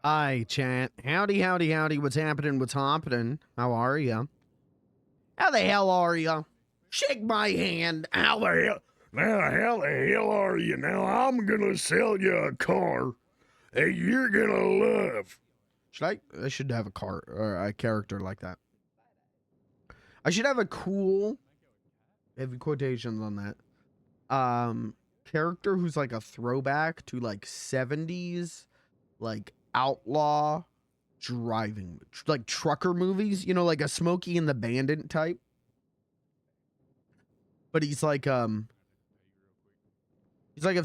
Hi, chat. Howdy, howdy, howdy. What's happening? What's happening? How are ya? How the hell are ya? Shake my hand. How the hell? Now, how the hell are you? Now, I'm gonna sell you a car that you're gonna love. I should have a car or a character like that. I should have a cool, heavy quotations on that, character who's like a throwback to like 70s, like outlaw driving, like trucker movies, you know, like a Smokey and the Bandit type. But he's like if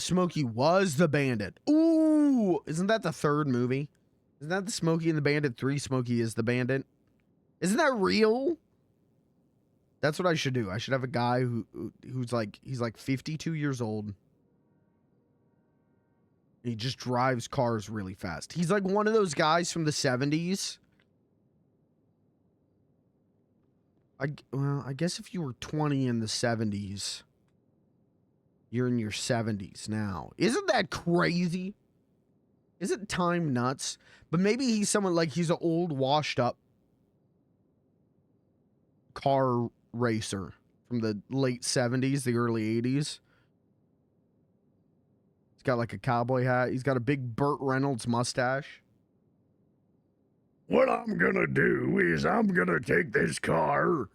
Smokey was the bandit. Ooh, isn't that the third movie? Isn't that the Smokey and the Bandit 3? Smokey is the bandit. Isn't that real? That's what I should do. I should have a guy who's like, he's like 52 years old. He just drives cars really fast. He's like one of those guys from the 70s. Well, I guess if you were 20 in the 70s, you're in your 70s now. Isn't that crazy? Isn't time nuts? But maybe he's someone like he's an old, washed up car racer from the late 70s, the early 80s. He's got like a cowboy hat. He's got a big Burt Reynolds mustache. What I'm gonna do is I'm gonna take this car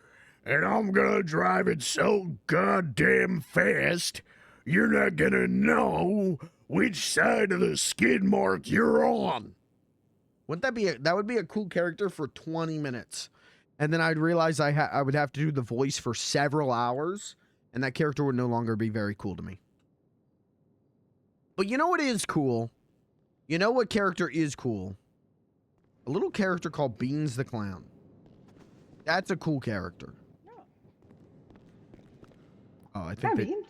and I'm gonna drive it so goddamn fast you're not gonna know which side of the skid mark you're on. Wouldn't that be that would be a cool character for 20 minutes. And then I'd realize I would have to do the voice for several hours, and that character would no longer be very cool to me. But you know what is cool? You know what character is cool? A little character called Beans the Clown. That's a cool character. No. Oh, I think Beans.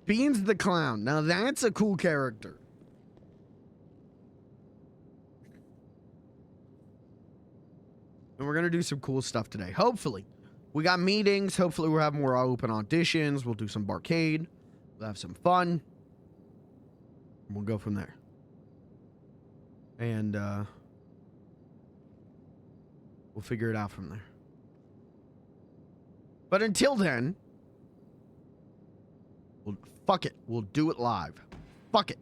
Beans the Clown. Now that's a cool character. And we're going to do some cool stuff today. Hopefully. We got meetings. Hopefully we'll have more open auditions. We'll do some Barcade. We'll have some fun. We'll go from there. And we'll figure it out from there. But until then, fuck it. We'll do it live. Fuck it.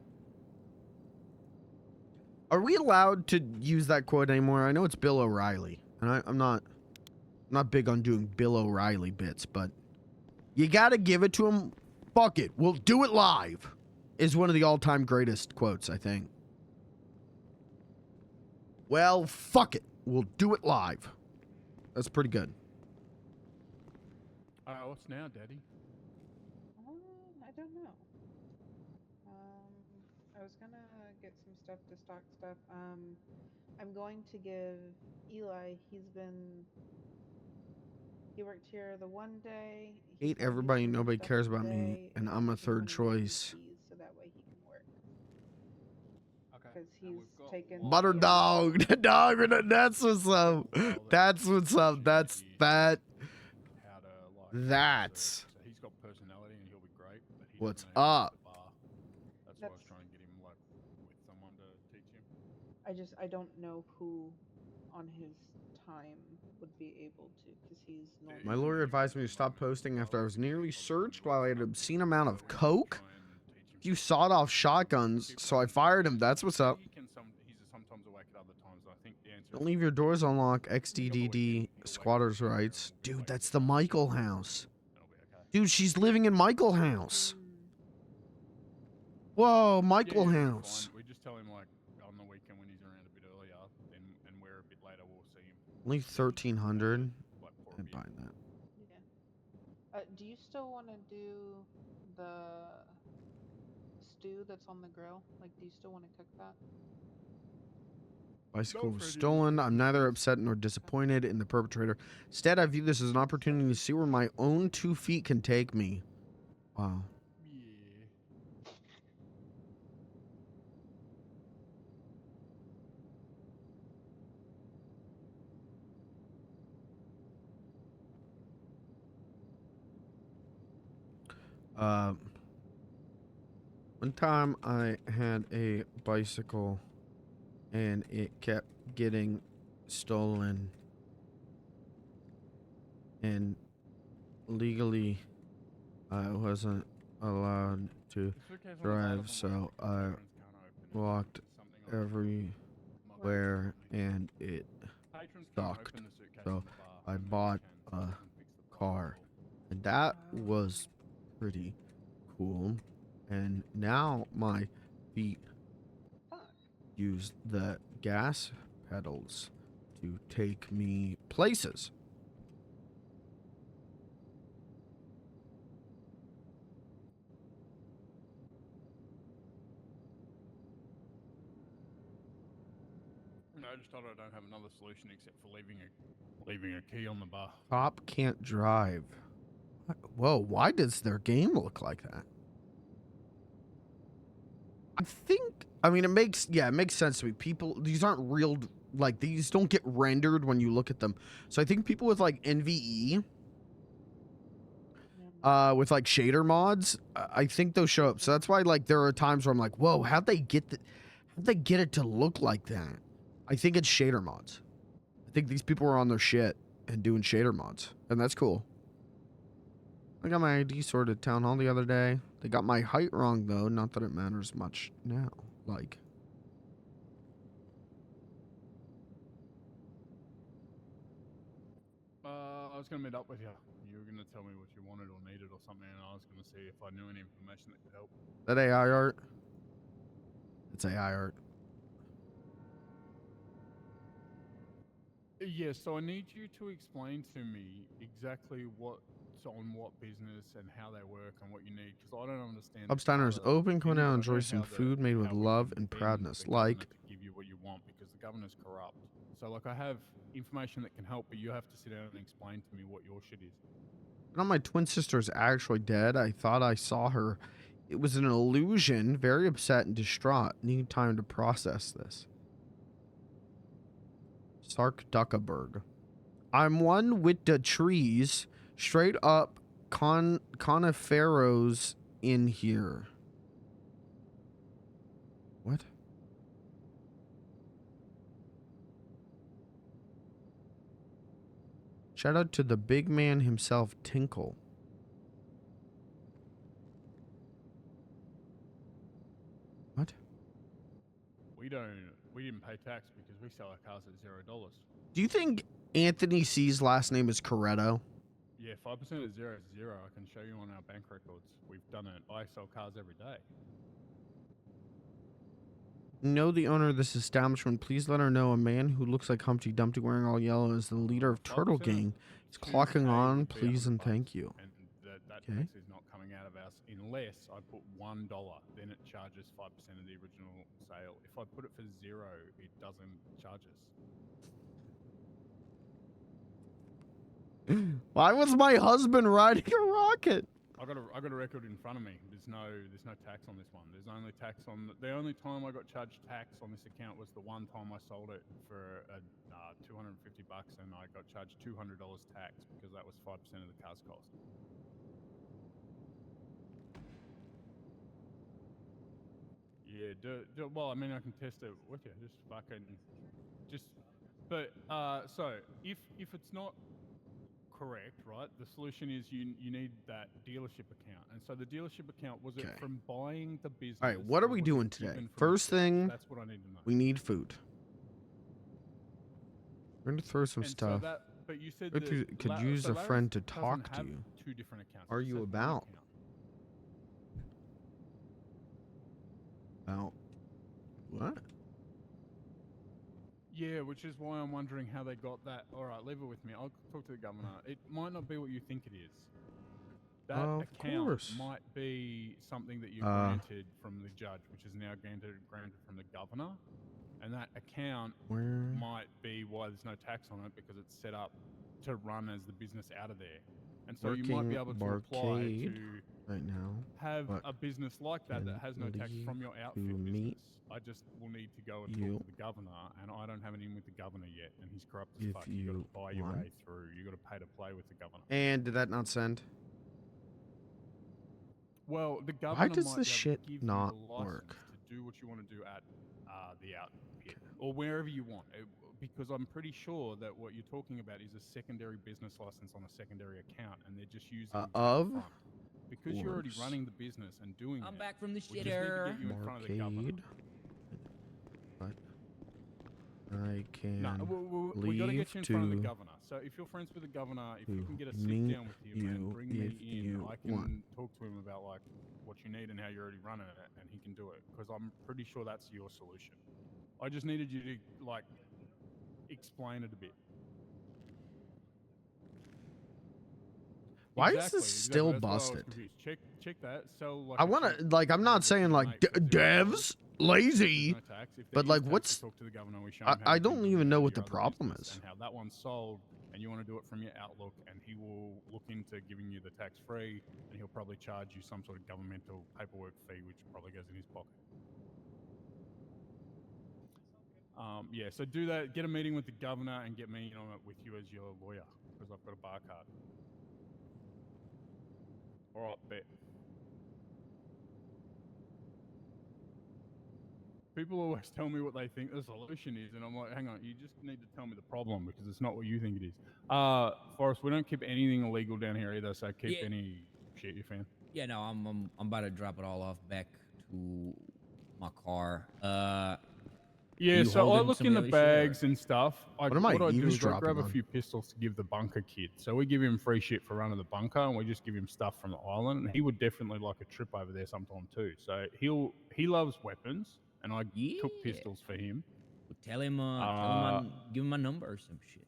Are we allowed to use that quote anymore? I know it's Bill O'Reilly. And I'm not big on doing Bill O'Reilly bits, but you got to give it to him. Fuck it. We'll do it live is one of the all-time greatest quotes, I think. Well, fuck it. We'll do it live. That's pretty good. What's now, Daddy? I don't know. I was gonna get some stuff to stock stuff. I'm going to give Eli. He worked here the one day. Hate everybody. Nobody cares about me, and I'm a third choice. So that way he can work. Okay. Because he's taken Butter dog, dog. That's what's up. That's what's up. That's that. That's. So he's got personality and he'll be great. But he What's doesn't know how to up? use the bar. That's why I was trying to get him like with someone to teach him. I don't know who on his time would be able to, because he's not. My lawyer advised me to stop posting after I was nearly searched while I had an obscene amount of coke. A few sawed-off shotguns, so I fired him. That's what's up. He's sometimes awake at other times. I think the answer Don't leave your doors unlocked. XDDD squatters' rights. Dude, that's the Michael house. Dude, she's living in Michael house. Whoa, Michael house. We just tell him like on the weekend when he's around a bit earlier, and we're a bit later, we'll see him. Only 1,300. Like I'd buy that. Yeah. Do you still want to do the stew that's on the grill? Like, do you still want to cook that? Bicycle was stolen. I'm neither upset nor disappointed in the perpetrator. Instead, I view this as an opportunity to see where my own 2 feet can take me. Wow. One time I had a bicycle and it kept getting stolen. And legally, I wasn't allowed to The suitcase on the drive, bottom so left, I patrons can't open it. walked There's something on the bottom. everywhere and it Patrons can't sucked. open the suitcase So on the bar. I Only we bought can, a so it doesn't fix the problem car. at all. And that was pretty cool. And now my feet Fuck. use the gas pedals to take me places. No, I just thought I don't have another solution except for leaving a key on the bar. Cop can't drive. Whoa, why does their game look like that? I mean, it makes sense to me. People, these aren't real, like, these don't get rendered when you look at them. So I think people with, like, NVE, with, like, shader mods, I think those show up. So that's why, like, there are times where I'm like, whoa, how'd they get it to look like that? I think it's shader mods. I think these people were on their shit and doing shader mods, and that's cool. I got my ID sorted at town hall the other day. They got my height wrong, though. Not that it matters much now. Like, I was gonna meet up with you. You were gonna tell me what you wanted or needed or something, and I was gonna see if I knew any information that could help. that AI art? It's AI art. Yeah, so I need you to explain to me exactly what's on what business and how they work and what you need, because I don't understand. Upsteiner is open. Come down and enjoy some food made with how we love can and bend proudness. the governor Like, to give you what you want, because the governor's corrupt. So, like, I have information that can help, but you have to sit down and explain to me what your shit is. no, my twin sister's actually dead. I thought I saw her. It was an illusion. Very upset and distraught. Need time to process this. Sark Duckaberg. I'm one with the trees. Straight up coniferos in here. What? Shout out to the big man himself, Tinkle. What? We didn't pay tax because we sell our cars at $0. Do you think Anthony C's last name is Coretto? Yeah, 5% of 0 is 0. I can show you on our bank records. We've done it. I sell cars every day. Know the owner of this establishment. Please let her know a man who looks like Humpty Dumpty wearing all yellow is the leader of Turtle 5% Gang. Is to clocking pay on, would be please and $100, thank you. And that Okay. tax is not coming out of us unless I put $1. Then it charges 5% of the original sale. If I put it for 0, it doesn't charge us. Why was my husband riding a rocket? I got a record in front of me. There's no tax on this one. There's only tax on the only time I got charged tax on this account was the one time I sold it for $250, and I got charged $200 tax because that was 5% of the car's cost. Yeah, well, I mean, I can test it with you. But so if it's not correct, right? The solution is you need that dealership account, and so the dealership account was it from buying the business? All right, what are or we was doing it today? given from First the judge? thing, That's what I need to know. we need food. We're gonna throw some And stuff. So but you said But that you could use a friend to talk to you. Two different accounts. Are It you says one about? account. About what? Yeah, which is why I'm wondering how they got that. All right, leave it with me. I'll talk to the governor. It might not be what you think it is. That Of account course. might be something that you granted from the judge, which is now granted from the governor. And that account might be why there's no tax on it, because it's set up to run as the business out of there. And so you might be able to apply Barcade to right now. have a business like that that has no tax from your outfit business. meet I just will need to go and talk to the governor, and I don't have an in with the governor yet, and he's corrupt as fuck. You got to buy your way through. You got to pay to play with the governor. And did that not send? Well, the governor Why does might this be able shit to give not you a license work? to do what you want to do at the out pit or wherever you want. Because I'm pretty sure that what you're talking about is a secondary business license on a secondary account, and they're just using that Of front. Because you're already course. running the business and doing I'm it. back from the We just need to shitter. get you in front of the governor. Barcade. But I can No, we got to leave get you in front of the to governor. So if you're friends with the governor, if you can get a sit meet down with him and you bring me if in, you I can want. talk to him about like what you need and how you're already running it, and he can do it. Because I'm pretty sure that's your solution. I just needed you to like explain it a bit. Why Exactly, is this still that's why I was busted? confused. Check that. Sell like I a want check to, like, I'm not to saying your like mate for $0. devs lazy, There's no tax. If there but is like tax, what's, we talk to the governor, we show him how I you can don't do even that know at what the your other problem business is. and how that one's sold, and you want to do it from your Outlook, and he will look into giving you the tax-free, and he'll probably charge you some sort of governmental paperwork fee, which probably goes in his pocket. Yeah, so do that. Get a meeting with the governor and get me on it with you as your lawyer, because I've got a bar card. All right, bet. People always tell me what they think the solution is, and I'm like, hang on, you just need to tell me the problem because it's not what you think it is. Forrest, we don't keep anything illegal down here either, so keep any shit you found. Yeah, no, I'm about to drop it all off back to my car. Yeah, so I look in the bags and stuff. What I do is I grab a few pistols to give the bunker kid. So we give him free shit for running the bunker, and we just give him stuff from the island. And he would definitely like a trip over there sometime too. So he loves weapons, and I took pistols for him. Well, tell him, give him my number or some shit.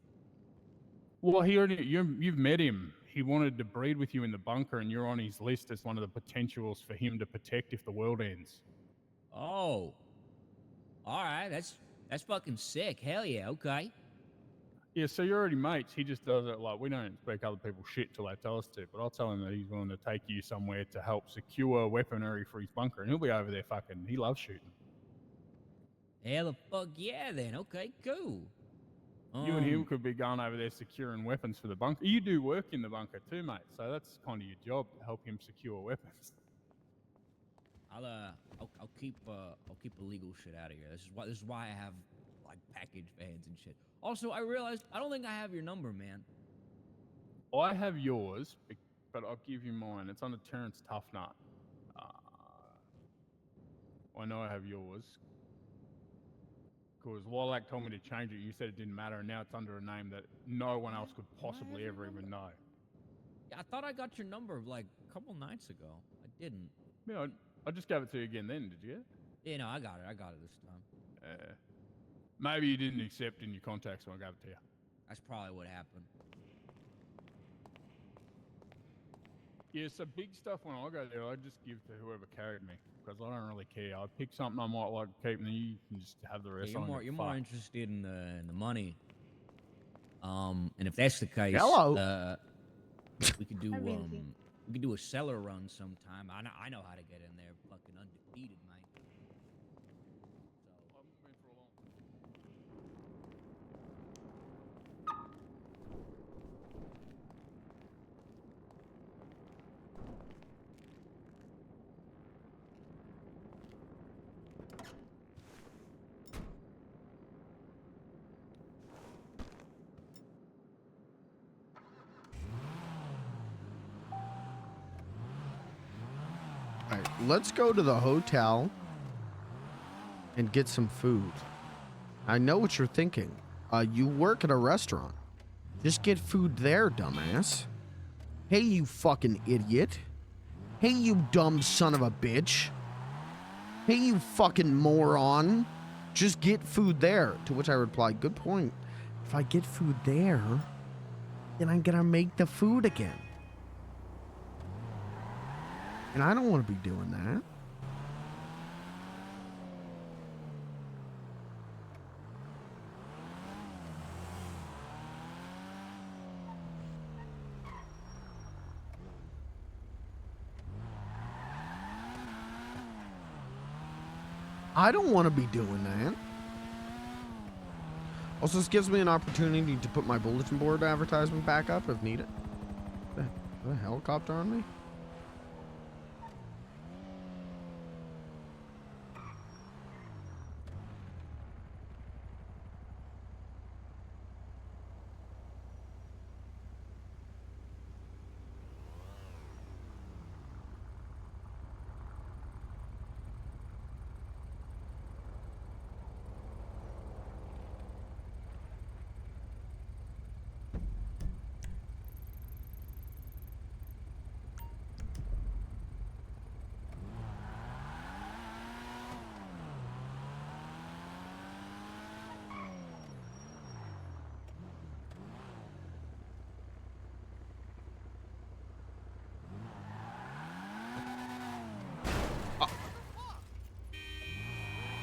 Well, he already you've met him. He wanted to breed with you in the bunker, and you're on his list as one of the potentials for him to protect if the world ends. Oh. All right, that's fucking sick. Hell yeah, okay. Yeah, so you're already mates. He just does it like we don't expect other people shit till they tell us to. But I'll tell him that he's willing to take you somewhere to help secure weaponry for his bunker, and he'll be over there fucking. He loves shooting. Hell the fuck yeah, then. Okay, cool. You and him could be going over there securing weapons for the bunker. You do work in the bunker too, mate. So that's kind of your job to help him secure weapons. I'll keep illegal shit out of here. This is why I have like package vans and shit. Also, I realized I don't think I have your number, man. I have yours, but I'll give you mine. It's under Terrence Toughnut. I know I have yours. Because Wallach told me to change it. You said it didn't matter, and now it's under a name that no one else could possibly ever even know. Yeah, I thought I got your number like a couple nights ago. I didn't. Yeah, I just gave it to you again then, did you? Yeah, no, I got it. I got it this time. Maybe you didn't accept in your contacts when I gave it to you. That's probably what happened. Yeah, so big stuff when I go there, I just give to whoever carried me because I don't really care. I pick something I might like to keep, and then you can just have the rest. Yeah, you're more interested in the money. And if that's the case, we could do we could do a cellar run sometime. I know how to get in there, fucking undefeated, mate. All right, let's go to the hotel and get some food. I know what you're thinking. You work at a restaurant. Just get food there, dumbass. Hey, you fucking idiot. Hey, you dumb son of a bitch. Hey, you fucking moron. Just get food there. To which I reply, good point. If I get food there, then I'm gonna make the food again. And I don't want to be doing that. I don't want to be doing that. Also, this gives me an opportunity to put my bulletin board advertisement back up if needed. The helicopter on me?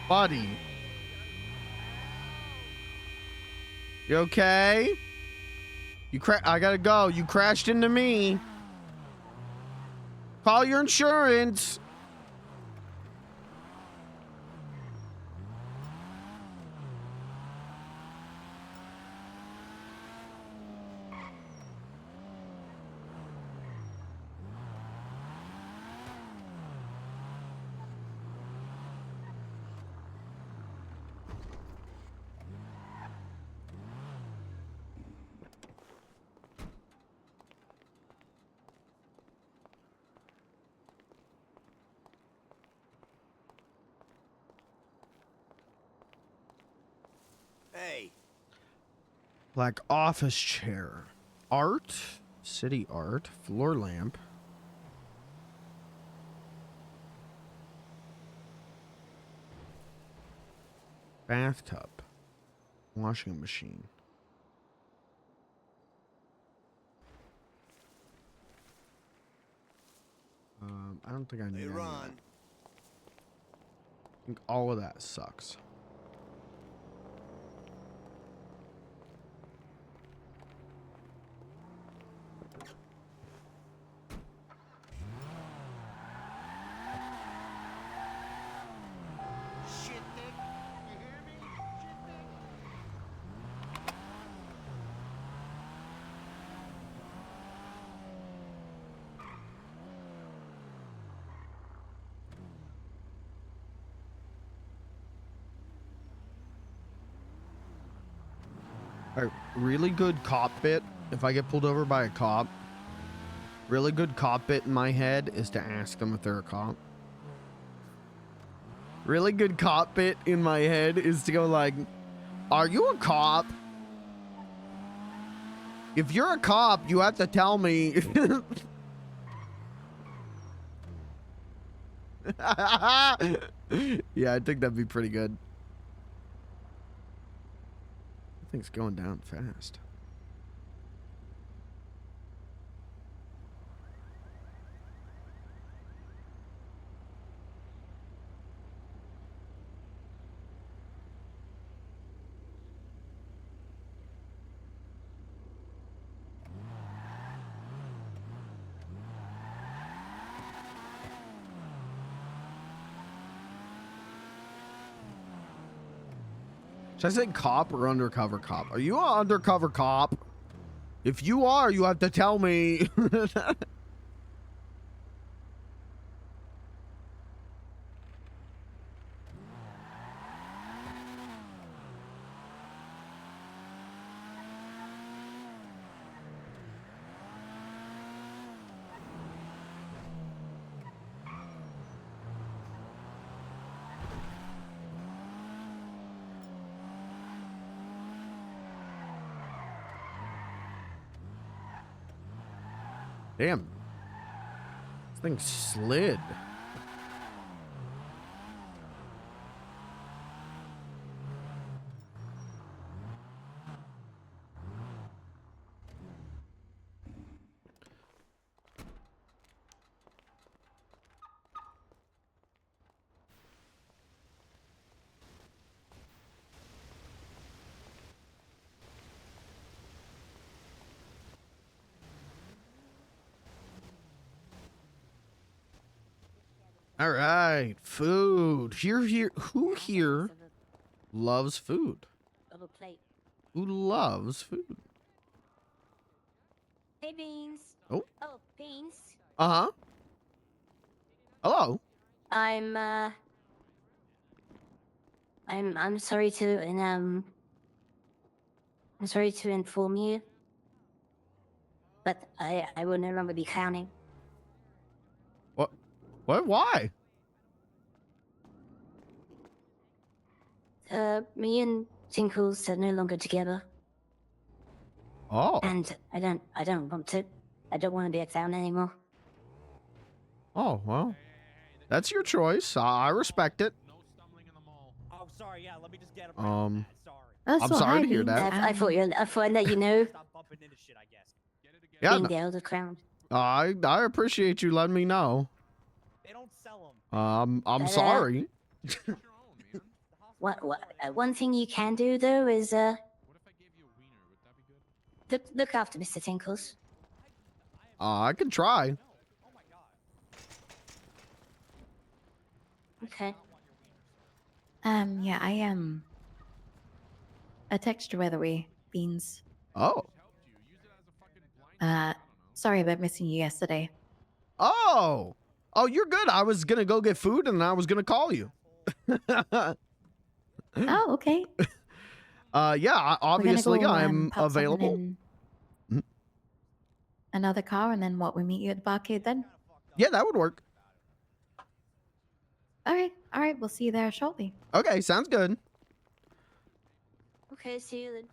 Buddy. You okay? I gotta go. You crashed into me. Call your insurance. Hey. Black office chair. Art. City art. Floor lamp. Bathtub. Washing machine. I don't think I need any of that. I think all of that sucks. A really good cop bit, if I get pulled over by a cop, really good cop bit in my head is to ask them if they're a cop. Really good cop bit in my head is to go like, are you a cop? If you're a cop, you have to tell me. Yeah, I think that'd be pretty good. Thing's going down fast. Should I say cop or undercover cop? Are you an undercover cop? If you are, you have to tell me. Damn. This thing slid. All right, food. Here. Who here loves food? Double plate. Who loves food? Hey, Beans. Oh. Oh, Beans. Uh-huh. Hello. I'm sorry to I'm sorry to inform you, but I will no longer be clowning. What? Why? Me and Tinkles are no longer together. Oh. And I don't want to. I don't want to be a clown anymore. Oh, well. That's your choice. I respect it. No stumbling in the mall. Oh, sorry. Yeah, let me just get a Um, Sorry. I'm sorry to hear that. I thought I'd let you know. Stop bumping into shit, I guess. Get it again. Yeah, Being no, the elder clown. I appreciate you letting me know. They don't sell them. I'm sorry. One thing you can do though is What if I gave you a wiener? Would that be good? look after Mr. Tinkles. I can try. Oh my god. Okay. Yeah, I am. A texture weatherly beans. Oh. Sorry about missing you yesterday. Oh. Oh, you're good. I was gonna go get food and I was gonna call you. Oh, okay. Yeah, obviously I'm pop something available. in Mhm. Another car, and then what? We meet you at the Barcade then. Yeah, that would work. All right. We'll see you there shortly. Okay, sounds good. Okay, see you then.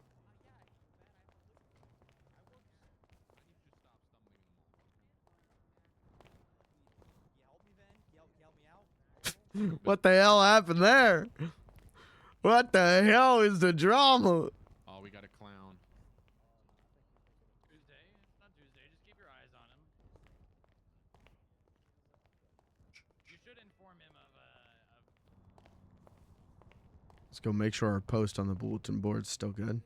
What the hell happened there? What the hell is the drama? Oh, we got a clown. Tuesday? It's not Tuesday. Just keep your eyes on him. You should inform him of Let's go make sure our post on the bulletin board's still good.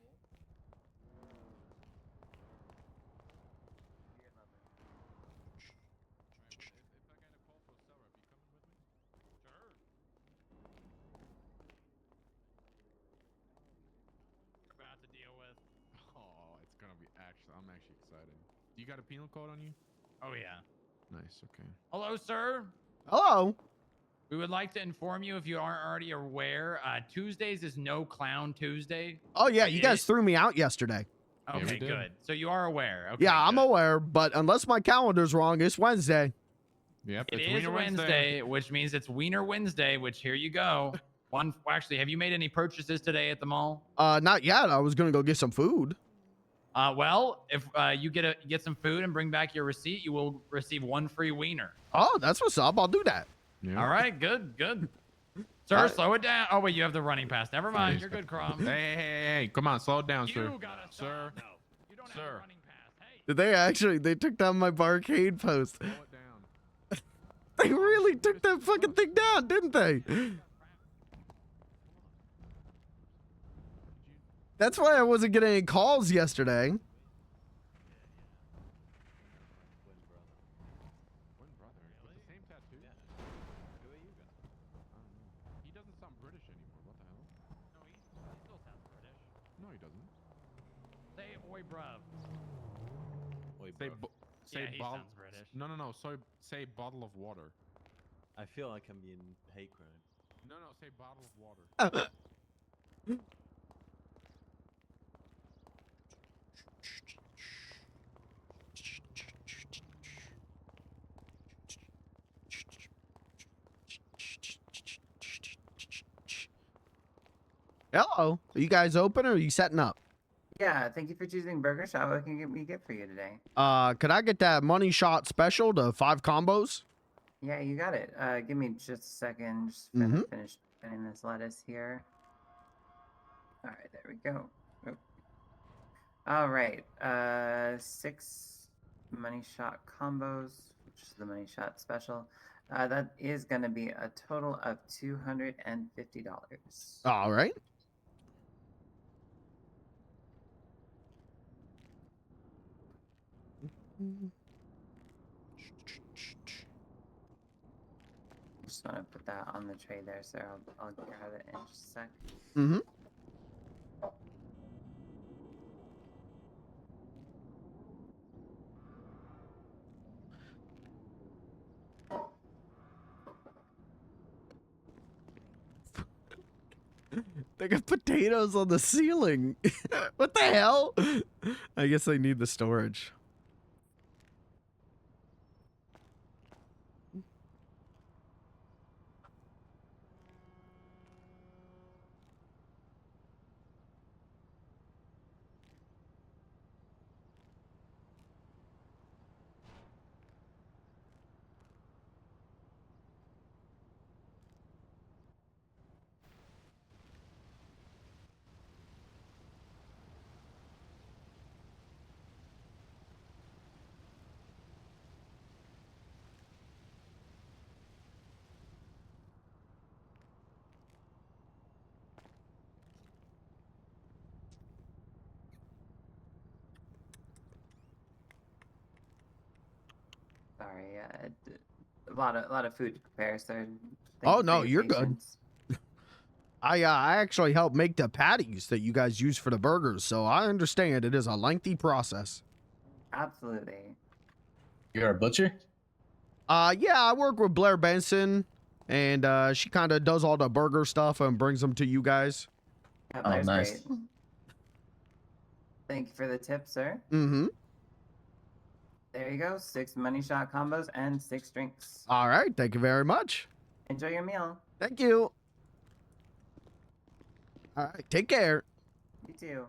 about to deal with. Oh, it's gonna be I'm actually excited. You got a penal code on you? Oh yeah. Nice. Okay. Hello, sir. Hello. We would like to inform you, if you aren't already aware, Tuesdays is no Clown Tuesday. Oh yeah, you guys threw me out yesterday. Yeah, we Okay, did. good. So you are aware. Okay, Yeah, I'm good. aware, but unless my calendar's wrong, it's Wednesday. Yep. It it's is Wiener Wednesday, which means it's Wiener Wednesday, which here you go. Actually, have you made any purchases today at the mall? Not yet. I was gonna go get some food. Well, if you get some food and bring back your receipt, you will receive one free wiener. Oh, that's what's up. I'll do that. Yeah. All right, good. Sir, slow it down. Oh wait, you have the running pass. Never mind. Nice. You're good, Crom. Hey, come on, slow it down, You sir. gotta stop. Sir. No, you don't have Sir. a running pass. Hey. They took down my Barcade post. Slow it down. They really took that fucking thing down, didn't they? That's why I wasn't getting any calls yesterday. Twin brother. With the same tattoo? Yeah. Who are you guys? I don't know. He doesn't sound British anymore. What the hell? No, he still sounds British. No, he doesn't. Say oi, bruv. Say Yeah, he bottle. sounds British. No. So say bottle of water. I feel like I'm being hate crime. No. Say bottle of water. Hello. Are you guys open or are you setting up? Yeah, thank you for choosing Burger Shop. What can we get for you today? Could I get that money shot special to 5 combos? Yeah, you got it. Give me just a second. Just finish cutting this lettuce here. All right, there we go. Oh. All right, 6 money shot combos, which is the money shot special. That is going to be a total of $250. All right. Just want to put that on the tray there, sir. I'll grab it in just a sec. Mm-hmm. They got potatoes on the ceiling. What the hell? I guess they need the storage. sorry. A lot of food to prepare, so. Thank Oh, you for no, your you're good. patience. I actually helped make the patties that you guys use for the burgers, so I understand it is a lengthy process. Absolutely. You're a butcher? Yeah, I work with Blair Benson, and she kind of does all the burger stuff and brings them to you guys. Yeah, Oh, that's nice. great. Thank you for the tip, sir. Mm-hmm. There you go. 6 money shot combos and 6 drinks. All right, thank you very much. Enjoy your meal. Thank you. All right, take care. You too.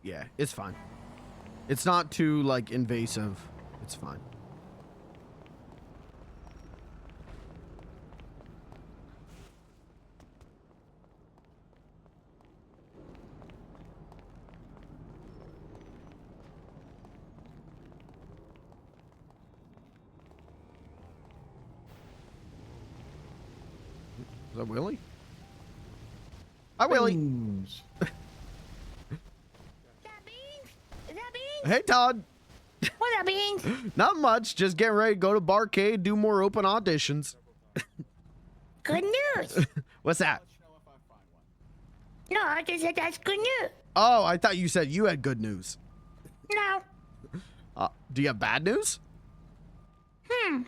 Yeah, it's fine. It's not too, like, invasive. It's fine. Is that Willie? Hi, Willie. Hey, Todd. What up, Beans? Not much. Just getting ready to go to Barcade, do more open auditions. Good news. What's that? No, I just said that's good news. Oh, I thought you said you had good news. No. Do you have bad news? I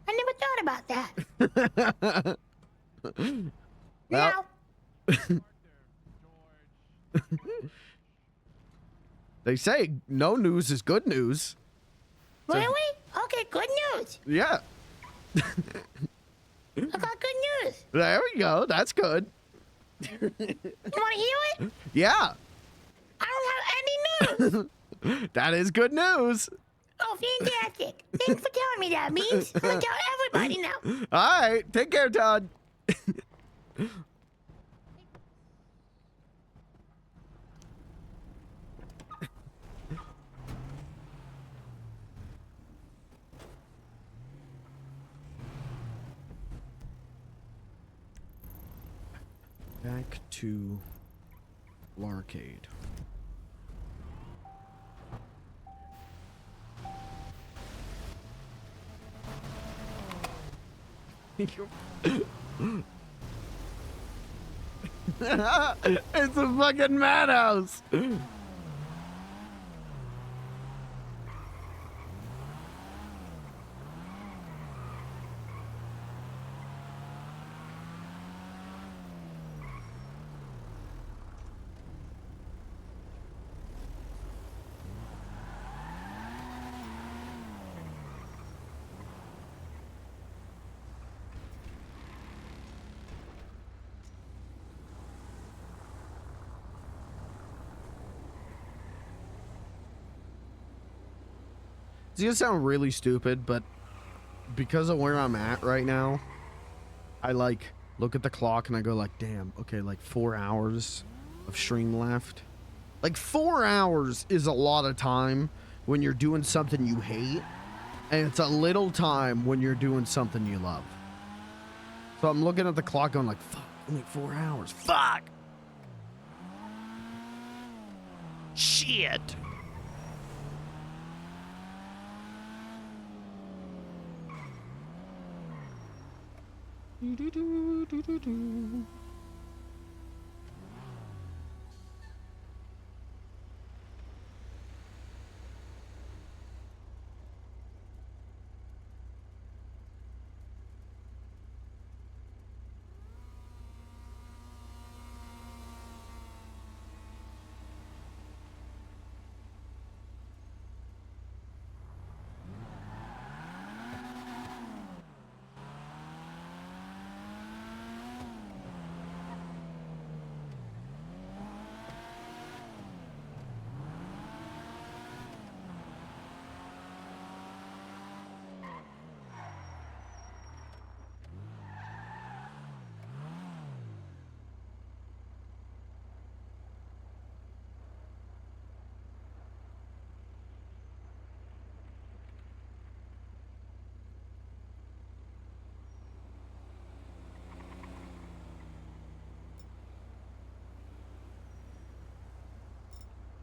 never thought about that. Well, they say no news is good news. So- Really? Okay, good news. Yeah. I got good news. There we go. That's good. You want to hear it? Yeah. I don't have any news. That is good news. Oh, fantastic. Thanks for telling me that, Beans. I'm going to tell everybody now. All right. Take care, Todd. Back to Barcade. It's a fucking madhouse. It's gonna sound really stupid, but because of where I'm at right now, I like look at the clock and I go like, damn, okay, like 4 hours of stream left. Like 4 hours is a lot of time when you're doing something you hate, and it's a little time when you're doing something you love. So I'm looking at the clock going like, fuck, only 4 hours. Fuck! Shit!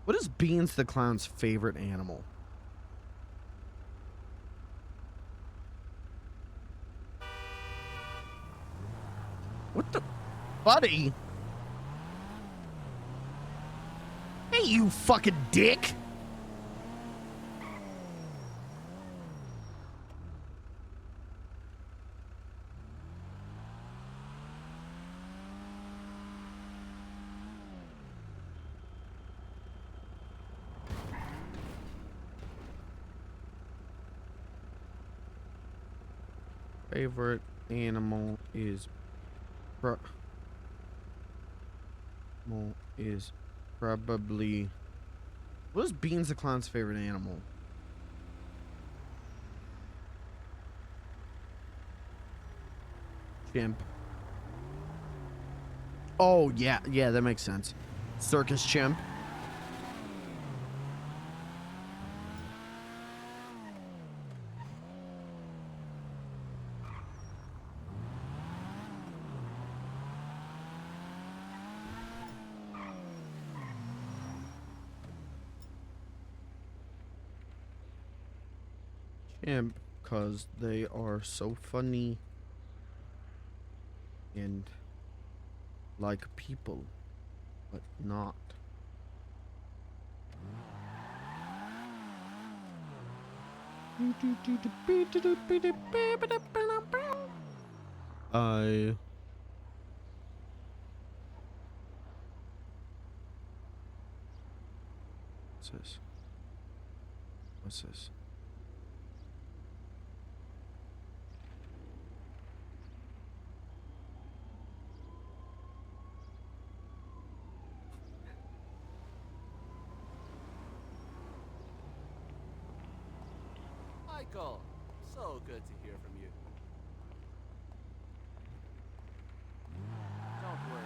What is Beans the Clown's favorite animal? What the... Buddy? Hey, you fucking dick! Favorite animal is probably... What is Beans the Clown's favorite animal? Chimp. Oh, yeah, that makes sense. Circus chimp. Chimp, because they are so funny and like people, but not. What's this? What's this? Michael, so good to hear from you. Don't worry.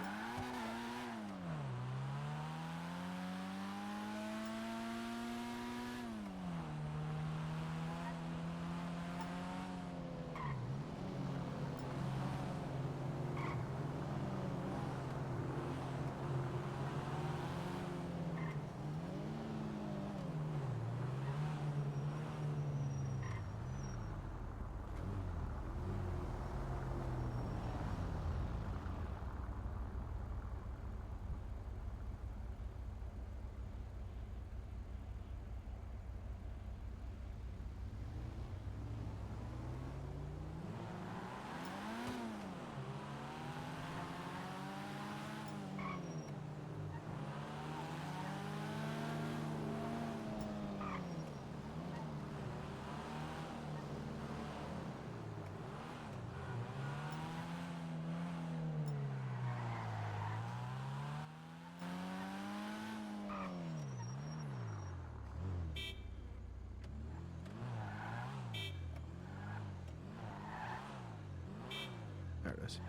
There it is.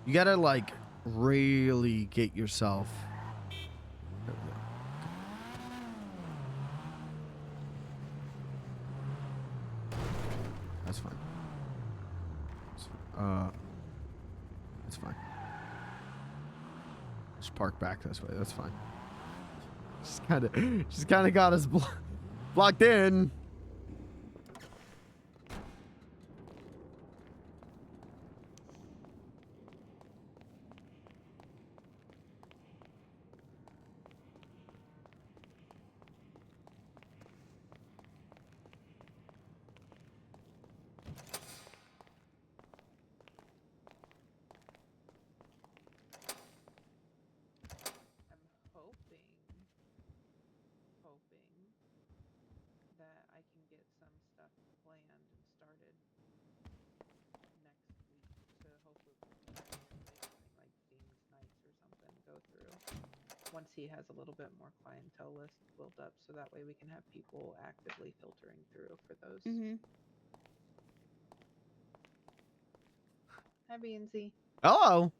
You gotta like really get yourself. There we go. That's fine. That's fine. Just park back this way. That's fine. Just kind of got us blocked in. That I can get some stuff planned and started next week to hopefully something like Fiends Nights or something go through once he has a little bit more clientele list built up, so that way we can have people actively filtering through for those. Hi, Beansy. Hello.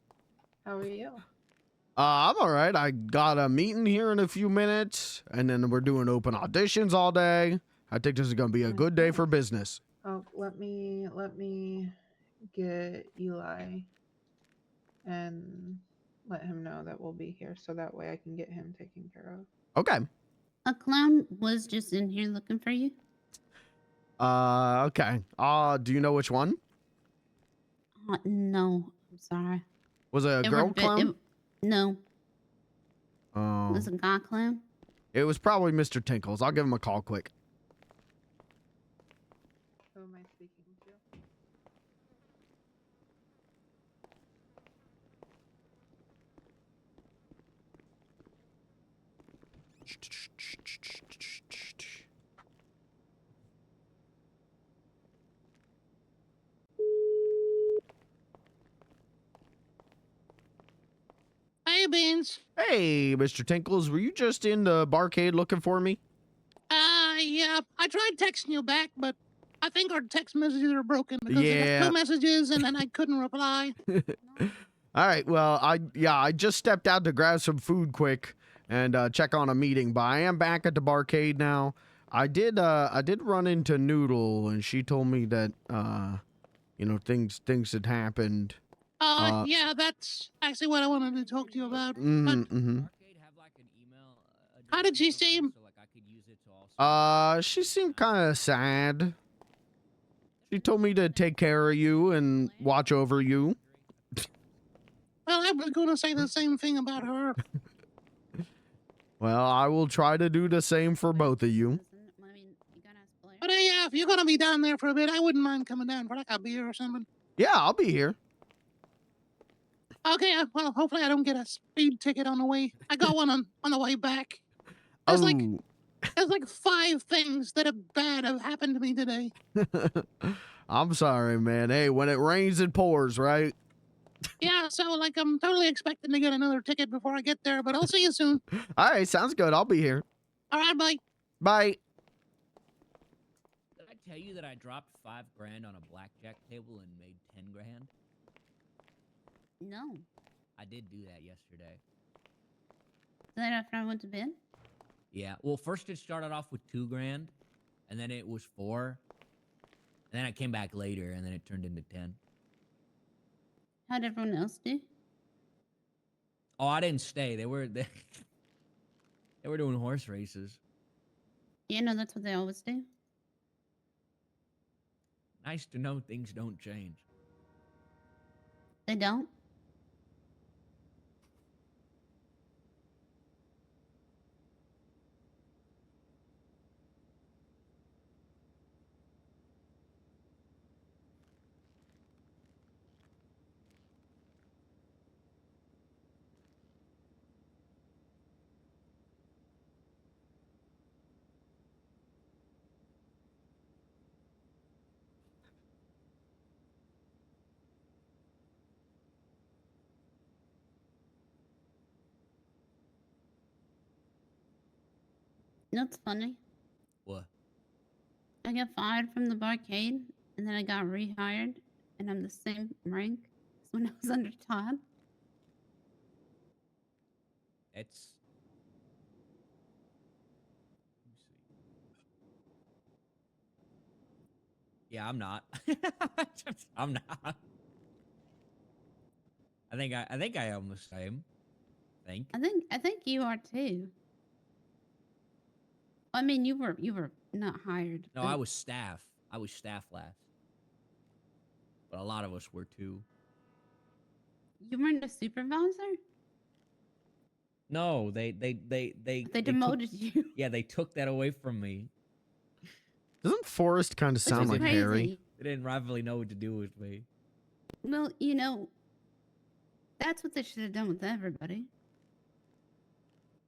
How are you? I'm all right. I got a meeting here in a few minutes, and then we're doing open auditions all day. I think this is going to be a good day for business. Oh, let me get Eli and let him know that we'll be here, so that way I can get him taken care of. Okay. A clown was just in here looking for you. Okay. Do you know which one? No, I'm sorry. Was it a girl clown? No. Oh. It was a guy clown. It was probably Mr. Tinkles. I'll give him a call quick. Who am I speaking to? Hey, Beans. Hey, Mr. Tinkles, were you just in the barcade looking for me? Yeah, I tried texting you back, but I think our text messages are broken because I got 2 messages and then I couldn't reply. All right, well, I just stepped out to grab some food quick and check on a meeting, but I am back at the barcade now. I did run into Noodle, and she told me that you know, things had happened. Yeah, that's actually what I wanted to talk to you about. How did she seem? She seemed kind of sad. She told me to take care of you and watch over you. Well, I was going to say the same thing about her. Well, I will try to do the same for both of you. But yeah, if you're going to be down there for a bit, I wouldn't mind coming down for like a beer or something. Yeah, I'll be here. Okay, well, hopefully I don't get a speed ticket on the way. I got one on the way back. There's like 5 things that have happened to me today. I'm sorry, man. Hey, when it rains, it pours, right? Yeah, so like I'm totally expecting to get another ticket before I get there, but I'll see you soon. All right, sounds good. I'll be here. All right, bye. Bye. Did I tell you that I dropped $5 grand on a blackjack table and made 10 grand? No. I did do that yesterday. Is that after I went to bed? Yeah. Well, first it started off with 2 grand, and then it was 4, and then I came back later, and then it turned into 10. How'd everyone else do? Oh, I didn't stay. They were doing horse races. Yeah, no, that's what they always do. Nice to know things don't change. They don't? That's funny. What? I got fired from the barcade, and then I got rehired, and I'm the same rank as when I was under Todd. It's... Yeah, I'm not. I'm not. I think I am the same. I think you are too. I mean, you were not hired. No, I was staff. I was staff last. But a lot of us were too. You weren't a supervisor? No, they demoted you. Yeah, they took that away from me. Doesn't Forrest kind of sound like crazy. Harry? They didn't really know what to do with me. Well, you know, that's what they should have done with everybody.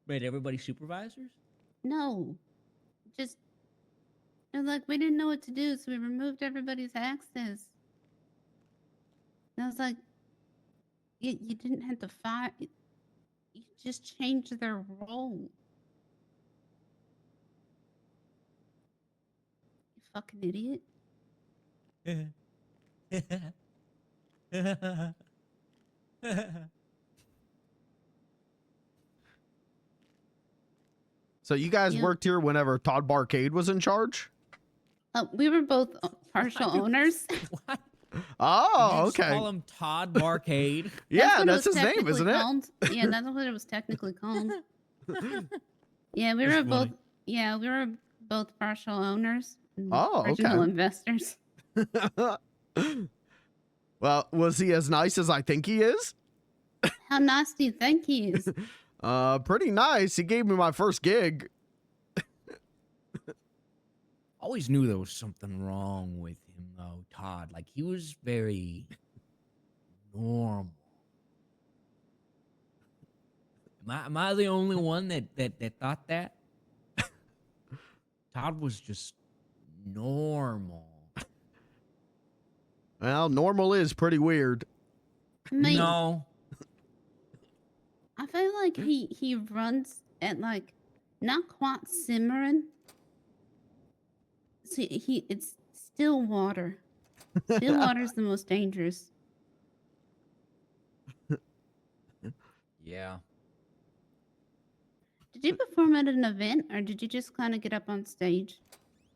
Made everybody supervisors? No. Just, they're like, we didn't know what to do, so we removed everybody's access. And I was like, you didn't have to fire. You just changed their role. You fucking idiot. So you guys Yeah. worked here whenever Todd Barcade was in charge? We were both partial owners. What? Oh, just okay. call him Todd Barcade. Yeah, what it that's was his name, technically isn't it? called. Yeah, that's what it was technically called. Yeah, we That's were both. funny. Yeah, we were both partial owners. And Oh, original okay. investors. Well, was he as nice as I think he is? How nice do you think he is? Pretty nice. He gave me my first gig. Always knew there was something wrong with him, though, Todd. Like, he was very normal. Am I the only one that thought that? Todd was just normal. Well, normal is pretty weird. I mean, No. I feel like he runs at like not quite simmering. See, it's still water. Still water is the most dangerous. Yeah. Did you perform at an event, or did you just kind of get up on stage?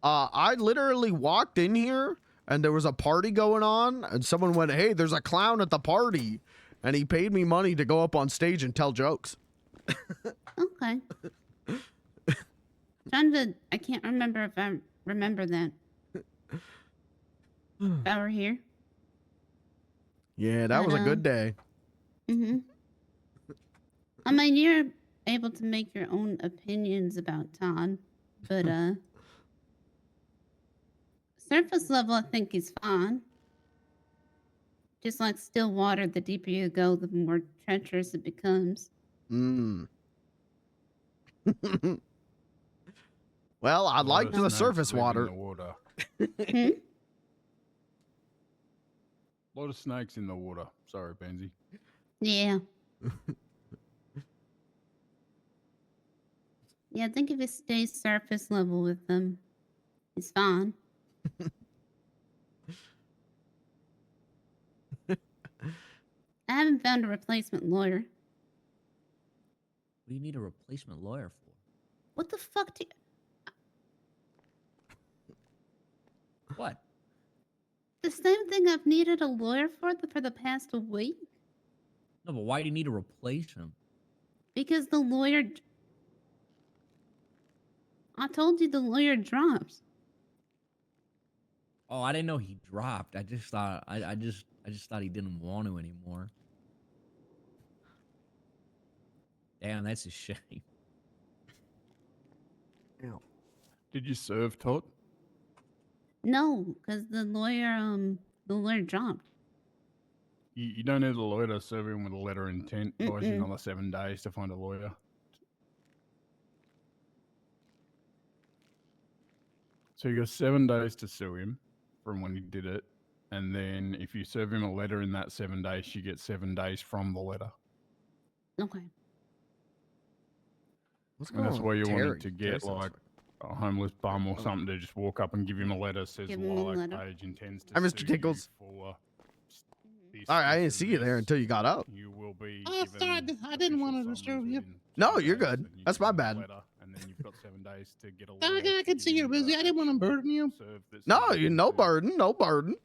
I literally walked in here and there was a party going on and someone went, "Hey, there's a clown at the party." And he paid me money to go up on stage and tell jokes. Okay. I can't remember if I remember that. If I were here. Yeah, that was a good day. Mm-hmm. I mean, you're able to make your own opinions about Todd, but surface level, I think he's fine. Just like still water, the deeper you go, the more treacherous it becomes. Mm. Well, I like the surface water. The water. Hmm? A lot of snakes in the water. Sorry, Benzie. Yeah. Yeah, I think if he stays surface level with them, he's fine. I haven't found a replacement lawyer. What do you need a replacement lawyer for? What the fuck do you... What? The same thing I've needed a lawyer for the past week? No, but why do you need to replace him? Because the lawyer... I told you the lawyer dropped. Oh, I didn't know he dropped. I just thought I just thought he didn't want to anymore. Damn, that's a shame. Did you serve, Todd? No, because the lawyer dropped. You don't need a lawyer to serve him with a letter of intent. Buys you another 7 days to find a lawyer. So you got 7 days to sue him from when he did it. And then if you serve him a letter in that 7 days, you get 7 days from the letter. Okay. And that's why you wanted to get like a homeless bum or something to just walk up and give him a letter that says Give him a Lilac letter. Page intends to Hi, Mr. sue Tickles. you for this, All right, I this, didn't and see you there this. until you got up. You will be Oh, sorry, given I didn't want to official disturb summons you. within No, 7 you're days, good. and you That's give my him a bad. letter, and then you've got 7 days to get a I lawyer can to see give you're you busy. I didn't want to burden you. serve that No, says you you no do. burden, no burden.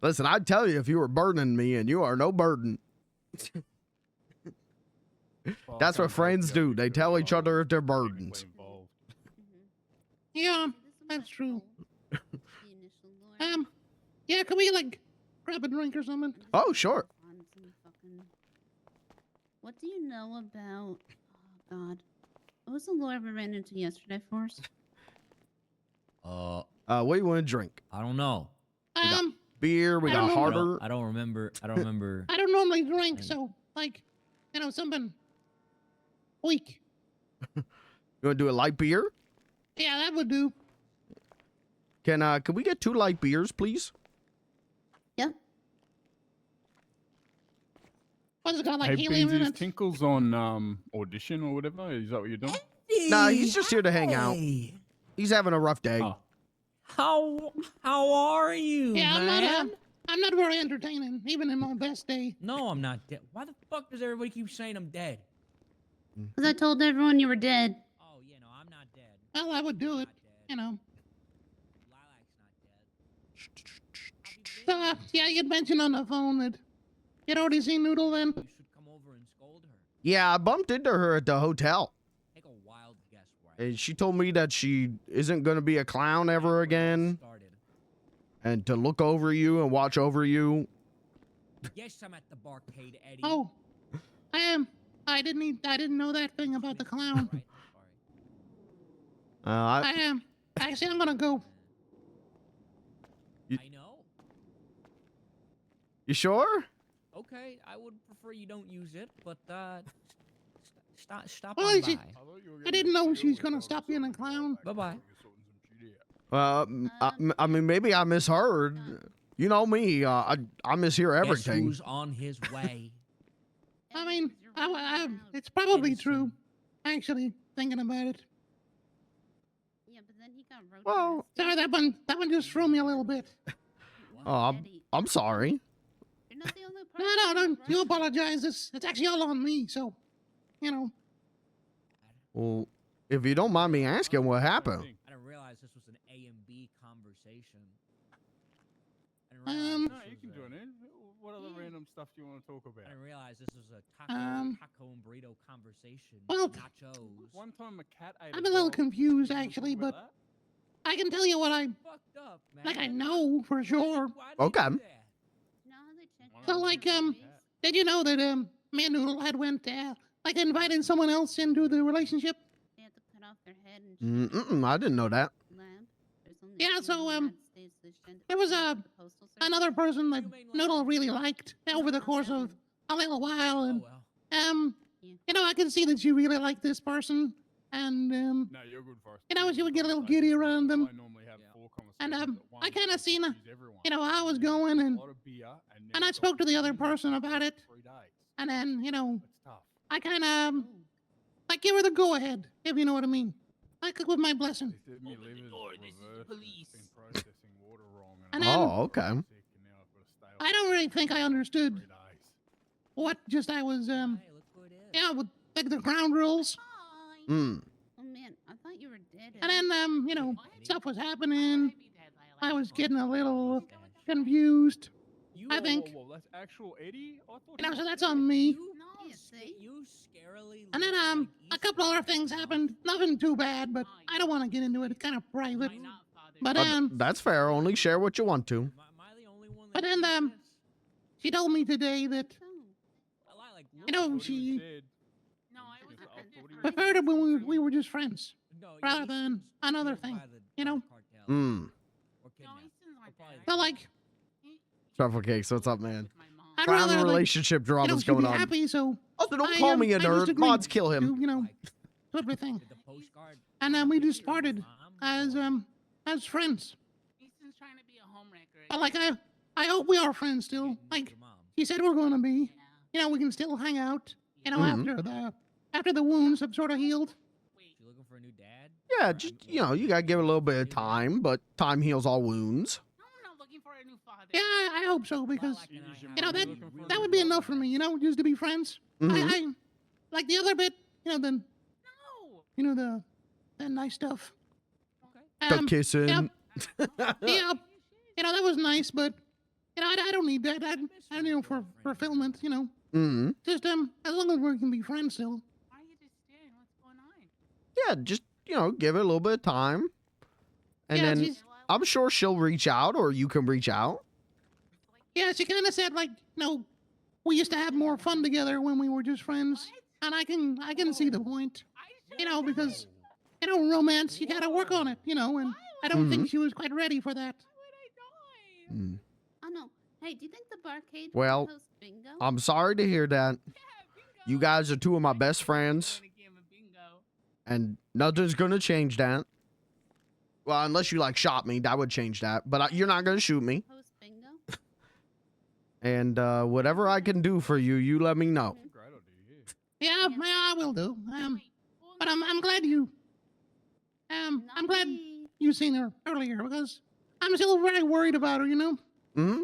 Listen, I'd tell you if you were burdening me, and you are no burden. Well, I That's what can't help friends you do. if They you're tell each other if they're technically burdens. involved. Yeah, that's true. The initial lawyer. Yeah, can we like grab a drink or something? Oh, sure. Find some fucking- What do you know about... Oh, God. What was the lawyer we ran into yesterday for us? What do you want to drink? I don't know. Beer. We I got don't know. harder. I don't remember. I don't remember. I don't normally drink, so like, something weak. You want to do a light beer? Yeah, that would do. Can we get 2 light beers, please? Yep. What's it got, like Hey, helium in Beans, is it? Tinkles on audition or whatever? Is that what you're doing? Nah, he's just here to hang out. He's having a rough day. Oh. How are you, Yeah, man? I'm not very entertaining, even in my best day. No, I'm not dead. Why the fuck does everybody keep saying I'm dead? Because I told everyone you were dead. Oh, yeah, no, I'm not dead. Well, I would do I'm it, not dead. you know. Lilac's not dead. I'll be Yeah, you'd mentioned on the phone that you'd already seen Noodle then. You should come over and scold her. Yeah, I bumped into her at the hotel. Take a wild guess where And she told me that she isn't going to be a clown ever again. started. And to look over you and watch over you. Yes, I'm at the Barcade, Eddie. Oh, I am. I didn't know that thing about the clown. Right, sorry. I am. Actually, I'm gonna go. I know. You sure? Okay, I would prefer you don't use it, but stop Well, on she- by. I didn't know she's gonna stop being a clown. Bye bye. I mean, maybe I misheard. You know me. I mishear Guess everything. who's on his way? I mean, it's probably true. Actually, thinking about it. Yeah, but then he got road Well, Sorry, that one just threw me a little bit. Oh, I'm sorry. You're not the only person. No, don't who you road apologize. It's actually all on me. So, you know. Well, if you don't mind me asking, what happened? I didn't realize this was an A and B conversation. No, you can join in. What other random stuff do you want to talk about? I didn't realize this was a taco and burrito conversation. Well, nachos. One time a cat ate I'm a little dog. confused You wanna actually, talk about but that? I can tell you what I Fucked up, man. like. I know for sure. Why did they Okay. do that? No, they changed So, it. like, They're always- Did you know that me and Noodle had went like invited someone else into the relationship? They had to cut off their head and I didn't know that. lab. There's only Yeah, two so, in the United States that send there was it to the Postal Service. Another person that Noodle really liked over the course of a little while, and Oh well. Yeah. you know, I can see that you really like this person, and No, you're good for us. you know, she would get a little giddy around them. I normally have 4 And, conversations at once, I kinda but seen, she's everyone. you know, how I was going, A and lot of beer, and then I got spoke to the other food person about it, 3 days. and then you know, It's tough. I kind of like give her the go ahead, if you know what I mean. Like with my blessing. They said my liver's reversed, it's been processing water wrong, And I'm then- Oh, okay. sick, and now I've got to stay I don't really think I understood 3 days. what just I was Hey, look who it is. yeah, with like the ground rules. Hi. Mm. Oh man, I thought you were dead. And then you know, stuff was happening. I was getting a little Mustache. confused. You, I think- Whoa, that's actual Eddie? I thought You know, he so was that's dead. on me. Yeah, see? You scarily. And then look a like couple Easter other things eggs. happened. Nothing too bad, but I don't want to get into it. It's kind of private. But That's fair. Only share what you want to. Am I the only one But that then, sees this? she told me today that Oh. Well, I like you I know thought he was she dead. No, I was. I thought he was preferred it when we were just friends. No, rather Easton's than another killed thing, by the you know? cartel Mm. or kidnapped. Or probably So like, Truffle Cakes, what's up, man? I'd Clown rather like, relationship you know, drama's she'd going be on. happy. So Also, don't I, call me a I just nerd. agreed Mods kill him. to, you know, Like, do everything. did the postcard And then we just parted mom as friends. Easton's trying to be a homewrecker. But like I hope we are friends still. Like your mom. she said we're going to be. You know, we can still hang out. You know, Mhm. after the wounds have sort of healed. You looking for a new dad? Yeah, just, you know, you gotta give it a little bit of time, but time heals all wounds. No, I'm not looking for a new father. Yeah, I hope so because Like, and I Is your have you know a that really, really that would be good enough for dad. me. You know, just to be friends. Mhm. I like the other bit. You know, then No. you know the nice stuff. The kissing. Yep. Yeah, you know that was nice, but you know I don't need that. I don't know for fulfillment. You know, Mm. just as long as we can be friends still. Why are you just staring? What's going on? Yeah, just, you know, give it a little bit of time. And Yeah, then she's- I'm sure she'll reach out or you can reach out. Yeah, she kind of said like, no, we used to have more fun together when we were just friends, and I can see the point. You know, because you know romance, you gotta work on it. You know, and I don't think she was quite ready for that. Mm. Oh no. Hey, do you think the Barcade Well, will host bingo? I'm sorry to hear that. You guys are two of my best friends, and nothing's gonna change that. Well, unless you like shot me, that would change that. But you're not gonna shoot me. Host bingo? And whatever I can do for you, you let me know. That's a great idea, yeah. Yeah, I will do. But I'm glad you. I'm Not glad me. you seen her earlier because I'm still very worried about her. You know. Hmm.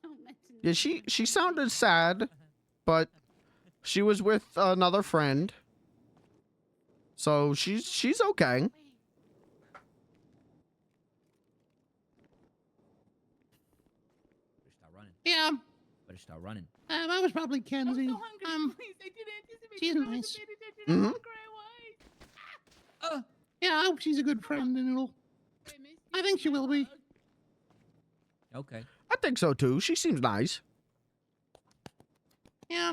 Don't mention Yeah, she sounded sad, but she was with another friend, so she's okay. Yeah. Better start running. I was probably Kenzie. She's nice. Mm-hmm. Yeah, I hope she's a good friend, and I think she will be. Okay. I think so too. She seems nice. Yeah.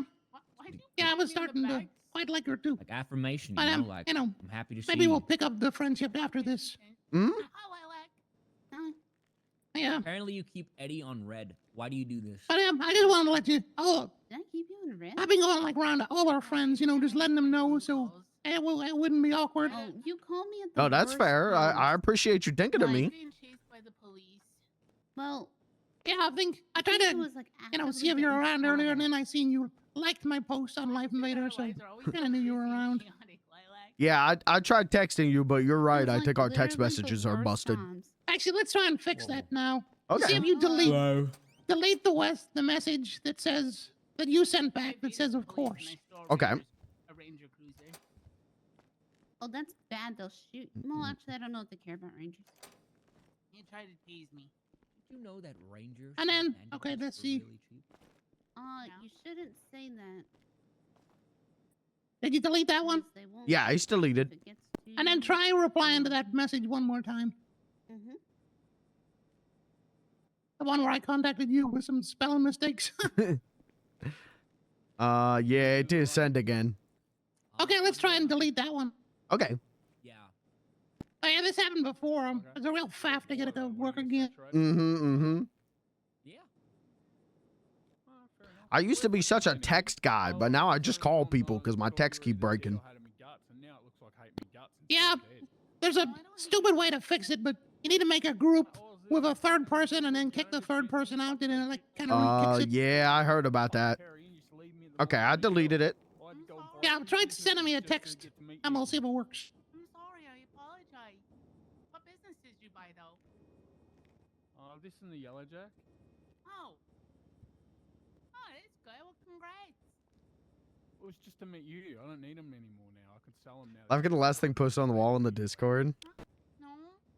Yeah, I was starting to quite like her too. Like affirmation, But, like you know, I'm happy to see maybe you. we'll pick up the friendship after this. Hmm? Yeah. Apparently you keep Eddie on red. Why do you do this? But I just wanted to let you. Oh, Did I keep you in red? I've been going like around to all our friends, you know, just letting them know so it wouldn't be awkward. Oh, you called me at the Oh, that's worst fair. I times. appreciate you thinking of me. Well, Yeah, I tried it to, was like you know, actively see if you're getting around earlier, and shot then I seen you liked my post on Life Invader, so I kind of knew you were around. Yeah, I tried texting you, but you're right. I like think our text literally the messages are worst busted. times. Actually, let's try and fix that now. See Okay. if you delete Hello. the message that says that you sent back that says of course. Okay. Oh, that's bad. They'll shoot. Well, actually, I don't know if they care about Rangers. You try to tease me. Did you know that Rangers? And then, and okay, Bandits let's were see. really cheap? You shouldn't say that. Did you delete that one? because they won't Yeah, he's deleted. if it gets And then too- try replying to that message one more time. Mhm. The one where I contacted you with some spelling mistakes. Yeah, it did send again. Okay, let's try and delete that one. Okay. Yeah. Oh, yeah, this happened before. It's a real faff to get it to work again. Mm-hmm. Yeah. I used to be such a text guy, but now I just call people because my texts keep breaking. Yeah, there's a stupid way to fix it, but you need to make a group with a third person and then kick the third person out and then like kind of kicks it. Yeah, I heard about that. Okay, I deleted it. Yeah, try sending me a text and we'll see if it works. I'm sorry, I apologize. What business did you buy though? This in the Yellow Jack. Oh. Oh, that's good. Well, congrats. It was just to meet you. I don't need them anymore now. I could sell them now. I've got the last thing posted on the wall in the Discord. No,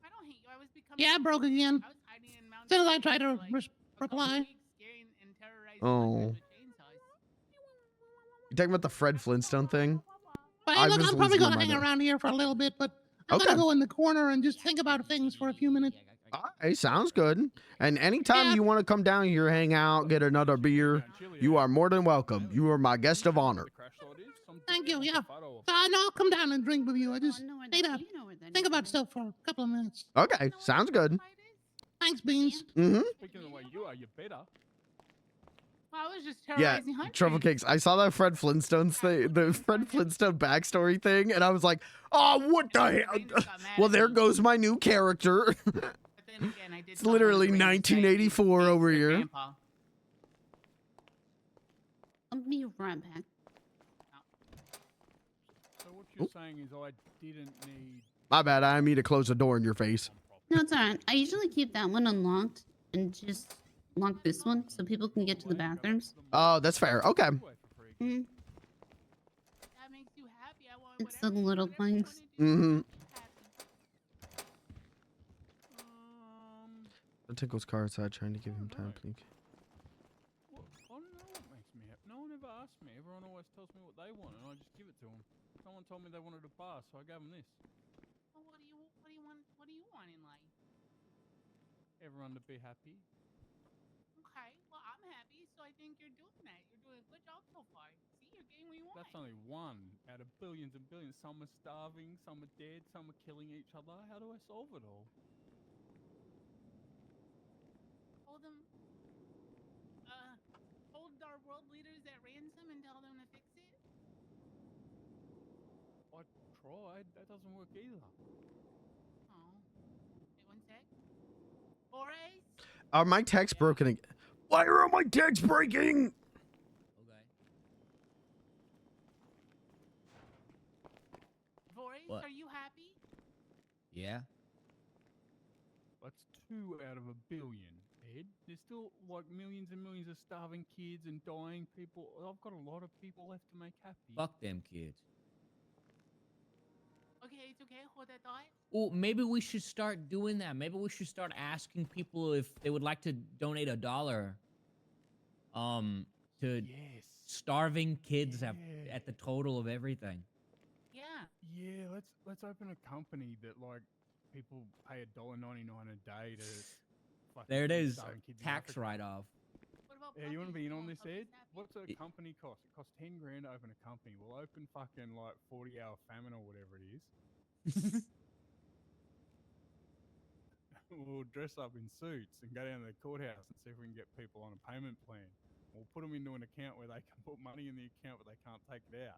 I don't hate you. I was becoming. Yeah, it broke again. I was hiding in As soon as I tried to for, like, reply. weeks, scaring and terrorizing Oh. with chainsaws. You talking about the Fred Flintstone thing? But I hey, look, was I'm probably losing gonna my hang mind. around here for a little bit, but I'm Okay. gonna go in the corner and just think about things for a few minutes. Hey, sounds good. And anytime Yeah. you want to come down here, hang out, get another beer, you are more than welcome. You are my guest of honor. Thank you, yeah. I'll come down and drink with you. I just I know where need that- to you know where that think is, about right? stuff for a couple of minutes. Okay, sounds good. Thanks, Beans. Mm-hmm. Speaking of the way you are, you're better. Well, I was just Yeah, terrorizing hunters. Truffle Cakes. I saw that Fred Flintstone thing, the Fred Flintstone backstory thing, and I was like, oh, what the hell? Well, there goes my new character. But then again, I did It's tell literally one of the Rangers that he 1984 hates over their here. grandpa. I'll be right back. So what you're saying is I didn't need. My bad. I need to close the door in your face. No, it's alright. I usually keep that one unlocked and just lock this one so people can get to the bathrooms. Oh, that's fair. Okay. Mm. That makes you happy. I want It's the little things. Mm-hmm. The Tickle's car outside trying to give him time, please. Well, I don't know what makes me happy. No one ever asks me. Everyone always tells me what they want, and I just give it to them. Someone told me they wanted a bar, so I gave them this. Well, what do you want? What do you want in life? Everyone to be happy. Okay, well, I'm happy, so I think you're doing that. You're doing a good job so far. See, you're getting what you want. That's only one out of billions and billions. Some are starving, some are dead, some are killing each other. How do I solve it all? Hold our world leaders at ransom and tell them to fix it. I tried. That doesn't work either. Oh, wait one sec. Boris, Are my texts broken again? Why are all my texts breaking? Okay. Boris, What? are you happy? Yeah. That's 2 out of a billion, Ed. There's still like millions and millions of starving kids and dying people. I've got a lot of people left to make happy. Fuck them kids. Okay, it's okay. Hold that thought. Well, maybe we should start doing that. Maybe we should start asking people if they would like to donate $1. to starving kids at the total of everything. Yeah. Yeah, let's open a company that like people pay $1.99 a day to. fucking There it feed is, starving kids in tax Africa. write-off. What about Yeah, you want to be in on this, Ed? Snappy? What's a company cost? It costs 10 grand to open a company. We'll open fucking like 40-hour famine or whatever it is. We'll dress up in suits and go down to the courthouse and see if we can get people on a payment plan. We'll put them into an account where they can put money in the account, but they can't take it out.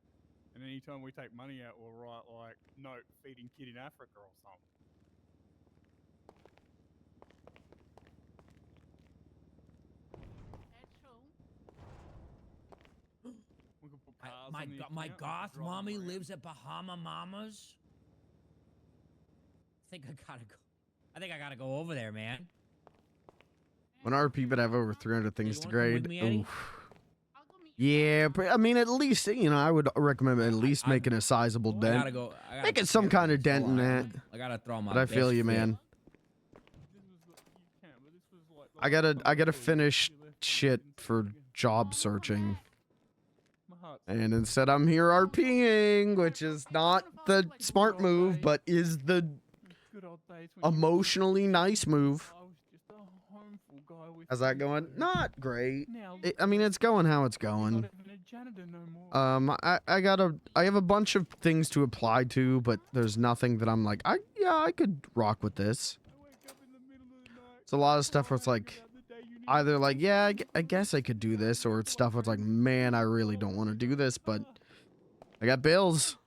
And anytime we take money out, we'll write like, note, feeding kid in Africa or something. That's true. We could put cars My on the my account, we could goth drive them mommy around. lives at Bahama Mamas. I think I gotta go over there, man. When RP but have over 300 things to wanna come with grade. me, Eddie? Oof. Yeah, but I mean, at least, you know, I would recommend at least making a sizable I gotta dent. go. I gotta Making take some care of kind of this. dent in Hold on, that. I gotta throw my. But I feel best you, fit. man. I gotta finish shit for job searching. And instead I'm here RPing, which is not the smart move, but is the emotionally nice move. How's that going? Not great. I mean, it's going how it's going. I have a bunch of things to apply to, but there's nothing that I'm like, I could rock with this. It's a lot of stuff where it's like, either like, yeah, I guess I could do this, or it's stuff where it's like, man, I really don't want to do this, but I got bills.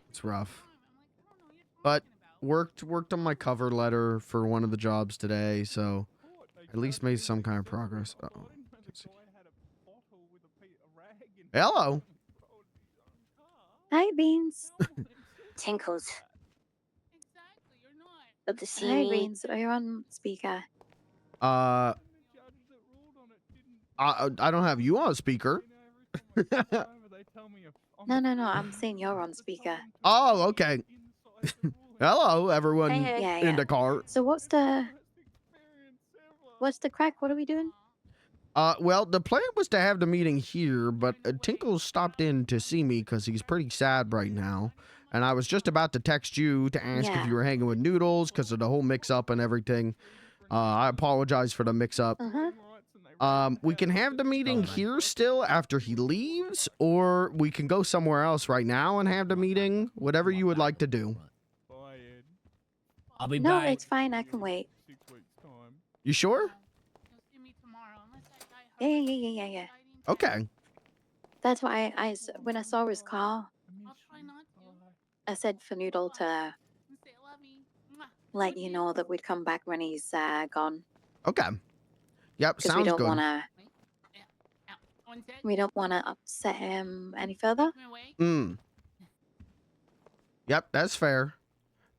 It's rough. But worked on my cover letter for one of the jobs today, so at least made some kind of progress. Uh-oh. Hello. Hi, Beans. Tinkles. Good to see Hi, me. Beans. Are you on speaker? I don't have you on speaker. No. I'm saying you're on speaker. Oh, okay. Hello, everyone Hey. Yeah. in the car. So what's the crack? What are we doing? Well, the plan was to have the meeting here, but Tinkle stopped in to see me because he's pretty sad right now. And I was just about to text you to ask if Yeah. you were hanging with Noodles because of the whole mix-up and everything. I apologize for the mix-up. We can have the meeting here still after he leaves, or we can go somewhere else right now and have the meeting. Whatever you would like to do. I'll be No, back. it's fine. I can wait. You sure? Yeah. Okay. That's why when I saw his call, I said for Noodle to let you know that we'd come back when he's gone. Okay. Yep, Because sounds good. We don't want to upset him any further. Yep, that's fair.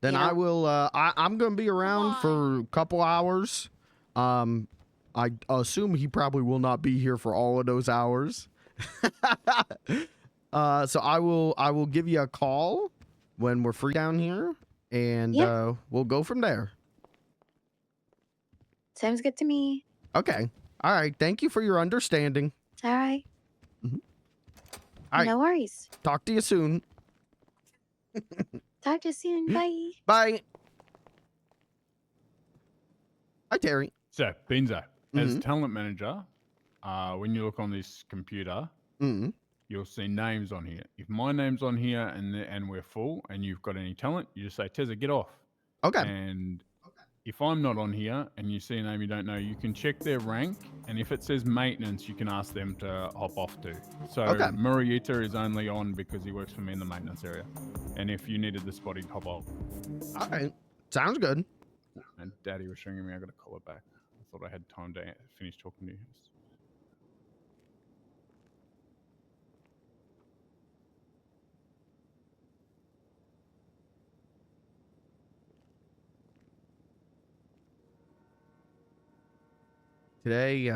Then You I know- will. I'm gonna be around for a couple hours. I assume he probably will not be here for all of those hours. So I will give you a call when we're free down here, and we'll go from there. Sounds good to me. Okay. All right. Thank you for your understanding. It's all right. All right. No worries. Talk to you soon. Talk to you soon. Bye. Bye. Hi, Terry. So, Benzo, as talent manager, when you look on this computer, you'll see names on here. If my name's on here and we're full and you've got any talent, you just say, Tezza, get off. Okay. And if I'm not on here and you see a name you don't know, you can check their rank. And if it says maintenance, you can ask them to hop off too. So Murrieta is only on because he works for me in the maintenance area. And if you needed the spot, he'd hop off. All right. Sounds good. And Daddy was ringing me. I got to call it back. I thought I had time to finish talking to you. Today,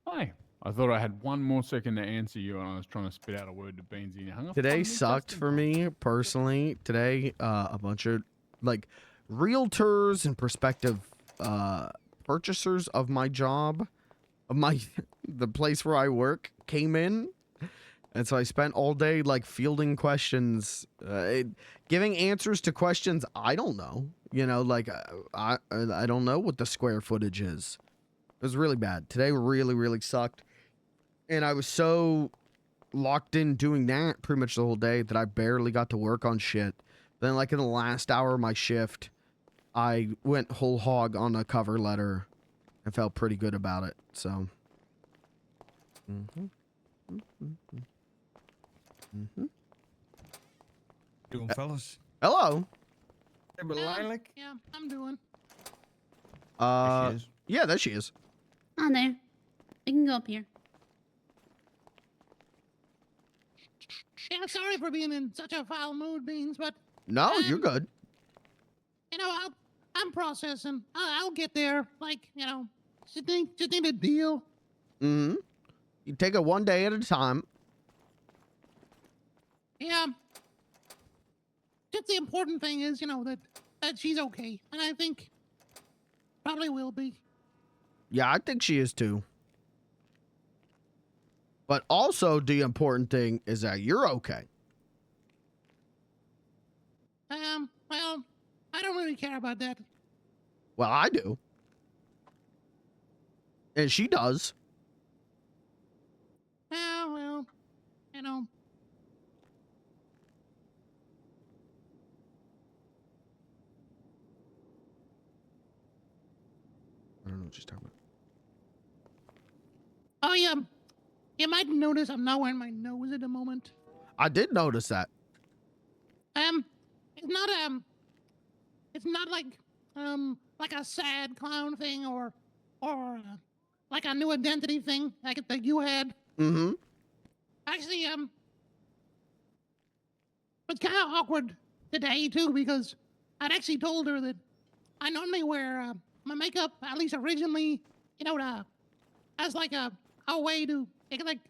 Hi. I thought I had one more second to answer you, and I was trying to spit out a word to Beansy. And you hung up on today me sucked just in for time. me personally. Today, a bunch of like realtors and prospective purchasers of my job, of the place where I work, came in. And so I spent all day like fielding questions, giving answers to questions I don't know. You know, like I don't know what the square footage is. It was really bad. Today really sucked. And I was so locked in doing that pretty much the whole day that I barely got to work on shit. Then like in the last hour of my shift, I went whole hog on a cover letter and felt pretty good about it. So. Doing, fellas? Hello. Hey, but Lilac? Yeah, I'm doing. Yeah, there she is. On there. We can go up here. Yeah, sorry for being in such a foul mood, Beans, but No, you're good. you know, I'm processing. I'll get there. Like, you know, just need a deal. Mm-hmm. You take it one day at a time. Yeah. Just the important thing is, you know, that she's okay, and I think probably will be. Yeah, I think she is too. But also the important thing is that you're okay. Well, I don't really care about that. Well, I do. And she does. Well, you know. I don't know what she's talking about. Oh, yeah. You might notice I'm not wearing my nose at the moment. I did notice that. It's not like a sad clown thing or like a new identity thing like that you had. Mm-hmm. Actually, it's kind of awkward today too because I'd actually told her that I normally wear my makeup, at least originally, you know, as like a way to like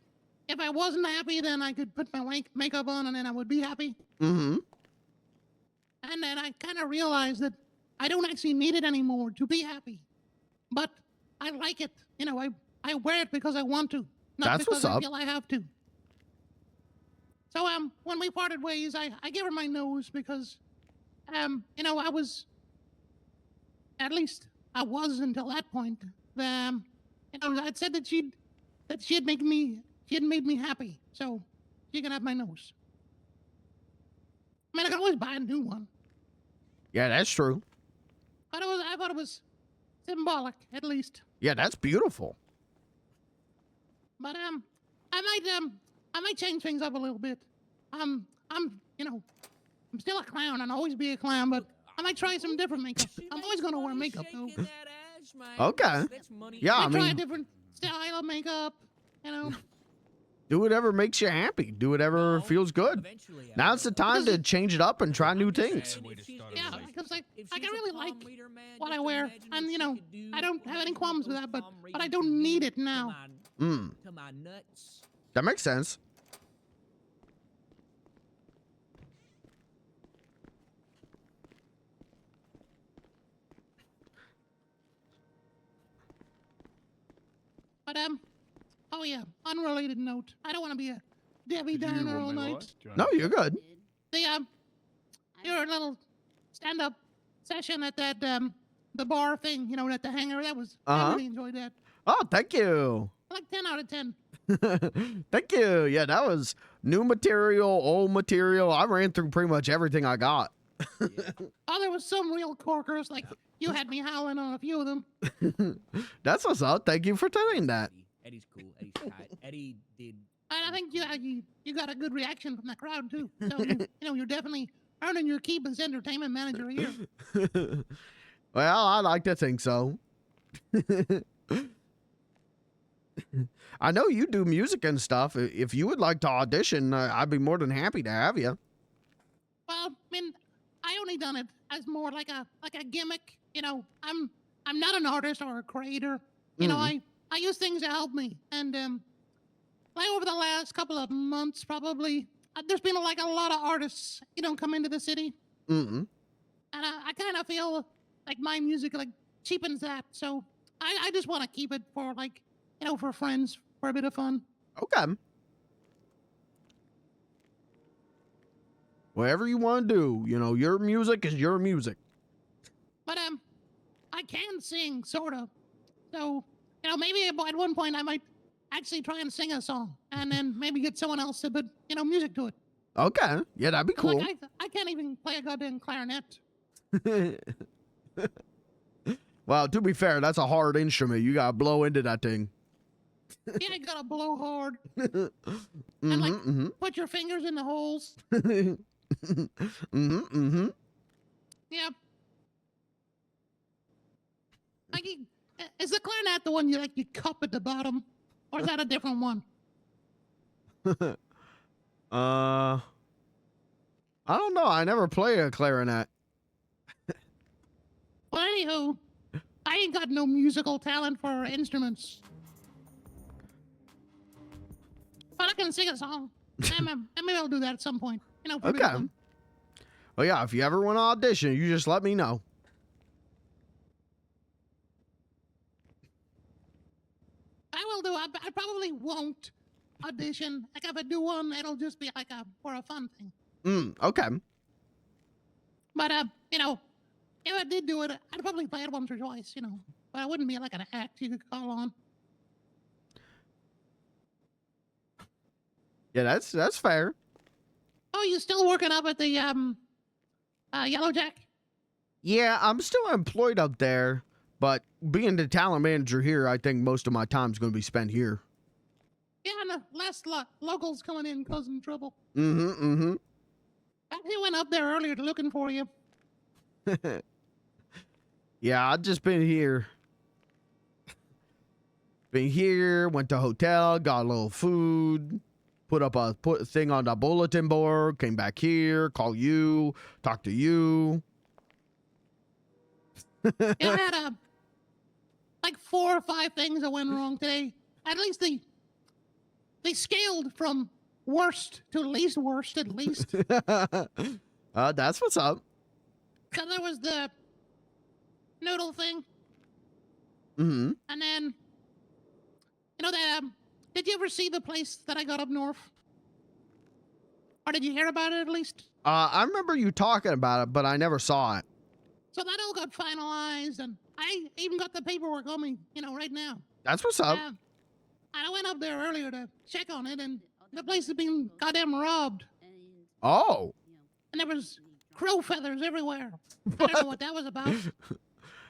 if I wasn't happy, then I could put my makeup on and then I would be happy. Mm-hmm. And then I kind of realized that I don't actually need it anymore to be happy. But I like it. You know, I wear it because I want to, not That's because what's I up. feel I have to. So when we parted ways, I gave her my nose because you know, I was until that point. You know, I'd said that she had made me happy. So she can have my nose. I mean, I can always buy a new one. Yeah, that's true. But I thought it was symbolic, at least. Yeah, that's beautiful. But I might change things up a little bit. You know, I'm still a clown and I'll always be a clown, but I might try some different makeup. I'm always gonna wear makeup though. Okay. Yeah, I try a mean, different style of makeup. You know. do whatever makes you happy. Do whatever feels good. Now's the time to change it up and try new things. Yeah, because I really like what I wear, and you know, I don't have any qualms with that, but I don't need it now. That makes sense. But oh yeah, unrelated note. I don't want to be a Debbie Downer all night. No, you're good. Your little stand-up session at that the bar thing, you know, at the hangar. That was I really enjoyed that. Oh, thank you. Like 10 out of 10. Thank you. Yeah, that was new material, old material. I ran through pretty much everything I got. Oh, there was some real corkers. Like you had me howling on a few of them. That's what's up. Thank you for telling that. Eddie's cool. Eddie's tight. Eddie did. And I think you got a good reaction from the crowd too. So you know you're definitely earning your keep as entertainment manager here. Well, I like to think so. I know you do music and stuff. If you would like to audition, I'd be more than happy to have you. Well, I mean, I only done it as more like a gimmick. You know, I'm not an artist or a creator. You know, I use things to help me. And like over the last couple of months, probably there's been like a lot of artists, you know, come into the city. Mm-hmm. and I kind of feel like my music like cheapens that. So I just want to keep it for like, for friends, for a bit of fun. Okay. Whatever you want to do, your music is your music. But I can sing, sort of. So, maybe at one point I might actually try and sing a song, and then maybe get someone else to put, music to it. Okay. Yeah, that'd be cool. Like, I can't even play a goddamn clarinet. Well, to be fair, that's a hard instrument. You gotta blow into that thing. Yeah, you gotta blow hard. And put your fingers in the holes. Yep. Like, is the clarinet the one you cup at the bottom, or is that a different one? I don't know. I never play a clarinet. Well, anywho, I ain't got no musical talent for instruments, but I can sing a song. And maybe I'll do that at some point. For a bit of Okay. fun. Well, yeah. If you ever want to audition, you just let me know. I will do. I probably won't audition. Like if I do one, it'll just be like for a fun thing. Okay. But if I did do it, I'd probably play it once or twice. But I wouldn't be like an act you could call on. Yeah, that's fair. Oh, you still working up at the Yellow Jack? Yeah, I'm still employed up there, but being the talent manager here, I think most of my time's going to be spent here. Yeah, and the less locals coming in causing trouble. I went up there earlier looking for you. Yeah, I've just been here. Went to hotel, got a little food, put a thing on the bulletin board, came back here, call you, talk to you. Yeah, I had like 4 or 5 things that went wrong today. At least they scaled from worst to least worst, at least. That's what's up. So there was the noodle thing. Mm-hmm. And then, did you ever see the place that I got up north? Or did you hear about it at least? I remember you talking about it, but I never saw it. So that all got finalized, and I even got the paperwork on me, right now. That's what's up. And I went up there earlier to check on it, and the place had been goddamn robbed. Oh. And there was crow feathers everywhere. I don't know what that was about.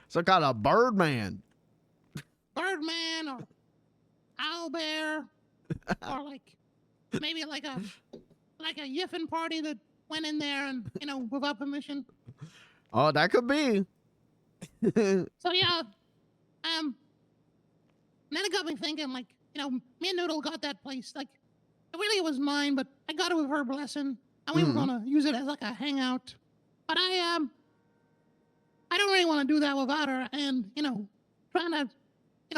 Some kind of Birdman. Birdman or owlbear, or maybe like a yiffin party that went in there and without permission. Oh, that could be. So yeah, then it got me thinking, me and Noodle got that place. It really was mine, but I got it with her blessing, and we were gonna use it as like a hangout. But I don't really want to do that without her, and trying to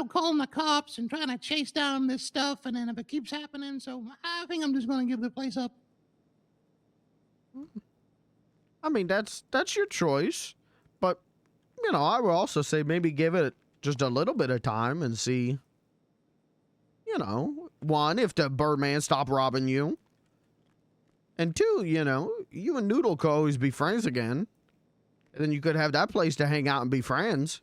calling the cops and trying to chase down this stuff, and then if it keeps happening, so I think I'm just gonna give the place up. I mean, that's your choice, but I would also say maybe give it just a little bit of time and see. One, if the Birdman stop robbing you, and 2, you and Noodle could always be friends again, and then you could have that place to hang out and be friends.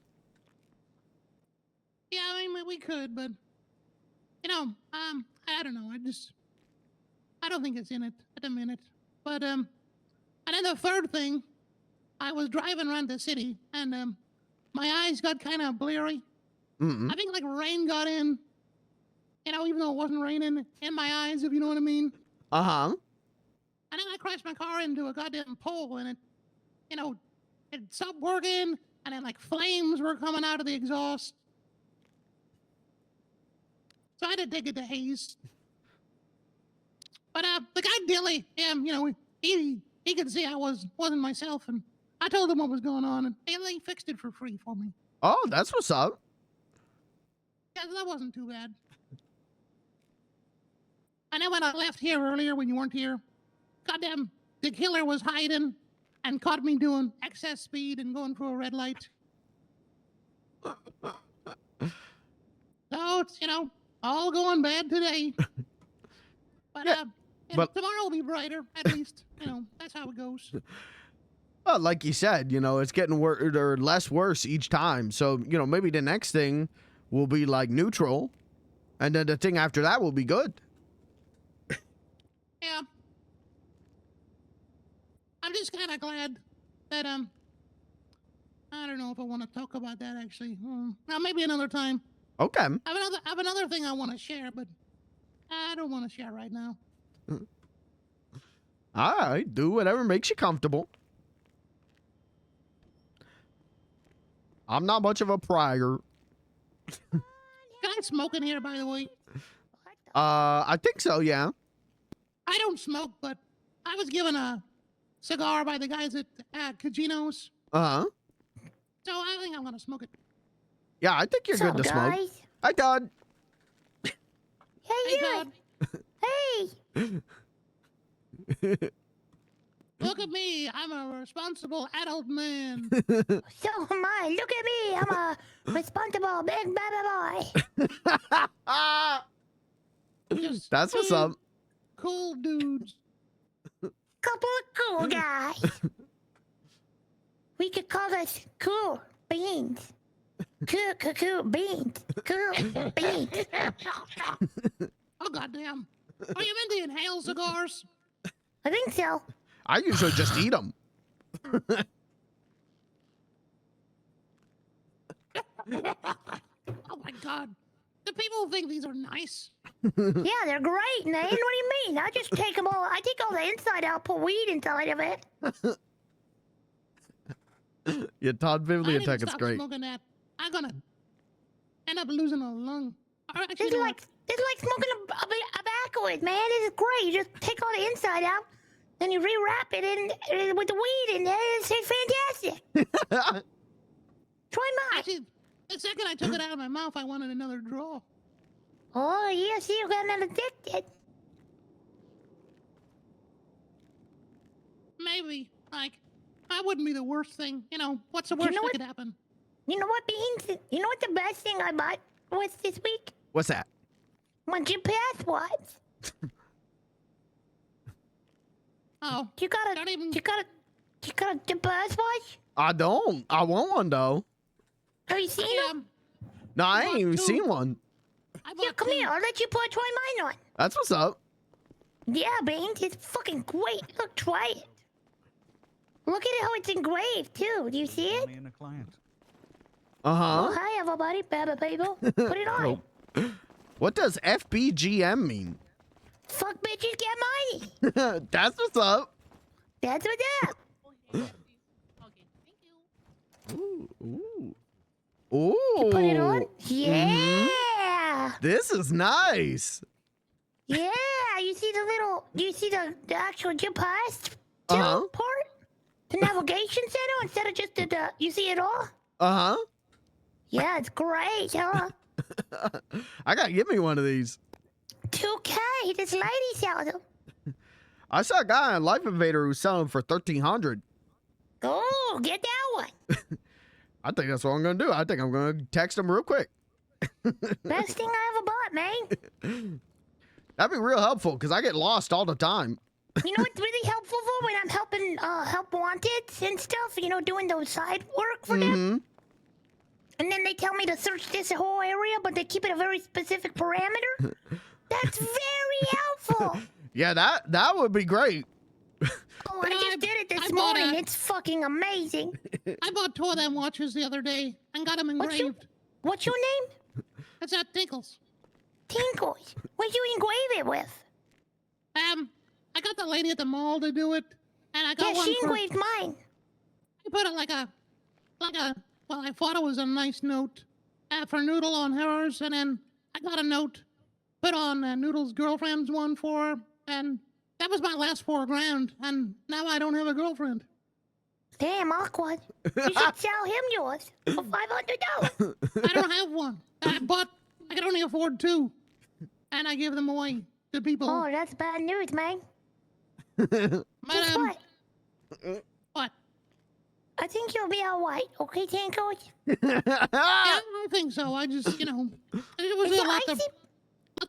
Yeah, I mean, we could, but I don't know. I don't think it's in it at the minute. But and then the third thing, I was driving around the city, and my eyes got kind of bleary. I think rain got in. Even though it wasn't raining in my eyes, if you know what I mean. Uh-huh. And then I crashed my car into a goddamn pole, and it stopped working, and then flames were coming out of the exhaust. So I had to take it to Hayes. But the guy Dilly, he could see I wasn't myself, and I told him what was going on, and he fixed it for free for me. Oh, that's what's up. Yeah, that wasn't too bad. And then when I left here earlier when you weren't here, goddamn, the killer was hiding and caught me doing excess speed and going for a red light. So it's, all going bad today. But, but- tomorrow will be brighter, at least. That's how it goes. Well, like you said, it's getting worse or less worse each time. So, maybe the next thing will be like neutral, and then the thing after that will be good. Yeah. I'm just kind of glad that, I don't know if I want to talk about that, actually. Now, maybe another time. Okay. I have another thing I want to share, but I don't want to share right now. All right. Do whatever makes you comfortable. I'm not much of a prior. Can I smoke in here, by the way? I think so, yeah. I don't smoke, but I was given a cigar by the guys at Cagino's. Uh-huh. So I think I'm going to smoke it. Yeah, I think you're What's good up, to smoke. guys? Hi, Todd. Hey, Todd. Hey. Look at me. I'm a responsible adult man. So am I. Look at me. I'm a responsible big baby boy. Just That's what's two up. Cool dudes. Couple of cool guys. We could call us cool beans. Cool beans. Cool beans. Oh, goddamn. Are you into inhale cigars? I think so. I usually just eat them. Oh, my God. Do people think these are nice? Yeah, th're great, man. What do you mean? I just take them all. I take all the inside out, put weed inside of it. Yeah, Todd I Bibliotech, didn't it's stop great. smoking that. I'm gonna end up losing a lung. Or actually, It's like smoking a backward, man. This is great. You just take all the inside out, then you rewrap it in with the weed in there. It's fantastic. Try mine. Actually, the second I took it out of my mouth, I wanted another draw. Oh, yeah, see, you got addicted. Maybe. Like, that wouldn't be the worst thing. What's the worst that could happen? You know what, Beans? You know what the best thing I bought was this week? What's that? My GPS was. Oh. You got a GPS watch? I don't. I want one, though. Have you seen them? No, I ain't even seen one. Yeah, come here. I'll let you try mine on. That's what's up. Yeah, Beans, it's fucking great. Look, try it. Look at how it's engraved, too. Do you see it? Me and a client. Uh-huh. Oh, hi, everybody. Baba people. Put it on. What does FBGM mean? Fuck bitches, get money. That's what's up. That's what's up. Ooh. Ooh. You put it on? Mhm. Yeah. This is nice. Yeah. You see do you see the actual GPS Uh-huh. part? The navigation center instead of just you see it all? Uh-huh. Yeah, it's great, huh? I gotta get me one of these. 2K, this lady sells them. I saw a guy on Life Invader who's selling them for $1,300. Oh, get that one. I think that's what I'm gonna do. I think I'm gonna text him real quick. Best thing I ever bought, man. That'd be real helpful because I get lost all the time. You know what's really helpful for when I'm helping help wanted and stuff, doing those side work for them? And then they tell me to search this whole area, but they keep it a very specific parameter. That's very helpful. Yeah, that would be great. Oh, I just did it this morning. It's fucking amazing. I bought 2 of them watches the other day and got them engraved. What's your name? It's at Tinkles. Tinkles. What'd you engrave it with? I got the lady at the mall to do it, and I got Yeah, one she for... engraved mine. I put it like a, well, I thought it was a nice note for Noodle on hers, and then I got a note put on Noodle's girlfriend's one for her, and that was my last $4,000, and now I don't have a girlfriend. Damn, awkward. You should sell him yours for $500. I don't have one. But I can only afford 2, and I give them away to people. Oh, that's bad news, man. But, Guess what? What? I think you'll be all right, okay, Tango? Yeah, I think so. I just, it was a lot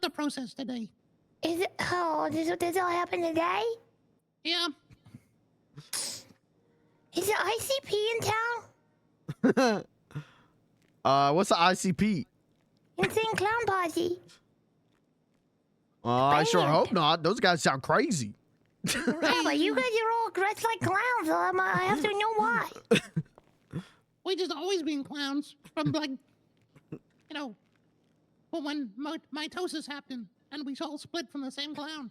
to process today. Is it? Oh, this all happen today? Yeah. Is the ICP in town? What's the ICP? Insane Clown Posse. I sure hope not. Those guys sound crazy. Yeah, but you guys are all dressed like clowns, so I have to know why. We just always been clowns from when mitosis happened and we all split from the same clown.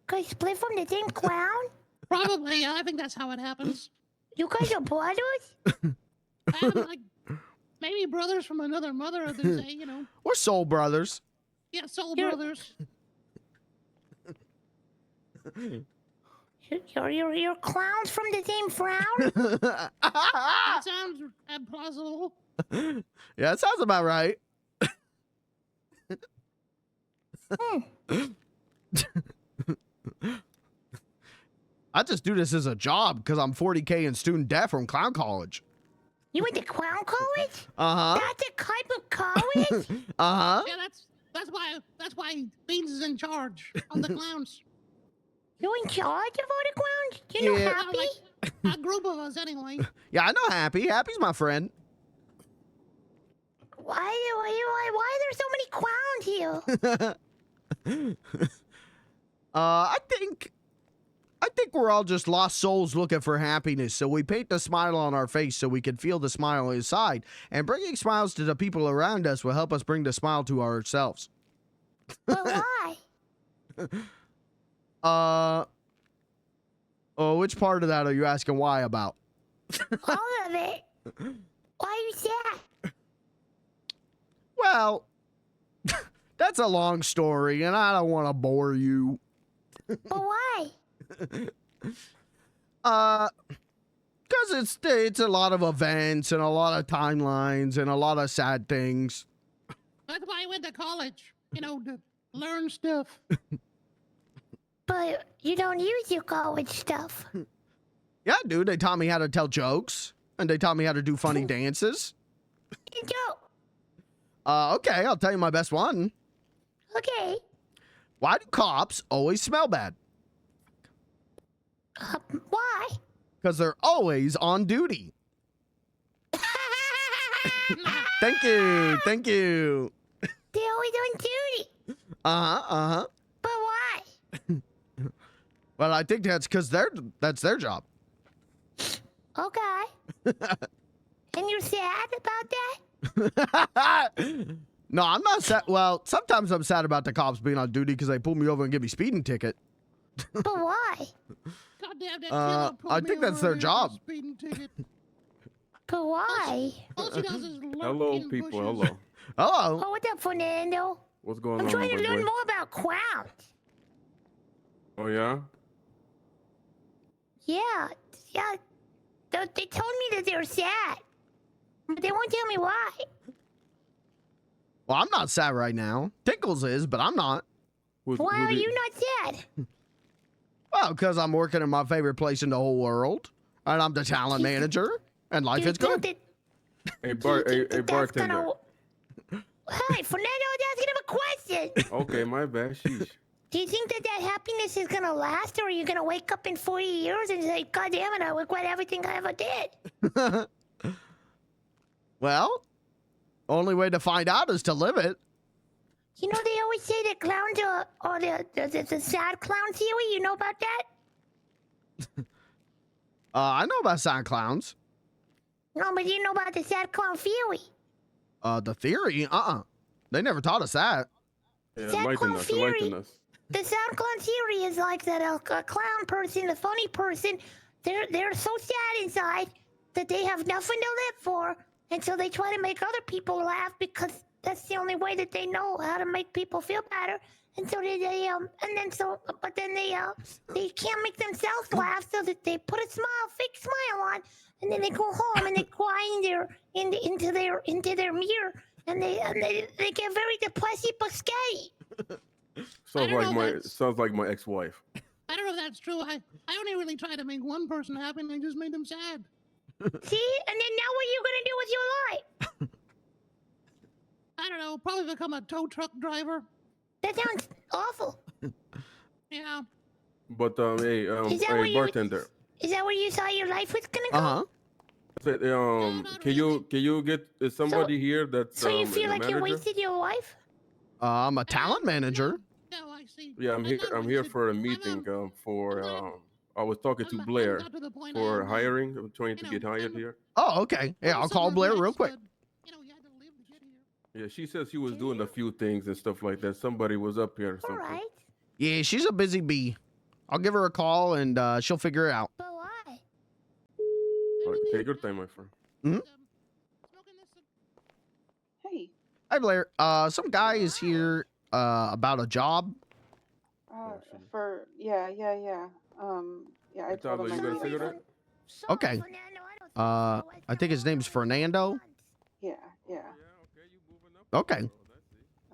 Guys split from the same clown? Probably, yeah. I think that's how it happens. You guys are brothers? Maybe brothers from another mother, they say, We're soul brothers. Yeah, soul brothers. You're clowns from the same frown? That sounds plausible. Yeah, that sounds about right. I just do this as a job because I'm 40K in student debt from clown college. You went to clown college? Uh-huh. That's a type of college? Uh-huh. Yeah, that's why Beans is in charge of the clowns. You're in charge of all the clowns? You know Happy? A group of us, anyway. Yeah, I know Happy. Happy's my friend. Why are there so many clowns here? I think we're all just lost souls looking for happiness, so we paint the smile on our face so we can feel the smile inside, and bringing smiles to the people around us will help us bring the smile to ourselves. But why? Which part of that are you asking why about? All of it. Why are you sad? Well, that's a long story, and I don't want to bore you. But why? Because it's a lot of events and a lot of timelines and a lot of sad things. That's why I went to college, to learn stuff. But you don't use your college stuff. Yeah, dude, they taught me how to tell jokes, and they taught me how to do funny dances. Joke. Okay, I'll tell you my best one. Okay. Why do cops always smell bad? Why? Because they're always on duty. Thank you. They're always on duty. Uh-huh. But why? Well, I think that's because that's their job. Okay. And you're sad about that? No, I'm not sad. Well, sometimes I'm sad about the cops being on duty because they pull me over and give me a speeding ticket. But why? Goddamn, that killer pulled I me think that's over their here job. with a speeding ticket. But why? All she does is lurk Hello, in people. bushes. Hello. Hello. Oh, what's up, Fernando? What's going I'm on, trying to big learn boy? more about clowns. Oh yeah. Yeah. They told me that they're sad. But they won't tell me why. Well, I'm not sad right now. Tickles is, but I'm not. Why are you not sad? Well, because I'm working in my favorite place in the whole world, and I'm the talent manager, and life is good. Hey, bartender. Hey, Fernando, I was asking him a question. Okay, my bad. Sheesh. Do you think that happiness is gonna last, or are you gonna wake up in 40 years and say, God damn it, I regret everything I ever did? Well, only way to find out is to live it. You know, they always say that clowns are the sad clown theory. You know about that? I know about sad clowns. No, but you know about the sad clown theory. The theory? They never taught us that. Yeah, Sad enlighten clown us. theory. Enlighten us. The sad clown theory is like that a clown person, a funny person, they're so sad inside that they have nothing to live for, and so they try to make other people laugh because that's the only way that they know how to make people feel better. And so they can't make themselves laugh, so that they put a fake smile on, and then they go home and they cry into their mirror, and they get very depressive but scary. Sounds like my ex-wife. I I don't know if that's true. I only really try to make one person happy, and I just made them sad. See? And then now what are you gonna do with your life? I don't know. Probably become a tow truck driver. That sounds awful. Yeah. But hey, Is that where hey, you- bartender. Is that where you thought your life was gonna go? Uh-huh. Said, can you get somebody here that's So you feel a like you manager? wasted your life? I'm a talent manager. No, I see. Yeah, I'm here for a meeting. I was talking to Blair got to the point for I am, hiring. I'm trying to get hired here. Oh, okay. Yeah, I'll call Blair real quick. Yeah, she says she was doing a few things and stuff like that. Somebody was up here or something. Alright. Yeah, she's a busy bee. I'll give her a call and she'll figure it out. But why? All right, take your time, my friend. Hmm? Hey. Hi, Blair. Some guy is here about a job. Yeah. Yeah, I told him you I got a needed cigarette? Okay. I think his name's Fernando. Yeah. Okay.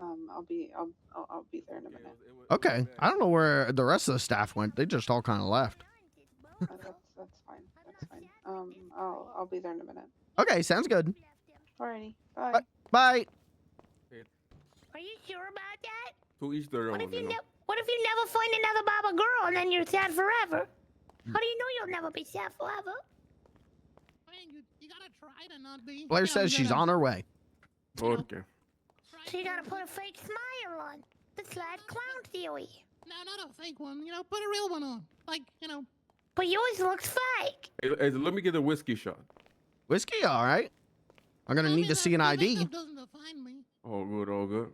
I'll be there in a minute. Okay. I don't know where the rest of the staff went. They just all kind of left. That's fine. I'll be there in a minute. Okay, sounds good. Alrighty. Bye. Bye. Are you sure about that? To each their What own. if you You know? what if you never find another Baba girl and then you're sad forever? How do you know you'll never be sad forever? You gotta try to not be. Blair You know, says you she's gotta- on her way. Okay. So you gotta put a fake smile on. The sad clown theory. No, not a fake one. You know, put a real one on. Like, you know. But yours looks fake. Hey, let me get a whiskey shot. Whiskey, all right. I'm gonna need to see an ID. Doesn't define me. All good, all good.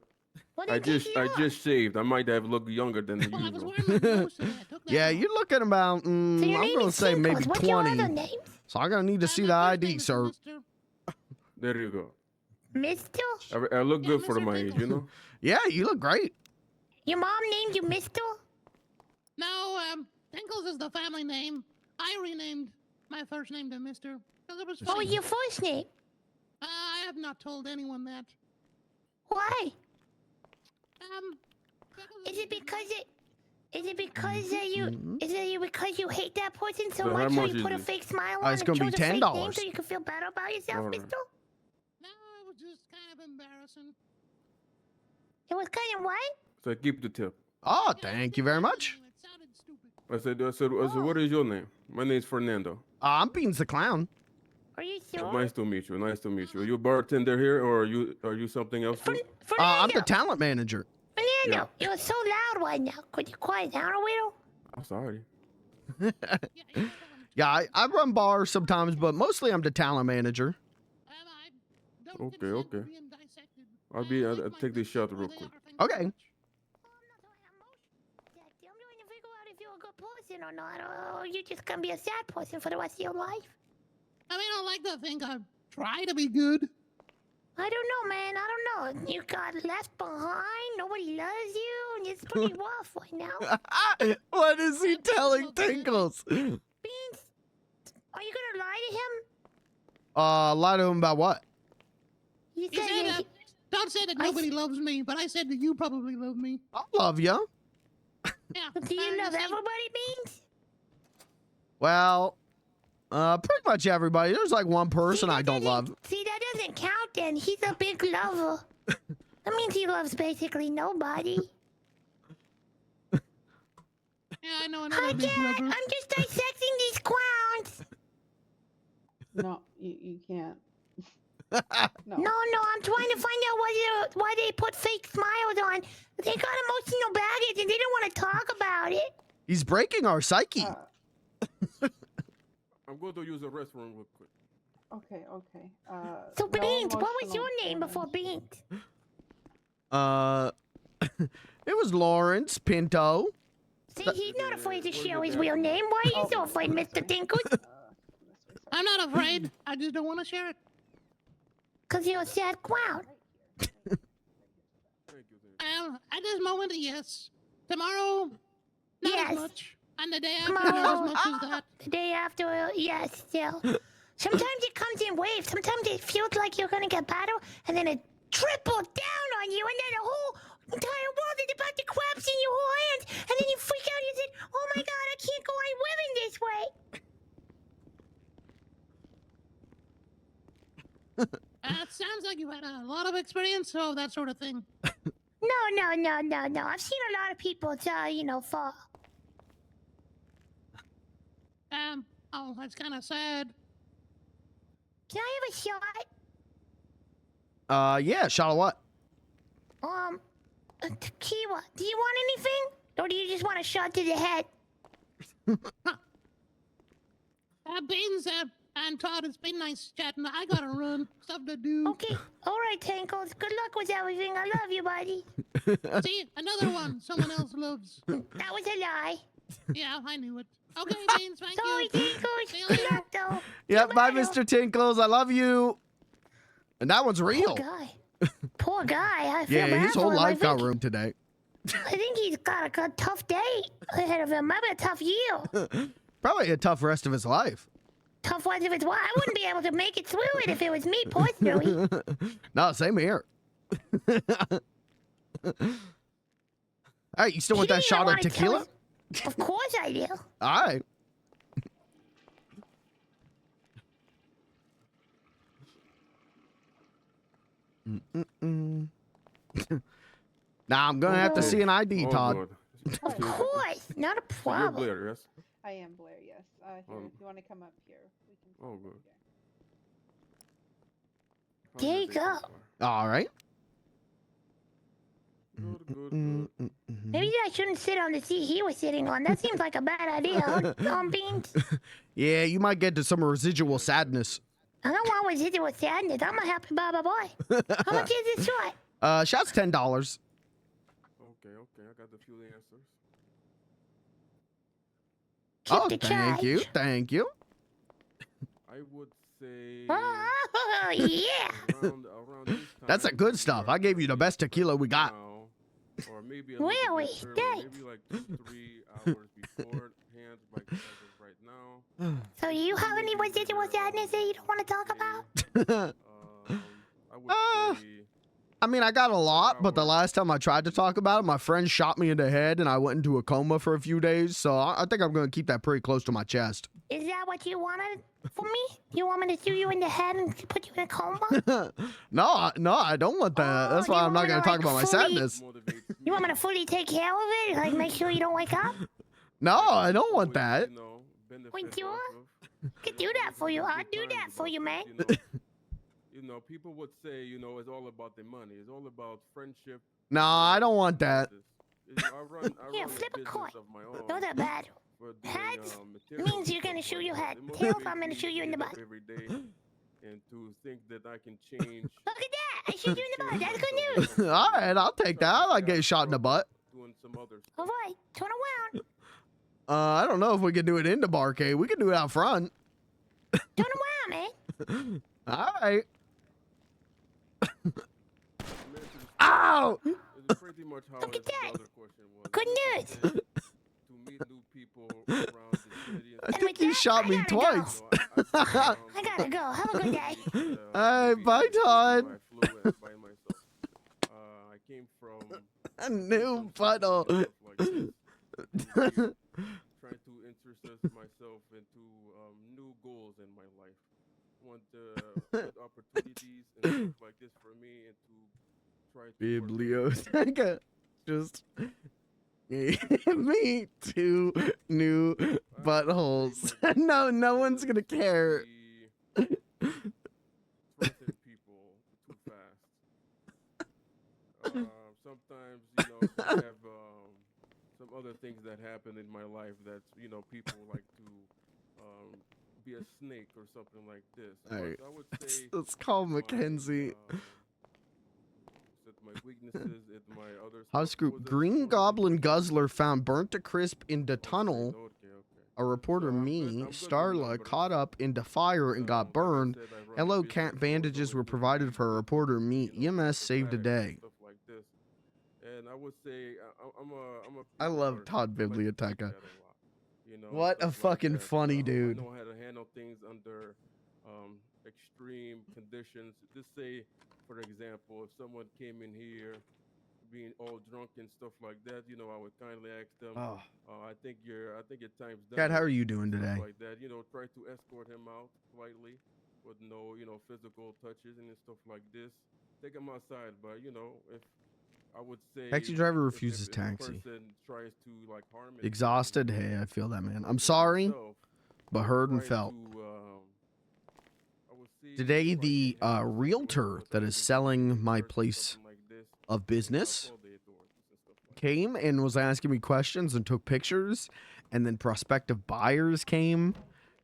What I is just shaved. I might have looked younger than the usual. Yeah, you're looking about. So your I'm name gonna is say maybe Tinkles. What's your 20. other name? So I'm gonna need to see the ID, sir. There you go. Mister? I look good for my age, you know. Yeah, you look great. Your mom named you Mister? No, Tinkles is the family name. I renamed my first name to Mister. Because it was What was funny. your first name? I have not told anyone that. Why? Is it because you hate that person so So how much so much you is put a it? fake smile It's on gonna and be chose a fake name $10. so you can feel better about yourself, Alright. Mister? No, it was just kind of embarrassing. It was kind of what? So keep the tip. Oh, thank you very much. I said, what is your name? My name's Fernando. I'm Beans the Clown. Are you sure? Nice to meet you. Nice to meet you. Are you a bartender here, or are you something else? Too? I'm the talent manager. Fernando, you're so loud right now. Could you quiet down a little? I'm sorry. Yeah, I run bars sometimes, but mostly I'm the talent manager. Okay. I'll take this shot real quick. Okay. I'm trying to figure out if you're a good person or not, or you're just gonna be a sad person for the rest of your life. I mean, I like to think I try to be good. I don't know, man. I don't know. You got left behind. Nobody loves you, and it's pretty rough right now. What is he telling Tinkles? Beans, are you gonna lie to him? Lie to him about what? You You said said that that. Don't say that nobody loves me, but I said that you probably love me. I love you. Yeah. Do you love everybody, Beans? Well, pretty much everybody. There's like one person I don't love. See, that doesn't count then. He's a big lover. That means he loves basically nobody. Yeah, I know another Hi, big Dad. lover. I'm just dissecting these clowns. No, you can't. No, I'm trying to find out why they put fake smiles on. They got emotional baggage and they don't want to talk about it. He's breaking our psyche. I'm going to use the restroom real quick. Okay. So, no Beans, what was emotional your name damage. before Beans? It was Lawrence Pinto. See, he's not afraid to share his real name. Why are you so afraid, Mr. Tinkles? I'm not afraid. I just don't want to share it. Because you're a sad clown. At this moment, yes. Tomorrow, not Yes. as much. And the day after, Tomorrow, not as much as that. The day after, yes, still. Sometimes it comes in waves. Sometimes it feels like you're gonna get better, and then it triples down on you, and then the whole entire world is about to collapse in your whole hands, and then you freak out. You say, "Oh my God, sounds like you've had a lot of experience of that sort of thing. No. I've seen a lot of people, fall. Oh, that's kind of sad. Can I have a shot? Yeah, shot of what? Tequila. Do you want anything? Or do you just want a shot to the head? Beans, and Todd, it's been nice chatting. I gotta run. Stuff to do. Okay. All right, Tankles. Good luck with everything. I love you, buddy. See, another one someone else loves. That was a lie. Yeah, I knew it. Okay, Beans, thank Sorry, you. Tankles. See you Good later. luck, though. Yep, bye, Mr. Tinkles. I love you. And that one's real. Poor guy. Poor guy. I feel Yeah, bad his for whole him. life got ruined today. I think he's got a tough day ahead of him. Maybe a tough year. Probably a tough rest of his life. Tough ones if it's why I wouldn't be able to make it through it if it was me personally. No, same here. Hey, you still want that didn't even shot of wanna tell tequila? us- Of course I do. All right. Nah, I'm gonna have to see an ID, Oh, Todd. good. Of course, not a So you're problem. Blair, yes? I am Blair, yes. Here, Um, if you want to come up here, we can. Oh, good. There you go. All right. Maybe I shouldn't sit on the seat he was sitting on. That seems like a bad idea, Beans. Yeah, you might get to some residual sadness. I don't want residual sadness. I'm a happy Baba boy. How much is this shot? Shot's $10. Okay, I got the few answers. Keep Oh, the thank you, charge. thank you. I would say Oh, yeah. around this time. That's the good stuff. I gave you the best tequila we got. Now, or maybe a Where little we bit stay? earlier, maybe like 2-3 hours beforehand, like as of right now. So do you have any residual sadness that you don't want to talk about? I would say I mean, I got a lot, but the last time I tried to talk about it, my friend shot me in the head and I went into a coma for a few days. So I think I'm going to keep that pretty close to my chest. Is that what you wanted for me? You want me to shoot you in the head and put you in a coma? No, I don't want that. That's why I'm not going to talk about my sadness. You want me to fully take care of it? Like make sure you don't wake up? No, I don't want that. Wait, you could do that for you. I'll do that for you, man. You know, people would say, you know, it's all about the money. It's all about friendship. No, I don't want that. I run Here, a flip a business coin. of my own. Not that bad. for doing, Heads material means you're gonna stuff shoot like your that. head. It Tails, motivates I'm gonna me shoot you in to the get up butt. every day and to think that I can change. Look at that! I shoot you in the butt. That's good news. All right, I'll take that. I like getting shot in the butt. Doing some other stuff. All right, turn around. I don't know if we can do it in the barcade. We can do it out front. Turn around, man. All right. Ow! It's pretty much how Look at the that. other question was. Good news. To meet new people around the city. I think he shot me twice. I gotta go. Have a good day. Hey, bye, Todd. I flew by myself. I came from A new puddle. stuff like this. Trying to interest myself into new goals in my life. Want good opportunities and stuff like this for me, and to try to Biblioteca. Just gave me 2 new buttholes. No one's gonna care. trusting people too fast. Sometimes, you know, I have some other things that happen in my life that, you know, people like to be a snake or something like this. All right. I would say Let's call Mackenzie. my weaknesses and my other House stuff. group Green Goblin Guzzler found burnt to crisp in the tunnel. A reporter, me, Starla, caught up in the fire and got burned. Hello Cat bandages were provided for a reporter, me. EMS saved a day. Stuff like this. And I would say I'm a I love Todd Biblioteca. you know, What a stuff like fucking that. funny dude. I know how to handle things under extreme conditions. Just say, for example, if someone came in here being all drunk and stuff like that, you know, I would kindly ask them. Oh. I think your time's done. Cat, how are you doing stuff today? Like that, you know, try to escort him out politely. with no, physical touches and stuff like this. Take them outside, but if I would say Taxi driver if refuses a taxi. person tries to like harm himself, Exhausted. Hey, I feel that, man. I'm like sorry, yourself, but or heard and trying felt. to, I would see Today, if I the can have realtor that is selling my place like this, of business call the authorities and stuff like came and was asking me questions and took pictures, and then prospective buyers came,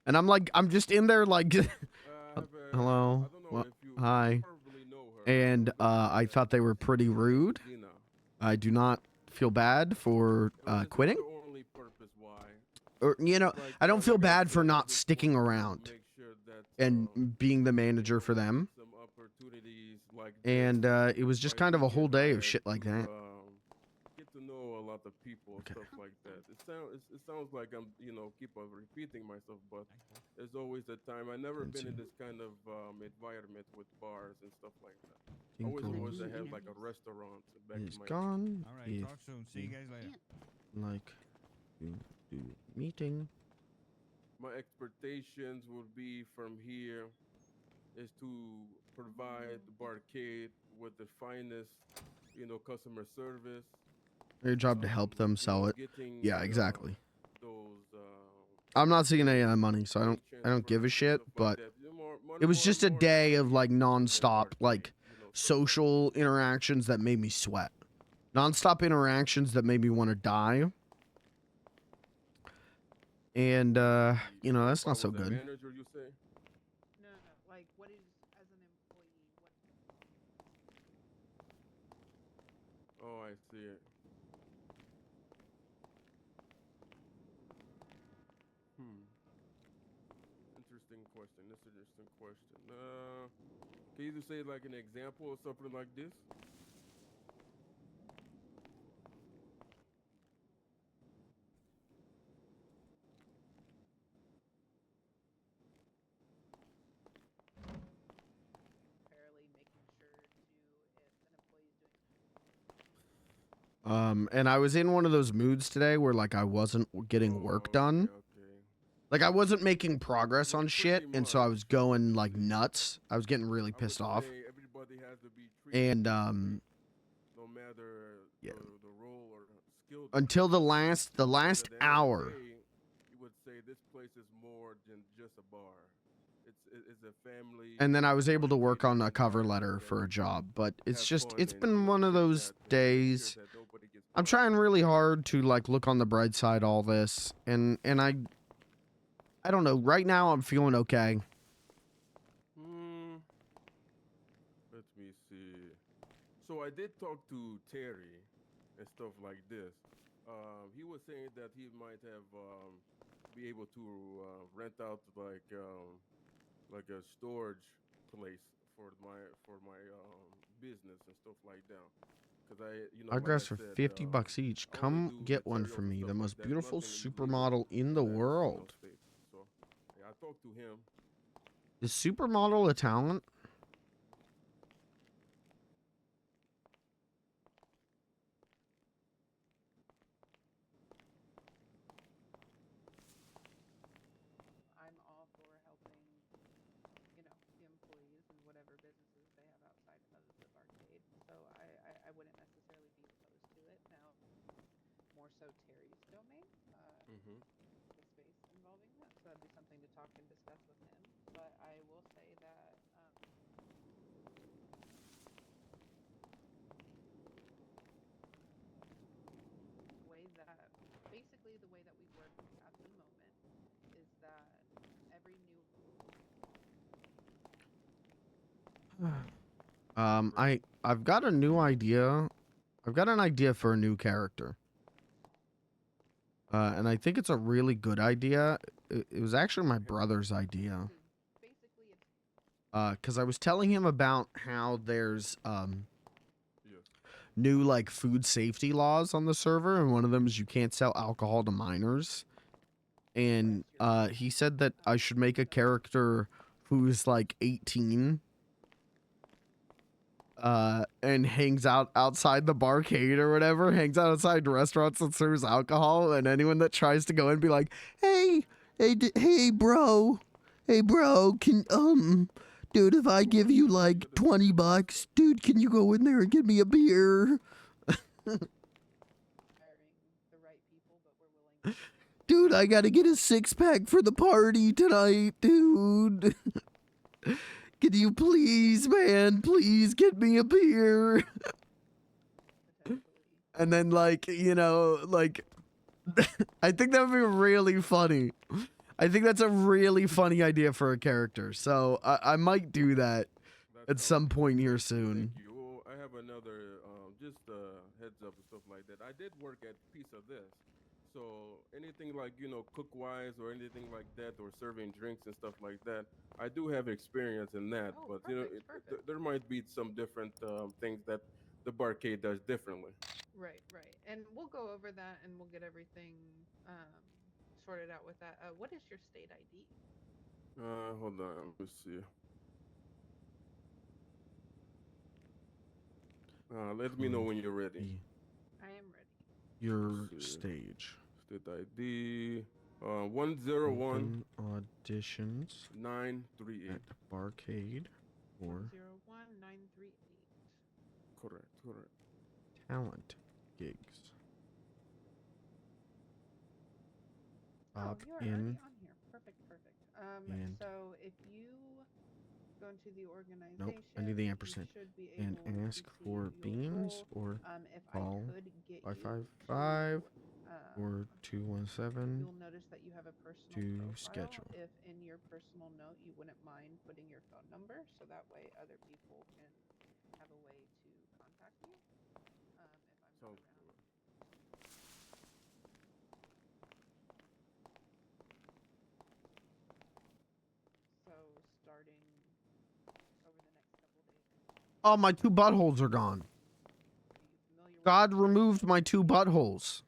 and I'm just in there like, hello, well, hi, and I thought they were pretty rude. I do not feel bad for quitting, the only purpose why. or I don't feel bad for not sticking around and being the manager for them. Some opportunities like And it was just kind of a whole day of shit like that. Get to know a lot of people and stuff like that. It sounds like I'm keep on repeating myself, but there's always a time. I never been in this kind of environment with bars and stuff like that. Always was I have like a restaurant back in Is my gone. All right, talk soon. See you guys later. Like, do meeting. My expectations would be from here is to provide the Barcade with the finest, customer service. Your job to help them sell it. Getting, Yeah, exactly. those, I'm not seeing any of that money, so I don't give a shit. But it was just a day of like nonstop like social interactions that made me sweat. Nonstop interactions that made me want to die. And that's not so good. Manager, you say? No, like what is as an employee? What? Oh, I see it. Interesting question. That's an interesting question. Can you just say like an example or something like this? And I was in one of those moods today where like I wasn't getting work done. Like I wasn't making progress on shit, and so I was going like nuts. I was getting really pissed off. And no matter yeah. the role or skill. Until the last hour. You would say this place is more than just a bar. It's a family. And then I was able to work on a cover letter for a job, but it's been one of those days. I'm trying really hard to like look on the bright side all this, and I don't know. Right now I'm feeling okay. Let me see. So I did talk to Terry and stuff like this. He was saying that he might have be able to rent out like a storage place for my business and stuff like that. Cause Autographs for $50 each. Come get one for me. The most beautiful supermodel in the world. So yeah, I talked to him. Is supermodel a talent? I'm all for helping, the employees and whatever businesses they have outside of the Barcade. So I wouldn't necessarily be opposed to it. Now, more so Terry's domain, the space involving that. So that'd be something to talk and discuss with him. But I will say that the way that we work at the moment is that every new I've got a new idea. I've got an idea for a new character. And I think it's a really good idea. It was actually my brother's idea. Because I was telling him about how there's new like food safety laws on the server, and one of them is you can't sell alcohol to minors. And he said that I should make a character who's like 18 and hangs out outside the barcade or whatever, hangs out outside restaurants that serves alcohol, and anyone that tries to go in be like, hey bro, hey bro, dude, if I give you like $20, dude, can you go in there and get me a beer? Dude, I gotta get a 6-pack for the party tonight, dude. Can you please, man, please get me a beer? And then, like, you know, like, I think that would be really funny. I think that's a really funny idea for a character. So I might do that at some point here soon. Thank you. Well, I have another, just heads up and stuff like that. I did work at Piece of This. So anything like, you know, cook-wise or anything like that, or serving drinks and stuff like that, I do have experience in that. Oh, but, perfect, you know, there might be some different things that the Barcade does differently. Right, right. And we'll go over that and we'll get everything sorted out with that. What is your state ID? Hold on. Let's see. Let me know when you're ready. I am ready. Your stage. State ID 101 auditions 938 at Barcade or 101-938. Correct. talent gigs. Opt you're in. already on here. Perfect. And So if you go into the organization, nope, I need the ampersand. you should be And able ask to see for your beans role. or If call I could get 555 you or 217 you'll notice that you have a personal to profile. schedule. If in your personal note you wouldn't mind putting your phone number, so that way other people can have a way to contact you. If I'm not around. So starting over the next couple days. Oh, my 2 buttholes are gone. God removed my 2 buttholes.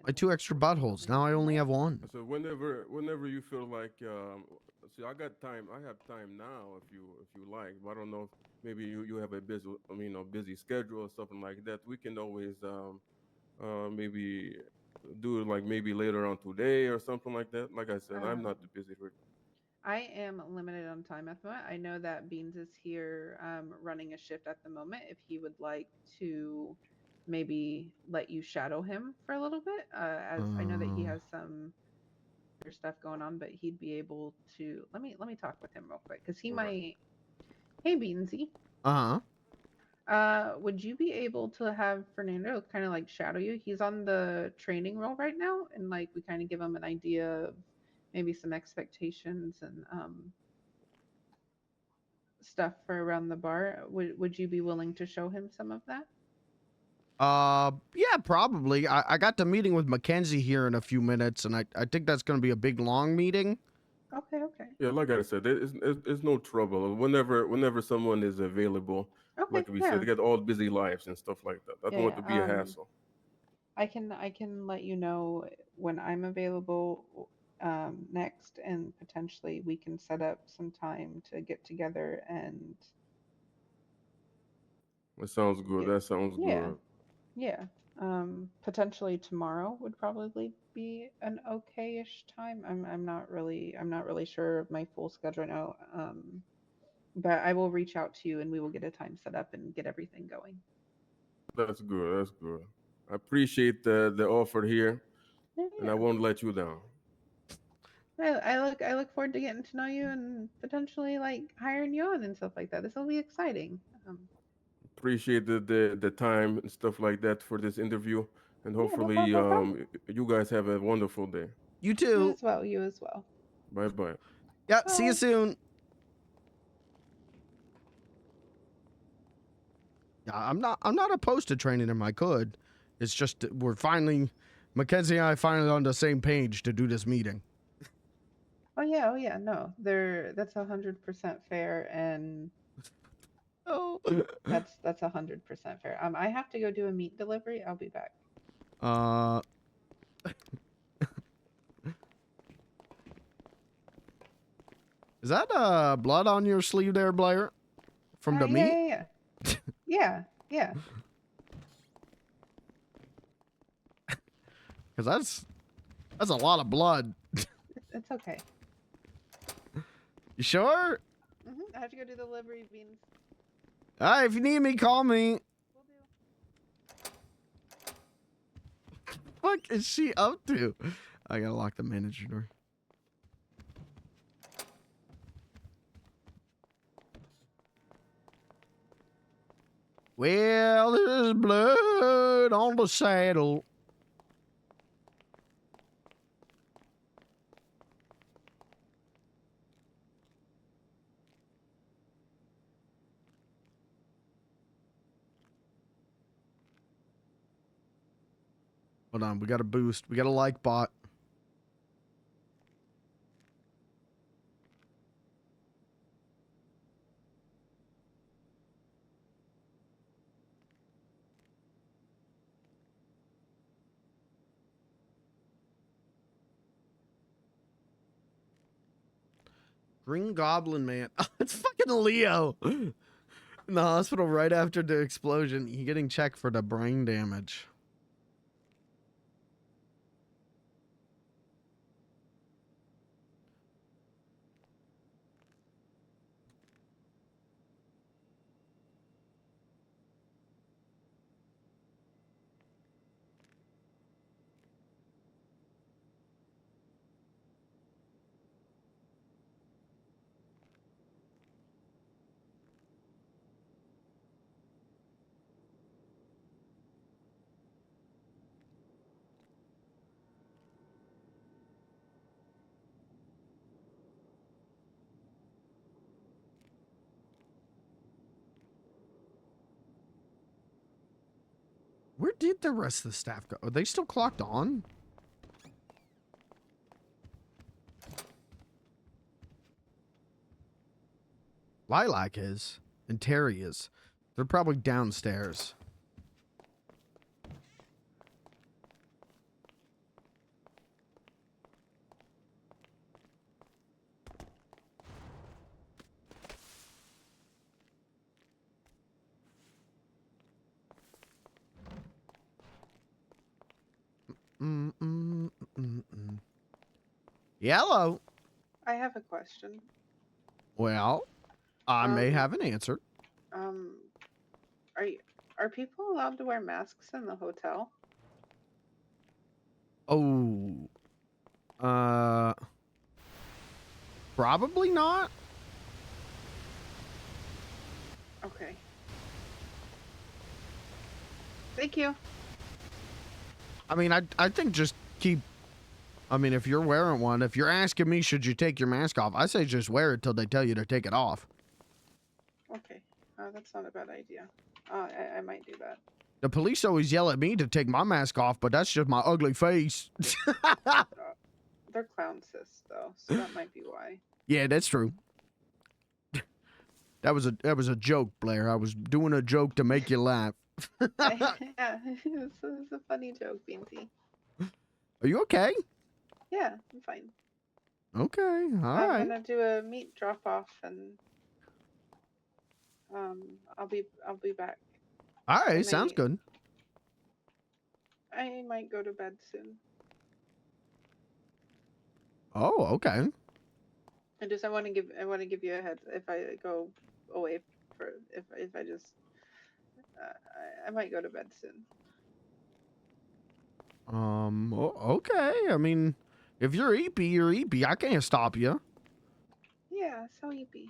My 2 extra buttholes. Now I only have 1. So whenever you feel like, see, I got time. I have time now if you like. But I don't know if maybe you have a busy schedule or something like that. We can always maybe do it like maybe later on today or something like that. Like I said, I'm not too busy right. I am limited on time at the moment. I know that Beans is here running a shift at the moment. If he would like to maybe let you shadow him for a little bit, as I know that he has some other stuff going on, but he'd be able to. Let me talk with him real quick because he might. Hey, Beansy. Would you be able to have Fernando kind of like shadow you? He's on the training role right now, and like we kind of give him an idea of maybe some expectations and stuff for around the bar. Would you be willing to show him some of that? Yeah, probably. I got the meeting with Mackenzie here in a few minutes, and I think that's going to be a big, long meeting. Okay. Yeah, like I said, it's no trouble. Whenever someone is available, like we said, they got all busy lives and stuff like that. I don't want to be a hassle. I can let you know when I'm available next, and potentially we can set up some time to get together and. That sounds good. That sounds good. Yeah. Potentially tomorrow would probably be an okay-ish time. I'm not really sure of my full schedule right now. But I will reach out to you and we will get a time set up and get everything going. That's good. I appreciate the offer here, and I won't let you down. I look forward to getting to know you and potentially like hiring you on and stuff like that. This will be exciting. Appreciate the time and stuff like that for this interview, and hopefully you guys have a wonderful day. You too. You as well. Bye. Yeah, see you soon. Yeah, I'm not opposed to training him. I could. It's just we're finally, Mackenzie and I finally on the same page to do this meeting. Oh yeah. No, that's 100% fair, and that's 100% fair. I have to go do a meat delivery. I'll be back. Is that blood on your sleeve there, Blair? From the meat? Yeah. Because that's a lot of blood. It's okay. You sure? I have to go do the delivery beans. All right, if you need me, call me. What is she up to? I gotta lock the manager door. Well, there's blood on the saddle. Hold on, we got a boost. We got a like bot. Green Goblin Man. Oh, it's fucking Leo. In the hospital right after the explosion. He getting checked for the brain damage. Where did the rest of the staff go? Are they still clocked on? Lilac is. And Terry is. They're probably downstairs. Yellow. I have a question. Well, I may have an answer. Are people allowed to wear masks in the hotel? Oh. Probably not. Okay. Thank you. I mean, I think just keep... I mean, if you're wearing one, if you're asking me, should you take your mask off? I say just wear it till they tell you to take it off. Okay. That's not a bad idea. I might do that. The police always yell at me to take my mask off, but that's just my ugly face. They're clown sis, though, so that might be why. Yeah, that's true. That was a joke, Blair. I was doing a joke to make you laugh. Yeah, it's a funny joke, Beansy. Are you okay? Yeah, I'm fine. Okay, all right. I'm gonna do a meat drop off, and I'll be back. All right, sounds good. I might go to bed soon. Oh, okay. I want to give you a heads if I go away for if I just I might go to bed soon. Okay. I mean, if you're eepy, you're eepy. I can't stop you. Yeah, so eepy.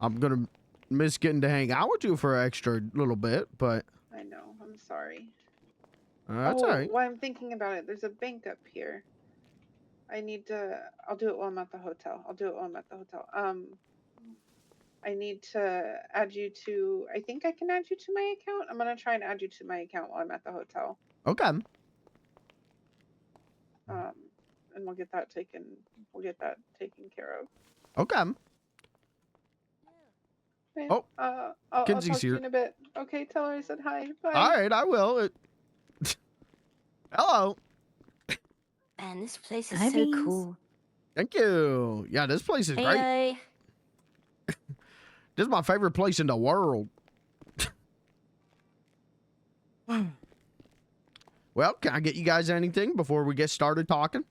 I'm gonna miss getting to hang out with you for an extra little bit, but I know. I'm sorry. that's all right. While I'm thinking about it, there's a bank up here. I'll do it while I'm at the hotel. I need to add you to, I think I can add you to my account. I'm going to try and add you to my account while I'm at the hotel. Okay. And we'll get that taken care of. Okay. Okay. Oh, I'll Kinsey's talk to you here. in a bit. Okay, tell her I said hi. Bye. All right, I will. Hello. Man, this place is Hi, so Beans. cool. Thank you. Yeah, this place is great. Hey. This is my favorite place in the world. Well, can I get you guys anything before we get started talking?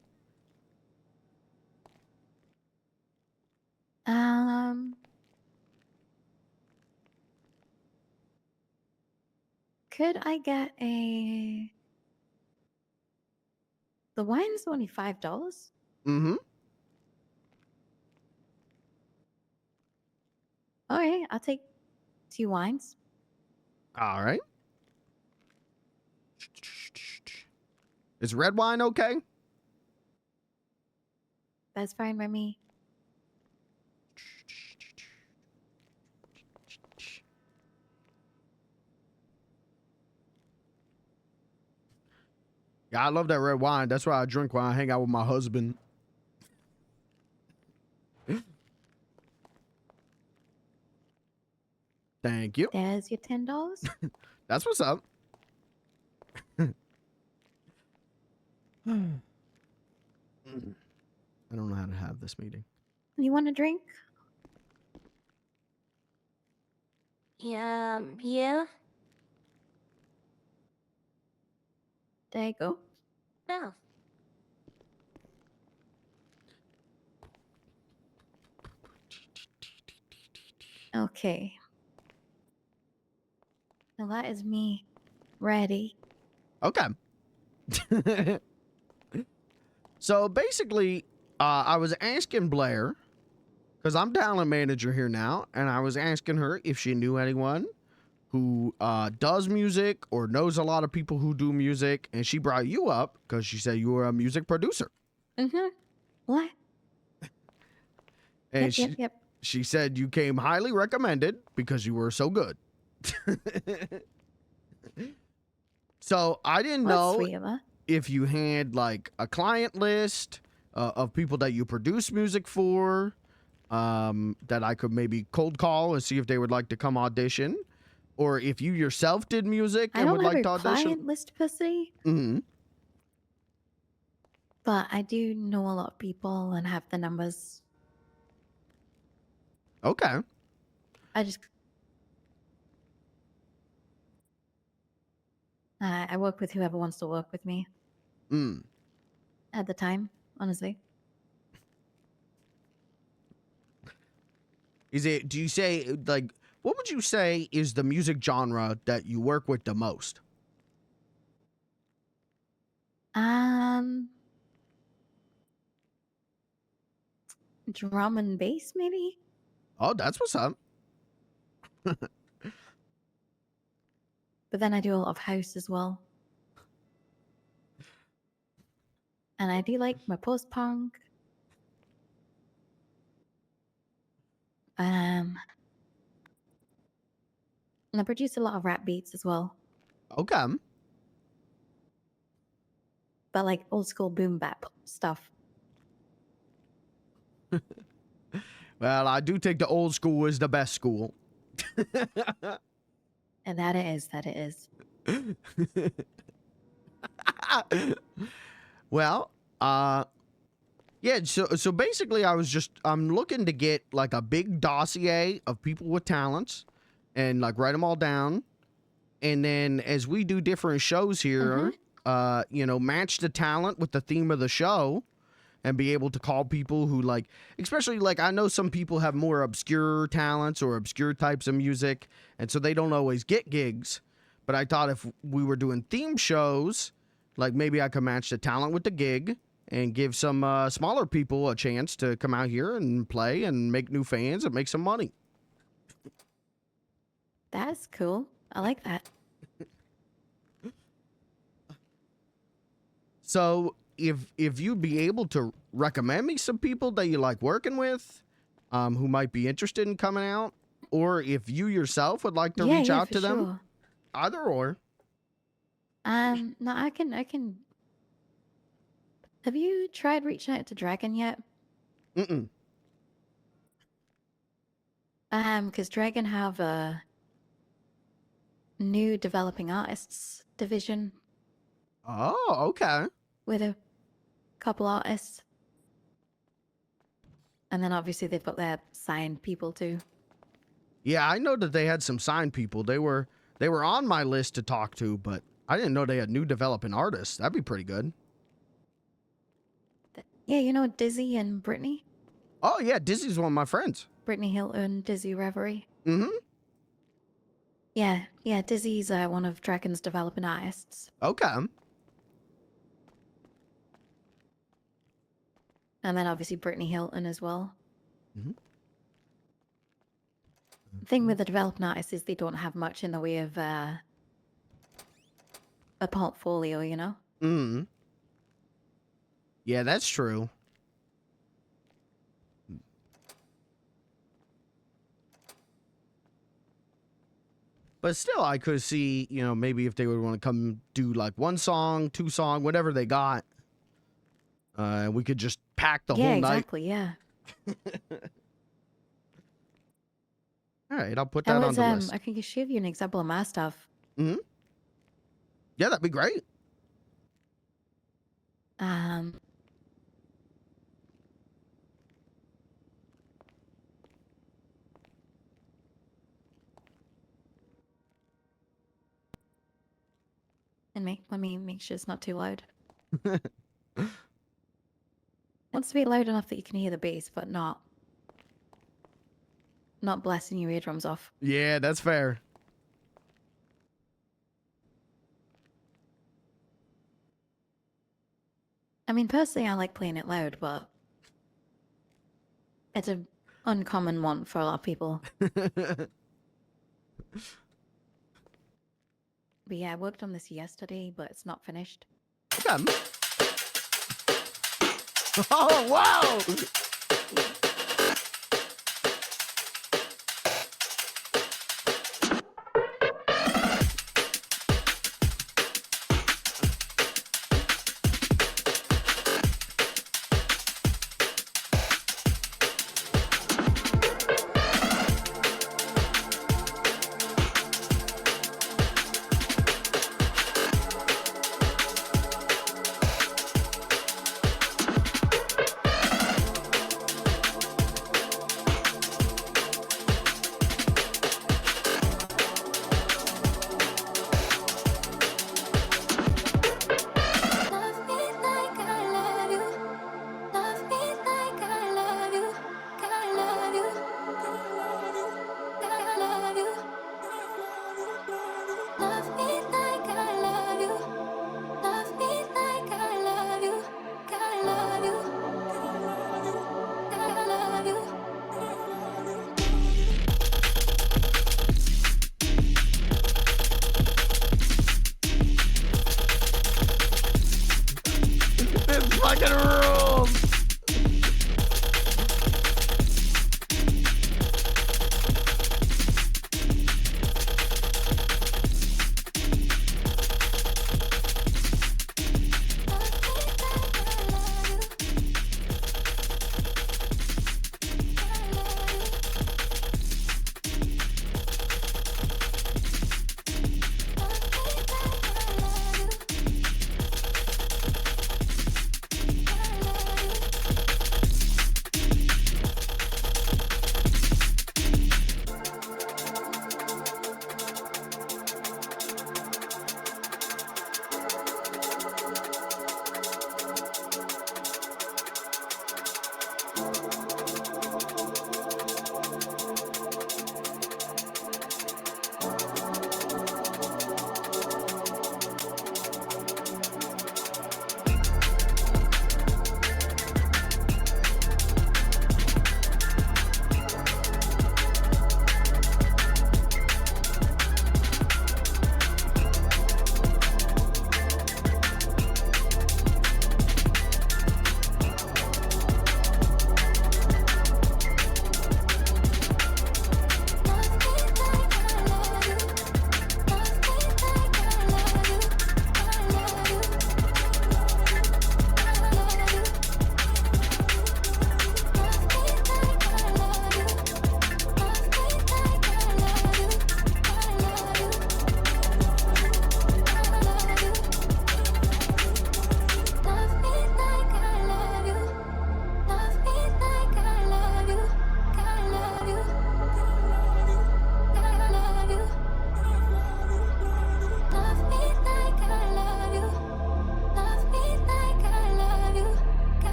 I get a? The wine's only $5. Mm-hmm. Okay, I'll take 2 wines. All right. Is red wine okay? That's fine by me. Yeah, I love that red wine. That's why I drink when I hang out with my husband. Thank you. There's your $10. That's what's up. I don't know how to have this meeting. You want a drink? Yeah. There you go. No. Okay. Now that is me ready. Okay. So basically, I was asking Blair, because I'm talent manager here now, and I was asking her if she knew anyone who does music or knows a lot of people who do music, and she brought you up because she said you were a music producer. Mm-hmm. What? And Yep. she said you came highly recommended because you were so good. So I didn't know sweet of her. if you had like a client list of people that you produce music for, that I could maybe cold call and see if they would like to come audition, or if you yourself did music I and don't would have like to a audition. client list per se, Mm-hmm. but I do know a lot of people and have the numbers. Okay. I work with whoever wants to work with me at the time, honestly. Do you say, like, what would you say is the music genre that you work with the most? Drum and bass, maybe? Oh, that's what's up. But then I do a lot of house as well. And I do like my post-punk. And I produce a lot of rap beats as well. Okay. But like old school boom bap stuff. Well, I do think the old school is the best school. And that it is. Well, yeah, so basically I'm looking to get like a big dossier of people with talents and like write them all down. And then as we do different shows here, match the talent with the theme of the show and be able to call people who like, especially like I know some people have more obscure talents or obscure types of music, and so they don't always get gigs. But I thought if we were doing theme shows, like maybe I could match the talent with the gig and give some smaller people a chance to come out here and play and make new fans and make some money. That's cool. I like that. So if you'd be able to recommend me some people that you like working with, who might be interested in coming out, or if you yourself would like to reach out to them, sure. either or. No, I can. Have you tried reaching out to Dragon yet? Mm-mm. Because Dragon have a new developing artists division. Oh, okay. With a couple artists. And then obviously they've got their signed people too. Yeah, I know that they had some signed people. They were on my list to talk to, but I didn't know they had new developing artists. That'd be pretty good. Yeah, you know Dizzy and Brittany? Oh yeah, Dizzy's one of my friends. Brittany Hilton, Dizzy Reverie. Mm-hmm. Yeah, Dizzy's one of Dragon's developing artists. Okay. And then obviously Brittany Hilton as well. Mhm. The thing with the developing artists is they don't have much in the way of a portfolio, you know? Mm. Yeah, that's true. But still, I could see, you know, maybe if they would want to come do like 1 song, 2 song, whatever they got. We could just pack the whole night. Yeah, exactly, yeah. All right, I'll put that on the list. I can show you an example of my stuff. Mm-hmm. Yeah, that'd be great. Let me make sure it's not too loud. Wants to be loud enough that you can hear the bass, but not blasting your eardrums off. Yeah, that's fair. I mean, personally, I like playing it loud, but it's an uncommon one for a lot of people. But yeah, I worked on this yesterday, but it's not finished. Okay. Oh, wow! Fucking rules!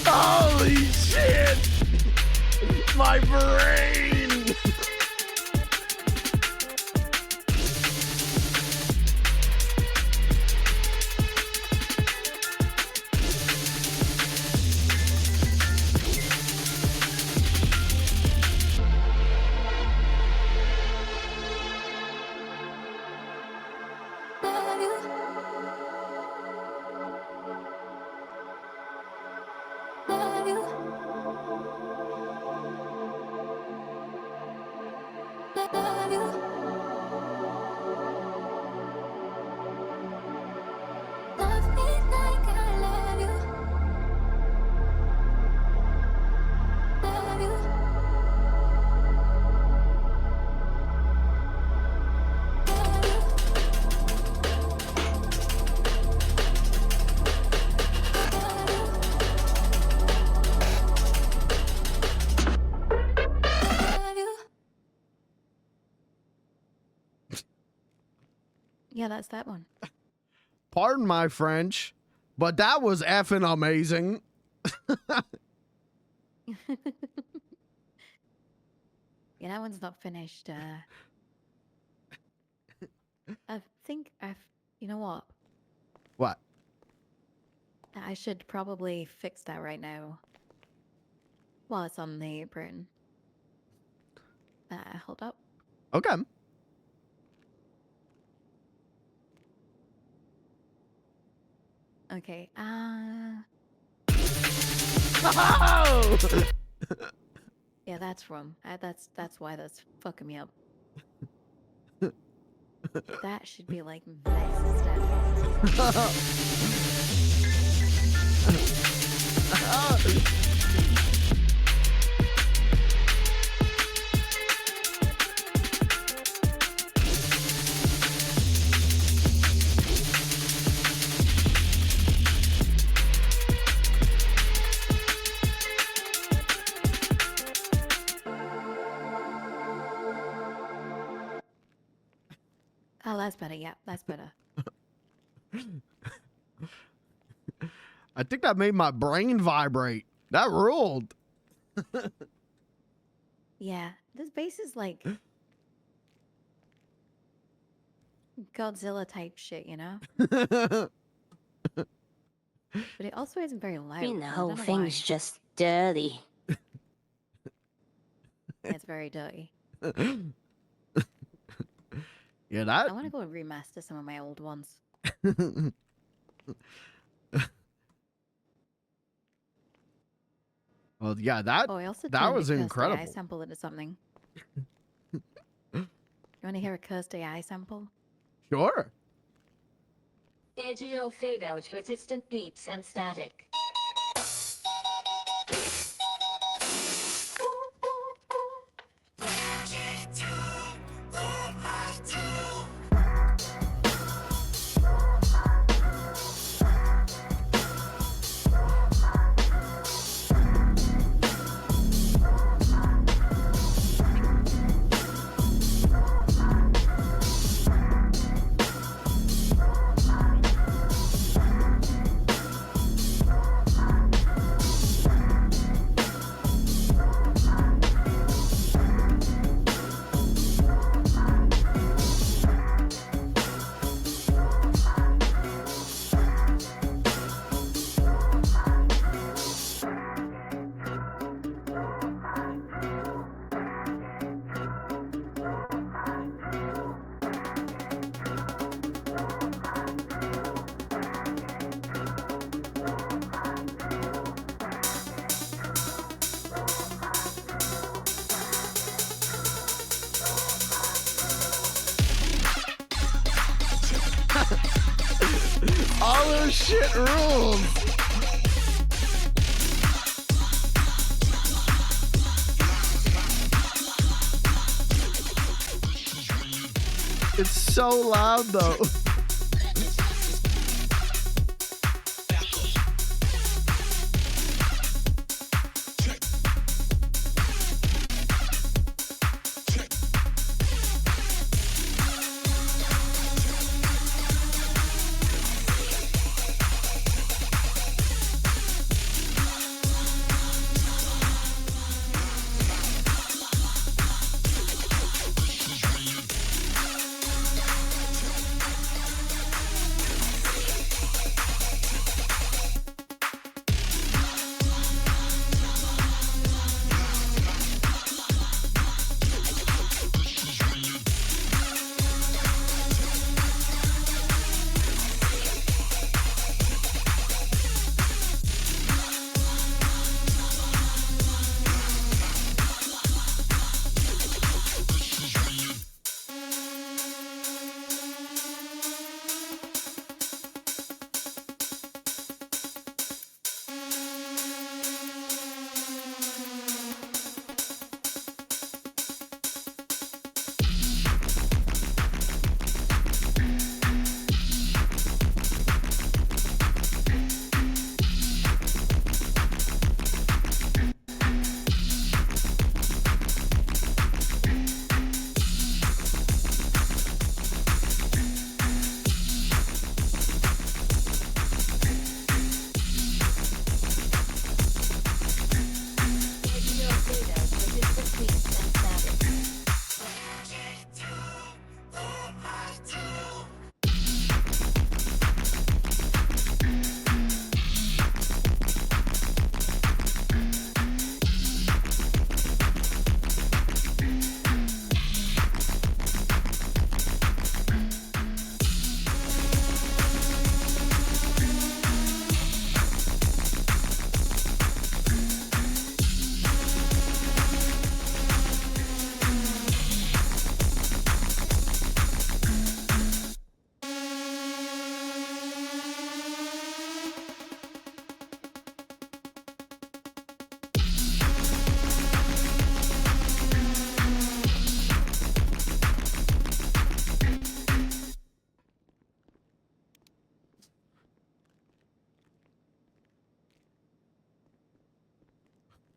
Holy shit! My brain! Yeah, that's that one. Pardon my French, but that was effing amazing. Yeah, that one's not finished. I think you know what? What? I should probably fix that right now. While it's on the apron. Hold up. Okay. Okay. Oh! Yeah, that's wrong. That's why that's fucking me up. That should be like this instead. Oh, that's better. Yeah, that's better. I think that made my brain vibrate. That ruled. Yeah, this bass is like Godzilla type shit, you know? But it also isn't very loud. I mean, the I whole don't know thing's why. just dirty. It's very dirty. Yeah, that. I want to go and remaster some of my old ones. Well, yeah, that Oh, I also that turned was a cursed incredible. AI sample into something. You want to hear a cursed AI sample? Sure. Digital fade out resistant beeps and static. All this shit rules. It's so loud though.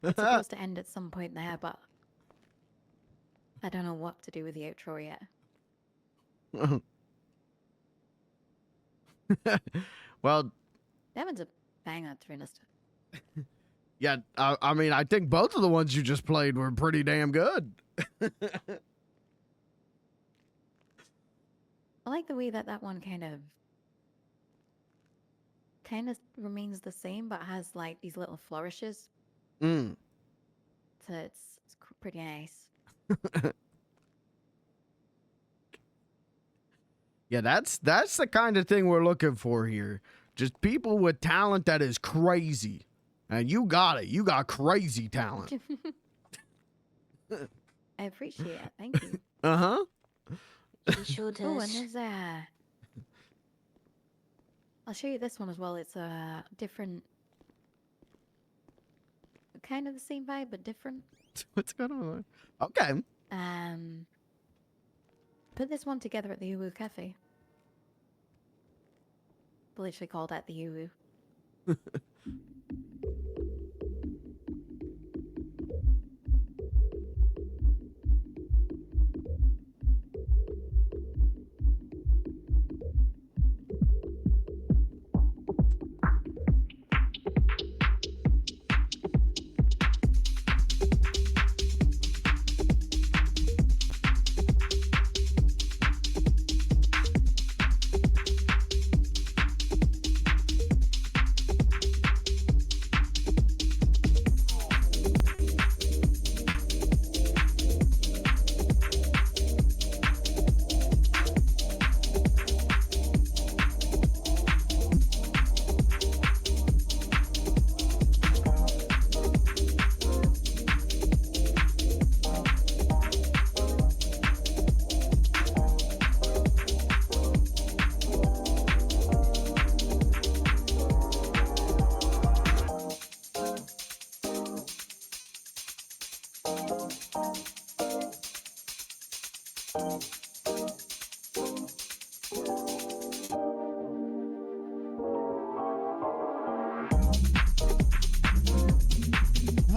It's supposed to end at some point there, but I don't know what to do with the outro yet. Well, That one's a banger, to be honest. yeah, I mean, I think both of the ones you just played were pretty damn good. I like the way that one kind of remains the same, but has like these little flourishes. Mm. So it's pretty nice. Yeah, that's the kind of thing we're looking for here. Just people with talent that is crazy. And you got it. You got crazy talent. I appreciate it. Thank you. Uh-huh. Oh, and there's I'll show you this one as well. It's a different, kind of the same vibe, but different. What's going on? Okay. Put this one together at the Uwu Cafe. Literally called at the Uwu.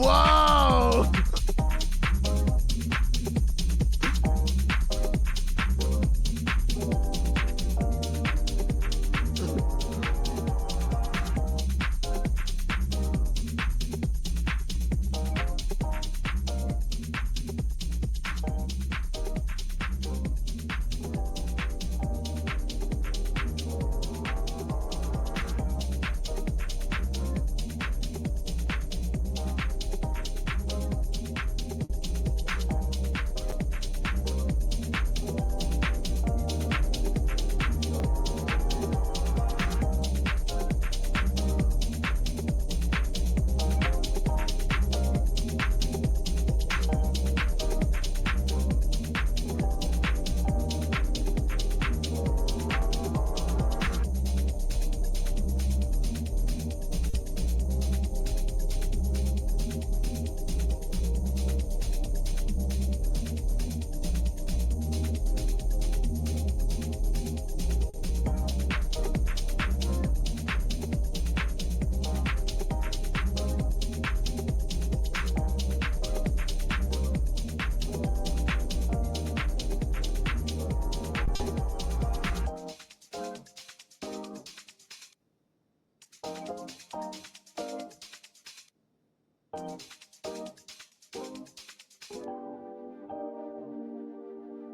Whoa!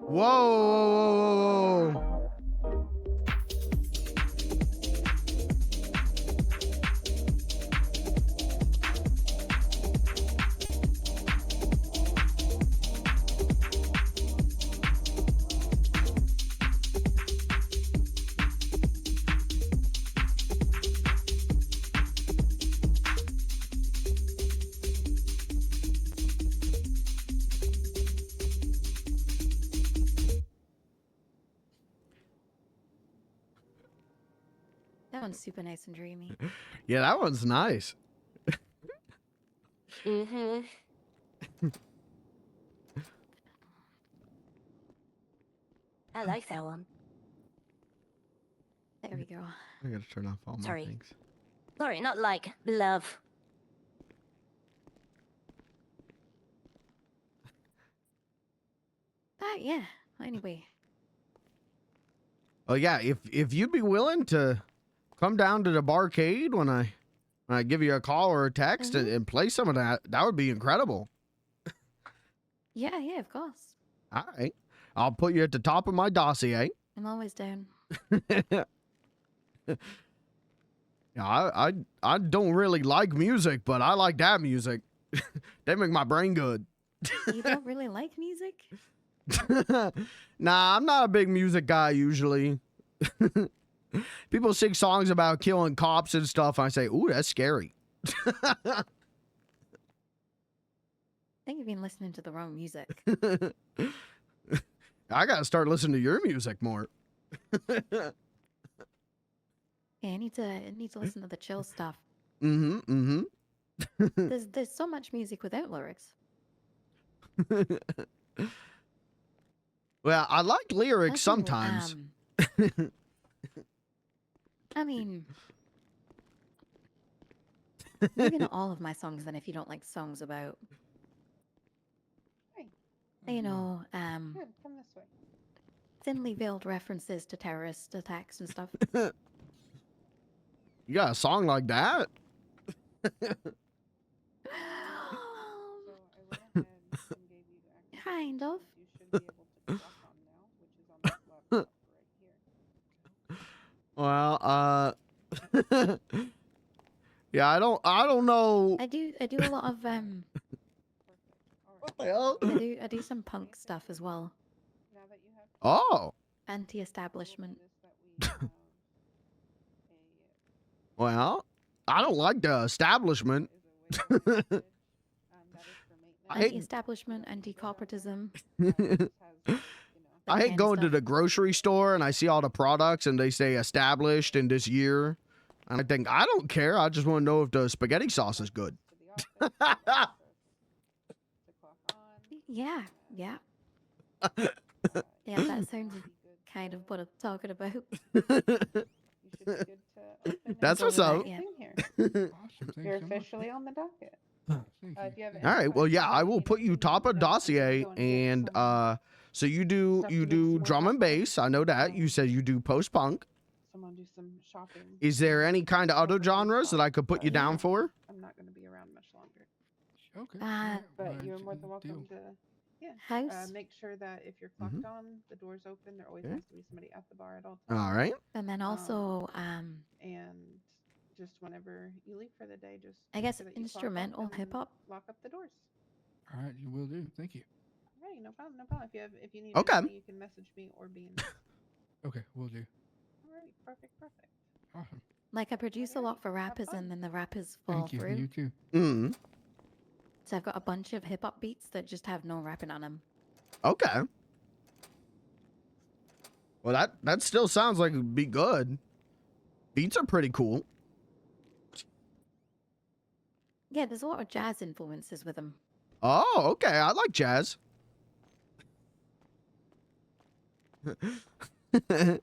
Whoa. That one's super nice and dreamy. Yeah, that one's nice. Mm-hmm. I like that one. There we go. I gotta turn off all my Sorry. things. Sorry, not like love. Right, yeah. Anyway. Oh yeah, if you'd be willing to come down to the Barcade when I give you a call or a text and play some of that, that would be incredible. Yeah, yeah, of course. All right. I'll put you at the top of my dossier. I'm always down. Yeah, I don't really like music, but I like that music. They make my brain good. You don't really like music? Nah, I'm not a big music guy usually. People sing songs about killing cops and stuff. And I say, ooh, that's scary. I think you've been listening to the wrong music. I gotta start listening to your music more. Yeah, I need to listen to the chill stuff. Mm-hmm. There's so much music without lyrics. Well, I like lyrics Okay, sometimes. I mean, maybe not all of my songs then if you don't like songs about, you know, Good, come this way. thinly veiled references to terrorist attacks and stuff. You got a song like that? Kind of. Well, yeah, I don't know. I do a lot of What the hell? I do some punk stuff as well. Oh. Anti-establishment. Well, I don't like the establishment. Anti-establishment, anti-corporatism. I hate going to the grocery store and I see all the products and they say established in this year. And I think, I don't care. I just want to know if the spaghetti sauce is good. Yeah. Yeah, that sounds kind of what I'm talking about. That's what's up. Yeah. You're officially on the docket. If you have All right. Well, yeah, I will put you top of dossier, and so you do drum and bass. I know that. You said you do post punk. Someone do some shopping. Is there any kind of other genres that I could put you down for? I'm not going to be around much longer. Okay. But you're more than welcome to. Yeah. House. Make sure that if you're clocked on, the door's open. There always Okay. has to be somebody at the bar at all times. All right. And then also, And just whenever you leave for the day, just I make guess sure that you clock instrumental off and hip hop. Lock up the doors. All right, you will do. Thank you. Right, no problem, no problem. If you need Okay. anything, you can message me or be in. Okay, will do. All right, perfect. Awesome. Like I produce a lot for rappers, and then the rappers fall Thank you. through. You too. Mm. So I've got a bunch of hip hop beats that just have no rapping on them. Okay. Well, that still sounds like it'd be good. Beats are pretty cool. Yeah, there's a lot of jazz influences with them. Oh, okay. I like jazz. Okay,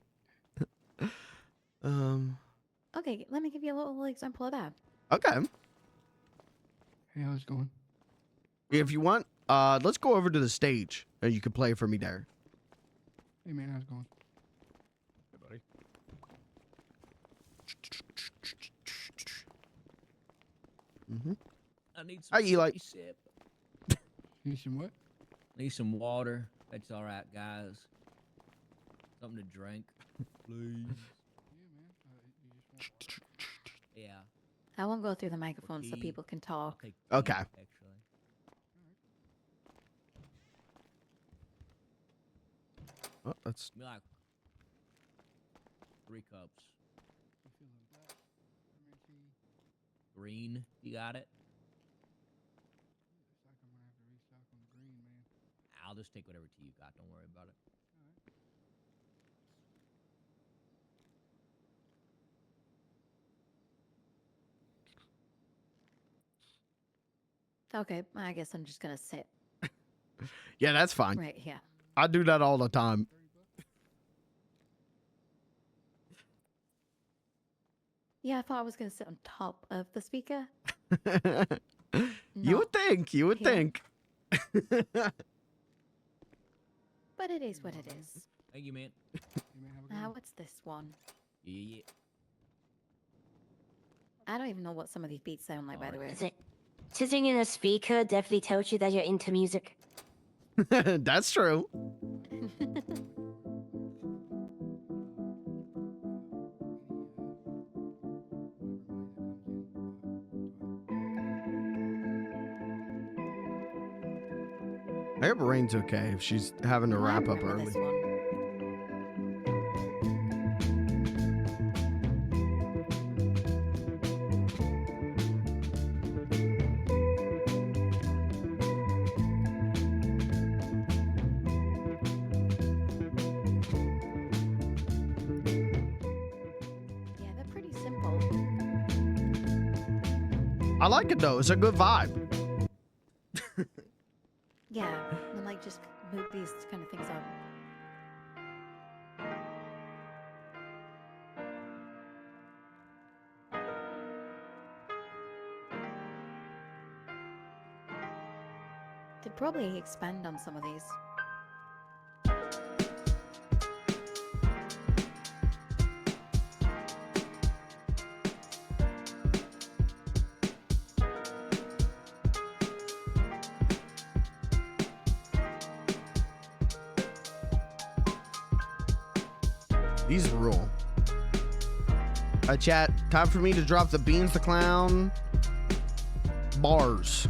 let me give you a little example of that. Okay. Hey, how's it going? If you want, let's go over to the stage and you can play for me there. Hey, man, how's it going? Hey, buddy. Mm-hmm. I need How some you like? sip. Need some what? Need some water. That's all right, guys. Something to drink, please. Yeah. I won't go through the microphone so tea. people can talk. Take Okay. tea, actually. Oh, that's Be like 3 cups. Green, you got it? I'll just take whatever tea you got. Don't worry about it. Okay, I guess I'm just gonna sit yeah, that's fine. right here. I do that all the time. Yeah, I thought I was gonna sit on top of the speaker. You would think. You would here. think. But it is what it is. Thank you, man. What's this one? Yeah. I don't even know what some of these beats sound like, by the way. Is it sitting in a speaker definitely tells you that you're into music? That's true. I hope Rain's okay if she's having to wrap up early. Yeah, they're pretty simple. I like it though. It's a good vibe. Yeah, and like just move these kind of things up. Could probably expand on some of these. These rule. Chat, time for me to drop the Beans the Clown bars.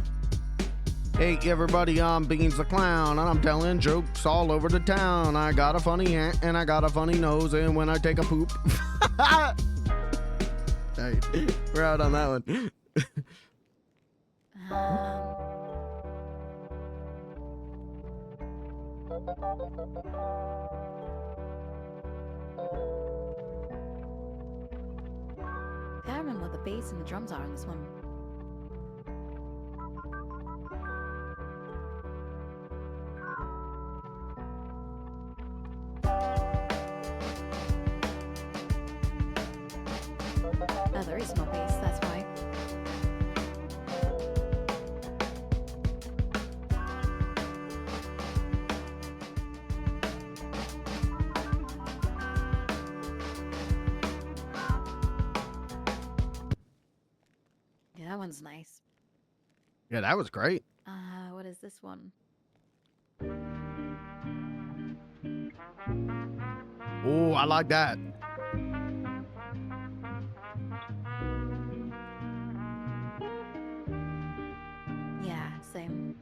Hey everybody, I'm Beans the Clown and I'm telling jokes all over the town. I got a funny hat and I got a funny nose, and when I take a poop. Hey, we're out on that one. I can't remember what the bass and the drums are in this one. Oh, there is no bass, that's why. Yeah, that one's nice. Yeah, that was great. What is this one? Oh, I like that. Yeah, same.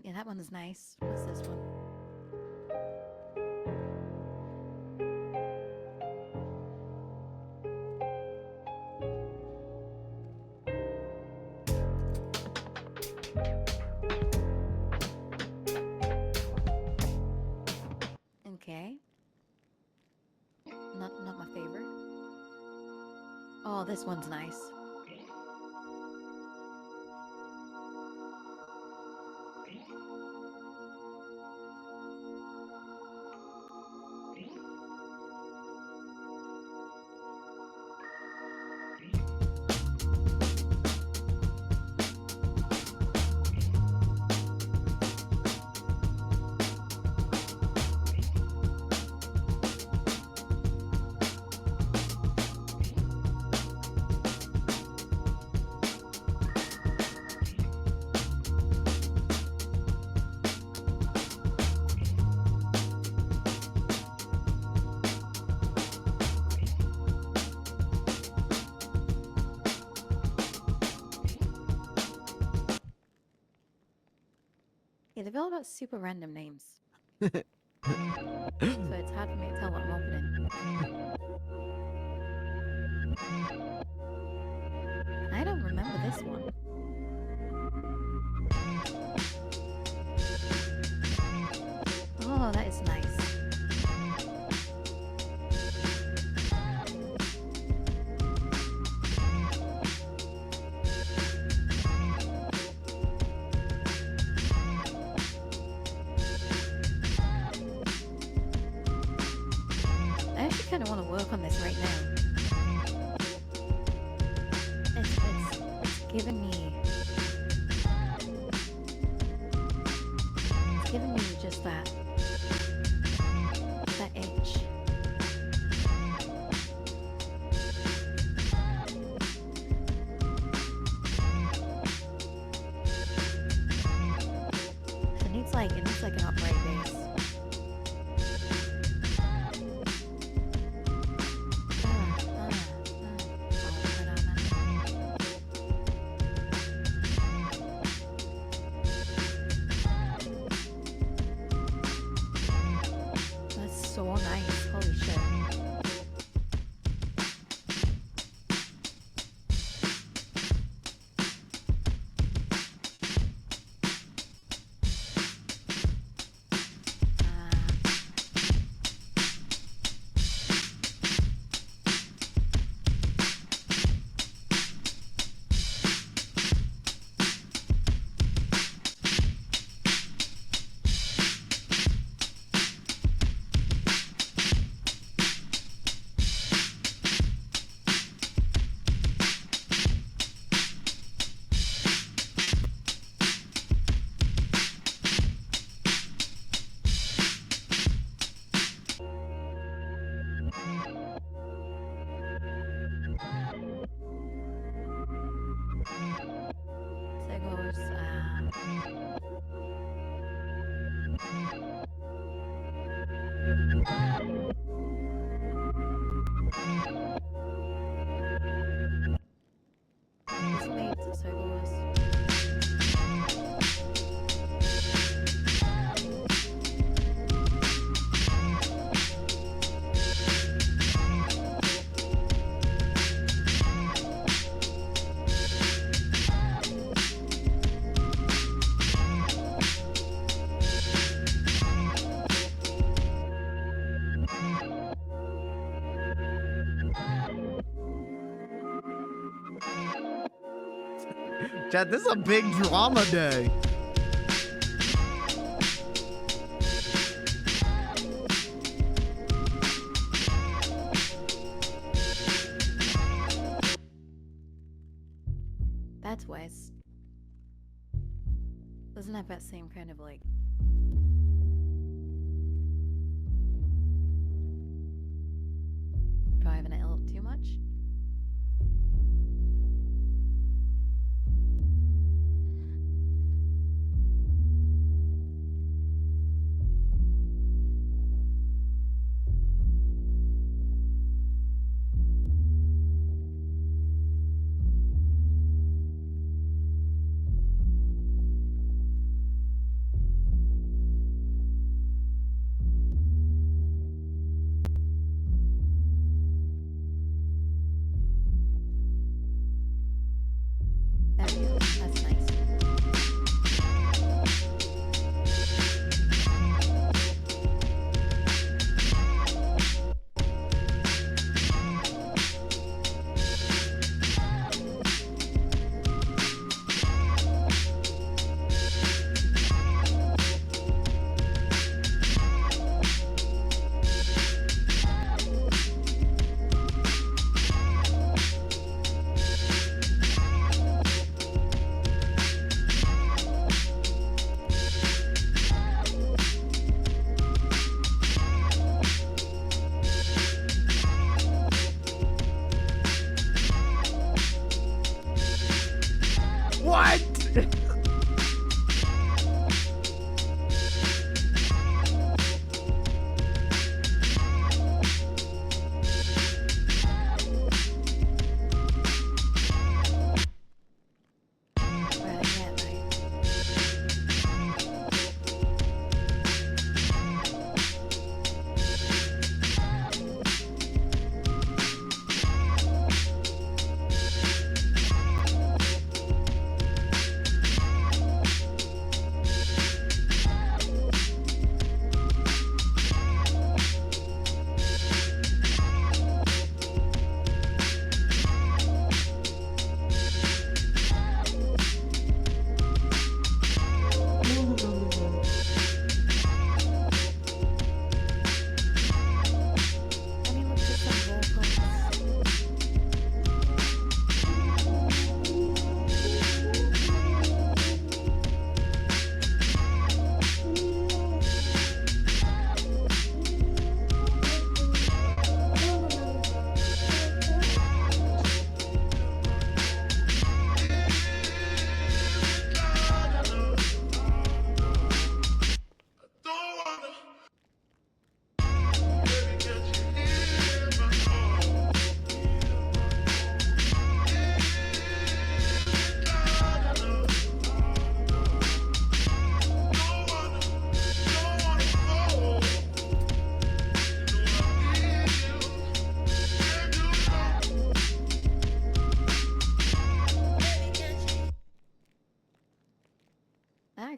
Yeah, that one's nice. What's this one? Okay. Not my favorite. Oh, this one's nice. Yeah, they've all got super random names. So it's hard for me to tell what I'm opening. I don't remember this one. Oh, that is nice. I actually kind of want to work on this right now. It's giving me... It's giving me just that itch. It needs like an upright base. That's so nice. Holy shit. Chad, this is a big drama day. That's Wes. Doesn't have that same kind of like... driving it a little too much.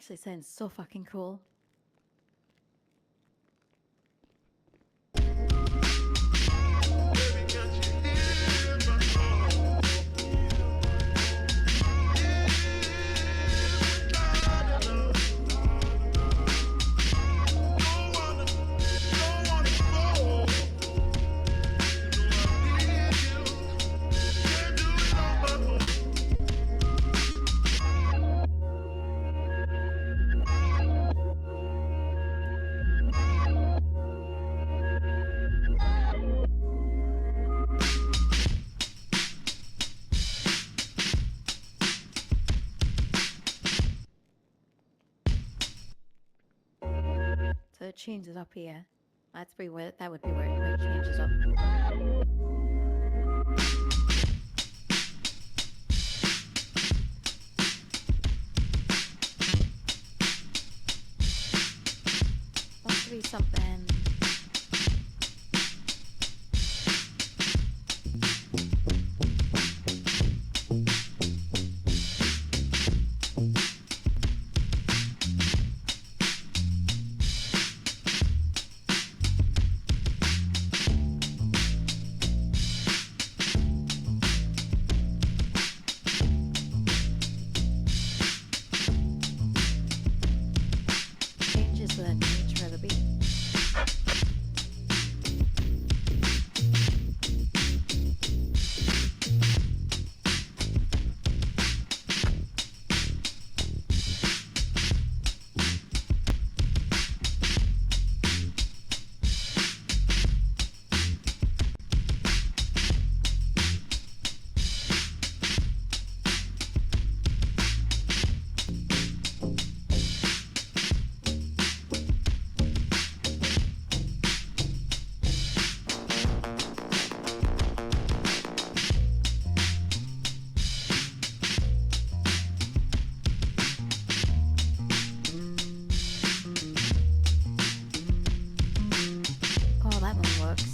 actually sounds so fucking cool. So it changes up here. That's pretty weird. That would be where it changes up. Must be something. Changes the nature of the beat. Oh, that one works.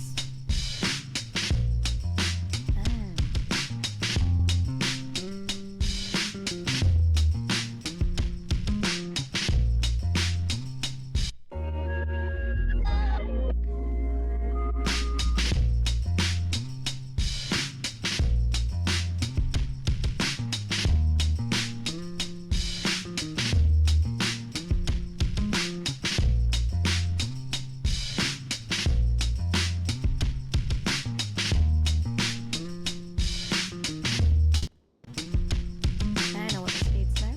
I know what the speed's there.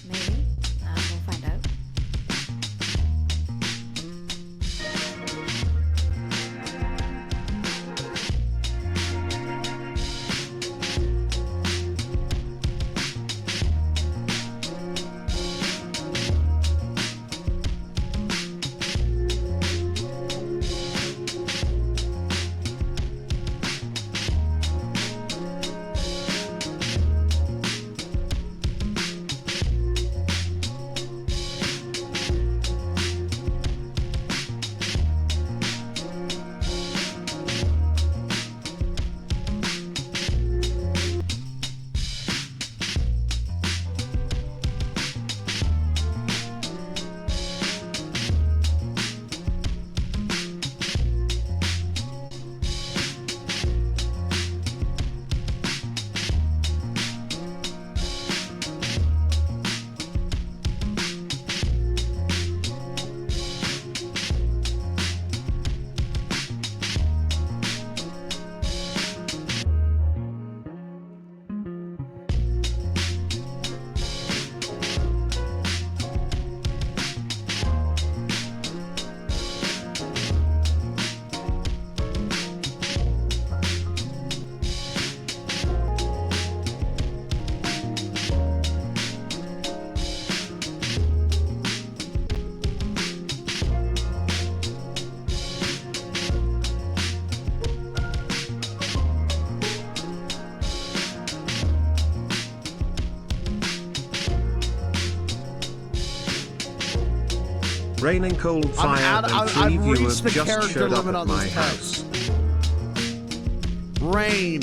Maybe. We'll find out. Raining cold fire and 3 viewers just showed up at my house. Rain,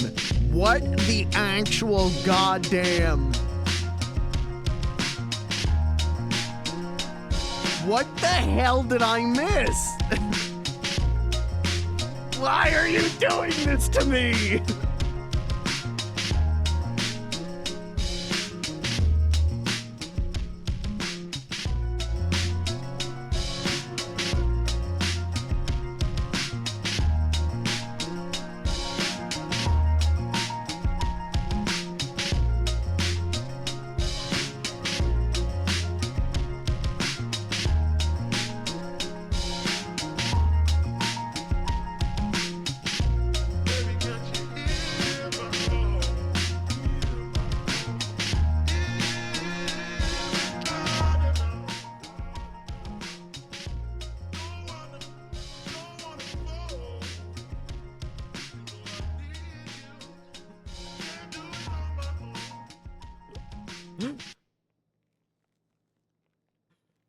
what the actual goddamn? What the hell did I miss? Why are you doing this to me?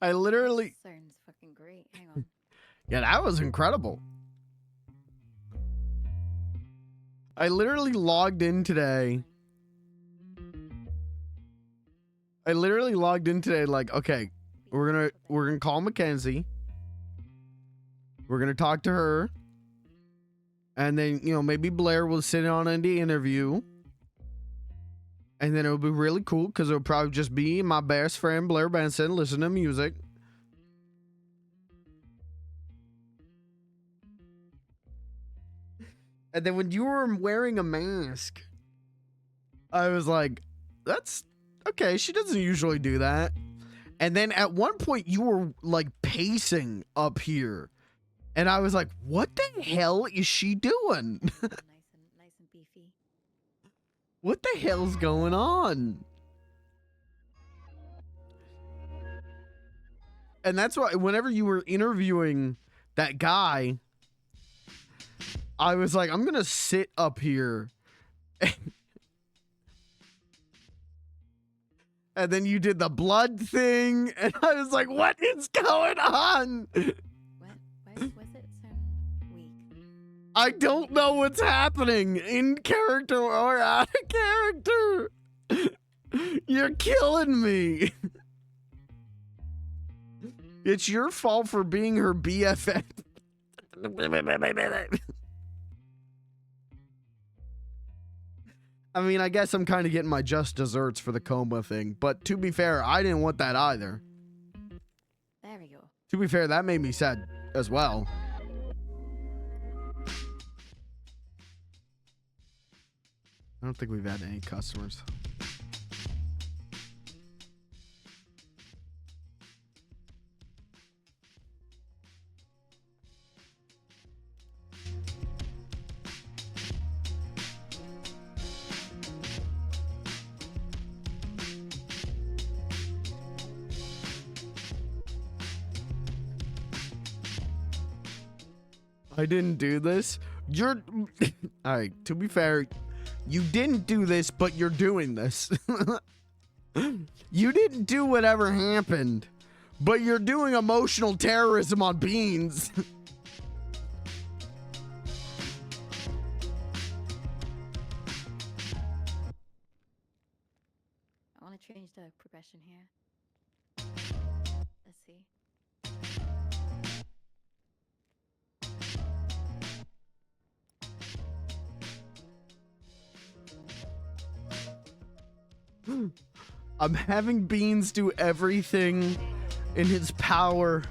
I literally. Sounds fucking great. Hang on. Yeah, that was incredible. I literally logged in today. Like, okay, we're gonna call Mackenzie. We're gonna talk to her. And then, you know, maybe Blair will sit on in the interview. And then it'll be really cool because it'll probably just be my best friend Blair Benson listening to music. And then when you were wearing a mask, I was like, that's okay. She doesn't usually do that. And then at one point you were like pacing up here. And I was like, what the hell is she doing? nice and beefy. What the hell's going on? And that's why whenever you were interviewing that guy, I was like, I'm going to sit up here. And then you did the blood thing. And I was like, what is going on? Why was it so weak? I don't know what's happening in character or out of character. You're killing me. It's your fault for being her BFF. I mean, I guess I'm kind of getting my just desserts for the coma thing. But to be fair, I didn't want that either. There we go. To be fair, that made me sad as well. I don't think we've had any customers. I didn't do this. You're all right. To be fair, you didn't do this, but you're doing this. You didn't do whatever happened, but you're doing emotional terrorism on Beans. I want to change the progression here. Let's see. I'm having Beans do everything in his power.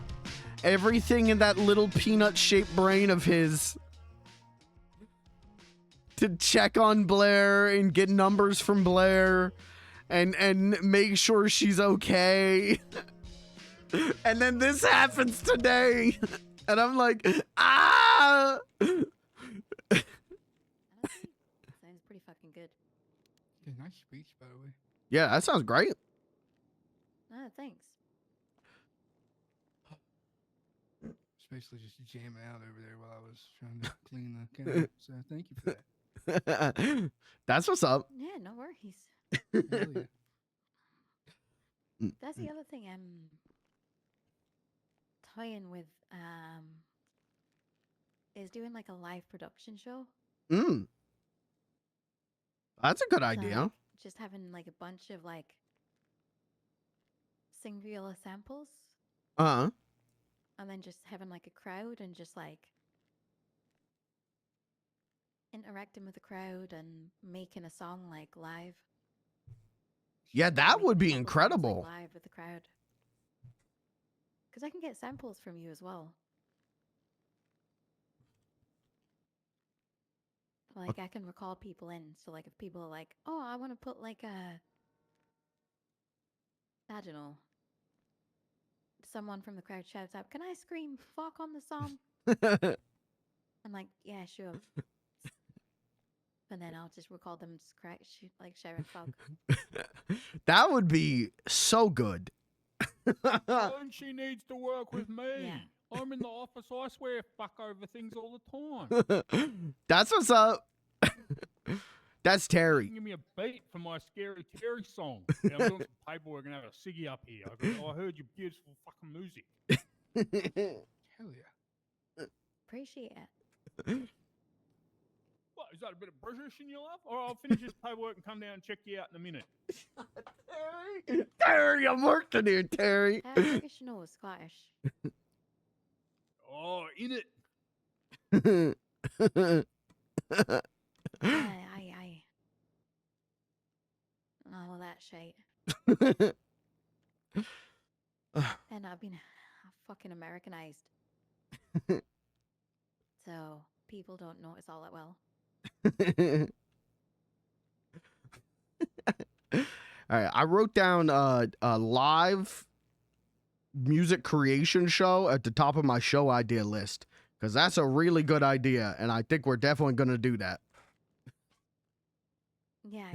Everything in that little peanut-shaped brain of his. To check on Blair and get numbers from Blair. And make sure she's okay. And then this happens today. And I'm like, ah! Sounds pretty fucking good. Yeah, nice speech, by the way. Yeah, that sounds great. Ah, thanks. It's basically just jamming out over there while I was trying to clean the counter. So thank you for that. That's what's up. Yeah, no worries. Hell yeah. That's the other thing I'm toying with. Is doing like a live production show. That's a good So, idea. like, just having like a bunch of like Singviola samples. Uh-huh. and then just having like a crowd and just like interacting with the crowd and making a song like live. Yeah, that would be Couple songs, incredible. like, live with the crowd. Because I can get samples from you as well. Like I can recall people in. So like if people are like, oh, I want to put like a, I don't know. Someone from the crowd shouts out, "Can I scream fuck on the song?" I'm like, yeah, sure. And then I'll just record them like shouting fuck. That would be so good. And she needs to work with me. Yeah. I'm in the office. I swear fuck over things all the time. That's what's up. That's Terry. Give me a beat for my Scary Terry song. Yeah, I'm doing some paperwork and have a ciggy up here. I heard your beautiful fucking music. Hell yeah. Appreciate it. What, is that a bit of British in your life? Or I'll finish this paperwork and come down and check you out in a minute. Terry, I'm working here, Terry. British or Scottish? Oh, in it. Aye. Oh, that shite. And I've been fucking Americanized. So people don't notice all that well. All right, I wrote down a live music creation show at the top of my show idea list because that's a really good idea, and I think we're definitely going to do that. Yeah.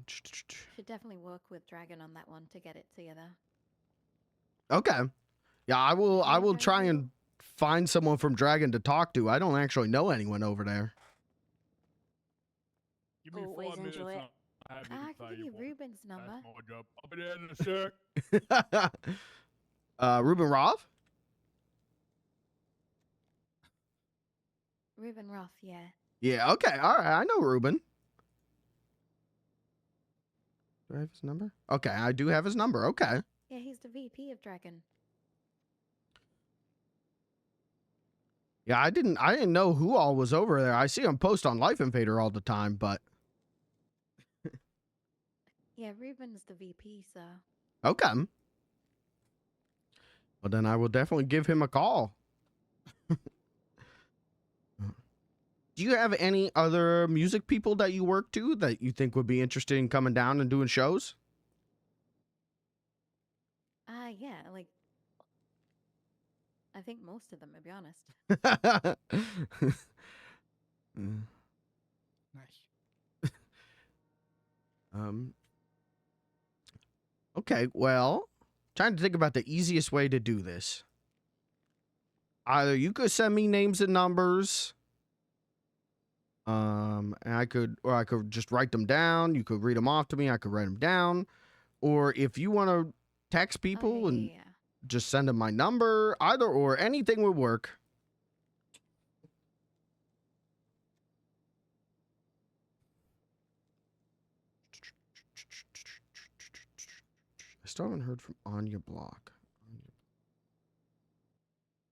Should definitely work with Dragon on that one to get it together. Okay. Yeah, I will try and find someone from Dragon to talk to. I don't actually know anyone over there. Give me Always 5 minutes. enjoy it. I can give you Ruben's number. That's my job. I'll be there in a sec. Ruben Roth? Ruben Roth, yeah. Yeah, okay. All right. I know Ruben. Do I have his number? Okay, I do have his number. Okay. Yeah, he's the VP of Dragon. Yeah, I didn't know who all was over there. I see him post on Life Invader all the time, but Yeah, Ruben's the VP, so. okay. Well, then I will definitely give him a call. Do you have any other music people that you work to that you think would be interested in coming down and doing shows? Yeah, like I think most of them, to be honest. Nice. Okay, well, trying to think about the easiest way to do this. Either you could send me names and numbers. And I could just write them down. You could read them off to me. I could write them down. Or if you want to text people and just send them my number, either or, anything would work. I still haven't heard from Anya Block.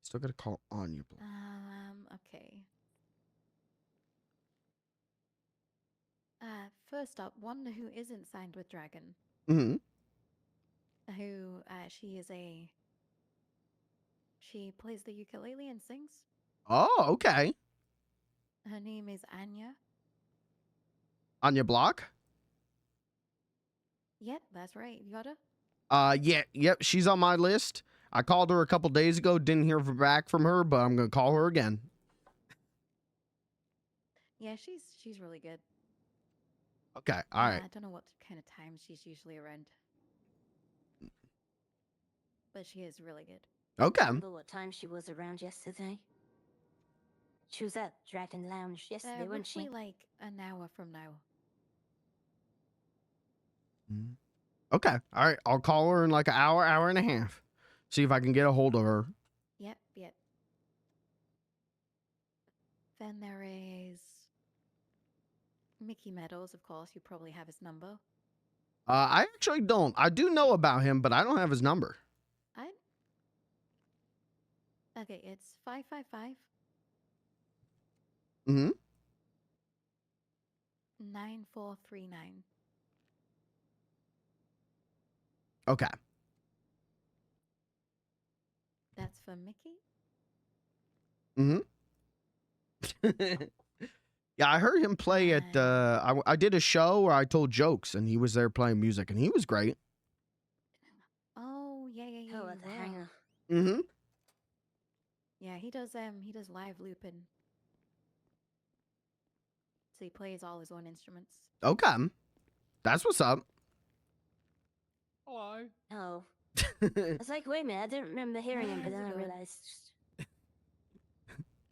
Still got to call Anya Block. Okay. First up, one who isn't signed with Dragon. Mm-hmm. Who, she plays the ukulele and sings. Oh, okay. Her name is Anya. Anya Block? Yep, that's right. You got her? Yep, she's on my list. I called her a couple days ago, didn't hear back from her, but I'm gonna call her again. Yeah, she's really good. Okay, all right. I don't know what kind of time she's usually around. But she is really good. Okay. Remember what time she was around yesterday? She was at Dragon Lounge yesterday, wasn't she? Roughly like an hour from now. Okay, all right. I'll call her in like an hour and a half. See if I can get a hold of her. Yep. Then there is Mickey Meadows, of course. You probably have his number. I actually don't. I do know about him, but I don't have his number. Okay, it's 555 Mm-hmm. 9439. Okay. That's for Mickey. Mm-hmm. Yeah, I heard him play at. I did a show where I told jokes, and he was there playing music, and he was great. Oh yeah, yeah, yeah. Oh, you at the were. hangar. Mm-hmm. Yeah, he does live looping. So he plays all his own instruments. Okay. That's what's up. Hello. Oh. I was like, wait a minute, I didn't remember hearing him, but then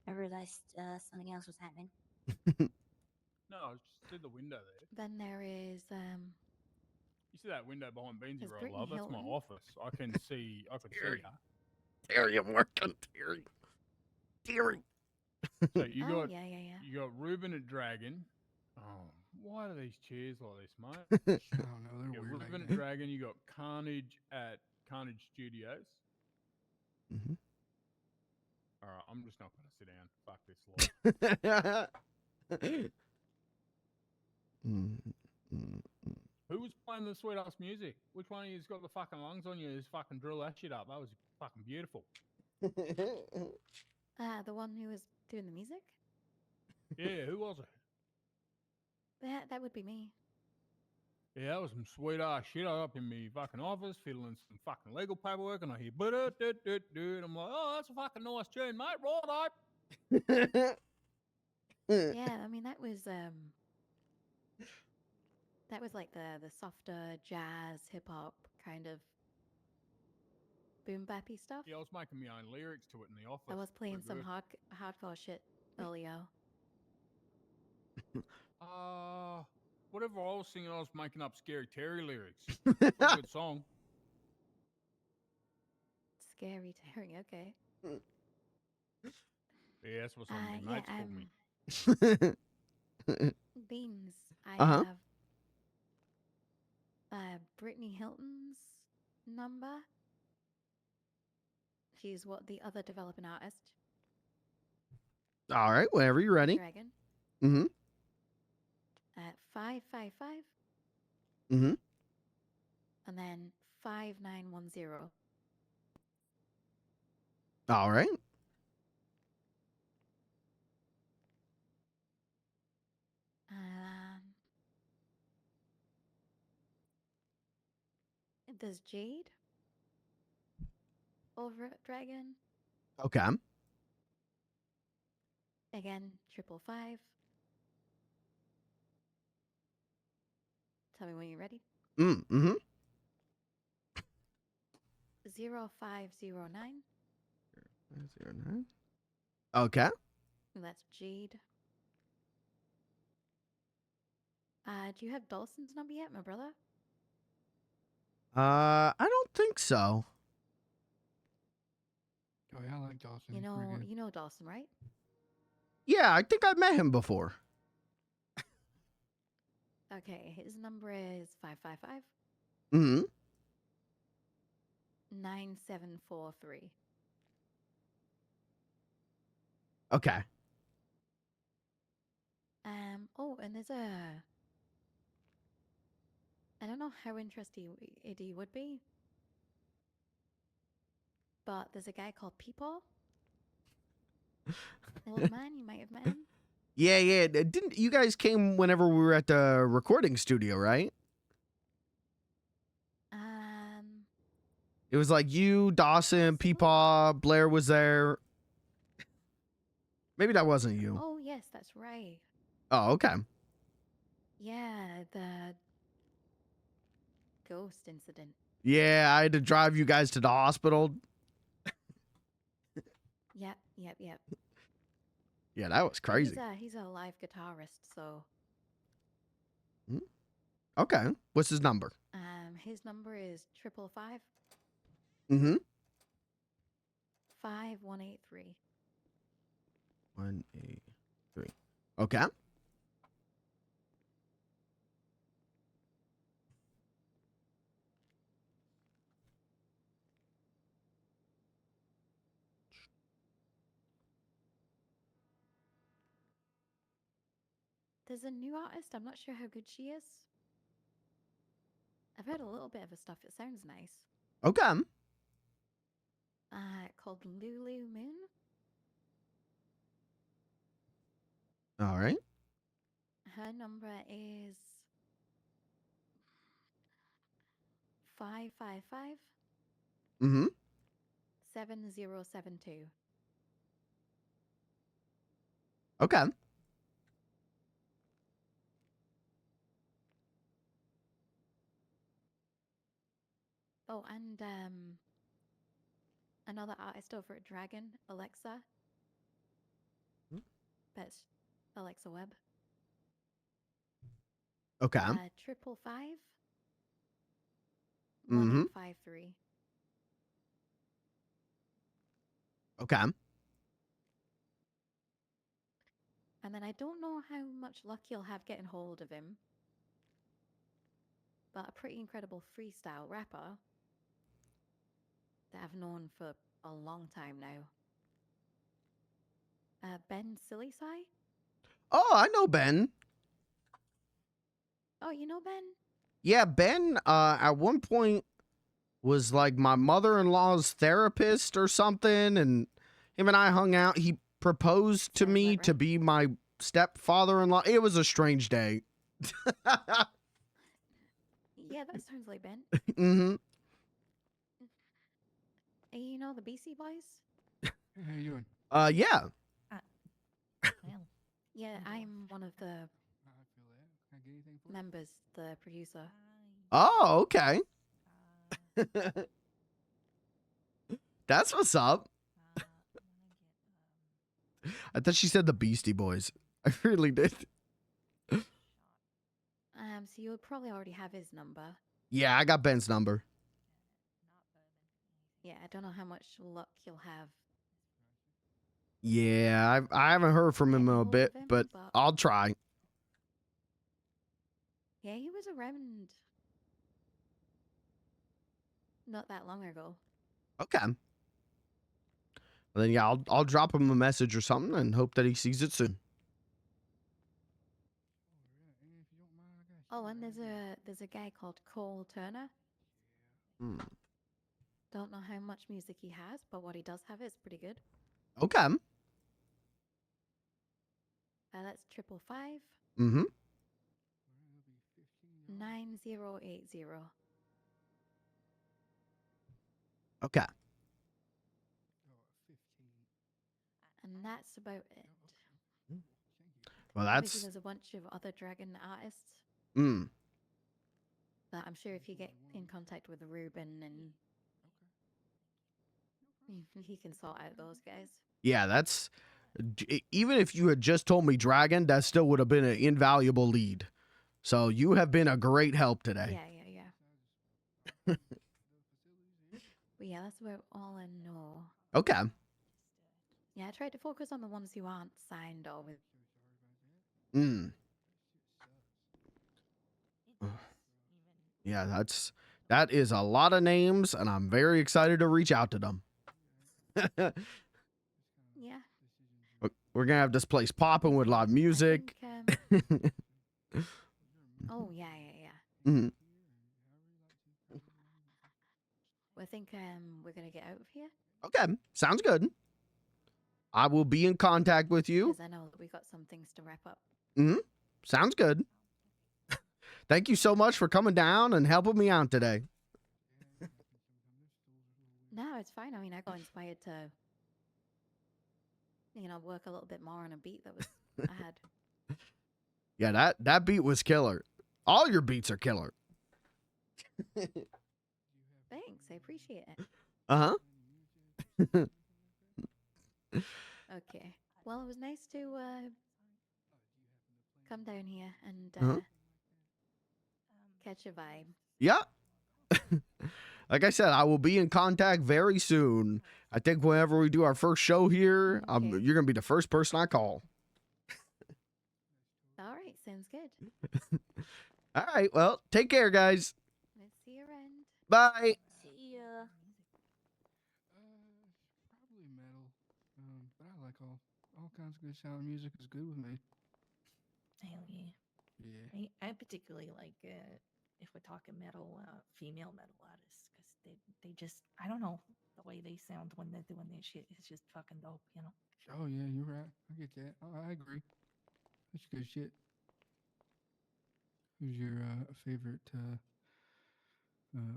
I realized something else was happening. No, I just see the window there. Then there is You see that window behind Beansy There's Roll, Brittany love? That's my Hilton. office. I can see. I could see ya. Terry, I'm working. Terry. So you Oh, got yeah, yeah, yeah. you got Ruben at Dragon. Oh, why are these chairs like this, mate? I don't know. They're You got weird. Ruben Like at Dragon. You got Carnage at Carnage Studios. Mm-hmm. All right, I'm just not gonna sit down. Fuck this lot. Who was playing the sweet ass music? Which one of you's got the fucking lungs on you? Who's fucking drill that shit up? That was fucking beautiful. The one who was doing the music? Yeah, who was it? That would be me. Yeah, that was some sweet ass shit. I up in me fucking office, fiddling some fucking legal paperwork, and I hear and I'm like, oh, that's a fucking nice tune, mate. Right, Yeah, I mean that was like the softer jazz hip hop kind of boom bappy stuff. Yeah, I was making my own lyrics to it in the office. I was playing some Pretty hardcore shit earlier. good. Whatever I was singing, I was making up Scary Terry lyrics. It's a good song. Scary Terry, okay. Yeah, that's what some of my mates called me. Beans. I Uh-huh. have Brittany Hilton's number. She's the other developing artist. All right, whenever you're ready. Dragon. Mm-hmm. At 555. Mm-hmm. And then 5910. All right. There's Jade over at Dragon. Okay. Again, 555. Tell me when you're ready. Mm-hmm. 0509. 09. Okay. And that's Jade. Do you have Dawson's number yet, my brother? I don't think so. Oh yeah, I like Dawson. You know Dawson, right? Yeah, I think I met him before. Okay, his number is 555 Mm-hmm. 9743. Okay. Oh, and there's I don't know how interested he would be, but there's a guy called Peepaw. The old man, you might have met him. Yeah, yeah. Didn't you guys came whenever we were at the recording studio, right? It was like you, Dawson, Peepaw, Blair was there. Maybe that wasn't you. Oh yes, that's right. Oh, okay. Yeah, the ghost incident. Yeah, I had to drive you guys to the hospital. Yep. Yeah, that was crazy. He's a live guitarist, so. Okay. What's his number? His number is 555 Mm-hmm. 5183. 183. Okay. There's a new artist. I'm not sure how good she is. I've heard a little bit of her stuff. It sounds nice. Okay. Called Lulu Moon. All right. Her number is 555 Mm-hmm. 7072. Okay. Oh, and another artist over at Dragon, Alexa. That's Alexa Webb. Okay. 555 Mm-hmm. 1853. Okay. And then I don't know how much luck you'll have getting hold of him, but a pretty incredible freestyle rapper that I've known for a long time now. Ben Sillisai? Oh, I know Ben. Oh, you know Ben? Yeah, Ben, at one point was like my mother-in-law's therapist or something, and him and I hung out. He proposed to me to be my stepfather-in-law. It was a strange day. Yeah, that sounds like Ben. Mm-hmm. Hey, you know the BC Boys? Hey, how you doing? Yeah. Yeah, I'm one of the I feel that. Can I get anything for you? members, the producer. Oh, okay. That's what's up. I thought she said the Beastie Boys. I really did. So you would probably already have his number. Yeah, I got Ben's number. Yeah, I don't know how much luck you'll have. Yeah, I haven't heard from him in a bit, but I'll try. Yeah, he was around not that long ago. Okay. Well, then yeah, I'll drop him a message or something and hope that he sees it soon. Oh, and there's a guy called Cole Turner. Hmm. Don't know how much music he has, but what he does have is pretty good. Okay. That's 555 Mm-hmm. 9080. Okay. And that's about it. Well, Obviously, that's there's a bunch of other dragon artists, mm. but I'm sure if you get in contact with Ruben and he can sort out those guys. Yeah, that's even if you had just told me Dragon, that still would have been an invaluable lead. So you have been a great help today. Yeah. But yeah, that's about all I know. Okay. Yeah, I tried to focus on the ones who aren't signed or with. Mm. Yeah, that is a lot of names, and I'm very excited to reach out to them. Yeah. We're gonna have this place popping with live music. Oh yeah. Mm-hmm. I think we're gonna get out of here. Okay, sounds good. I will be in contact with you. Because I know that we got some things to wrap up. Mm-hmm. Sounds good. Thank you so much for coming down and helping me out today. No, it's fine. I mean, I got inspired to, work a little bit more on a beat that was I had. Yeah, that beat was killer. All your beats are killer. Thanks, I appreciate it. Uh-huh. Okay. Well, it was nice to come down here and catch a vibe. Yeah. Like I said, I will be in contact very soon. I think whenever we do our first show here, you're going to be the first person I call. All right, sounds good. All right, well, take care, guys. Let's see you around. Bye. See ya. Probably metal. But I like all kinds of good sound music is good with me. Hell yeah. Yeah. I particularly like if we're talking metal, female metal artists, because they just, I don't know, the way they sound when they're doing their shit is just fucking dope, you know. Oh yeah, you're right. I get that. Oh, I agree. That's good shit. Who's your favorite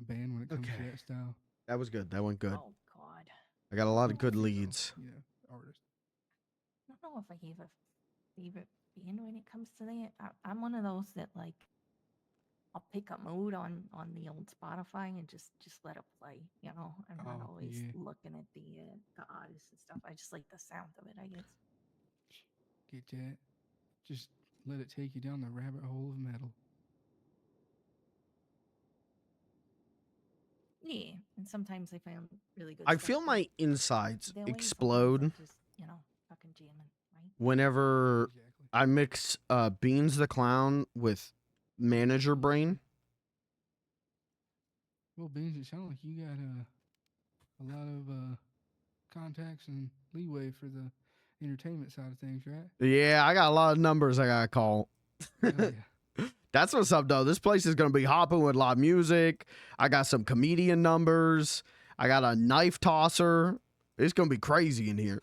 band when it comes to that style? That was good. That went good. Oh God. I got a lot of good leads. Yeah, artist. I don't know if I have a favorite band when it comes to that. I'm one of those that like, I'll pick a mood on the old Spotify and just let it play. You know, I'm not Oh, always yeah. looking at the artists and stuff. I just like the sound of it, I guess. Get that. Just let it take you down the rabbit hole of metal. Yeah, and sometimes I found really good. I stuff, feel but my insides there are ways sometimes explode of just, you know, fucking jamming, right? whenever I mix Beans the Clown with Manager Brain. Well, Beans, it sounds like you got a lot of contacts and leeway for the entertainment side of things, right? Yeah, I got a lot of numbers I gotta call. Hell yeah. That's what's up, though. This place is gonna be hopping with live music. I got some comedian numbers. I got a knife tosser. It's gonna be crazy in here.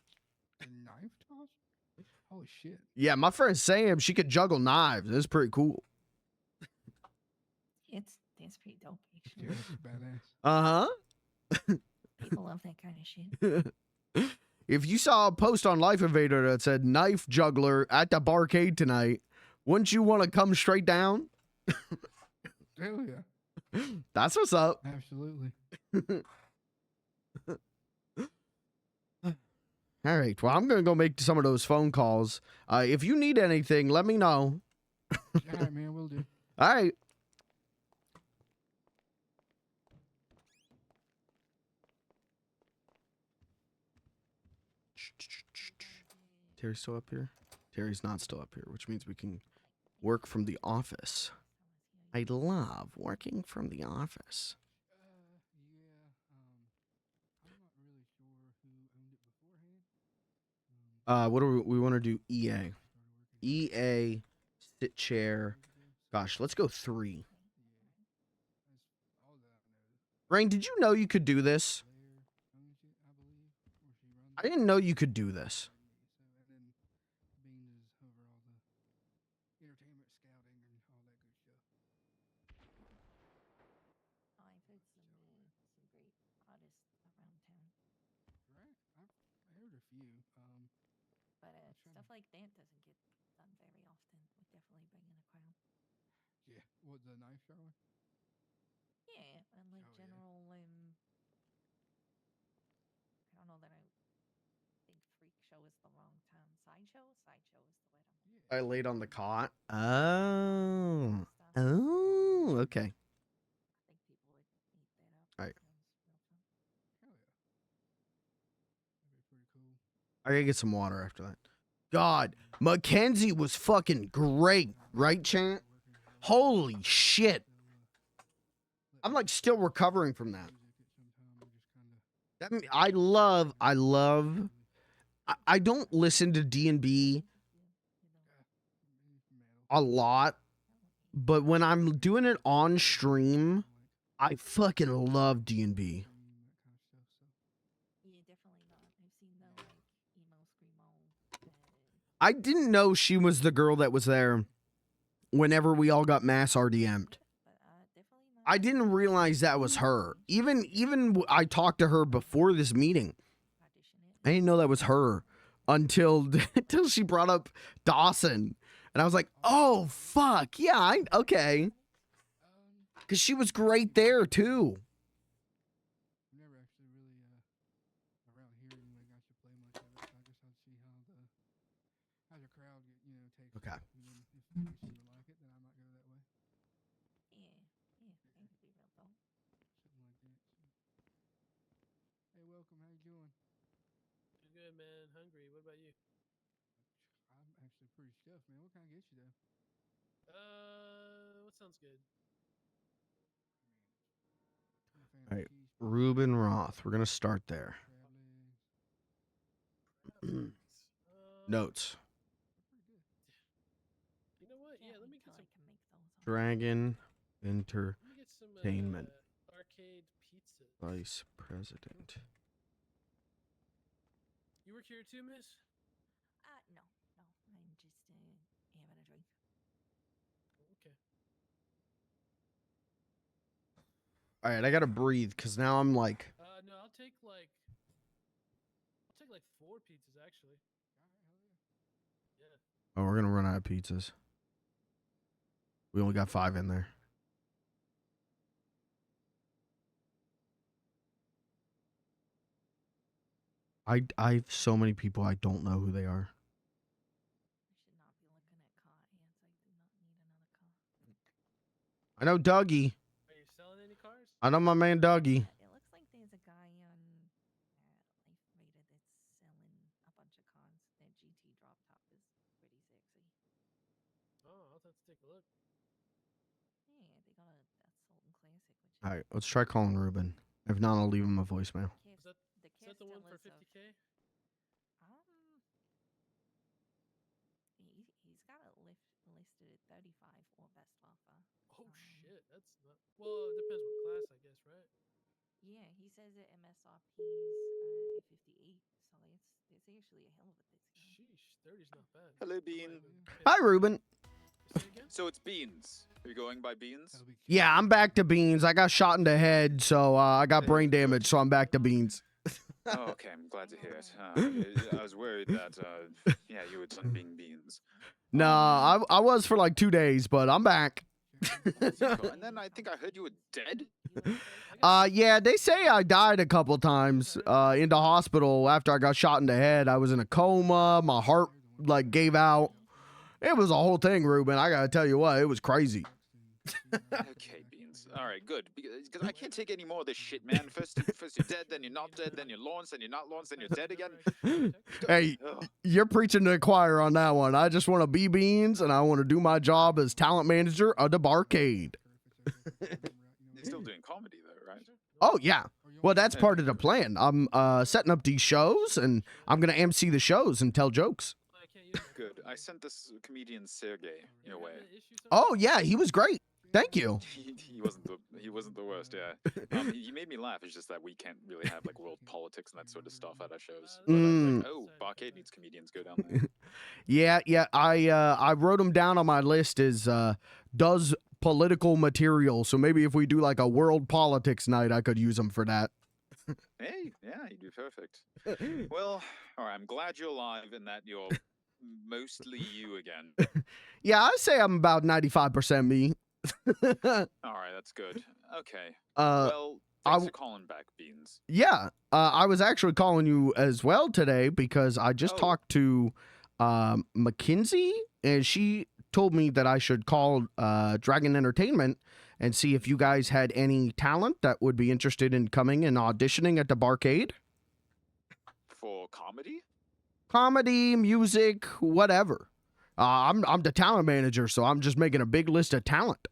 A knife toss? Holy shit. Yeah, my friend Sam, she could juggle knives. It's pretty cool. It's pretty dope, actually. Yeah, that's badass. Uh-huh. People love that kind of shit. If you saw a post on Life Invader that said knife juggler at the Barcade tonight, wouldn't you want to come straight down? Hell yeah. That's what's up. Absolutely. All right. Well, I'm going to go make some of those phone calls. If you need anything, let me know. All right, man, we'll do. All right. Terry's still up here? Terry's not still up here, which means we can work from the office. I love working from the office. What do we want to do? EA. EA, sit chair. Gosh, let's go 3. Rain, did you know you could do this? I didn't know you could do this. I've heard some great artists around town. Right? I heard a few. But stuff like that doesn't get done very often. Would definitely bring in a crowd. Yeah. What, the knife shower? Yeah, and like general, I don't know that I think freak show is the wrong term. Sideshow is the word I'm looking for. I laid on the cot. Oh. Oh, okay. I think people would eat that up. All right. Hell yeah. That'd be pretty cool. I gotta get some water after that. God, Mackenzie was fucking great, right, Chant? Holy shit. I'm like still recovering from that. I don't listen to D&B a lot, but when I'm doing it on stream, I fucking love D&B. Yeah, definitely not. I've seen the like emo screamo. I didn't know she was the girl that was there whenever we all got mass RDM'd. I didn't realize that was her. Even I talked to her before this meeting. I didn't know that was her until she brought up Dawson. And I was like, oh, fuck. Yeah, okay. Because she was great there, too. Never actually really around here anyway got to play much of it. So I guess I'll see how the crowd takes it. Okay. And then if you seem to like it, then I might go that way. Yeah, I can be real though. Something like that. So. Hey, welcome. How you doing? Good, man. Hungry. What about you? I'm actually pretty stuffed, man. What can I get you though? What sounds good? All right. Ruben Roth. We're going to start there. Notes. You know Dragon Let me get some Entertainment Barcade pizza. Vice President. You work here too, miss? No. I'm just having a drink. Okay. All right, I gotta breathe because now I'm like, No, I'll take like 4 pizzas actually. Yeah. oh, we're gonna run out of pizzas. We only got 5 in there. I have so many people I don't know who they are. I know Dougie. Are you selling any cars? I know my man Dougie. It looks like there's a guy on Life Raider that's selling a bunch of cars. That GT drop top is pretty sexy. Oh, I'll have to take a look. Yeah, they got a Sultan Classic, which All right, let's try calling Ruben. If not, I'll leave him a voicemail. Is that the one for 50K? He's got it listed at 35 or best offer. Oh shit, that's not. Well, it depends what class, I guess, right? Yeah, he says that MSRP's at 58, so it's actually a hell of a discount. Sheesh, 30's not bad. Hello, Bean. Hi, Ruben. So it's Beans. Are you going by Beans? Yeah, I'm back to beans. I got shot in the head, so I got brain damage, so I'm back to beans. Oh, okay. I'm glad to hear it. I was worried that, yeah, you were done being Beans. Nah, I was for like 2 days, but I'm back. And then I think I heard you were dead. Yeah, they say I died a couple times in the hospital after I got shot in the head. I was in a coma. My heart like gave out. It was a whole thing, Ruben. I gotta tell you what, it was crazy. Okay, Beans. All right, good. Because I can't take any more of this shit, man. First you're dead, then you're not dead, then you're launched, then you're not launched, then you're dead again. Hey, you're preaching to the choir on that one. I just want to be Beans, and I want to do my job as talent manager of the Barcade. You're still doing comedy, though, right? Oh, yeah. Well, that's part of the plan. I'm setting up these shows, and I'm going to MC the shows and tell jokes. Good. I sent this comedian Sergey your way. Oh, yeah, he was great. Thank you. He wasn't the worst, yeah. He made me laugh. It's just that we can't really have like world politics and that sort of stuff at our shows. But I was like, oh, Barcade needs comedians. Go down there. Yeah. I wrote him down on my list as does political material. So maybe if we do like a world politics night, I could use him for that. Hey, yeah, you'd be perfect. Well, all right. I'm glad you're alive and that you're mostly you again. Yeah, I say I'm about 95% me. All right, that's good. Okay. Well, thanks for calling back, Beans. Yeah, I was actually calling you as well today because I just talked to Mackenzie, and she told me that I should call Dragon Entertainment and see if you guys had any talent that would be interested in coming and auditioning at the Barcade. For comedy? Comedy, music, whatever. I'm the talent manager, so I'm just making a big list of talent.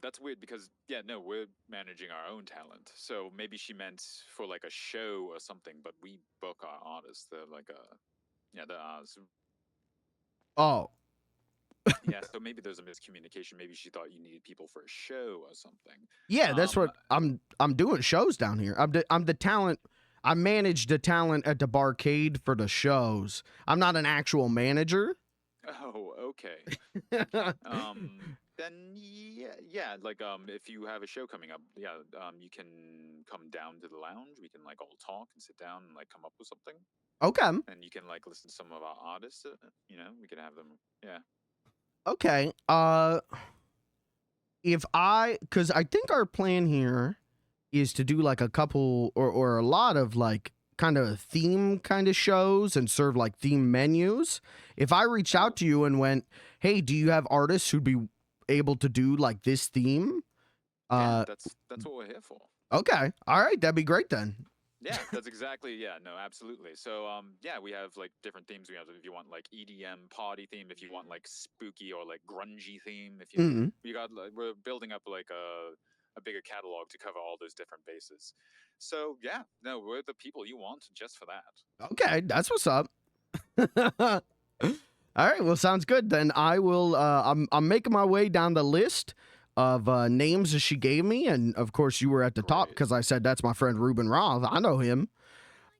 That's weird because, yeah, no, we're managing our own talent. So maybe she meant for like a show or something, but we book our artists. They're like they're ours. Oh. Yeah, so maybe there's a miscommunication. Maybe she thought you needed people for a show or something. Yeah, that's what I'm doing shows down here. I'm the talent. I manage the talent at the Barcade for the shows. I'm not an actual manager. Oh, okay. Then yeah, like if you have a show coming up, yeah, you can come down to the lounge. We can like all talk and sit down and like come up with something. Okay. And you can like listen to some of our artists. You know, we can have them. Yeah. Okay. Because I think our plan here is to do like a couple or a lot of like kind of theme kind of shows and serve like theme menus. If I reached out to you and went, hey, do you have artists who'd be able to do like this theme? Yeah, that's what we're here for. Okay. All right. That'd be great then. Yeah, that's exactly. Yeah, no, absolutely. So, yeah, we have like different themes. We have if you want like EDM party theme, if you want like spooky or like grungy theme, if you we got like, we're building up like a bigger catalog to cover all those different bases. So yeah, no, we're the people you want just for that. Okay, that's what's up. All right, Well, sounds good. Then I will. I'm making my way down the list of names that she gave me, and of course you were at the top because I said that's my friend Ruben Roth. I know him.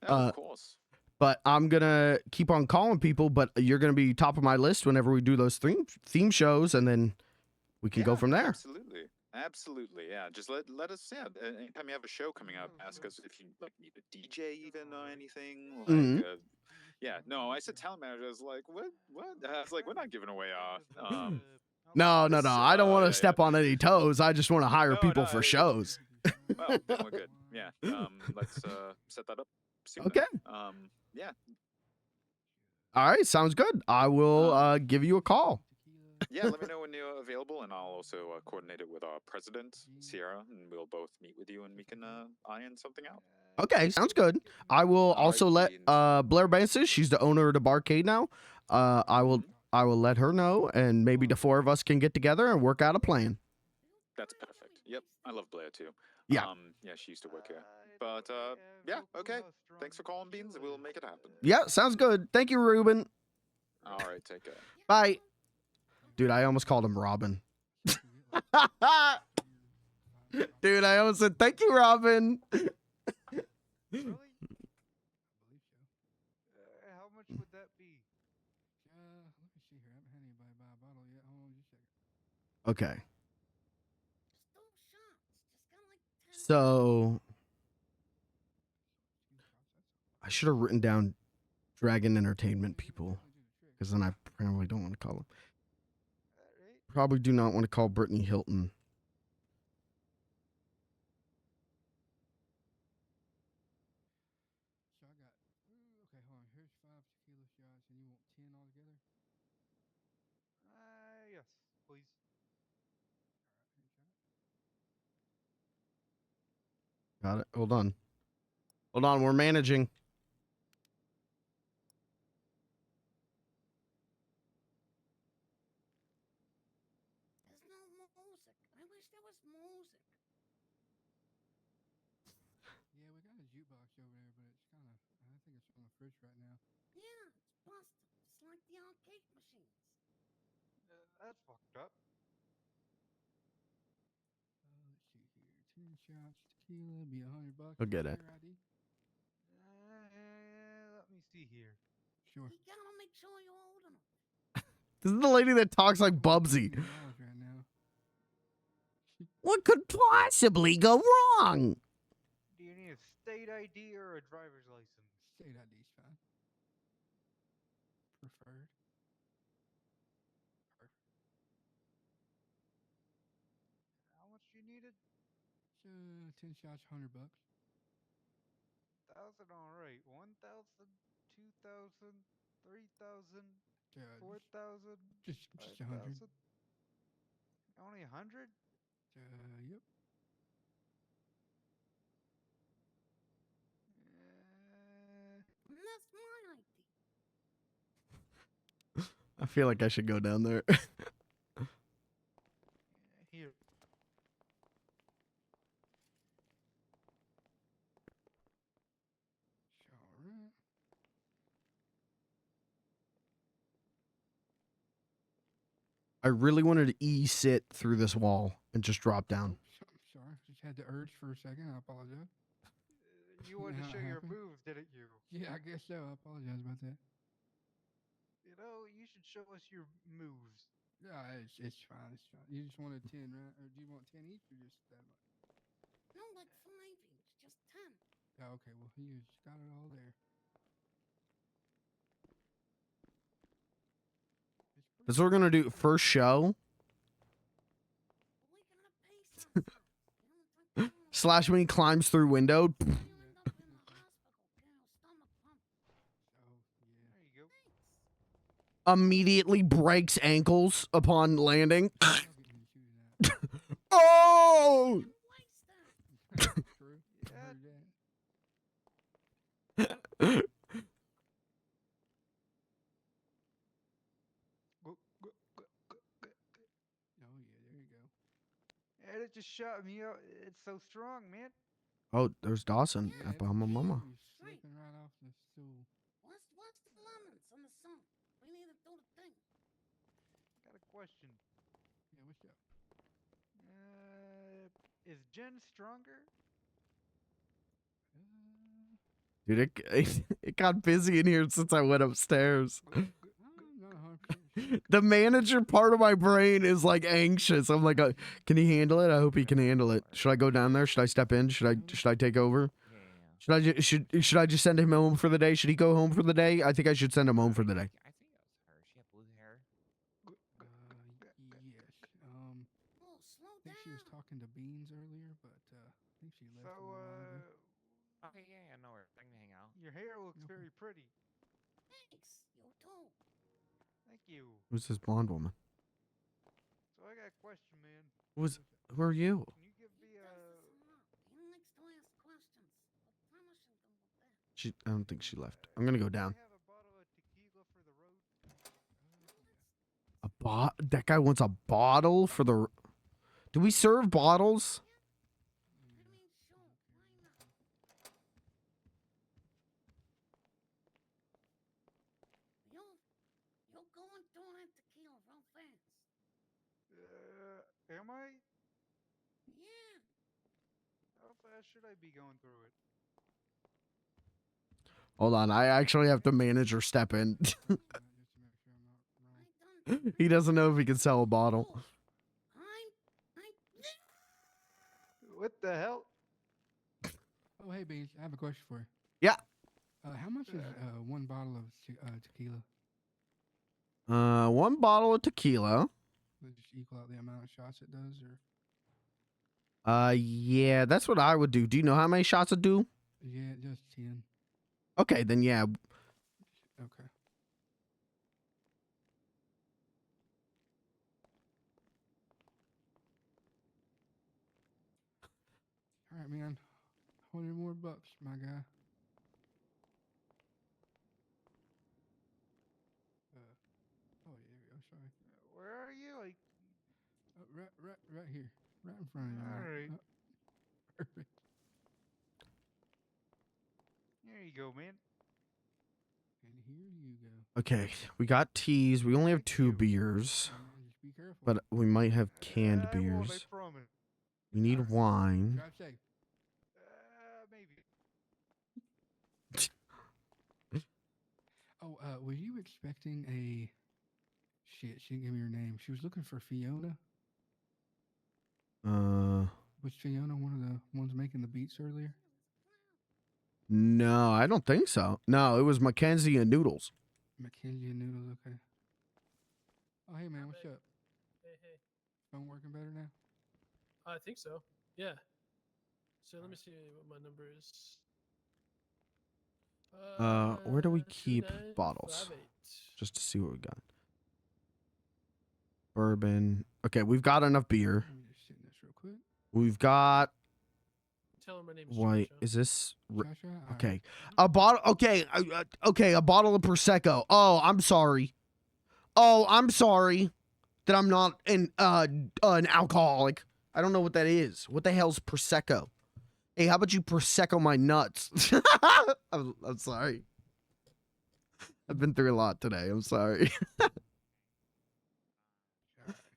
Of course. But I'm gonna keep on calling people. But you're gonna be top of my list whenever we do those theme shows, and then we can go from there. Absolutely. Absolutely, yeah. Just let us, yeah. Anytime you have a show coming up, ask us if you like need a DJ even or anything. Like, Mhm. yeah. No, I said talent manager. I was like, what? I was like, we're not giving away our. No. I don't want to yeah, step on any toes. I just want to hire people for no, shows. Well, then we're good. Yeah. Let's set that up soon. Okay. Then. Yeah. All right, sounds good. I will give you a call. Yeah, let me know when you're available, and I'll also coordinate it with our president, Sierra, and we'll both meet with you, and we can iron something out. Okay, sounds good. I will also let Blair Bansis, she's the owner of the Barcade now. I will let her know, and maybe the four of us can get together and work out a plan. That's perfect. Yep, I love Blair too. Yeah. Yeah, she used to work here. But yeah, okay. Thanks for calling, Beans. We'll make it happen. Yeah, sounds good. Thank you, Ruben. All right, take care. Bye. Dude, I almost called him Robin. Dude, I almost said thank you, Robin. How much would that be? Let me see here. I haven't had anybody buy a bottle yet. Hold on just a second. Okay. So I should have written down Dragon Entertainment people, because then I probably don't want to call them. Probably do not want to call Brittany Hilton. So I got, okay, hold on. Here's 5 tequila shots, and you want 10 altogether? Yes, please. Got it. Hold on. Hold on. We're managing. There's no music. I wish there was music. Yeah, we got a jukebox over there, but it's kind of, I think it's on the fridge right now. Yeah, it's busted. It's like the arcade machines. That's fucked up. Let's see here. 10 shots tequila, be $100. I'll get it. Player ID? Let me see here. Sure. You gotta make sure you're old enough. This is the lady that talks like Bubsy. Right now. What could possibly go wrong? Do you need a state ID or a driver's license? State ID is fine. Preferred. How much you needed? 10 shots, $100. 1,000, all right. 1,000, 2,000, 3,000, 4,000. Just 100. Only 100? Yep. That's my ID. I feel like I should go down there. Here. Alright. I really wanted to e-sit through this wall and just drop down. Sorry, just had the urge for a second. I apologize. You wanted to show your moves, didn't you? Yeah, I guess so. I apologize about that. You know, you should show us your moves. Yeah, it's fine. It's fine. You just wanted 10, right? Or do you want 10 each or just that much? No, like 5 each, just 10. Yeah, okay. Well, you just got it all there. That's what we're gonna do. First show. Slash when he climbs through window. Immediately breaks ankles upon landing. Oh! And it just shot me out. It's so strong, man. Oh, there's Dawson at Bahama Mama. Slipping right off the stool. What's the lemons on the song? We need to do the thing. question. Yeah, what's up? Is Jen stronger? Dude, it got busy in here since I went upstairs. The manager part of my brain is like anxious. I'm like, can he handle it? I hope he can handle it. Should I go down there? Should I step in? Should I take over? Should I just send him home for the day? Should he go home for the day? I think I should send him home for the day. I think it was her. She had blue hair. Yes. I think she was talking to Beans earlier, but I think she left. Okay, yeah, no worries. I can hang out. Your hair looks very pretty. Thanks. You too. Thank you. Who's this blonde woman? So I got a question, man. Who are you? Can you give me a? He likes to ask questions. I promise he'll go with that. I don't think she left. I'm gonna go down. Have a bottle of tequila for the road. That guy wants a bottle for the. Do we serve bottles? You're going through that tequila real fast. Am I? Yeah. How fast should I be going through it? Hold on, I actually have to manage or step in. He doesn't know if he can sell a bottle. What the hell? Oh, hey, Beans. I have a question for you. Yeah. How much is one bottle of tequila? One bottle of tequila. Does it just equal out the amount of shots it does, or? Yeah, that's what I would do. Do you know how many shots it do? Yeah, just 10. Okay, then yeah. Okay. All right, man. $100 more, my guy. Oh, yeah, there we go. Sorry. Where are you? Like, right here, right in front of you. all right. Perfect. There you go, man. And here you go. Okay, we got teas. We only have 2 beers, Just be careful. but we might have canned I won't, I beers. promise. We need wine. Drive safe. Maybe. Oh, were you expecting a? Shit, she didn't give me her name. She was looking for Fiona. Was Fiona one of the ones making the beats earlier? No, I don't think so. No, it was Mackenzie and Noodles. Mackenzie and Noodles, okay. Oh, hey, man, what's up? Hey. Phone working better now? I think so. Yeah. So let me see what my number is. Where do we keep 2958. bottles? Just to see what we got. Bourbon. Okay, we've got enough beer. Let me just sit in this real quick. We've got. Tell her my name's Wait, Joshua. is this Joshua? All okay? right. A bottle. Okay, okay, a bottle of prosecco. Oh, I'm sorry. Oh, I'm sorry that I'm not an alcoholic. I don't know what that is. What the hell's prosecco? Hey, how about you prosecco my nuts? I'm sorry. I've been through a lot today. I'm sorry.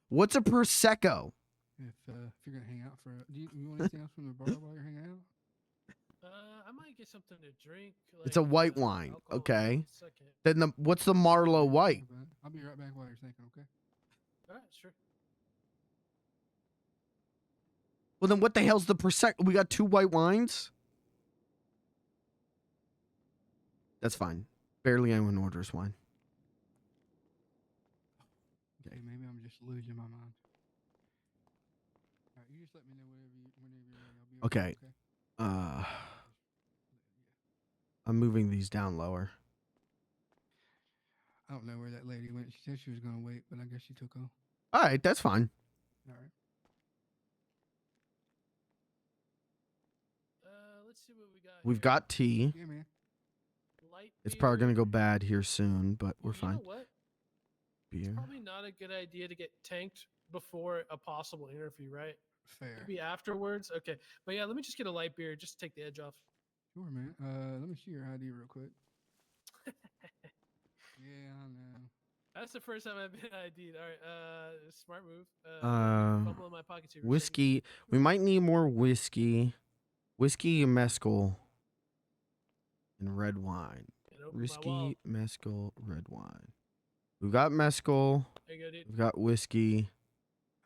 What's a prosecco? If you're gonna hang out for, do you want anything else from the bar while you're hanging out? I might get something to drink. It's a white wine. alcohol Okay. in a second. Then what's the Marlowe White? I'll be right back while you're thinking. Okay. All right, sure. Well, then what the hell's the prosecco? We got 2 white wines. That's fine. Barely anyone orders wine. Okay, maybe I'm just losing my mind. All right, you just let me know whenever you're ready. I'll be Okay. I'm moving these down lower. I don't know where that lady went. She said she was gonna wait, but I guess she took off. All right, that's fine. All right. Let's see what we got. We've here. got tea. Yeah, man. Light It's probably gonna beer. go bad here soon, but we're You fine. know what? Beer. It's probably not a good idea to get tanked before a possible interview, right? Fair. Maybe afterwards. Okay, but yeah, let me just get a light beer, just to take the edge off. Sure, man. Let me see your ID real quick. Yeah, I know. That's the first time I've been ID'd. All right, smart move. Fumble in my pocket too. Whiskey. We might need more whiskey. Whiskey and mezcal. And red wine. Whiskey, mezcal, red wine. We've got mezcal. There you go, dude. We've got whiskey.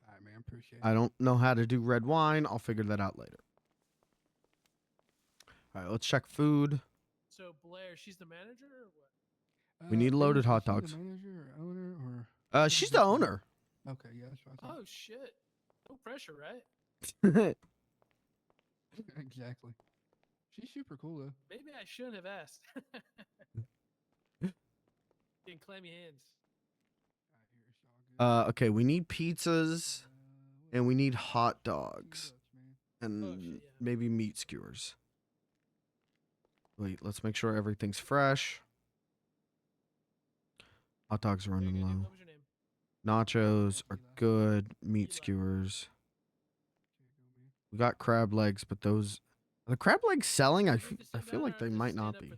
All right, man. Appreciate it. I don't know how to do red wine. I'll figure that out later. All right, let's check food. So Blair, she's the manager or what? We need loaded hot Is she dogs. the manager or owner or? She's the owner. Okay, yeah, that's what I thought. Oh shit! No pressure, right? Exactly. She's super cool though. Maybe I shouldn't have asked. Getting clammy hands. Okay, we need pizzas and we need hot dogs and maybe meat skewers. Wait, let's make sure everything's fresh. Hot dogs are running low. Nachos are good. Meat skewers. We got crab legs, but those... Are the crab legs selling? I feel like they might not be.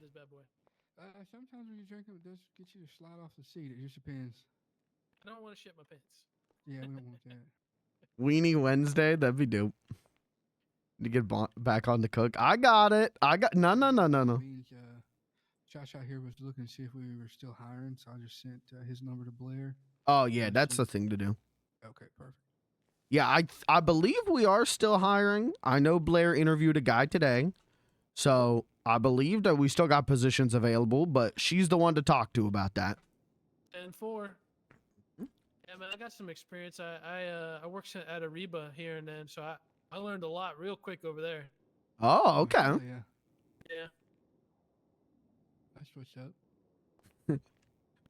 Sometimes when you drink it does get you to slide off the seat. It just depends. I don't want to shit my pants. Yeah, we don't want that. Weenie Wednesday? That'd be dope. To get back on the cook. I got it. No. Josh out here was looking to see if we were still hiring, so I just sent his number to Blair. Oh, yeah, that's the thing to do. Okay, perfect. Yeah, I believe we are still hiring. I know Blair interviewed a guy today. So I believe that we still got positions available, but she's the one to talk to about that. 10-4. Yeah, man, I got some experience. I worked at Ariba here and then, so I learned a lot real quick over there. Oh, okay. Oh, yeah. Yeah. That's what's up.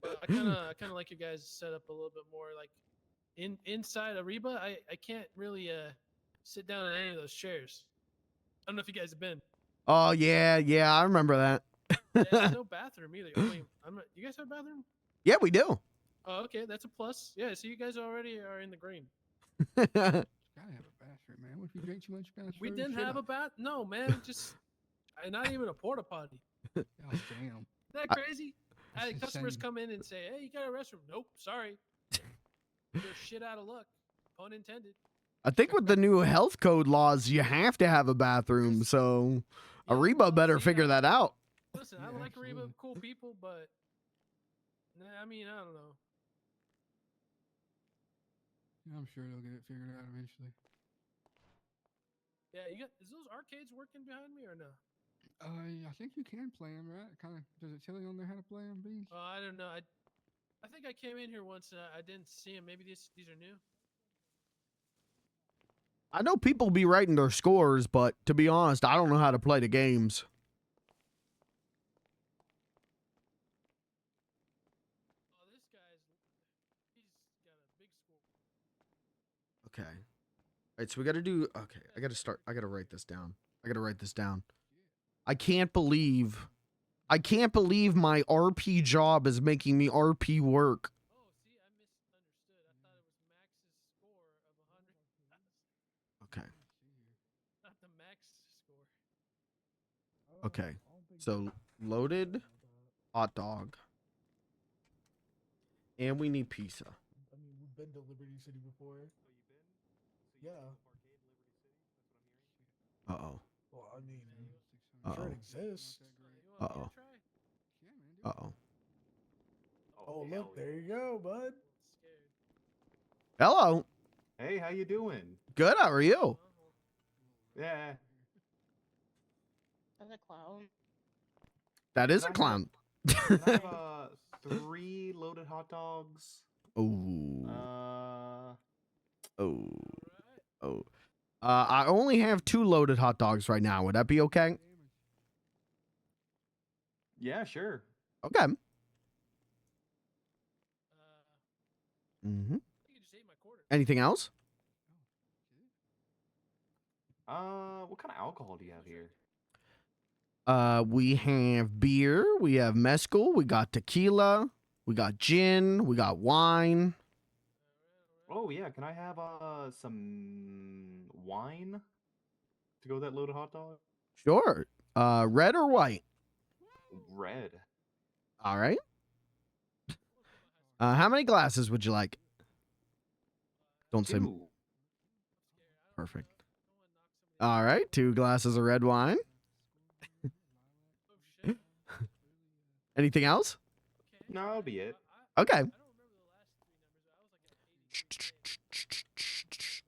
I kind of like you guys set up a little bit more like inside Ariba. I can't really sit down in any of those chairs. I don't know if you guys have been. Oh, yeah, I remember that. Yeah, there's no bathroom either. I mean, you guys have a bathroom? Yeah, we do. Oh, okay, that's a plus. Yeah, so you guys already are in the green. Gotta have a bathroom, man. What if you drink too much? We didn't have a bath. No, man, just not even a porta potty. Oh, damn. Isn't that crazy? I had customers come in and say, "Hey, you got a restroom?" Nope, sorry. You're shit out of luck. Pun intended. I think with the new health code laws, you have to have a bathroom. So Ariba better figure that out. Listen, I like Ariba, cool people, but I mean, I don't know. I'm sure they'll get it figured out eventually. Yeah, is those arcades working behind me or no? I think you can play them, right? Kind of. Does it tell you on there how to play them, Beans? Oh, I don't know. I think I came in here once and I didn't see them. Maybe these are new. I know people be writing their scores, but to be honest, I don't know how to play the games. Oh, this guy's he's got a big score. Okay. All right, so we got to do... Okay, I got to write this down. I can't believe my RP job is making me RP work. Oh, see, I misunderstood. I thought it was Max's score of 100. Okay. Not the max score. Okay. So loaded hot dog. And we need pizza. I mean, we've been to Liberty City before. Yeah. Uh-oh. Well, I mean, I'm sure it exists. Uh-oh. Uh-oh. Oh, look, there you go, bud. Hello. Hey, how you doing? Good, how are you? Yeah. That's a clown. That is a clown. Can I have 3 loaded hot dogs? Oh. I only have 2 loaded hot dogs right now. Would that be okay? Yeah, sure. Okay. Anything else? What kind of alcohol do you have here? We have beer, we have mezcal, we got tequila, we got gin, we got wine. Oh yeah, can I have some wine to go with that loaded hot dog? Sure. Red or white? Red. All right. How many glasses would you like? Don't say. Two. Perfect. All right, 2 glasses of red wine. Anything else? No, that'll be it. Okay.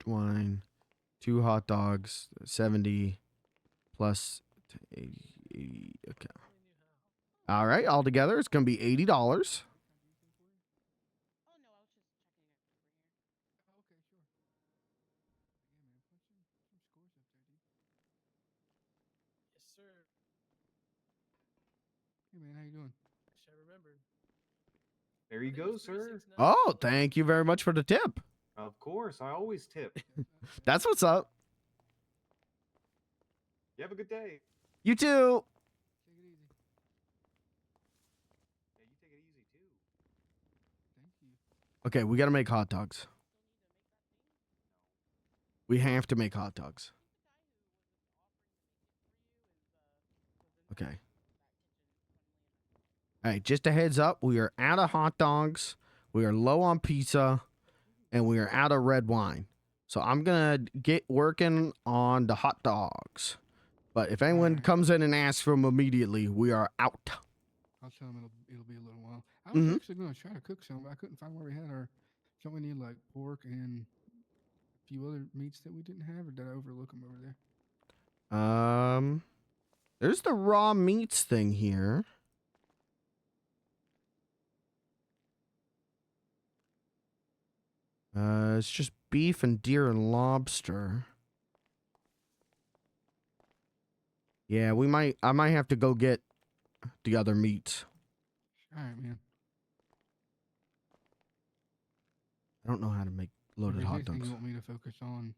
Wine, 2 hot dogs, 70 plus 80. Okay. All right, all together, it's going to be $80. Yes, sir. Hey man, how you doing? Wish I remembered. There you go, sir. Oh, thank you very much for the tip. Of course, I always tip. That's what's up. You have a good day. You too. Take it easy. Yeah, you take it easy too. Thank you. Okay, we got to make hot dogs. We have to make hot dogs. Okay. All right, just a heads up. We are out of hot dogs. We are low on pizza. And we are out of red wine. So I'm going to get working on the hot dogs. But if anyone comes in and asks for them immediately, we are out. I'll tell them it'll be a little while. I was actually going to try to cook some, but I couldn't find where we had our. Don't we need like pork and a few other meats that we didn't have, or did I overlook them over there? There's the raw meats thing here. It's just beef and deer and lobster. Yeah, I might have to go get the other meats. All right, man. I don't know how to make loaded If there's hot anything dogs. you want me to focus on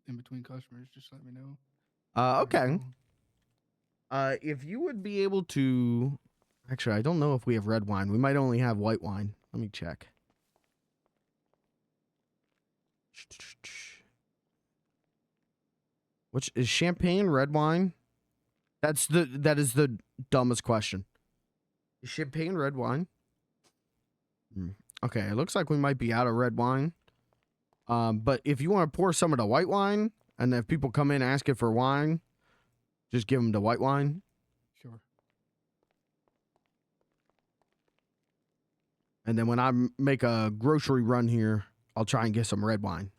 in between customers, just let me know. Okay. If you would be able to... Actually, I don't know if we have red wine. We might only have white wine. Let me check. Which is champagne red wine? That is the dumbest question. Is champagne red wine? Okay, it looks like we might be out of red wine. But if you want to pour some of the white wine, and if people come in asking for wine, just give them the white wine. Sure. And then when I make a grocery run here, I'll try and get some red wine.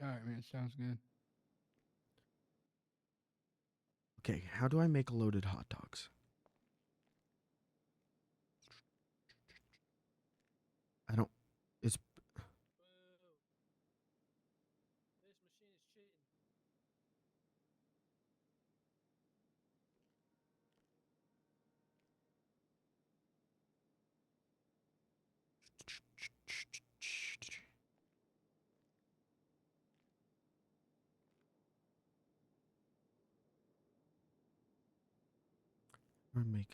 All right, man. Sounds good. Okay, how do I make loaded hot dogs? I don't... It's...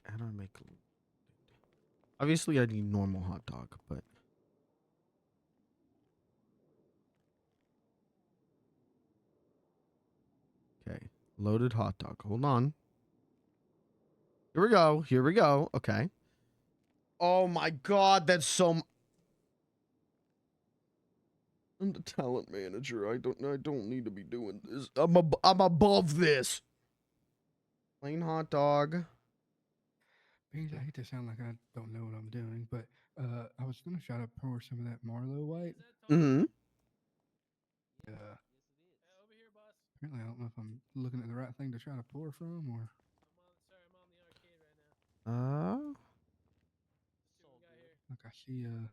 How do I make... Obviously, I need normal hot dog, but... Okay, loaded hot dog. Hold on. Here we go. Here we go. Okay. Oh my God, that's so... I'm the talent manager. I don't need to be doing this. I'm above this. Plain hot dog. Beans, I hate to sound like I don't know what I'm doing, but I was gonna try to pour some of that Marlowe white. Mm-hmm. Apparently, I don't know if I'm looking at the right thing to try to pour from, or. Look, I see a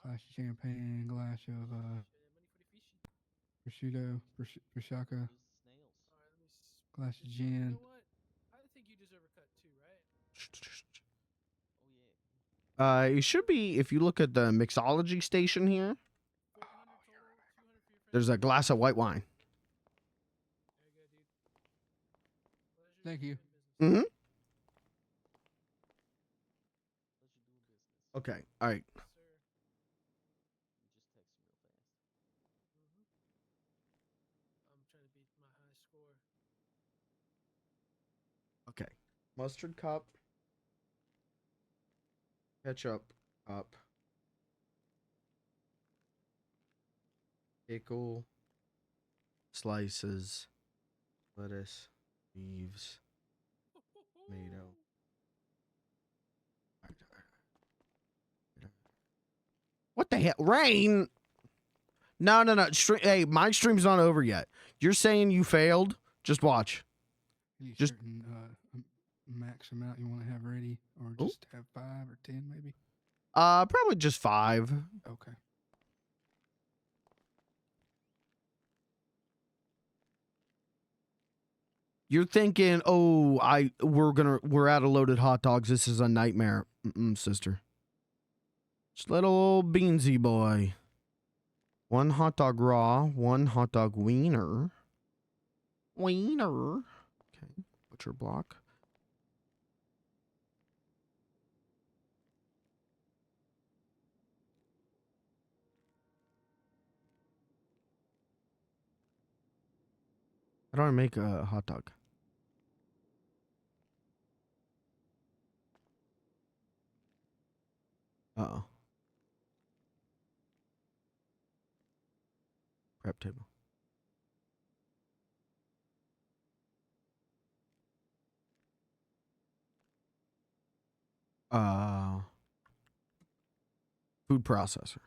glass of champagne, glass of prosciutto, prosciutto, glass of gin. I think you deserve a cut too, right? It should be, if you look at the mixology station here, there's a glass of white wine. Thank you. Mm-hmm. Okay, all right. Okay. Mustard cup. Ketchup. Up. Pickle. Slices. Lettuce. Leaves. Tomato. What the hell? Rain? No. Hey, my stream's not over yet. You're saying you failed? Just watch. Any Just certain max amount you want to have ready, or just have 5 or 10 maybe? Probably just 5. Okay. You're thinking, oh, we're out of loaded hot dogs. This is a nightmare. Sister. Just little old beansy boy. 1 hot dog raw, 1 hot dog wiener. Wiener. Okay, butcher block. How do I make a hot dog? Uh-oh. Prep table. Food processor.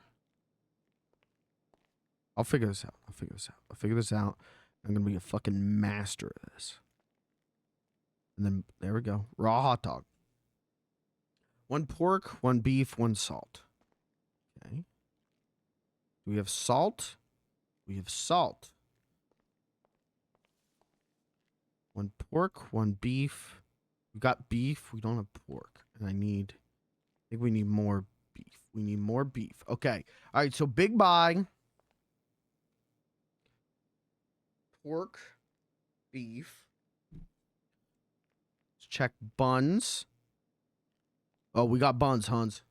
I'll figure this out. I'll figure this out. I'm gonna be a fucking master of this. And then there we go. Raw hot dog. 1 pork, 1 beef, 1 salt. Okay. Do we have salt? We have salt. 1 pork, 1 beef. We got beef. We don't have pork. And I think we need more beef. We need more beef. Okay. All right. So big buy. Pork, beef. Let's check buns. Oh, we got buns, Hans.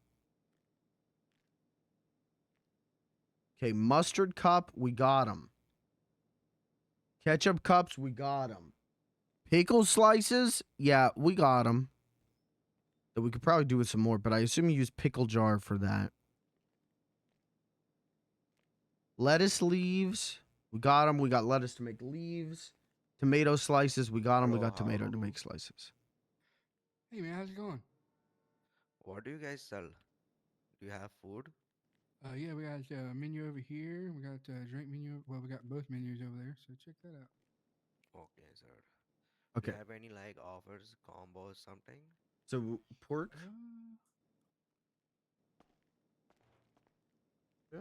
Okay, mustard cup, we got them. Ketchup cups, we got them. Pickle slices, yeah, we got them. That we could probably do with some more, but I assume you use pickle jar for that. Lettuce leaves, we got them. We got lettuce to make leaves. Tomato slices, we got them. We got tomato to make slices. Hey man, how's it going? What do you guys sell? Do you have food? Yeah, we got a menu over here. We got a drink menu. Well, we got both menus over there, so check that out. Okay, sir. Okay. Do you have any like offers, combos, something? So pork. Yeah.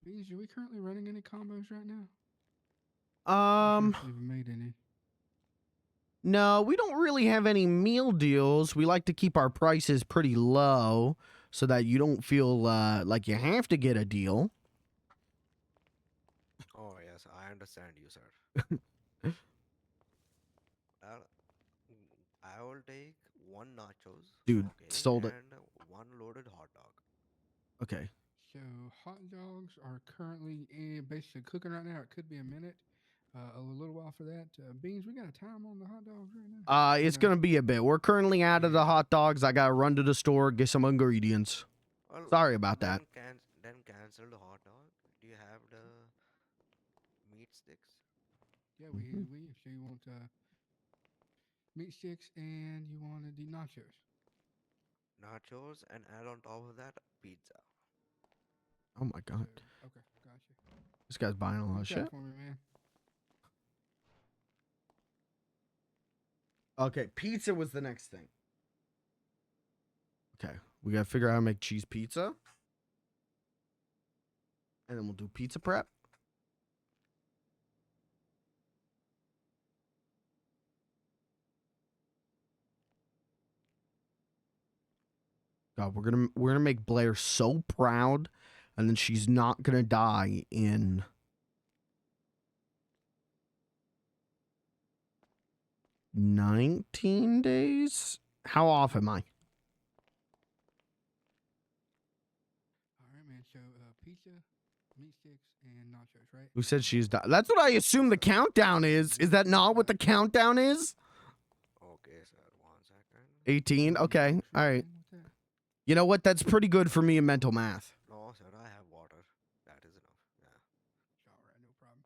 Beans, are we currently running any combos right now? We've made any. No, we don't really have any meal deals. We like to keep our prices pretty low so that you don't feel like you have to get a deal. Oh yes, I understand you, sir. I will take 1 nachos. Dude, okay, sold it. And 1 loaded hot dog. Okay. So hot dogs are currently basically cooking right now. It could be a minute, a little while for that. Beans, we got a time on the hot dogs right now? It's gonna be a bit. We're currently out of the hot dogs. I gotta run to the store, get some ingredients. Well, Sorry about that. Then cancel the hot dog. Do you have the meat sticks? Yeah, we so you want meat sticks and you wanted the nachos. Nachos and add on top of that pizza. Oh my god. Okay, gotcha. This guy's buying a lot of shit. For me, man. Okay, pizza was the next thing. Okay, we gotta figure out how to make cheese pizza. And then we'll do pizza prep. God, we're gonna make Blair so proud, and then she's not gonna die in 19 days. How off am I? All right, man. So pizza, meat sticks, and nachos, right? Who said she's died? That's what I assume the countdown is. Is that not what the countdown is? Okay, sir. 1 second. 18. Okay. All right. You know what? That's pretty good for me in mental math. No, sir, I have water. That is enough. Yeah. All right, no problem.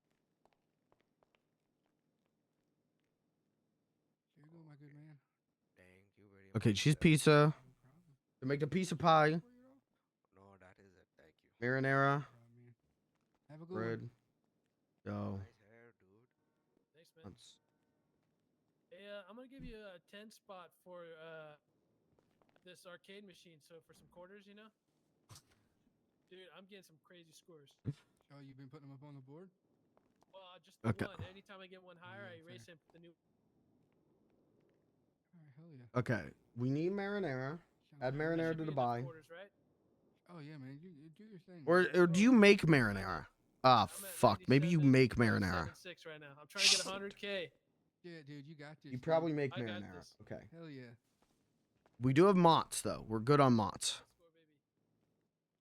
Here you go, my good man. Thank you very much. Okay, cheese sir. pizza. To make the pizza pie. No, that is it. Thank you. Marinara. Have a good Bread. one. Dough. Nice hair, dude. Thanks, man. That's- Hey, I'm gonna give you a 10 spot for this arcade machine. So for some quarters, you know, dude, I'm getting some crazy scores. Oh, you've been putting them up on the board? Well, just the Okay. one. Anytime I get one higher, I erase and put the new. All right, hell yeah. Okay, we need marinara. Add That marinara should to be the enough buy. quarters, right? Oh yeah, man. You do your thing. Or do you make marinara? Ah, fuck. Maybe you make marinara. 7.6 right now. I'm trying to get 100K. Yeah, dude, you got this. You dude. probably make I got marinara. this. Okay. Hell yeah. We do have mott's though. We're good on mott's.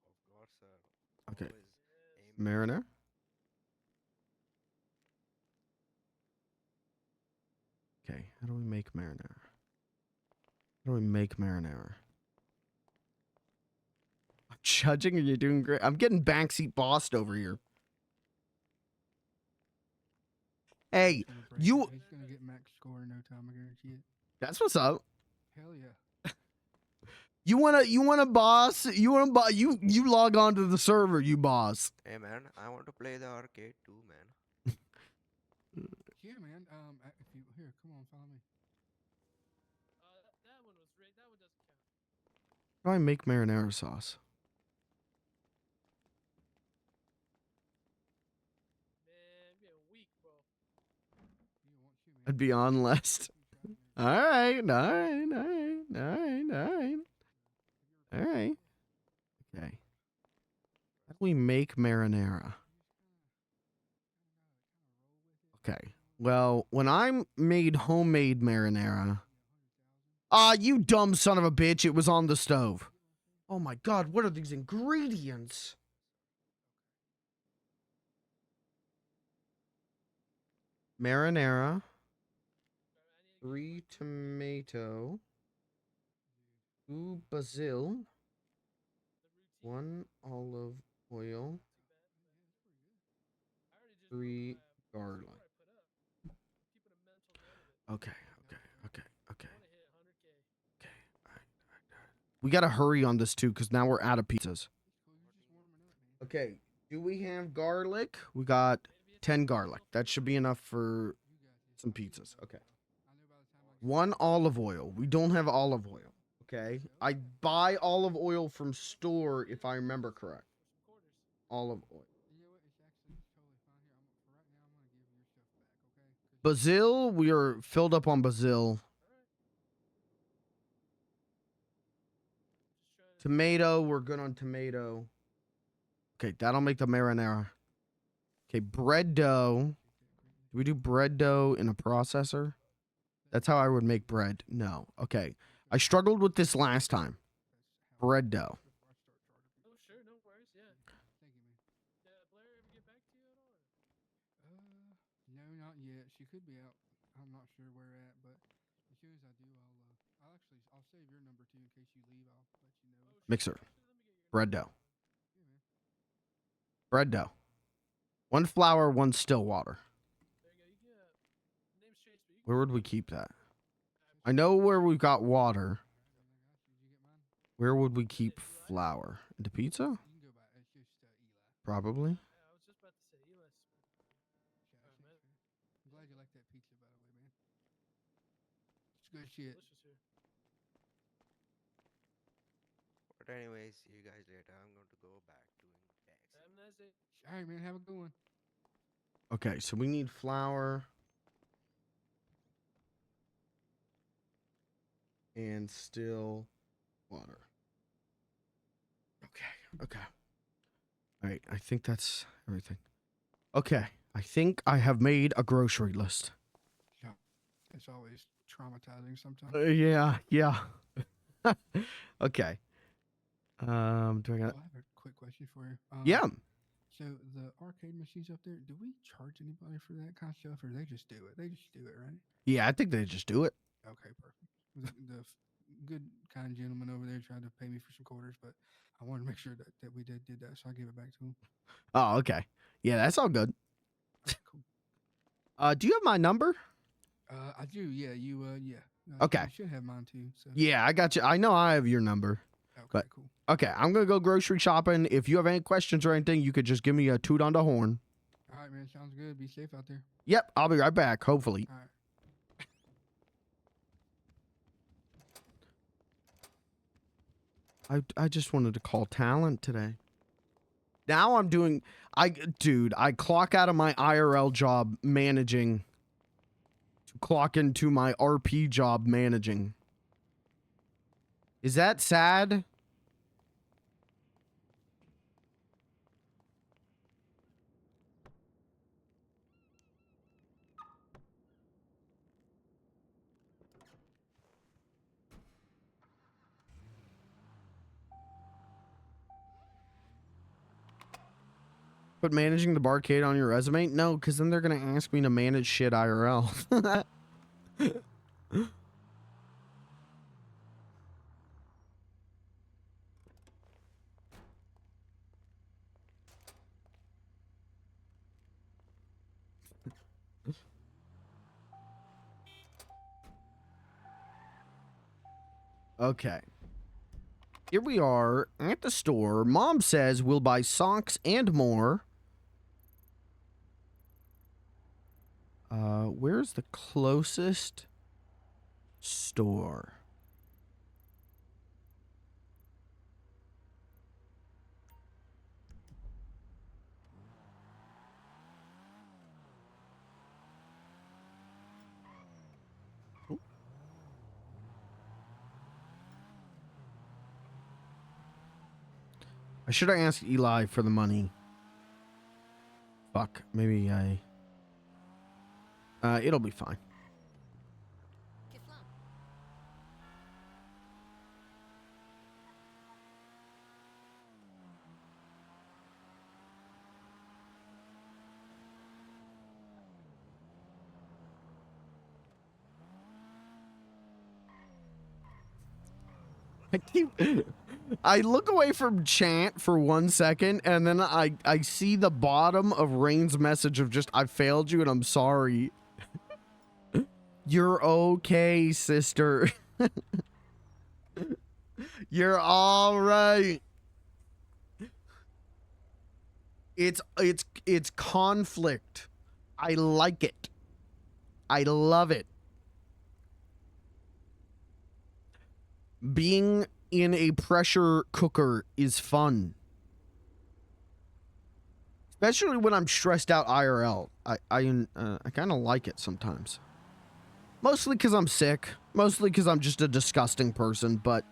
Of course, sir. Okay. Always aim. Marinara. Okay, how do we make marinara? How do we make marinara? I'm judging or you're doing great. I'm getting Banksy bossed over here. Hey, you. He's gonna get max score in no time. I guarantee it. That's what's up. Hell yeah. You wanna boss? You log on to the server, you boss. Hey, man, I want to play the arcade too, man. Yeah, man. If you here, come on, follow me. That one was great. That one doesn't count. How do I make marinara sauce? Man, I'm getting weak, bro. I'd be on list. All right. Okay. How do we make marinara? Okay. Well, when I made homemade marinara. Ah, you dumb son of a bitch. It was on the stove. Oh my god, what are these ingredients? Marinara. 3 tomato. 2 basil. 1 olive oil. 3 garlic. Okay. We gotta hurry on this too, because now we're out of pizzas. Okay, do we have garlic? We got 10 garlic. That should be enough for some pizzas. Okay. 1 olive oil. We don't have olive oil. Okay. I buy olive oil from store if I remember correct. Olive oil. Basil, we are filled up on basil. Tomato, we're good on tomato. Okay, that'll make the marinara. Okay, bread dough. Do we do bread dough in a processor? That's how I would make bread. No. Okay. I struggled with this last time. Bread dough. Oh, sure, no worries. Yeah. Thank you, man. Blair ever get back to you at all? No, not yet. She could be out. I'm not sure where at, but as soon as I do, I'll save your number too in case you leave. I'll let you know. Mixer. Bread dough. Bread dough. 1 flour, 1 still water. Where would we keep that? I know where we've got water. Where would we keep flour? Into pizza? Probably. I was just about to say Eli's. I'm glad you like that pizza, by the way, man. It's good shit. Delicious here. But anyways, see you guys later. I'm going to go back doing taxi. Have a nice day. All right, man. Have a good one. Okay, so we need flour. And still water. Okay. All right, I think that's everything. Okay, I think I have made a grocery list. Yeah, it's always traumatizing sometimes. Yeah. Okay. Do I got? I have a quick question for you. Yeah. So the arcade machines up there, do we charge anybody for that kind of stuff, or they just do it? They just do it, right? Yeah, I think they just do it. Okay, perfect. good, kind gentleman over there tried to pay me for some quarters, but I wanted to make sure that we did that, so I gave it back to him. Oh, okay. Yeah, that's all good. Cool. Do you have my number? I do. Yeah, yeah. Okay. You should have mine too. So. Yeah, I got you. I know I have your number. Okay, cool. Okay, I'm gonna go grocery shopping. If you have any questions or anything, you could just give me a toot on the horn. All right, man. Sounds good. Be safe out there. Yep, I'll be right back. Hopefully. All right. I just wanted to call talent today. Now I'm doing I clock out of my IRL job managing to clock into my RP job managing. Is that sad? Put managing the Barcade on your resume? No, because then they're going to ask me to manage shit IRL. Okay. Here we are at the store. Mom says we'll buy socks and more. Where's the closest store? I should have asked Eli for the money. Fuck, maybe it'll be fine. I look away from chat for 1 second, and then I see the bottom of Rain's message of just, I failed you and I'm sorry. You're okay, sister. You're all right. It's conflict. I like it. I love it. Being in a pressure cooker is fun. Especially when I'm stressed out IRL. I kind of like it sometimes. Mostly because I'm sick. Mostly because I'm just a disgusting person. But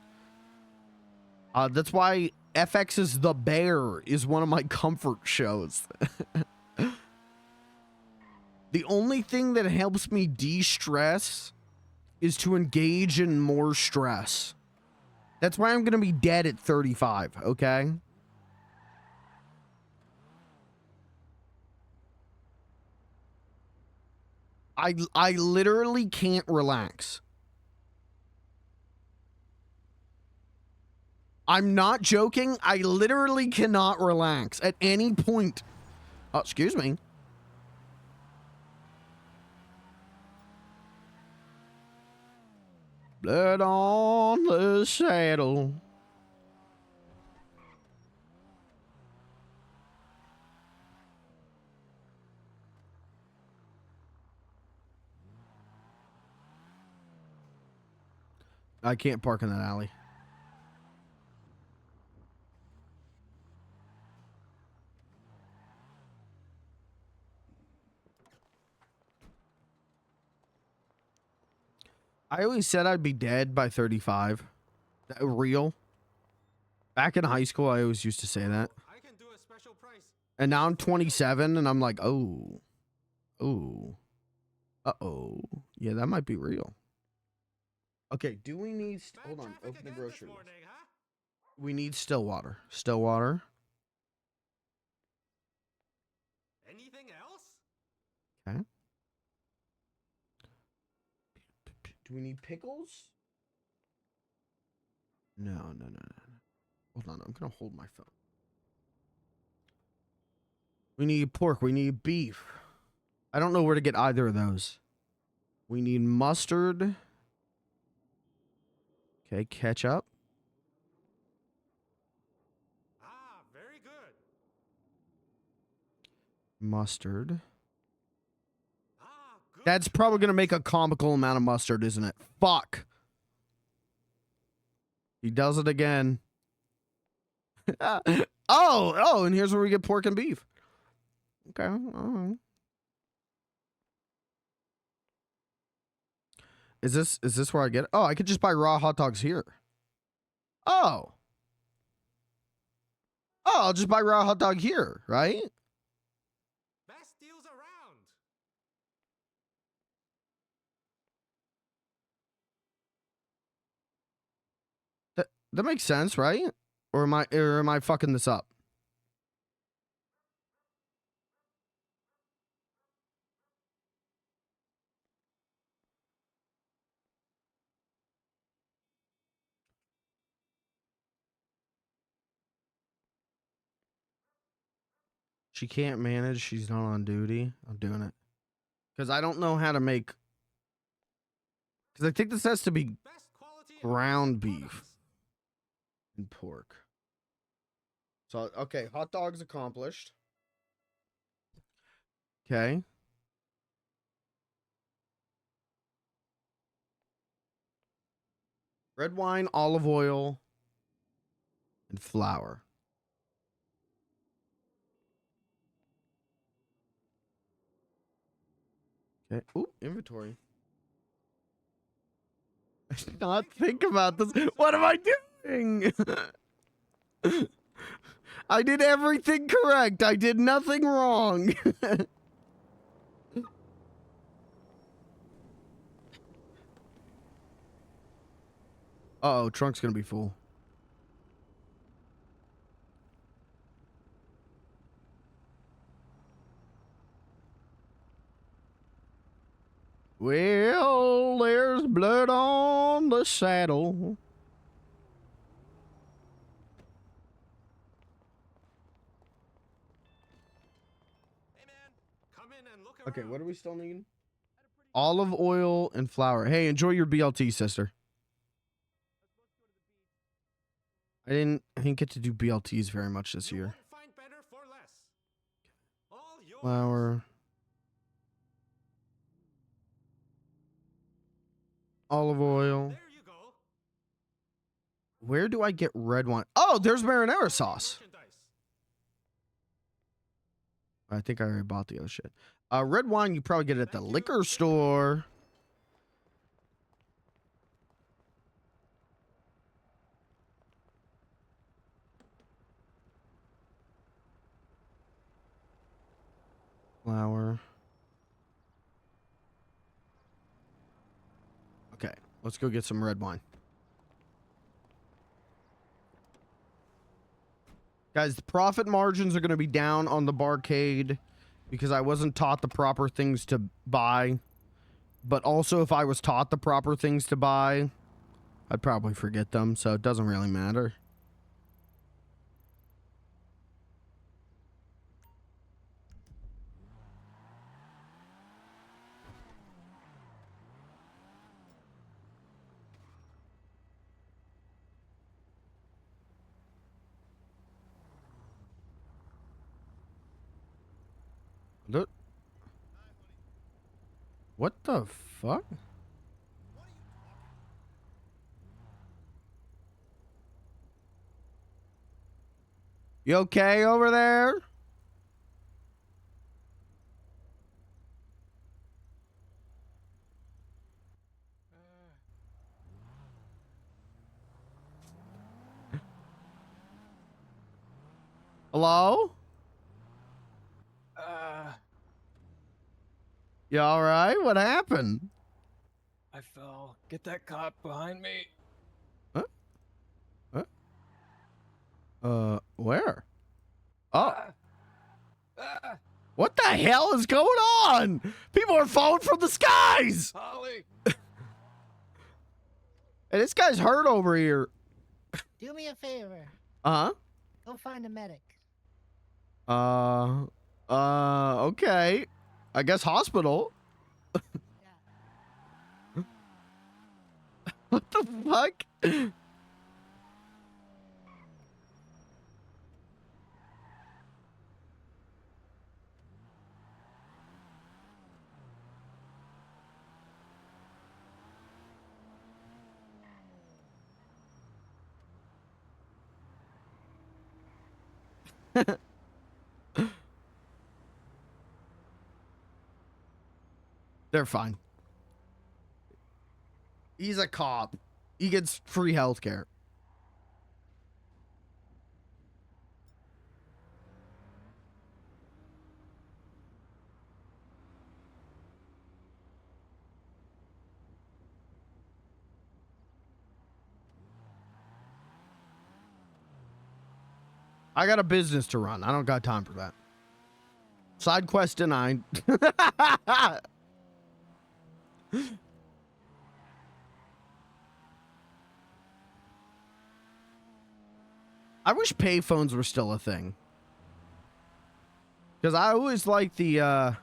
that's why FX's The Bear is one of my comfort shows. The only thing that helps me de-stress is to engage in more stress. That's why I'm going to be dead at 35, okay? I literally can't relax. I'm not joking. I literally cannot relax at any point. Oh, excuse me. Blood on the saddle. I can't park in that alley. I always said I'd be dead by 35. Real. Back in high school, I always used to say that. I can do a special price. And now I'm 27, and I'm like, oh. Oh. Uh-oh. Yeah, that might be real. Okay, do we need... Hold on, open the grocery list. We need Stillwater. Stillwater. Anything else? Okay. Do we need pickles? No. Hold on, I'm gonna hold my phone. We need pork. We need beef. I don't know where to get either of those. We need mustard. Okay, ketchup. Ah, very good. Mustard. That's probably going to make a comical amount of mustard, isn't it? Fuck. He does it again. Oh, and here's where we get pork and beef. Okay, all right. Is this where I get it? Oh, I could just buy raw hot dogs here. Oh, I'll just buy raw hot dog here, right? Best deals around. That makes sense, right? Or am I fucking this up? She can't manage. She's not on duty. I'm doing it. Because I don't know how to make... Because I think this has to be ground beef and pork. So, okay. Hot dogs accomplished. Okay. Red wine, olive oil, and flour. Okay. Ooh, inventory. I did not think about this. What am I doing? I did everything correct. I did nothing wrong. Uh-oh, trunk's gonna be full. Well, there's blood on the saddle. Okay, what are we still needing? Olive oil and flour. Hey, enjoy your BLT, sister. I didn't get to do BLTs very much this year. Flour. Olive oil. Where do I get red wine? Oh, there's marinara sauce. I think I already bought the other shit. Red wine you probably get it at the liquor store. Flour. Okay, let's go get some red wine. Guys, the profit margins are going to be down on the Barcade because I wasn't taught the proper things to buy. But also, if I was taught the proper things to buy, I'd probably forget them, so it doesn't really matter. What the fuck? You okay over there? Hello? You all right? What happened? I fell. Get that cop behind me. Where? Oh. What the hell is going on? People are falling from the skies. Holly. Hey, this guy's hurt over here. Do me a favor. Uh-huh. Go find a medic. Okay. I guess hospital. What the fuck? They're fine. He's a cop. He gets free healthcare. I got a business to run. I don't got time for that. Side quest denied. I wish payphones were still a thing. Because I always liked the,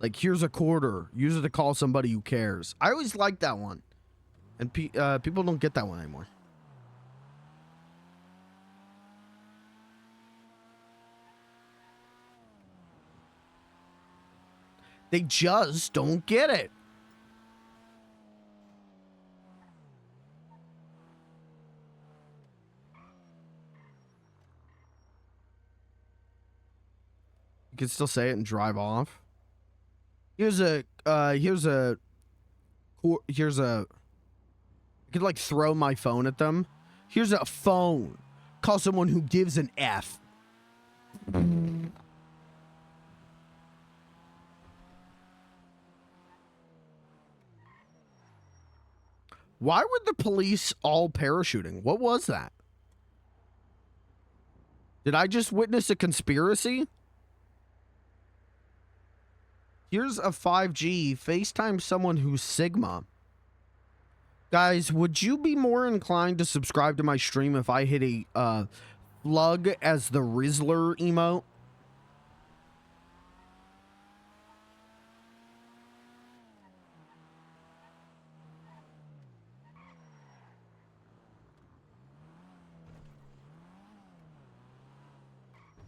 like, here's a quarter. Use it to call somebody who cares. I always liked that one. And people don't get that one anymore. They just don't get it. You can still say it and drive off. Here's a I could like throw my phone at them. Here's a phone. Call someone who gives an F. Why were the police all parachuting? What was that? Did I just witness a conspiracy? Here's a 5G. FaceTime someone who's Sigma. Guys, would you be more inclined to subscribe to my stream if I hit a FLG as the Rizzler emote?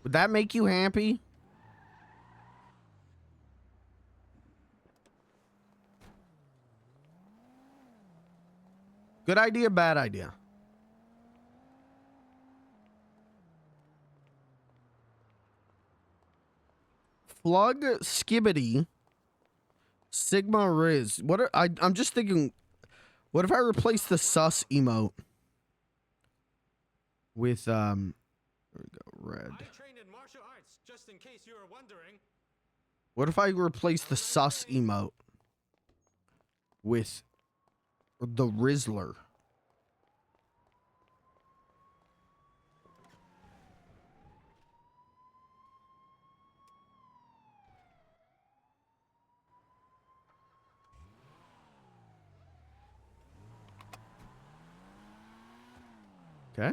Would that make you happy? Good idea, bad idea. Flug Skibbity Sigma Riz. I'm just thinking, what if I replace the sus emote with there we go, red. I trained in martial arts, just in case you were wondering. What if I replace the sus emote with the Rizzler? Okay.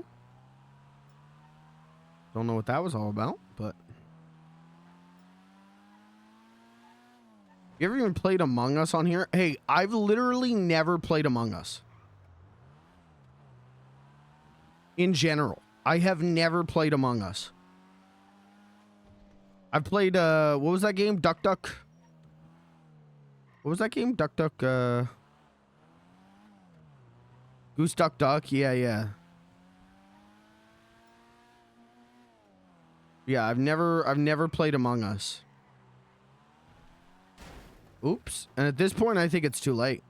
Don't know what that was all about, but you ever even played Among Us on here? Hey, I've literally never played Among Us. In general, I have never played Among Us. I've played what was that game? Duck Duck. What was that game? Duck Duck Goose Duck Duck. Yeah. Yeah, I've never played Among Us. Oops. And at this point, I think it's too late.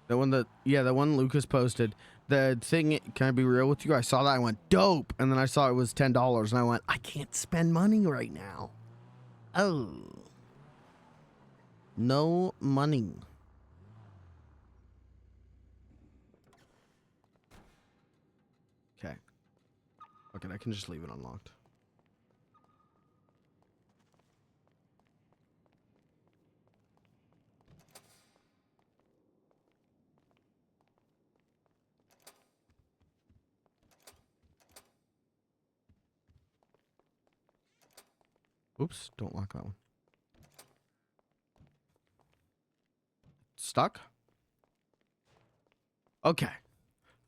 The one Lucas posted. The thing, can I be real with you? I saw that, I went, dope. And then I saw it was $10, and I went, I can't spend money right now. Oh. No money. Okay. Okay, I can just leave it unlocked. Oops, don't lock that one. Stuck? Okay.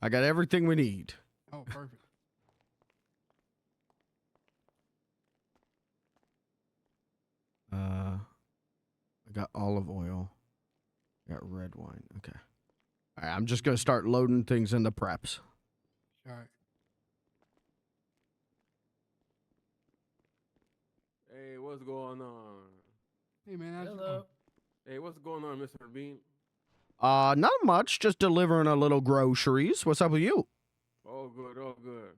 I got everything we need. Oh, perfect. I got olive oil. I got red wine. Okay. All right, I'm just going to start loading things into preps. All right. Hey, what's going on? Hey, man. How's it Hello. going? Hey, what's going on, Mr. Bean? Not much. Just delivering a little groceries. What's up with you? All good, all good.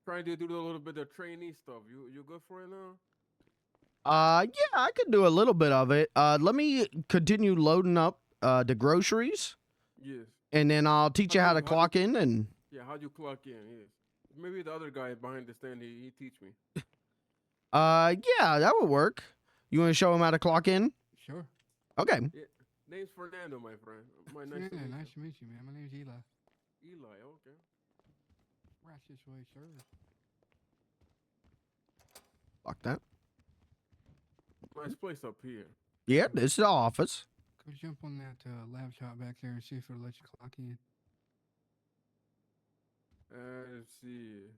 Trying to do a little bit of trainee stuff. You good for it now? Yeah, I could do a little bit of it. Let me continue loading up the groceries. Yes. And then I'll teach you how to clock in and... Yeah, how'd you clock in? Yes. Maybe the other guy behind the stand, he teach me. Yeah, that would work. You want to show him how to clock in? Sure. Okay. Yeah. Name's Fernando, my friend. Nice to meet you. Nice to meet you, man. My name's Eli. Eli, okay. Right this way, sir. Lock that. Nice place up here. Yeah, this is the office. Go jump on that laptop back there and see if it'll let you clock in. Let's see.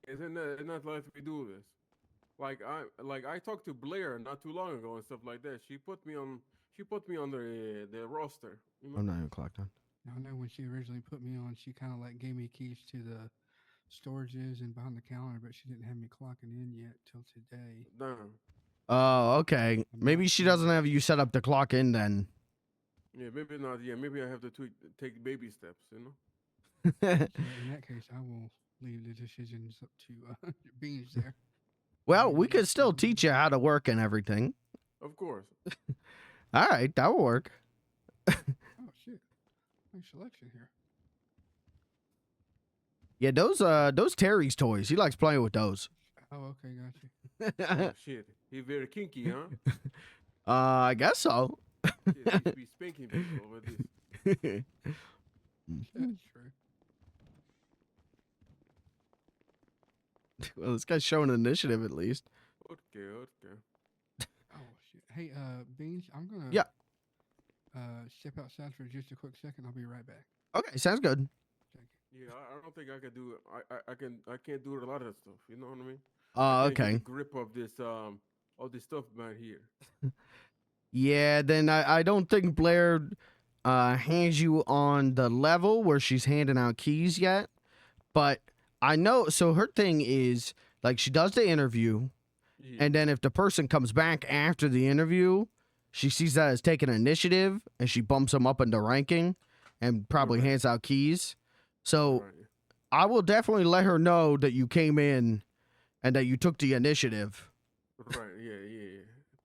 Isn't that like we do this? Like I talked to Blair not too long ago and stuff like that. She put me on the roster. You know? I'm not even clocked on. I know when she originally put me on, she kind of like gave me keys to the storages and behind the counter, but she didn't have me clocking in yet till today. Damn. Oh, okay. Maybe she doesn't have you set up to clock in then. Yeah, maybe not. Yeah, maybe I have to take baby steps. You know. So in that case, I will leave the decisions up to Beans there. Well, we could still teach you how to work and everything. Of course. All right, that will work. Oh shit! Nice selection here. Yeah, those Terry's toys. He likes playing with those. Oh, okay, got you. Oh shit, he very kinky, huh? I guess so. Shit, he be spanking people with this. That's true. Well, this guy's showing initiative at least. Okay, okay. Oh shit! Hey, Beans, I'm gonna step outside for just a quick second. I'll be right back. Okay, sounds good. Yeah, I don't think I can do it. I can't do a lot of stuff. You know what I mean? Oh, I can't get okay. the grip of this all this stuff man here. Yeah, then I don't think Blair hands you on the level where she's handing out keys yet. But I know, so her thing is, like, she does the interview, and then if the person comes back after the interview, she sees that as taking initiative, and she bumps them up into ranking, and probably hands out keys. So I will definitely let her know that you came in, and that you took the initiative. Right, yeah.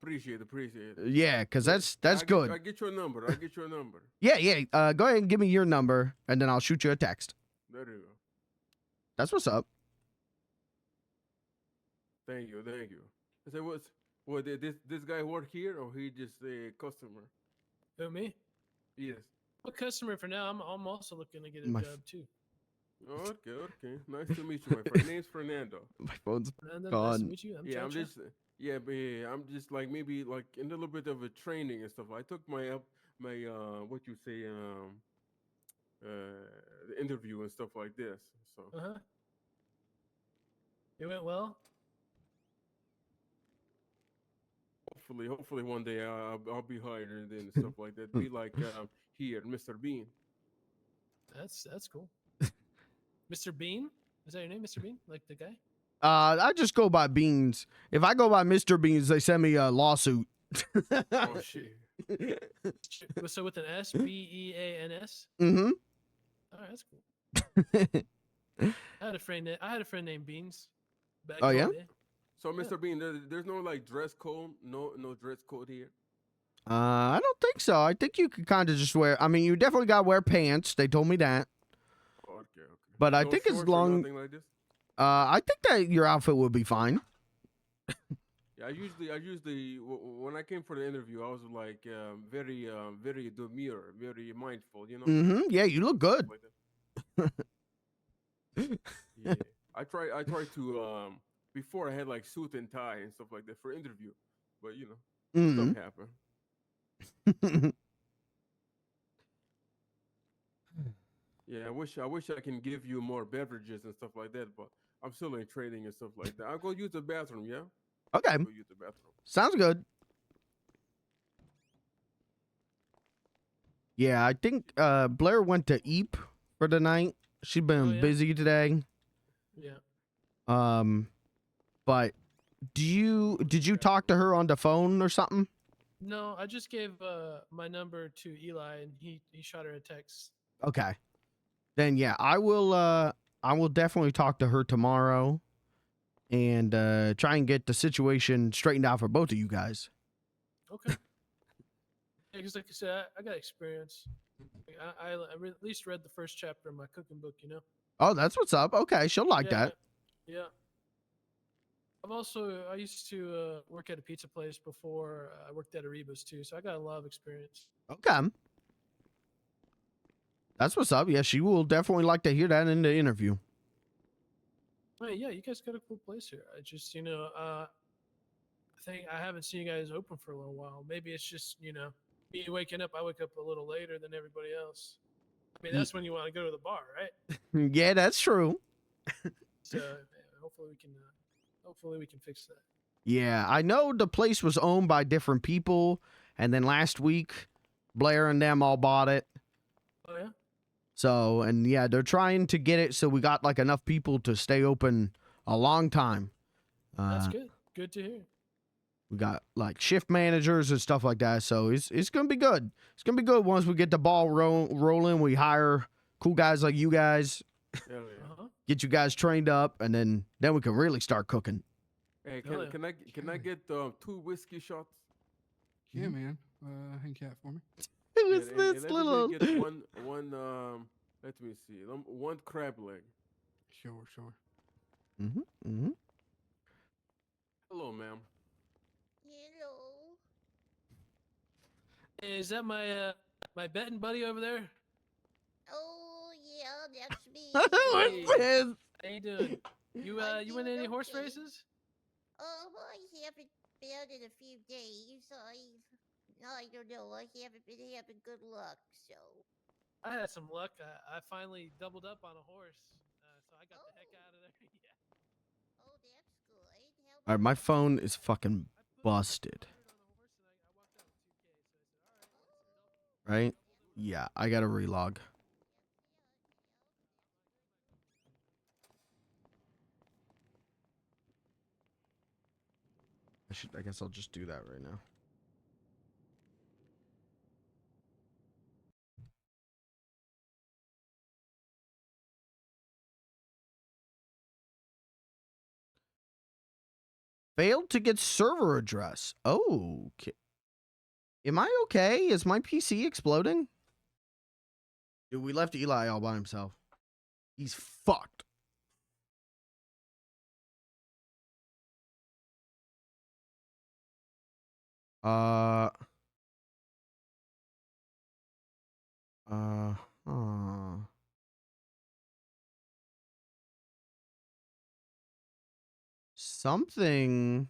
Appreciate it. Yeah, because that's good. I get your number. Yeah. Go ahead and give me your number, and then I'll shoot you a text. There you go. That's what's up. Thank you. I said, what this guy work here, or he just a customer? Who, me? Yes. I'm a customer for now. I'm also looking to get a job too. Okay. Nice to meet you, my friend. Name's Fernando. My phone's Fernando, gone. nice to meet you. I'm just like maybe like in a little bit of a training and stuff. I took my what you say the interview and stuff like this. So it went well. Hopefully one day I'll be hired and stuff like that. Be like here, Mr. Bean. That's cool. Mr. Bean? Is that your name, Mr. Bean? Like the guy? I just go by Beans. If I go by Mr. Beans, they send me a lawsuit. Oh shit. So with an S, Beans? Mm-hmm. All right, that's cool. I had a friend named Beans. Back Oh, in yeah? the day. So Mr. Bean, there's no like dress code, no dress code here. I don't think so. I think you could kind of just wear. I mean, you definitely got to wear pants. They told me that. But I No think as shorts or long, nothing like this? I think that your outfit would be fine. Yeah, I usually when I came for the interview, I was like very demure, very mindful, you know. Mm-hmm. Yeah, you look good. Like that. Yeah, I try to before I had like suit and tie and stuff like that for interview, but you know, stuff happen. Yeah, I wish I can give you more beverages and stuff like that, but I'm still in training and stuff like that. I'll go use the bathroom, yeah? Okay. Go use the bathroom. Sounds good. Yeah, I think Blair went to Eep for the night. She's been busy today. Yeah. But did you talk to her on the phone or something? No, I just gave my number to Eli, and he shot her a text. Okay. Then yeah, I will definitely talk to her tomorrow and try and get the situation straightened out for both of you guys. Okay. Yeah, because like I said, I got experience. I at least read the first chapter of my cooking book, you know. Oh, that's what's up. Okay, she'll like that. Yeah. I used to work at a pizza place before I worked at Ariba's too, so I got a lot of experience. Okay. That's what's up. Yeah, she will definitely like to hear that in the interview. Hey, yeah, you guys got a cool place here. I just, I think I haven't seen you guys open for a little while. Maybe it's just, me waking up. I wake up a little later than everybody else. I mean, that's when you want to go to the bar, right? Yeah, that's true. So hopefully we can fix that. Yeah, I know the place was owned by different people, and then last week, Blair and them all bought it. Oh yeah. So, and yeah, they're trying to get it so we got like enough people to stay open a long time. That's good. Good to hear. We got like shift managers and stuff like that. So it's gonna be good. It's gonna be good once we get the ball rolling. We hire cool guys like you guys, get you guys trained up, and then we can really start cooking. Hey, can I get 2 whiskey shots? Yeah, man. Hang cat for me. Who is this and little? Let me get one. Let me see. One crab leg. Sure. Hello, ma'am. Hello. Hey, is that my betting buddy over there? Oh yeah, that's me. What's this? How you doing? You win any horse races? Oh, I haven't been in a few days. I don't know. I haven't been having good luck, so. I had some luck. I finally doubled up on a horse, so I got the heck out of there. Yeah. Oh, that's good. All right, my phone is fucking busted. Right? Yeah, I gotta relog. I guess I'll just do that right now. Failed to get server address. Oh, okay. Am I okay? Is my PC exploding? Dude, we left Eli all by himself. He's fucked. Something.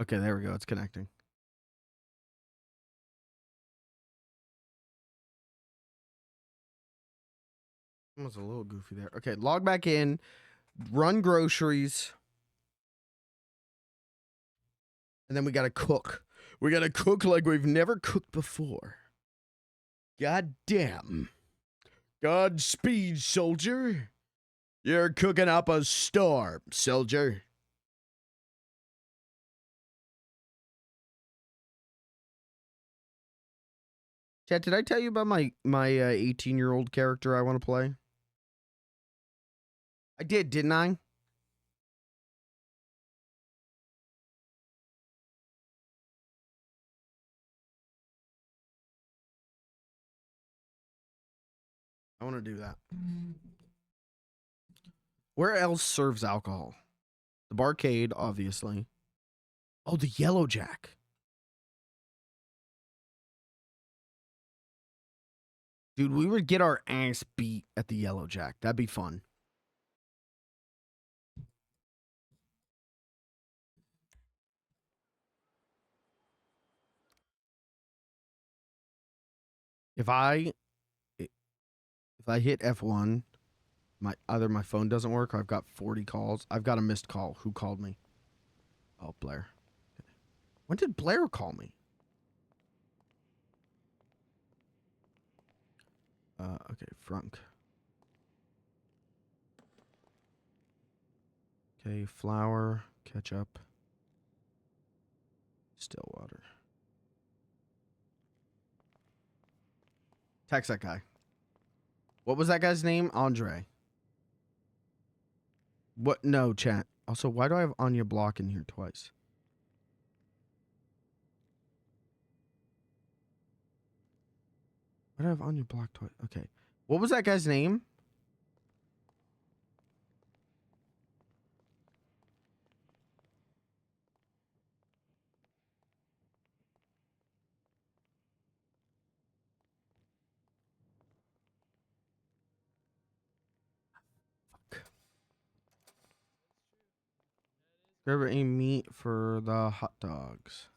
Okay, there we go. It's connecting. It was a little goofy there. Okay, log back in. Run groceries. And then we gotta cook. We gotta cook like we've never cooked before. God damn. Godspeed, soldier. You're cooking up a storm, soldier. Chad, did I tell you about my 18-year-old character I want to play? I did, didn't I? I want to do that. Where else serves alcohol? The Barcade, obviously. Oh, the Yellow Jack. Dude, we would get our ass beat at the Yellow Jack. That'd be fun. If I hit F1, either my phone doesn't work or I've got 40 calls. I've got a missed call. Who called me? Oh, Blair. When did Blair call me? Okay, Frunk. Okay, flour, ketchup, still water. Text that guy. What was that guy's name? Andre. What? No, chat. Also, why do I have Anya Block in here twice? Why do I have Anya Block twice? Okay. What was that guy's name? Grab any meat for the hot dogs.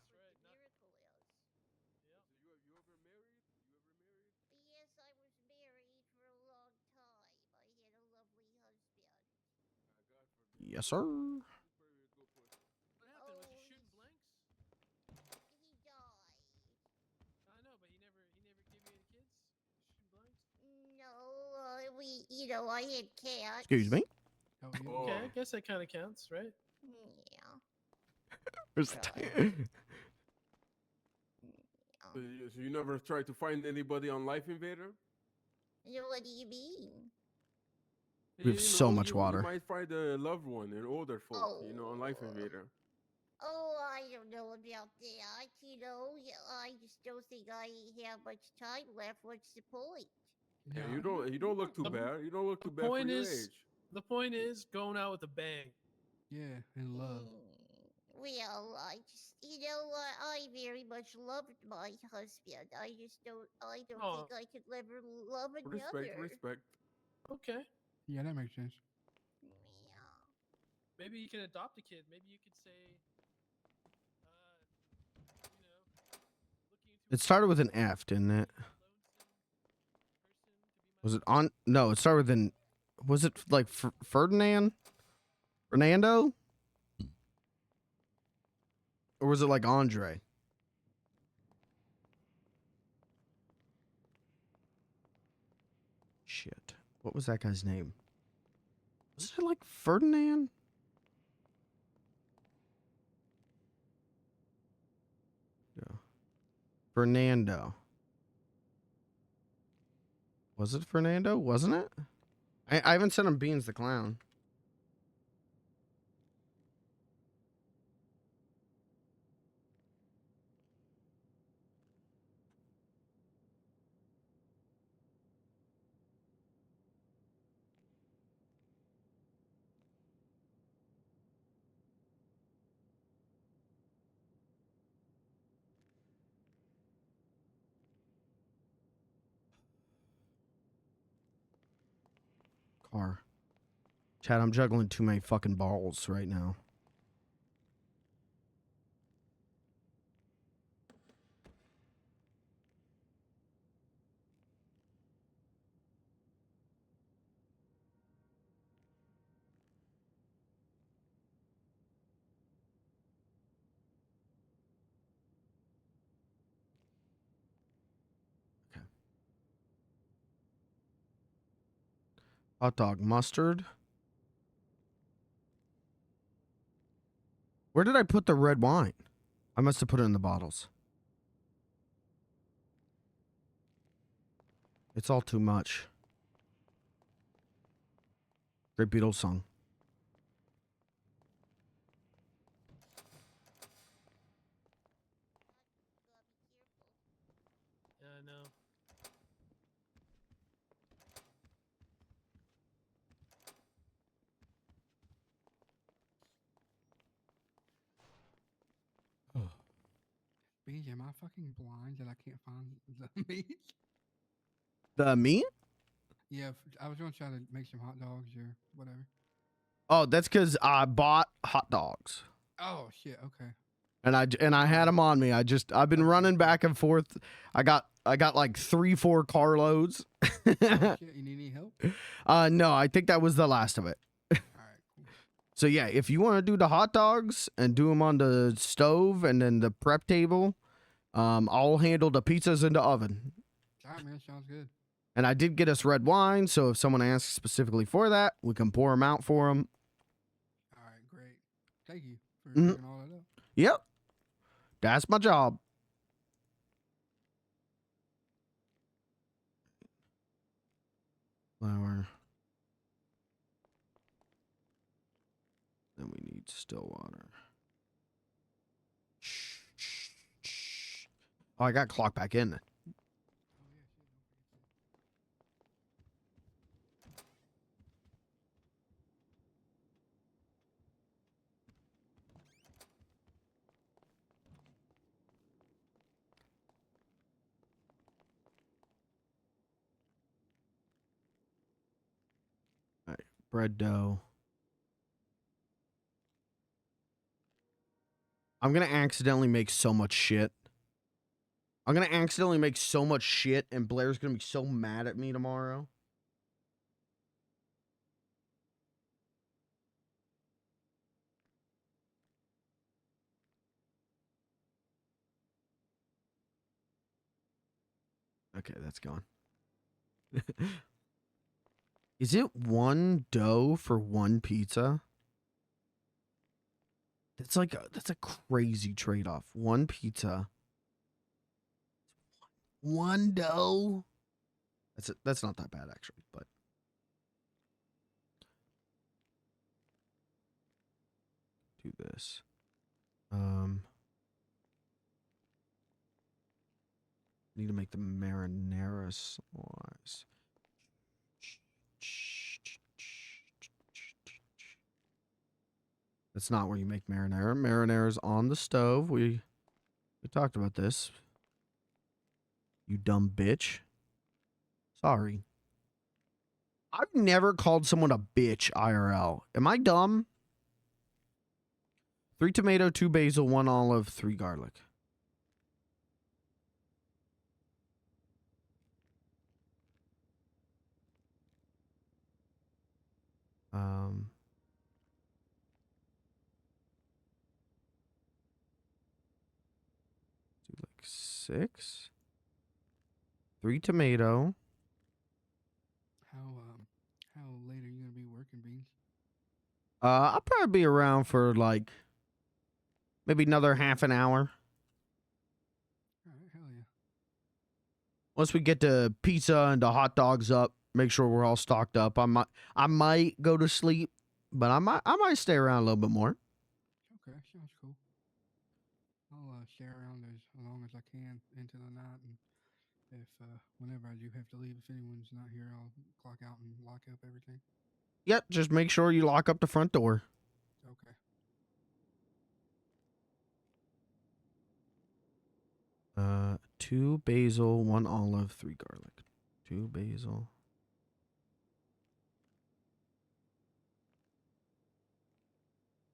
Yes, sir. I had cats. Excuse me? Okay, I guess that kind of counts, right? Yeah. So you never tried to find anybody on Life Invader? What do you mean? We have so much water. You might find a loved one, an older folk, on Life Invader. Oh, I don't know about that. I just don't think I have much time left. What's the point? Yeah, you don't look too bad. You don't look too bad for your age. The point is going out with a bang. Yeah, and love. Well, I just, I very much loved my husband. I don't think I could ever love another. Respect. Okay. Yeah, that makes sense. Maybe you can adopt a kid. Maybe you could say, It started with an F, didn't it? Was it on? No, it started with an. Was it like Ferdinand? Fernando? Or was it like Andre? Shit. What was that guy's name? Was it like Ferdinand? Yeah. Fernando. Was it Fernando? Wasn't it? I haven't sent him Beans the Clown. Car. Chad, I'm juggling too many fucking balls right now. Okay. Hot dog mustard. Where did I put the red wine? I must have put it in the bottles. It's all too much. Great Beatles song. Yeah, I know. Beans, am I fucking blind that I can't find the meat? The meat? Yeah, I was gonna try to make some hot dogs or whatever. Oh, that's because I bought hot dogs. Oh shit. Okay. And I had them on me. I've been running back and forth. I got like 3-4 carloads. Oh, shit. You need any help? No, I think that was the last of it. So yeah, if you want to do the hot dogs and do them on the stove and then the prep table, I'll handle the pizzas in the oven. All right, man. Sounds good. And I did get us red wine, so if someone asks specifically for that, we can pour them out for them. All right, great. Thank you for figuring all that out. Yep. That's my job. Flour. Then we need still water. Oh, I got clock back in. All right, bread dough. I'm gonna accidentally make so much shit. I'm gonna accidentally make so much shit, and Blair's gonna be so mad at me tomorrow. Okay, that's gone. Is it one dough for one pizza? That's like that's a crazy trade-off. One pizza. One dough. That's not that bad actually, but do this. Need to make the marinara slice. That's not where you make marinara. Marinara's on the stove. We talked about this. You dumb bitch. Sorry. I've never called someone a bitch IRL. Am I dumb? 3 tomato, 2 basil, 1 olive, 3 garlic. Do like 6. 3 tomato. How late are you gonna be working, Beans? I'll probably be around for like maybe another half an hour. All right, hell yeah. Once we get the pizza and the hot dogs up, make sure we're all stocked up. I might go to sleep, but I might stay around a little bit more. Okay, sounds cool. I'll stay around as long as I can into the night, and if whenever I do have to leave, if anyone's not here, I'll clock out and lock up everything. Yep, just make sure you lock up the front door. Okay. 2 basil, 1 olive, 3 garlic. 2 basil.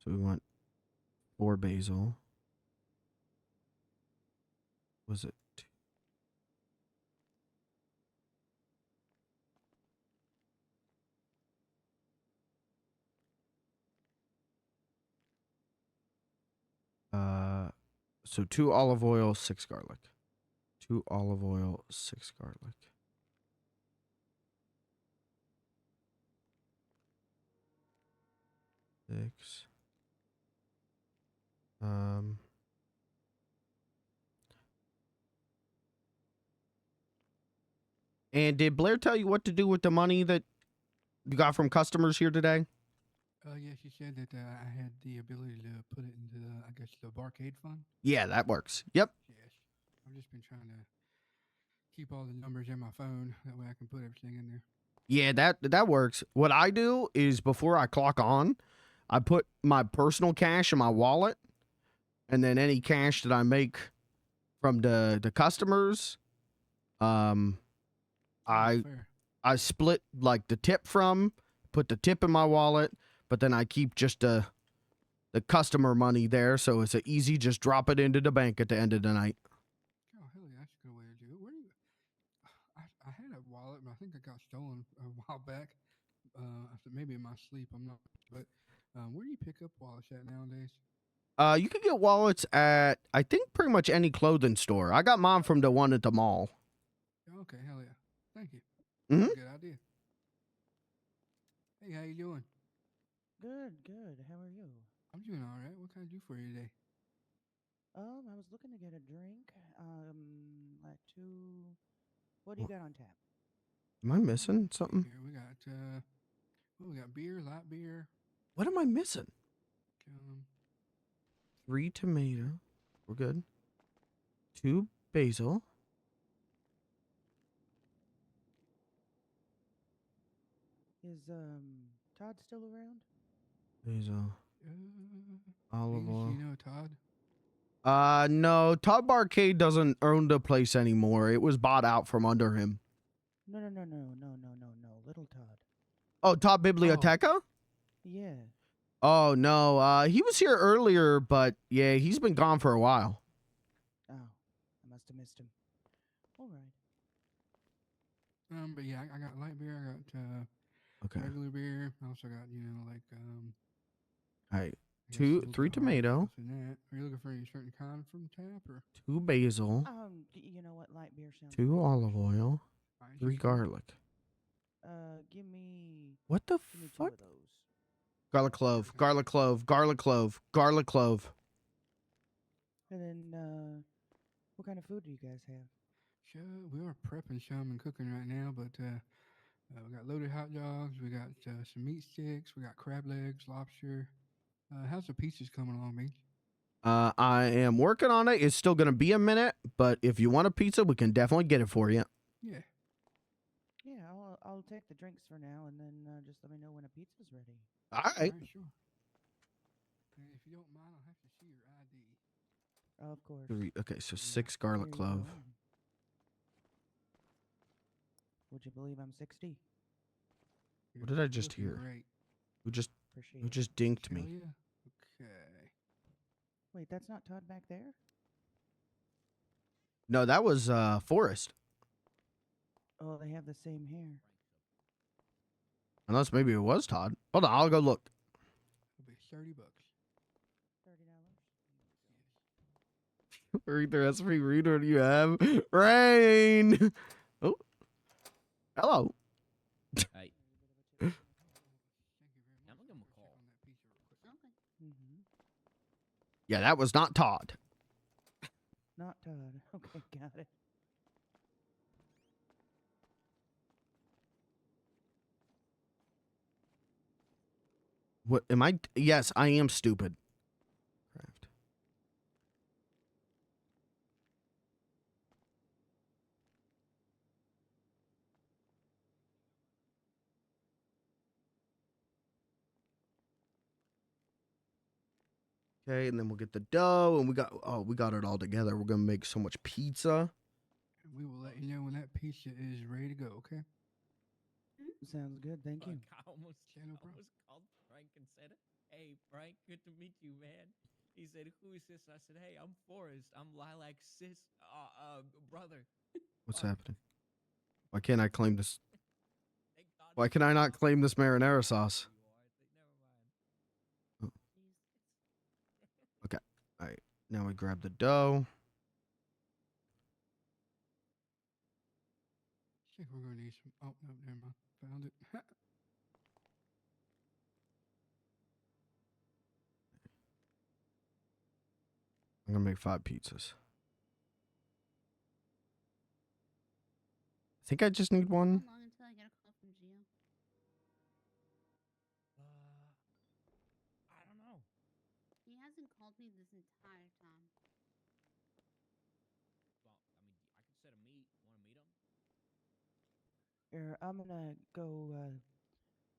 So we want 4 basil. Was it 2? So 2 olive oil, 6 garlic. 2 olive oil, 6 garlic. Six. And did Blair tell you what to do with the money that you got from customers here today? Yeah, she said that I had the ability to put it into the, I guess, the Barcade fund. Yeah, that works. Yep. Yes. I've just been trying to keep all the numbers in my phone. That way I can put everything in there. Yeah, that works. What I do is before I clock on, I put my personal cash in my wallet, and then any cash that I make from the customers. I split like the tip from, put the tip in my wallet, but then I keep just the customer money there, so it's easy. Just drop it into the bank at the end of the night. Oh, hell yeah, that's a good way to do it. Where do you? I had a wallet, but I think it got stolen a while back. Maybe in my sleep. I'm not. But where do you pick up wallets at nowadays? You can get wallets at, I think, pretty much any clothing store. I got mine from the one at the mall. Okay, hell yeah. Thank you. Mm-hmm. Good idea. Hey, how you doing? Good, good. How are you? I'm doing all right. What can I do for you today? I was looking to get a drink. Like two. What do you got on tap? Am I missing something? Here we got beer, light beer. What am I missing? 3 tomato. We're good. 2 basil. Is Todd still around? Basil. Olive oil. You know Todd? No. Todd Barcade doesn't own the place anymore. It was bought out from under him. No. Little Todd. Oh, Todd Biblioteca? Yeah. Oh, no. He was here earlier, but yeah, he's been gone for a while. Oh, I must have missed him. All right. But yeah, I got light beer. I got regular beer. I also got All right. 3 tomato. Are you looking for any certain kind from tap or? 2 basil. You know what? Light beer sounds. 2 olive oil. 3 garlic. Give me. What the give me 2 fuck? of those. Garlic clove. Garlic clove. Garlic clove. Garlic clove. And then, what kind of food do you guys have? Sure, we are prepping some and cooking right now, but we got loaded hot dogs. We got some meat sticks. We got crab legs, lobster. How's the pizzas coming along, Beach? I am working on it. It's still going to be a minute, but if you want a pizza, we can definitely get it for you. Yeah. Yeah, I'll take the drinks for now, and then just let me know when a pizza's ready. All right. Sure. And if you don't mind, I'll have to see your ID. Of course. 3. Okay, so 6 garlic Here you clove. go. Would you believe I'm 60? What did I just Looking hear? Great. Who just dinked me? Hell yeah. Okay. Wait, that's not Todd back there? No, that was Forrest. Oh, they have the same hair. Unless maybe it was Todd. Hold on, I'll go look. It'll be $30. $30. Read the recipe. Read what you have. Rain. Oh. Hello. Hey. I'm gonna give him a call. Yeah, that was not Todd. Not Todd. Okay, got it. What am I? Yes, I am stupid. Craft. Okay, and then we'll get the dough, and we got it all together. We're gonna make so much pizza. We will let you know when that pizza is ready to go, okay? Sounds good, thank you. I almost called Frank and said, "Hey, Frank, good to meet you, man." He said, "Who is this?" I said, "Hey, I'm Forrest. I'm Lilac's brother." What's happening? Why can't I claim this? Why can I not claim this marinara sauce? Oh. Okay. All right. Now we grab the dough. I think we're gonna need some. Oh no, never mind. Found it. I'm gonna make 5 pizzas. I think I just need one. How long until I get a call from Gio? I don't know. He hasn't called me this entire time. Well, I mean, I could set a meet. Want to meet him? Here, I'm gonna go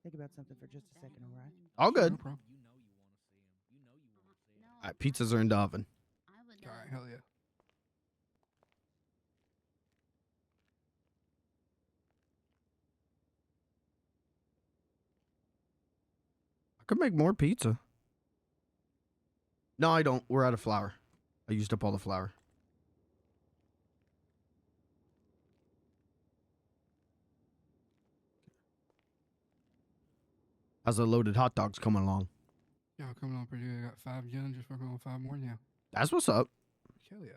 think about something for just a second, all right? All good. No problem. You know you want to see him. You know you want to see him. All right, pizzas are in the oven. All right, hell yeah. Could make more pizza. No, I don't. We're out of flour. I used up all the flour. How's the loaded hot dogs coming along? Yeah, coming on pretty good. I got 5 done, just working on 5 more now. That's what's up. Hell yeah.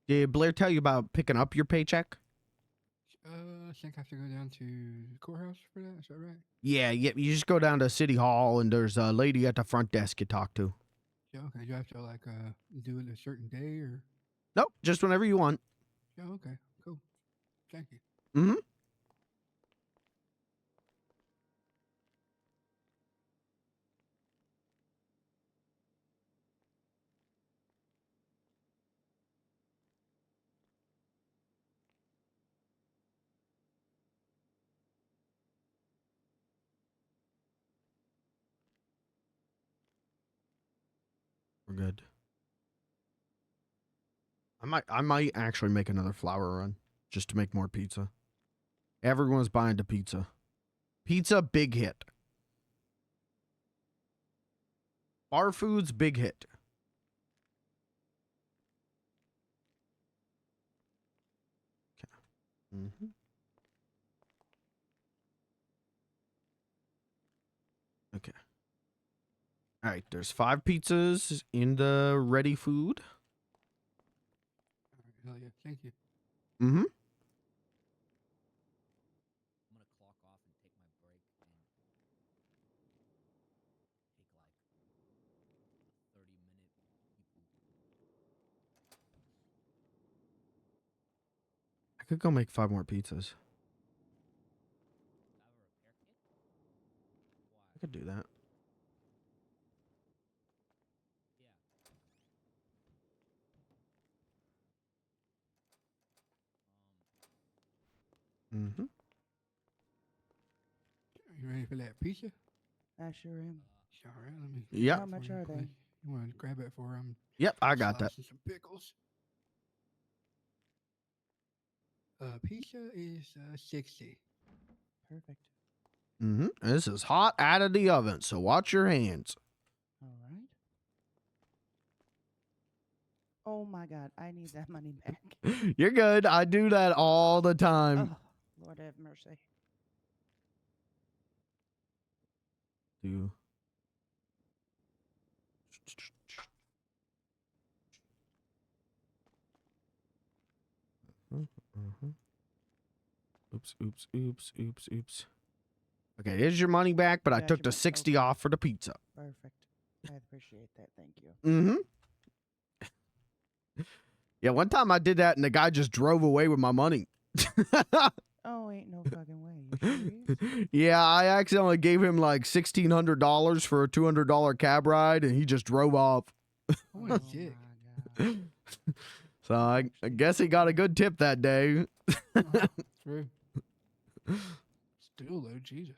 Did Blair tell you about picking up your paycheck? I think I have to go down to the courthouse for that. Is that right? Yeah, you just go down to City Hall and there's a lady at the front desk you talk to. Yeah, okay. Do you have to like do it a certain day or? Nope, just whenever you want. Yeah, okay, cool. Thank you. Mm-hmm. We're good. I might actually make another flour run just to make more pizza. Everyone's buying the pizza. Pizza, big hit. Bar foods, big hit. Okay. Mm-hmm. Okay. All right, there's 5 pizzas in the ready food. Hell yeah, thank you. Mm-hmm. I'm gonna clock off and take my break and take like a 30-minute pee-poo. I could go make 5 more pizzas. I could do that. Mm-hmm. You ready for that pizza? I sure am. All right, let me. Yep. How much are they? You want to grab it for him? Yep, I got that. Some pickles. Pizza is 60. Perfect. Mm-hmm. This is hot out of the oven, so watch your hands. All right. Oh my God, I need that money back. You're good. I do that all the time. Oh, Lord have mercy. Do. Oops, oops, oops, oops, oops. Okay, here's your money back, but I took the 60 off for the pizza. Perfect. I appreciate that. Thank you. Mm-hmm. Yeah, one time I did that and the guy just drove away with my money. Oh, ain't no fucking way. You serious? Yeah, I accidentally gave him like $1,600 for a $200 cab ride and he just drove off. What a dick. So I guess he got a good tip that day. True. Still though, Jesus.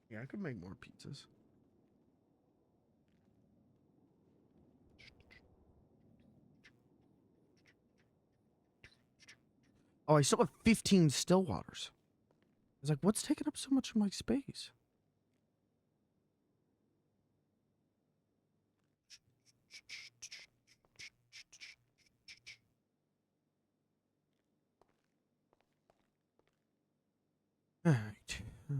Yeah, I could make more pizzas. Oh, I still have 15 still waters. I was like, what's taking up so much of my space? All right. All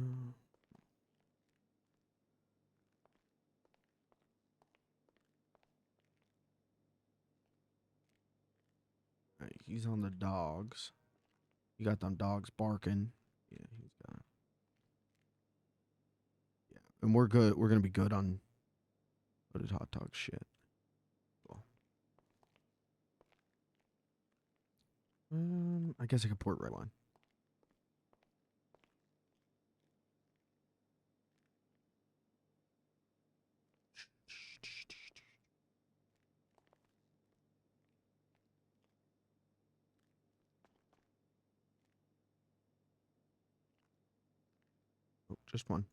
right, he's on the dogs. You got them dogs barking. Yeah, he's got it. Yeah, and we're good. We're gonna be good on loaded hot dog shit. Cool. I guess I could port red wine. just one.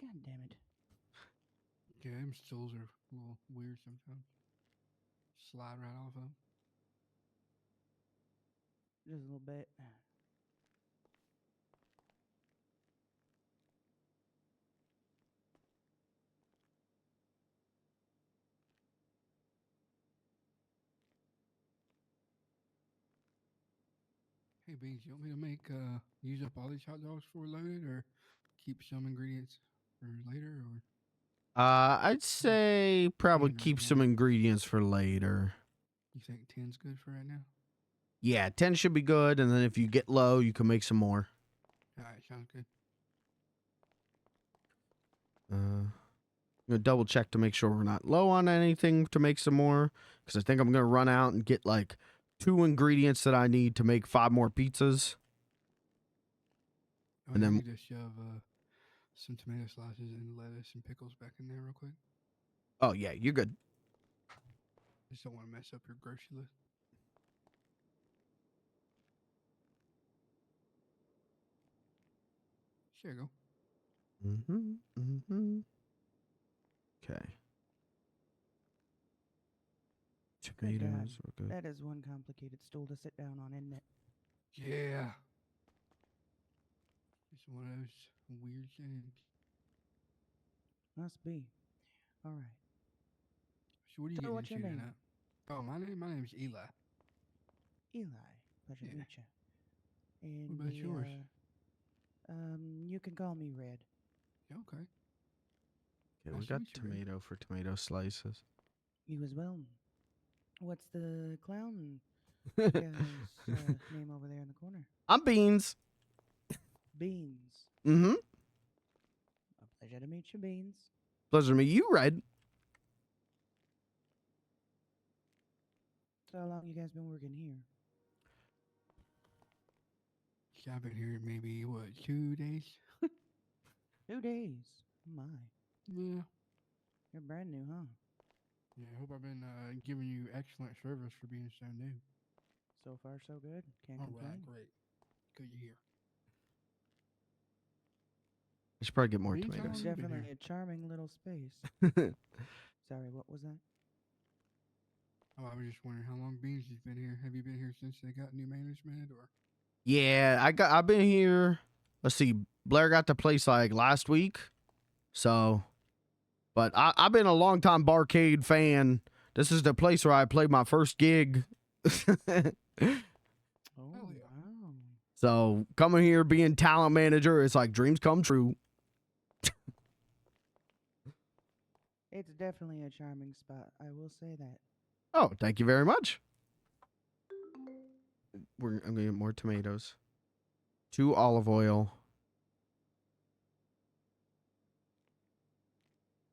God damn it. Yeah, them stools are a little weird sometimes. Slide right off of them. Just a little bit. Hey, Beans, you want me to make use up all these hot dogs before loaded, or keep some ingredients for later, or? I'd say probably 10 right keep now. some ingredients for later. You think 10's good for right now? Yeah, 10 should be good, and then if you get low, you can make some more. All right, sounds good. I'm gonna double check to make sure we're not low on anything to make some more, because I think I'm gonna run out and get like 2 ingredients that I need to make 5 more pizzas. Oh, And yeah, then- you just shove some tomato slices and lettuce and pickles back in there real quick. Oh yeah, you're good. Just don't want to mess up your grocery list. There you go. Okay. Good Tomatoes God. are good. That is one complicated stool to sit down on, isn't it? Yeah. It's one of those weird things. Must be. All right. So what are you So getting what's your into name? tonight? Oh, my name's Eli. Eli. Pleasure to Yeah. meet you. And What about yours? You can call me Red. Okay. Okay, we Nice to got meet you, Ray. tomato for tomato slices. You as well. What's the clown guy's name over there in the corner? I'm Beans. Beans. Mm-hmm. A pleasure to meet you, Beans. Pleasure to meet you, Red. So how long you guys been working here? So I've been here maybe, what, 2 days? 2 days. My. Yeah. You're brand new, huh? Yeah, I hope I've been giving you excellent service for being so new. So far, so good. Can't All complain. right, great. Good to hear. I should probably get more Beans, how tomatoes. long you been Definitely here? a charming little space. Sorry, what was that? Oh, I was just wondering how long Beans has been here. Have you been here since they got new management, or? Yeah, I've been here. Let's see, Blair got the place like last week. So, but I've been a long time Barcade fan. This is the place where I played my first gig. Oh, wow. So coming here, being talent manager, it's like dreams come true. It's definitely a charming spot. I will say that. Oh, thank you very much. I'm gonna get more tomatoes. 2 olive oil.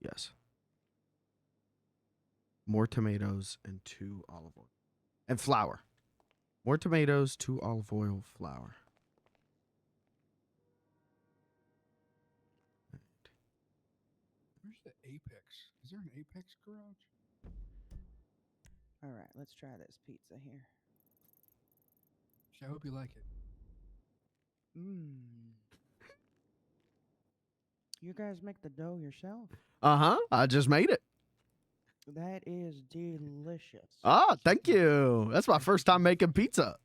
Yes. More tomatoes and 2 olive oil. And flour. More tomatoes, 2 olive oil, flour. Where's the Apex? Is there an Apex garage? All right, let's try this pizza here. So I hope you like it. Mmm. You guys make the dough yourself? Uh-huh. I just made it. That is delicious. Ah, thank you. That's my first time making pizza.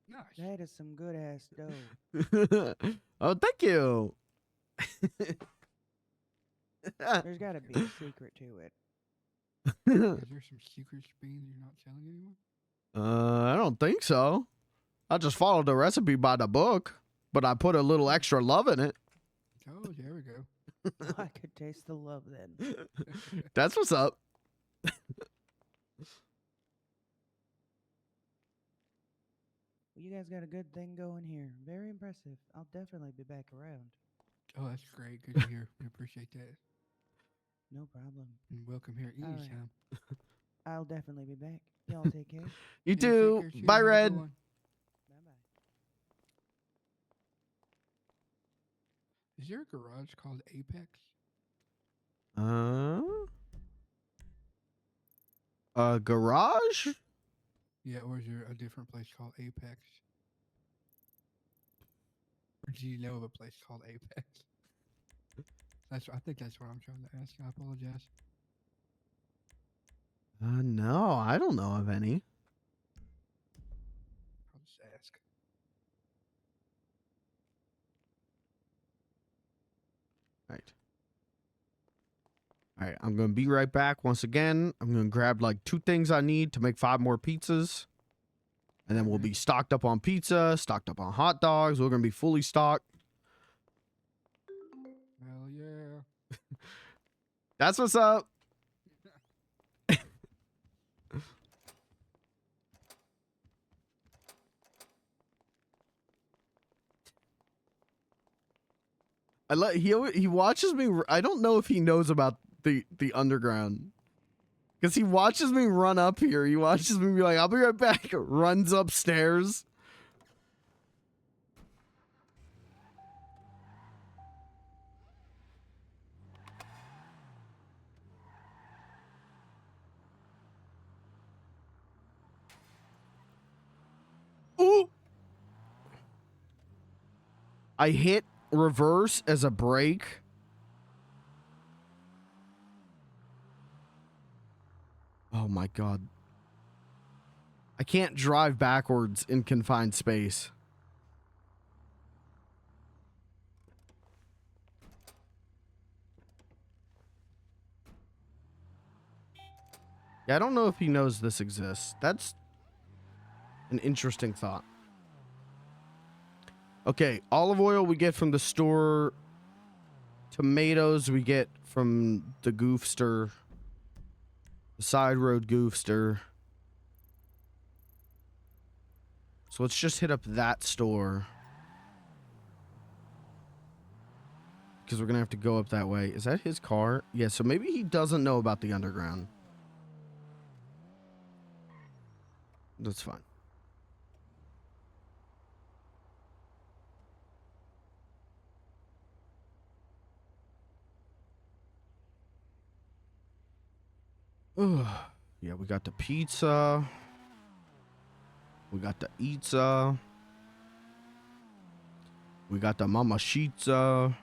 Nice. That is some good ass dough. Oh, thank you. There's got to be a secret to it. Is there some secret Beans you're not telling anyone? I don't think so. I just followed the recipe by the book, but I put a little extra love in it. Oh, there we go. I could taste the love then. That's what's up. Well, you guys got a good thing going here. Very impressive. I'll definitely be back around. Oh, that's great. Good to hear. We appreciate that. No problem. And welcome here All right. anytime. I'll definitely be back. Y'all take care. You Take too. care, Shane. Bye, Have a good Red. one. Bye-bye. Is there a garage called Apex? A garage? Yeah, or is there a different place called Apex? Or do you know of a place called Apex? I think that's what I'm trying to ask. I apologize. No, I don't know of any. I'll just ask. Right. All right, I'm going to be right back once again. I'm going to grab like 2 things I need to make 5 more pizzas. And then we'll be stocked up on pizza, stocked up on hot dogs. We're going to be fully stocked. Hell yeah. That's what's up. He watches me. I don't know if he knows about the underground. Because he watches me run up here. He watches me be like, I'll be right back. Runs upstairs. Ooh! I hit reverse as a brake. Oh my god. I can't drive backwards in confined space. Yeah, I don't know if he knows this exists. That's an interesting thought. Okay, olive oil we get from the store. Tomatoes we get from the goofster. The side road goofster. So let's just hit up that store. Because we're going to have to go up that way. Is that his car? Yeah, so maybe he doesn't know about the underground. That's fine. Ugh. Yeah, we got the pizza. We got the pizza. We got the mamacita.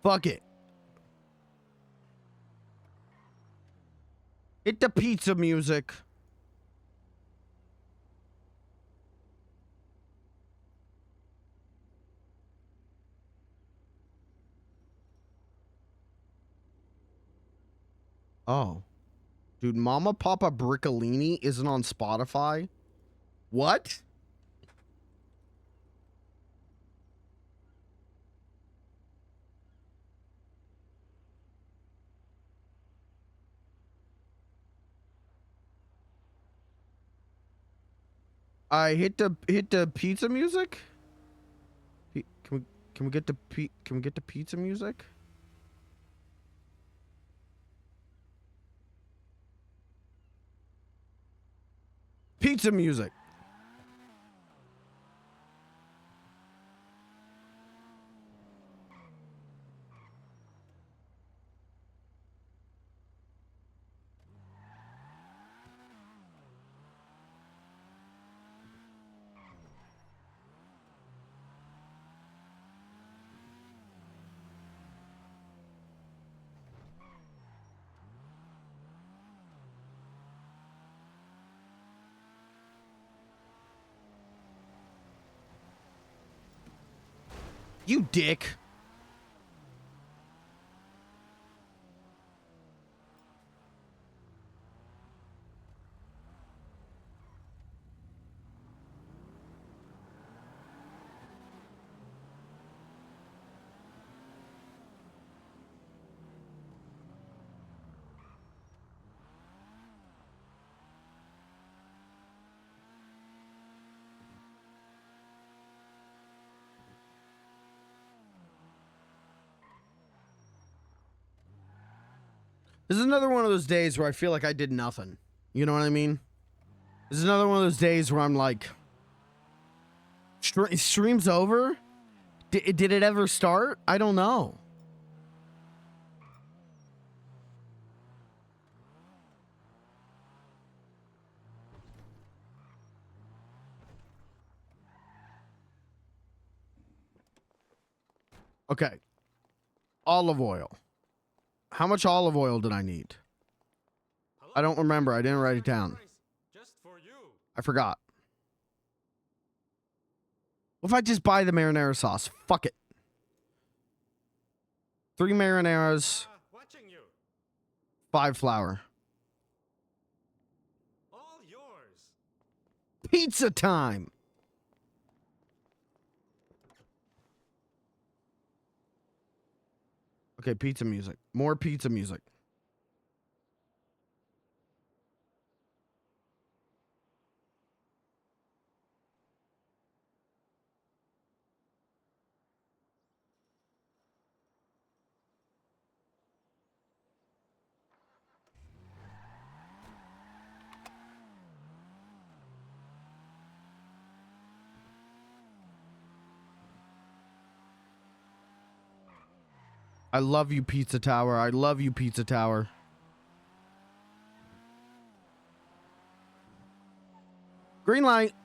Fuck it. Hit the pizza music. Oh. Dude, Mama Papa Briccolini isn't on Spotify? What? I hit the pizza music? Can we get the pizza music? Pizza music. You dick. This is another one of those days where I feel like I did nothing. You know what I mean? This is another one of those days where I'm like, stream's over? Did it ever start? I don't know. Okay. Olive oil. How much olive oil did I need? I don't remember. I didn't write it down. Just for you. I forgot. What if I just buy the marinara sauce? Fuck it. 3 marinaras. Watching you. 5 flour. All yours. Pizza time. Okay, pizza music. More pizza music. I love you, Pizza Tower. I love you, Pizza Tower. Green light.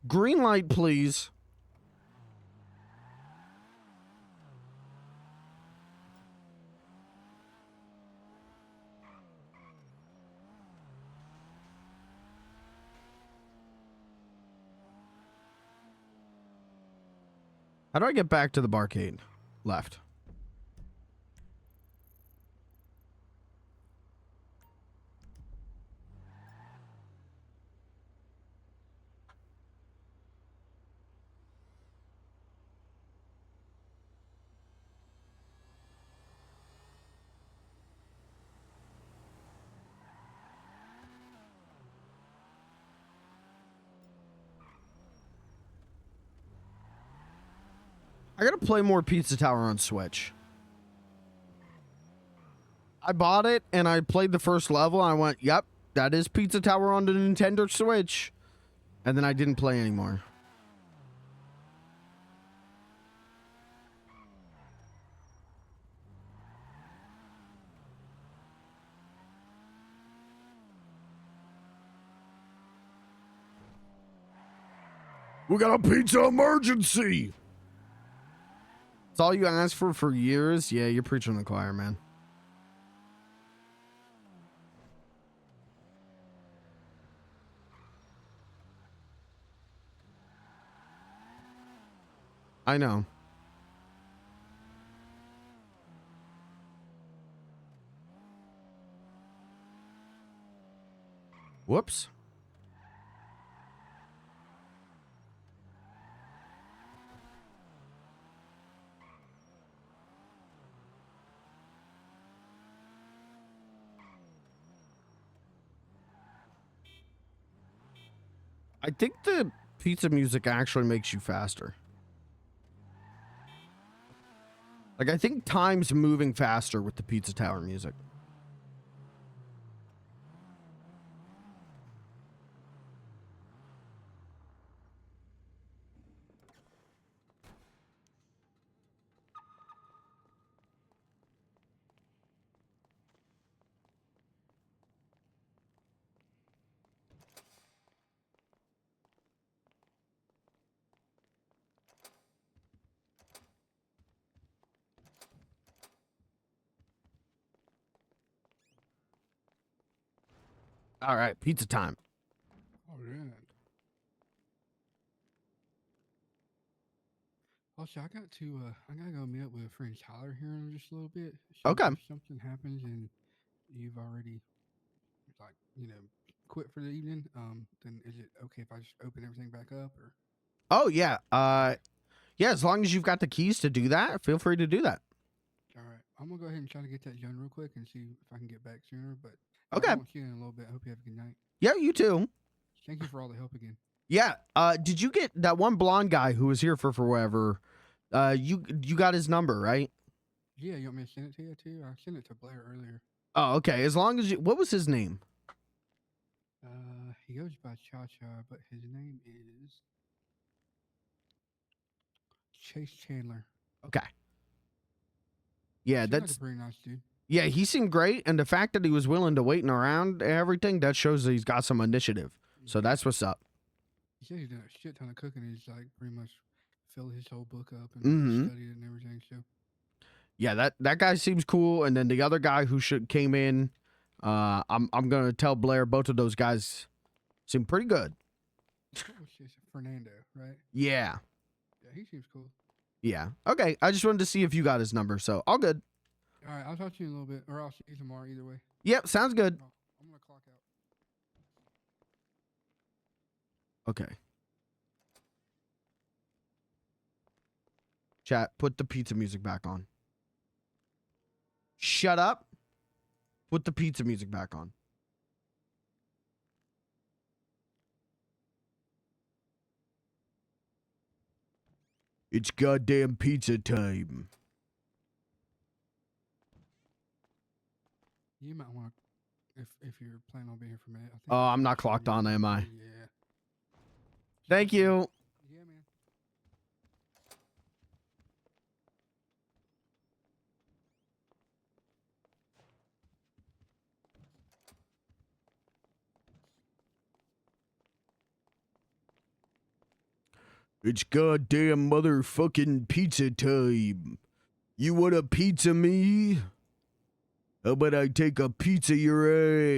Green light, please. How do I get back to the barcade? Left. I gotta play more Pizza Tower on Switch. I bought it and I played the first level and I went, yep, that is Pizza Tower on the Nintendo Switch. And then I didn't play anymore. We got a pizza emergency. It's all you asked for years. Yeah, you're preaching to the choir, man. I know. Whoops. I think the pizza music actually makes you faster. Like, I think time's moving faster with the Pizza Tower music. All right, pizza time. All right. Also, I gotta go meet up with a friend Tyler here in just a little bit. So Okay. if something happens and you've already, like, quit for the evening, then is it okay if I just open everything back up, or? Oh, yeah. Yeah, as long as you've got the keys to do that, feel free to do that. All right. I'm gonna go ahead and try to get that done real quick and see if I can get back sooner. But Okay. I'll see you in a little bit. I hope you have a good night. Yeah, you too. Thank you for all the help again. Yeah. Did you get that one blonde guy who was here for forever? You got his number, right? Yeah, you want me to send it to you too? I sent it to Blair earlier. Oh, okay. As long as you, what was his name? He goes by Cha Cha, but his name is Chase Chandler. Okay. Yeah, Seems like that's a pretty nice dude. yeah. He seemed great, and the fact that he was willing to wait around and everything, that shows that he's got some initiative. So that's what's up. He said he's done a shit ton of cooking. He's like pretty much filled his whole book up and studied it and everything. So Yeah, that guy seems cool, and then the other guy who came in, I'm gonna tell Blair both of those guys seem pretty good. Fernando, right? Yeah. Yeah, he seems cool. Yeah. Okay. I just wanted to see if you got his number, so all good. All right, I'll talk to you in a little bit, or I'll see you tomorrow. Either way. Yep. Sounds good. I'm gonna clock out. Okay. Chat, put the pizza music back on. Shut up. Put the pizza music back on. It's goddamn pizza time. You might want to, if you're planning on being here for a minute. I think Oh, I'm not clocked on, am I? Yeah. Thank you. Yeah, man. It's goddamn motherfucking pizza time. You want a pizza, me? How about I take a pizza your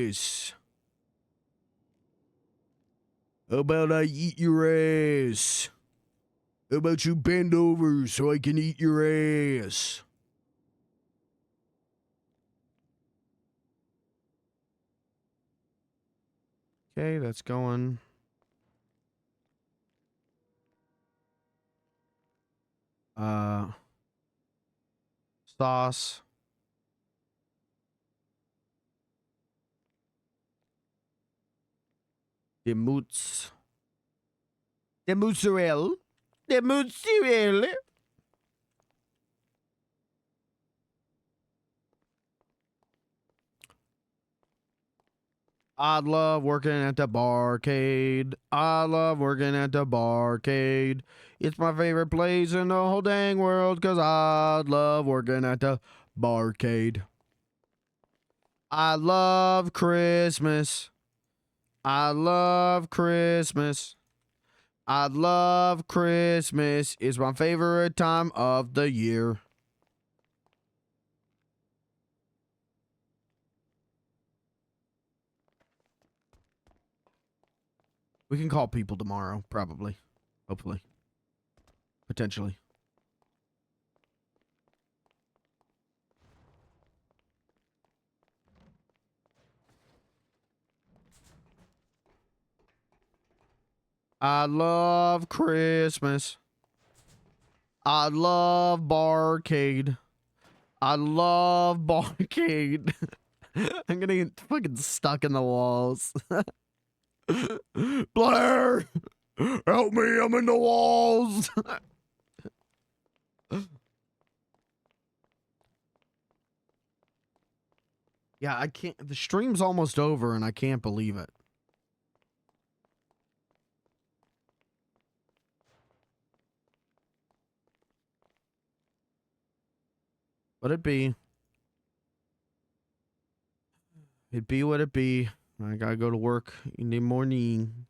ass? How about I eat your ass? How about you bend over so I can eat your ass? Okay, that's going. Sauce. The moots. The mozzarella. The mozzarella. I love working at the Barcade. I love working at the Barcade. It's my favorite place in the whole dang world because I love working at the Barcade. I love Christmas. I love Christmas. I love Christmas. It's my favorite time of the year. We can call people tomorrow, probably. Hopefully. Potentially. I love Christmas. I love Barcade. I love Barcade. I'm gonna get fucking stuck in the walls. Blair! Help me, I'm in the walls! Yeah, I can't. The stream's almost over and I can't believe it. What it be? It be what it be. I gotta go to work in the morning.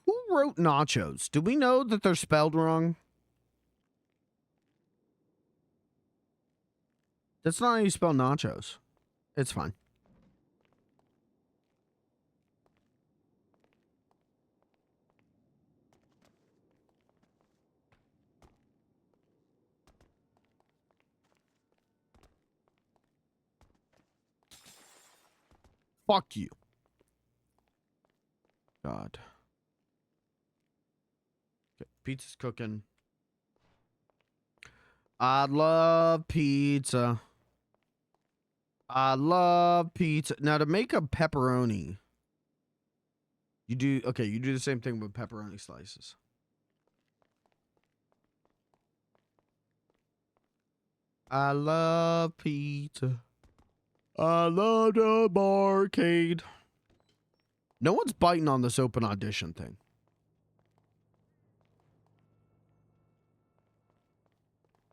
Who wrote nachos? Do we know that they're spelled wrong? That's not how you spell nachos. It's fine. Fuck you. God. Okay, pizza's cooking. I love pizza. I love pizza. Now to make a pepperoni, you do the same thing with pepperoni slices. I love pizza. I love the barcade. No one's biting on this open audition thing.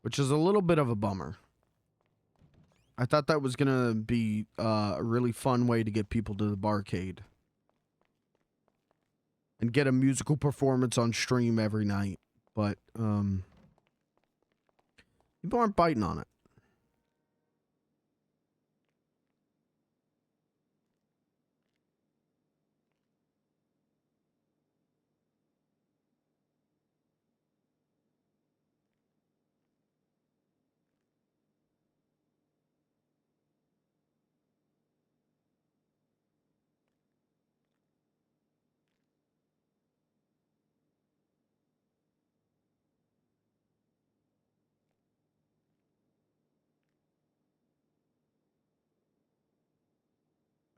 Which is a little bit of a bummer. I thought that was going to be a really fun way to get people to the barcade. And get a musical performance on stream every night. But, people aren't biting on it.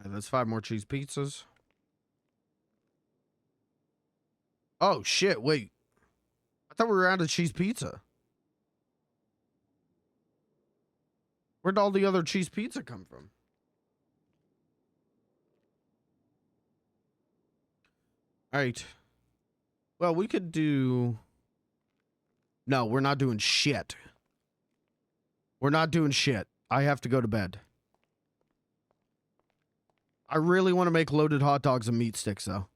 All right, that's 5 more cheese pizzas. Oh, shit, wait. I thought we were out of cheese pizza. Where'd all the other cheese pizza come from? All right. Well, we could do... No, we're not doing shit. We're not doing shit. I have to go to bed. I really want to make loaded hot dogs and meat sticks, though.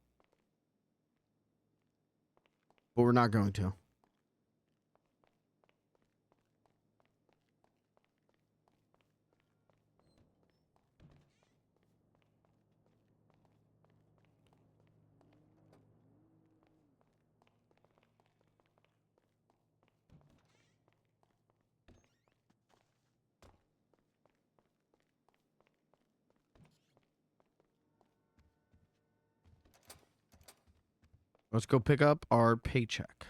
But we're not going to. Let's go pick up our paycheck.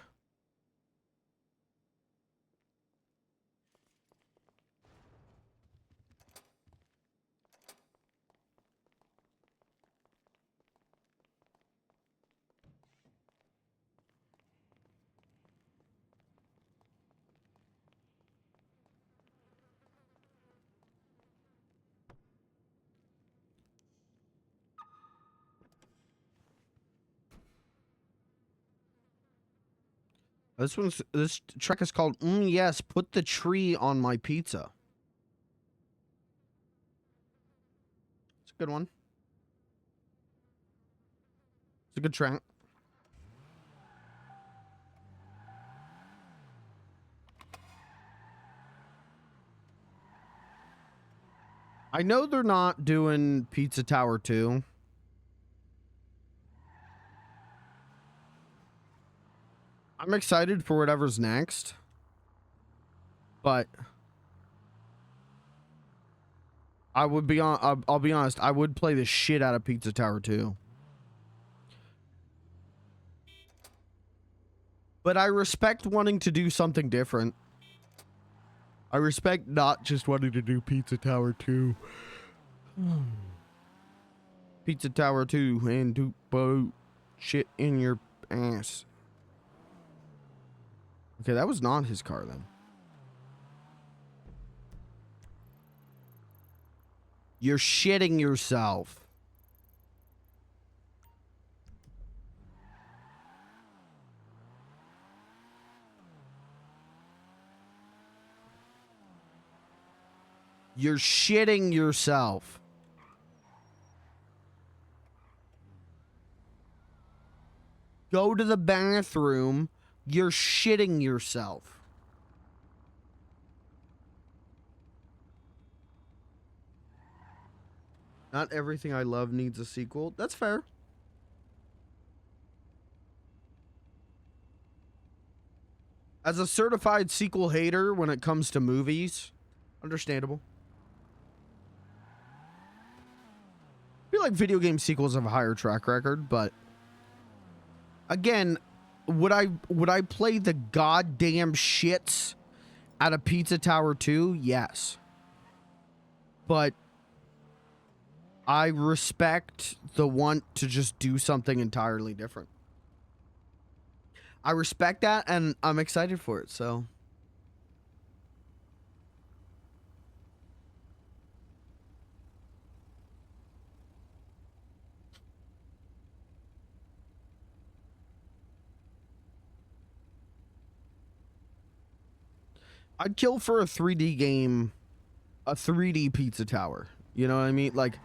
This track is called Yes, Put the Tree on My Pizza. It's a good one. It's a good track. I know they're not doing Pizza Tower 2. I'm excited for whatever's next. But I would be on I'll be honest, I would play the shit out of Pizza Tower 2. But I respect wanting to do something different. I respect not just wanting to do Pizza Tower 2. Pizza Tower 2 and do boat shit in your ass. Okay, that was not his car then. You're shitting yourself. You're shitting yourself. Go to the bathroom. You're shitting yourself. Not everything I love needs a sequel. That's fair. As a certified sequel hater when it comes to movies, understandable. I feel like video game sequels have a higher track record, but again, would I play the goddamn shits out of Pizza Tower 2? Yes. But I respect the want to just do something entirely different. I respect that, and I'm excited for it, so. I'd kill for a 3D game, a 3D Pizza Tower. You know what I mean? Like,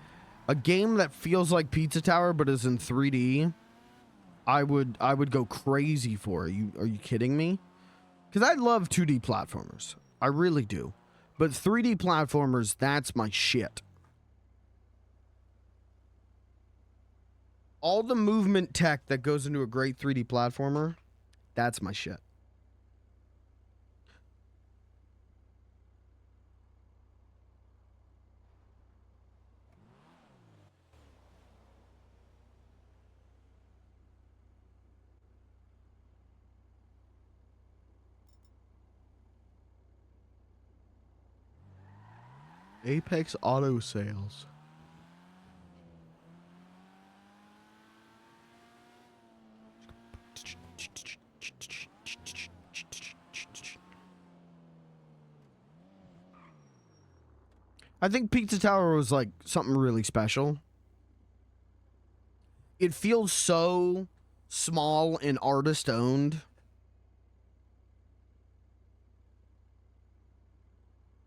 a game that feels like Pizza Tower but is in 3D. I would go crazy for. Are you kidding me? Because I love 2D platformers. I really do. But 3D platformers, that's my shit. All the movement tech that goes into a great 3D platformer, that's my shit. Apex Auto Sales. I think Pizza Tower was like something really special. It feels so small and artist owned.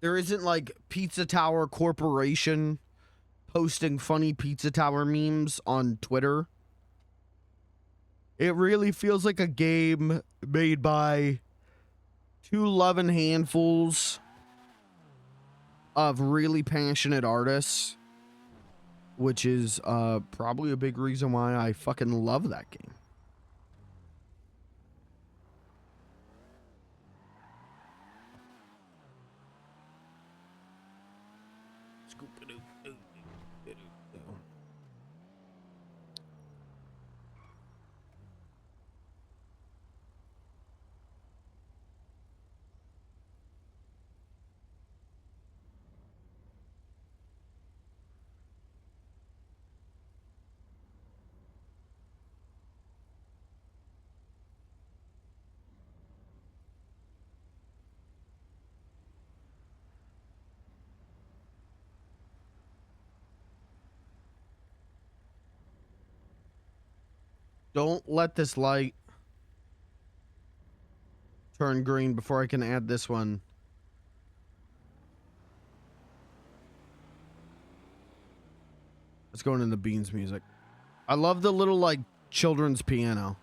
There isn't like Pizza Tower Corporation posting funny Pizza Tower memes on Twitter. It really feels like a game made by two loving handfuls of really passionate artists, which is probably a big reason why I fucking love that game. Don't let this light turn green before I can add this one. Let's go into Beans music. I love the little like children's piano.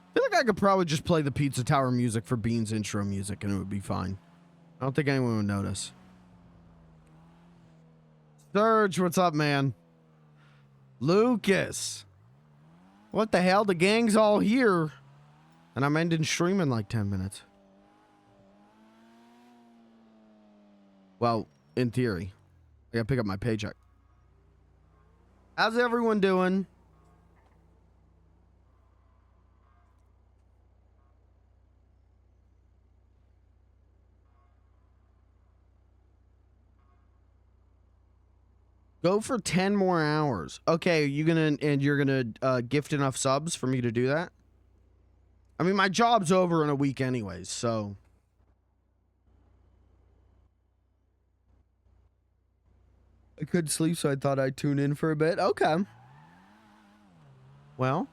I feel like I could probably just play the Pizza Tower music for Beans intro music and it would be fine. I don't think anyone would notice. Surge, what's up, man? Lucas. What the hell? The gang's all here. And I'm ending stream in like 10 minutes. Well, in theory. I gotta pick up my paycheck. How's everyone doing? Go for 10 more hours. Okay, you're gonna gift enough subs for me to do that? I mean, my job's over in a week anyways, so. I couldn't sleep, so I thought I'd tune in for a bit. Okay. Well. All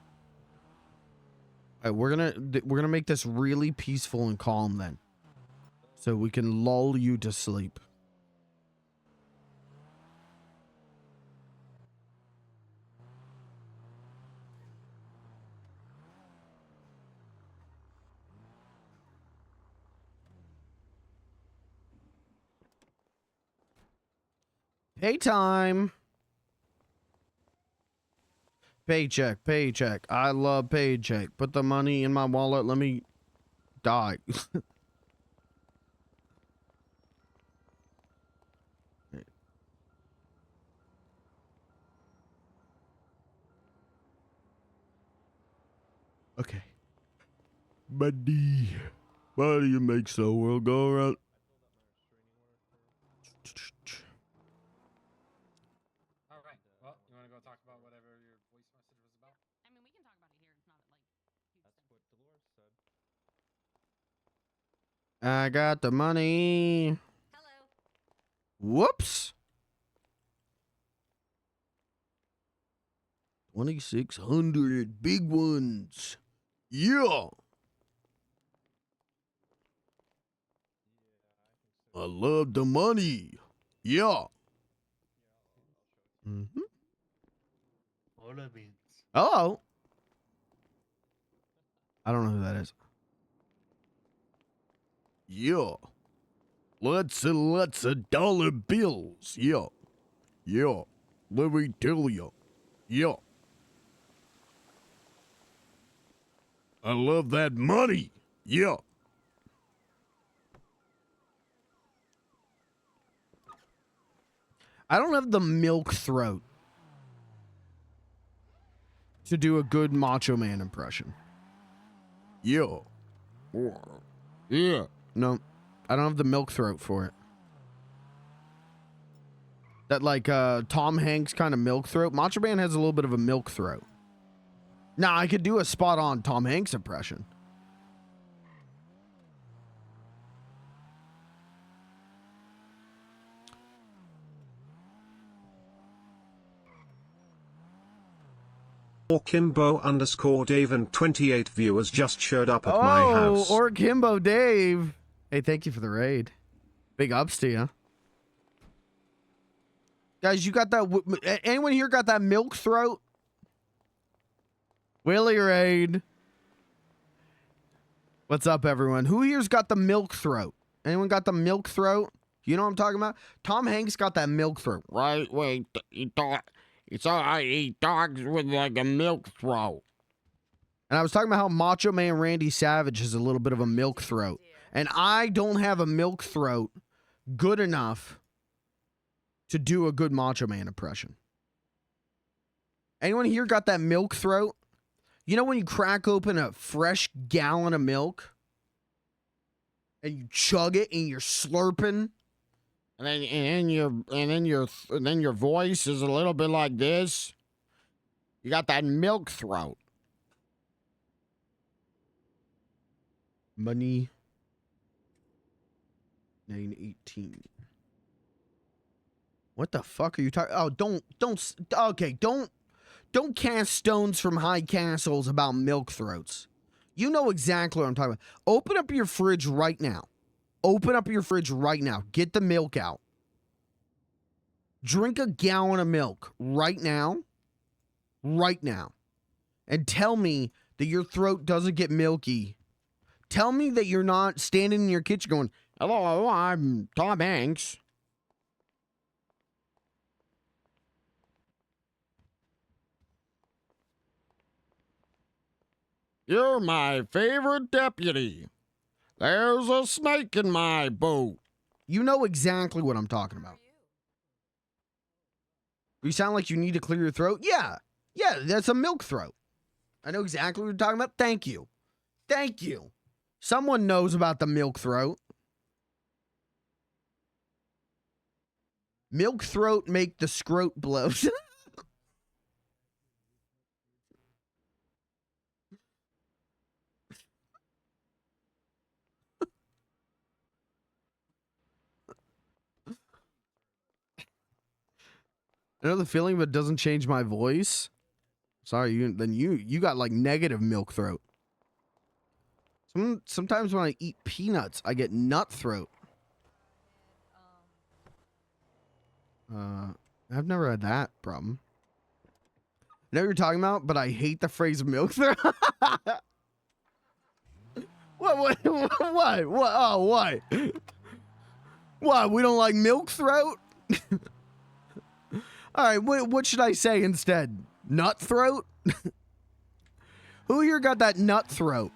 right, we're gonna make this really peaceful and calm then. So we can lull you to sleep. Pay time. Paycheck, paycheck. I love paycheck. Put the money in my wallet. Let me die. Buddy. Buddy, you make so well go around. All right. Well, you want to go talk about whatever your voice message was about? I mean, we can talk about it here. It's not like huge That's thing. what Dolores said. I got the money. Hello. Whoops. 2,600 big ones. Yeah. I love the money. Yeah. Mm-hmm. Order beans. Hello. I don't know who that is. Yeah. Lots and lots of dollar bills. Yeah. Yeah. Let me tell you. Yeah. I love that money. Yeah. I don't have the milk throat to do a good Macho Man impression. Yeah. Yeah. No, I don't have the milk throat for it. That like Tom Hanks kind of milk throat. Macho Man has a little bit of a milk throat. Now I could do a spot on Tom Hanks impression. Or Kimbo _ Dave and 28 viewers just showed up at my house. Or Kimbo Dave. Hey, thank you for the raid. Big ups to you. Guys, you got that? Anyone here got that milk throat? Willie raid. What's up, everyone? Who here's got the milk throat? Anyone got the milk throat? You know what I'm talking about? Tom Hanks got that milk throat. Right? Wait, it's all right. He talks with like a milk throat. And I was talking about how Macho Man Randy Savage has a little bit of a milk throat. And I don't have a milk throat good enough to do a good Macho Man impression. Anyone here got that milk throat? You know when you crack open a fresh gallon of milk and you chug it and you're slurping, and then your voice is a little bit like this. You got that milk throat. Money. 918. What the fuck are you talking? Oh, don't cast stones from high castles about milk throats. You know exactly what I'm talking about. Open up your fridge right now. Open up your fridge right now. Get the milk out. Drink a gallon of milk right now. Right now. And tell me that your throat doesn't get milky. Tell me that you're not standing in your kitchen going, "Hello, I'm Tom Hanks." You're my favorite deputy. There's a snake in my boat. You know exactly what I'm talking about. You sound like you need to clear your throat? Yeah. Yeah, that's a milk throat. I know exactly what you're talking about. Thank you. Thank you. Someone knows about the milk throat. Milk throat make the scrote blow. I know the feeling, but it doesn't change my voice. Sorry, you got like negative milk throat. Sometimes when I eat peanuts, I get nut throat. I've never had that problem. I know what you're talking about, but I hate the phrase milk throat. What? Oh, what? What? We don't like milk throat? All right, what should I say instead? Nut throat? Who here got that nut throat?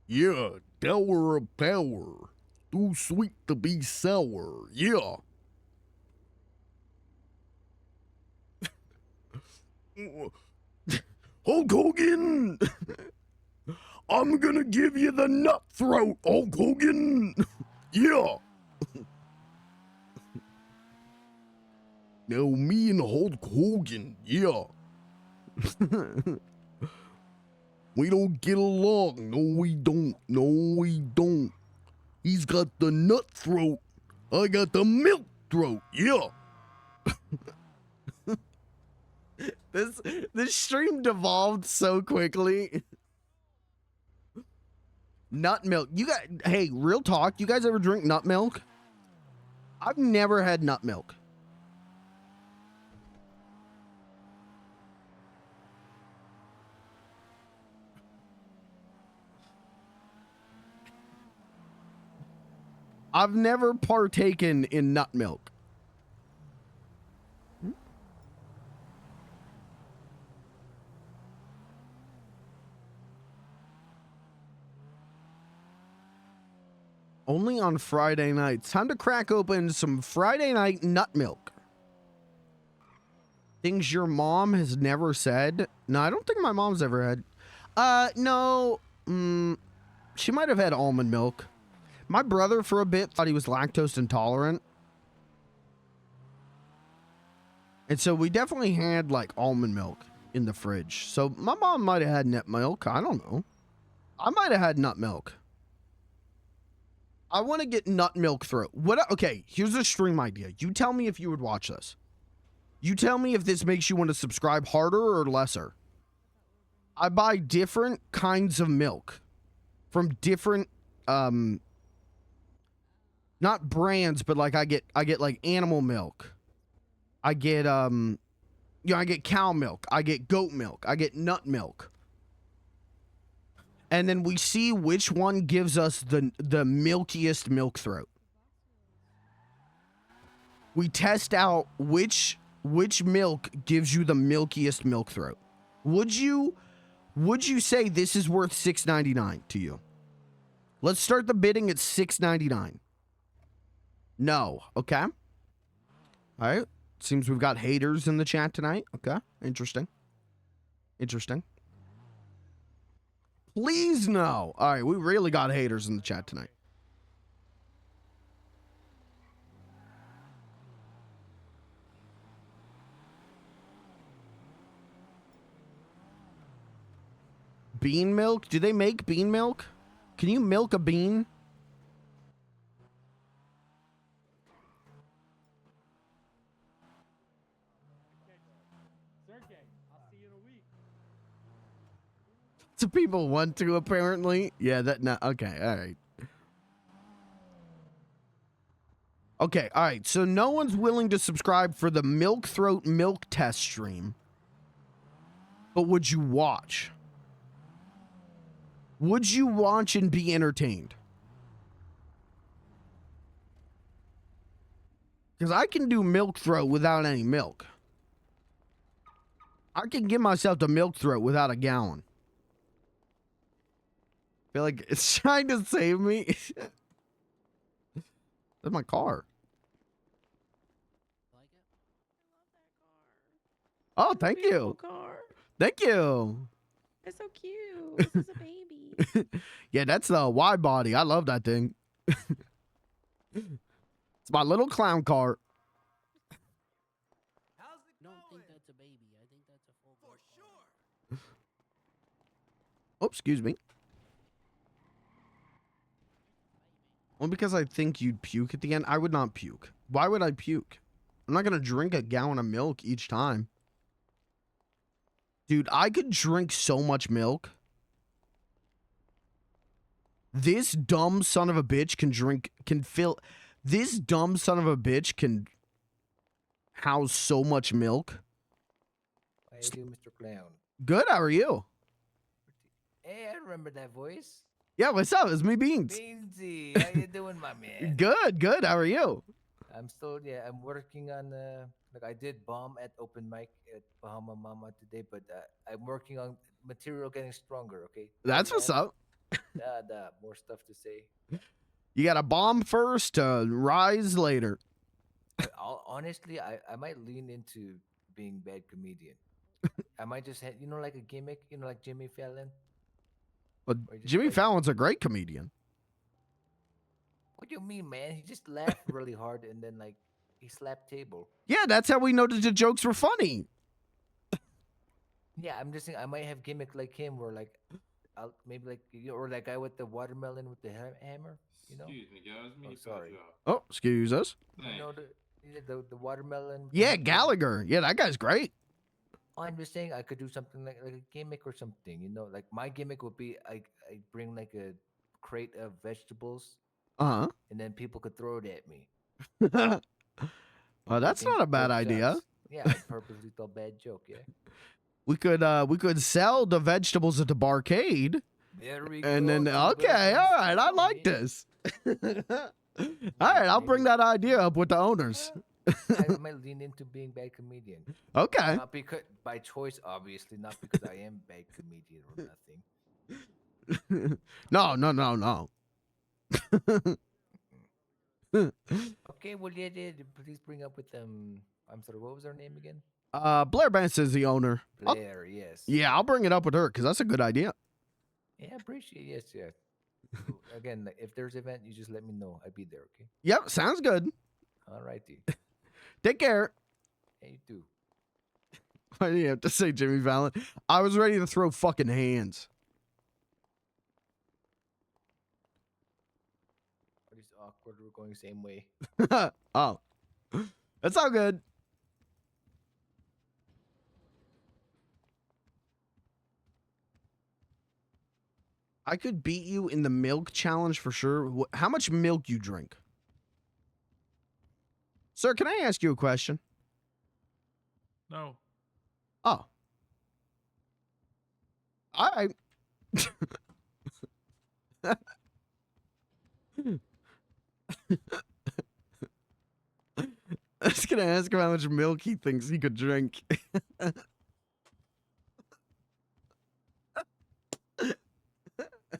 Yeah, Tower of Power. Too sweet to be sour. Yeah. Hulk Hogan! I'm gonna give you the nut throat, Hulk Hogan! Yeah! Now me and Hulk Hogan, yeah. We don't get along. No, we don't. No, we don't. He's got the nut throat. I got the milk throat. Yeah. This stream devolved so quickly. Nut milk. You got, hey, real talk. You guys ever drink nut milk? I've never had nut milk. I've never partaken in nut milk. Only on Friday nights. Time to crack open some Friday night nut milk. Things your mom has never said. No, I don't think my mom's ever had. No. She might have had almond milk. My brother, for a bit, thought he was lactose intolerant. And so we definitely had, like, almond milk in the fridge. So my mom might have had nut milk. I don't know. I might have had nut milk. I want to get nut milk throat. Okay, here's a stream idea. You tell me if you would watch this. You tell me if this makes you want to subscribe harder or lesser. I buy different kinds of milk from different, not brands, but like I get like animal milk. I get, I get cow milk. I get goat milk. I get nut milk. And then we see which one gives us the milkiest milk throat. We test out which milk gives you the milkiest milk throat. Would you say this is worth $6.99 to you? Let's start the bidding at $6.99. No. Okay. All right. Seems we've got haters in the chat tonight. Okay. Interesting. Interesting. Please no. All right. We really got haters in the chat tonight. Bean milk? Do they make bean milk? Can you milk a bean? So people want to, apparently. Yeah, okay, all right. Okay, all right. So no one's willing to subscribe for the milk throat milk test stream. But would you watch? Would you watch and be entertained? Because I can do milk throat without any milk. I can give myself the milk throat without a gallon. I feel like it's trying to save me. That's my car. Oh, thank you. Car. Thank you. It's so cute. This is a baby. Yeah, that's the wide body. I love that thing. It's my little clown car. I don't think that's a baby. I think that's a full for sure. Oh, excuse me. Well, because I think you'd puke at the end. I would not puke. Why would I puke? I'm not going to drink a gallon of milk each time. Dude, I could drink so much milk. This dumb son of a bitch this dumb son of a bitch can house so much milk. How you doing, Mr. Clown? Good, how are you? Hey, I remember that voice. Yeah, what's up? It's me, Beans. Beansy, how you doing, my man? Good, good. How are you? I'm still, I'm working on, like I did bomb at open mic at Bahama Mama today, but I'm working on material getting stronger, okay? That's what's up. More stuff to say. You got to bomb first, rise later. Honestly, I might lean into being bad comedian. I might just have, like a gimmick, like Jimmy Fallon. But Or just Jimmy like- Fallon's a great comedian. What do you mean, man? He just laughed really hard and then like he slapped table. Yeah, that's how we know that the jokes were funny. Yeah, I'm just saying I might have gimmick like him, where like I'll maybe like or that guy with the watermelon with the hammer. Excuse me, guys. Let me cut sorry. you off. Oh, excuse us. The watermelon. with the Yeah, hammer? Gallagher. Yeah, that guy's great. I'm just saying I could do something like a gimmick or something. Like my gimmick would be I bring like a crate of vegetables, Uh and then people could throw it at me. huh. Well, that's think not a bad both idea. sides. Yeah, I purposely tell bad joke. Yeah. We could sell the vegetables at the Barcade. There we And go. then two okay, birds, all one right, I stone, like yeah. this. All right, I'll bring that idea up with the owners. I might lean into being bad comedian. Okay. Not because by choice, obviously, not because I am bad comedian or nothing. No. Okay, well, yeah, please bring up with them. I'm sorry, what was her name again? Blair Benson is the owner. Blair, yes. Yeah, I'll bring it up with her because that's a good idea. Yeah, I appreciate it. Yes. Again, like, if there's an event, you just let me know. I'll be there, okay? Yep, sounds good. All righty. Take care. Hey, you too. Why do you have to say Jimmy Fallon? I was ready to throw fucking hands. It's awkward. We're going the same way. Oh, that's all good. I could beat you in the milk challenge for sure. How much milk you drink? Sir, can I ask you a question? No. Oh. All right. I was going to ask him how much milk he thinks he could drink.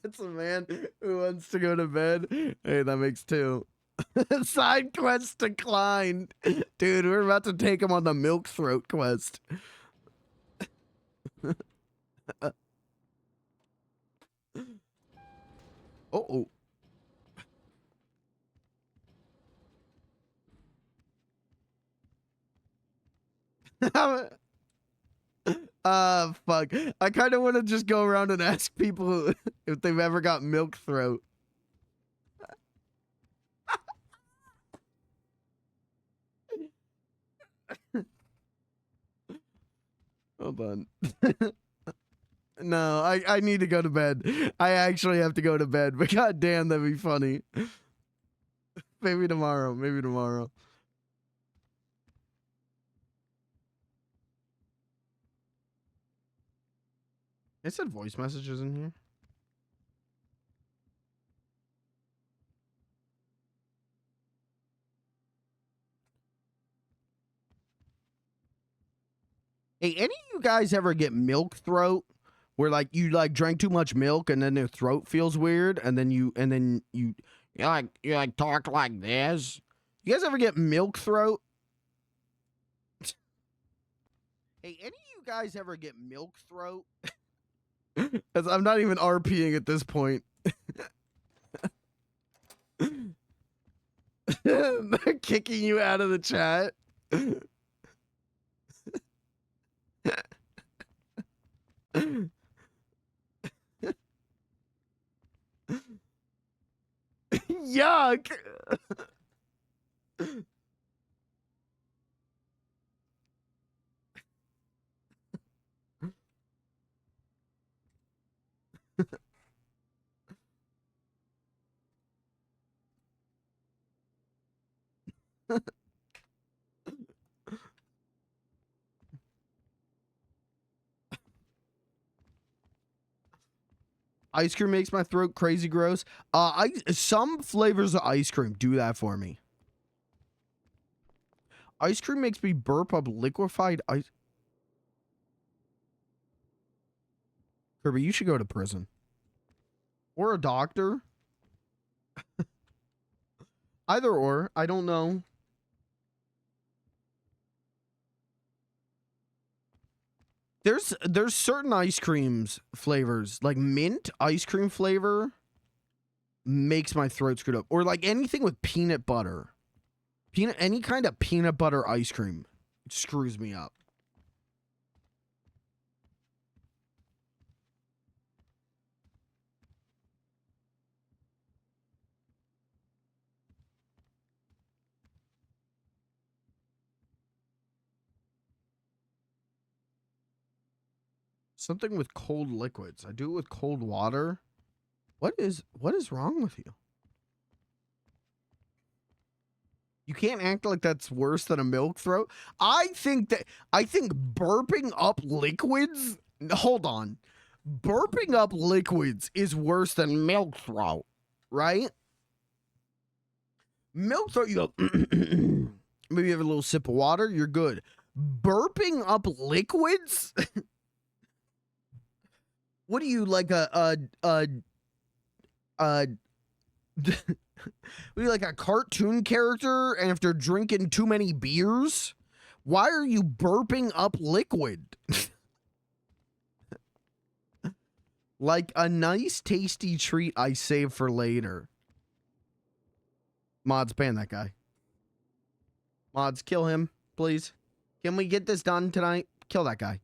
That's a man who wants to go to bed. Hey, that makes two. Side quest declined. Dude, we're about to take him on the milk throat quest. Oh. Fuck. I kind of want to just go around and ask people if they've ever got milk throat. Hold on. No, I need to go to bed. I actually have to go to bed, but goddamn, that'd be funny. Maybe tomorrow. Maybe tomorrow. It said voice messages in here. Hey, any of you guys ever get milk throat? Where like you like drank too much milk and then their throat feels weird and then you talk like this? You guys ever get milk throat? Hey, any of you guys ever get milk throat? Because I'm not even RPing at this point. They're kicking you out of the chat. Yuck. Ice cream makes my throat crazy gross. Some flavors of ice cream do that for me. Ice cream makes me burp up liquefied ice. Kirby, you should go to prison. Or a doctor. Either or, I don't know. There's certain ice creams flavors, like mint ice cream flavor makes my throat screwed up. Or like anything with peanut butter. Any kind of peanut butter ice cream screws me up. Something with cold liquids. I do it with cold water. What is wrong with you? You can't act like that's worse than a milk throat. I think burping up liquids. Hold on. Burping up liquids is worse than milk throat, right? Milk throat, you go, maybe you have a little sip of water, you're good. Burping up liquids? What are you, like what are you, like a cartoon character after drinking too many beers? Why are you burping up liquid? Like a nice tasty treat I save for later. Mods, ban that guy. Mods, kill him, please. Can we get this done tonight? Kill that guy.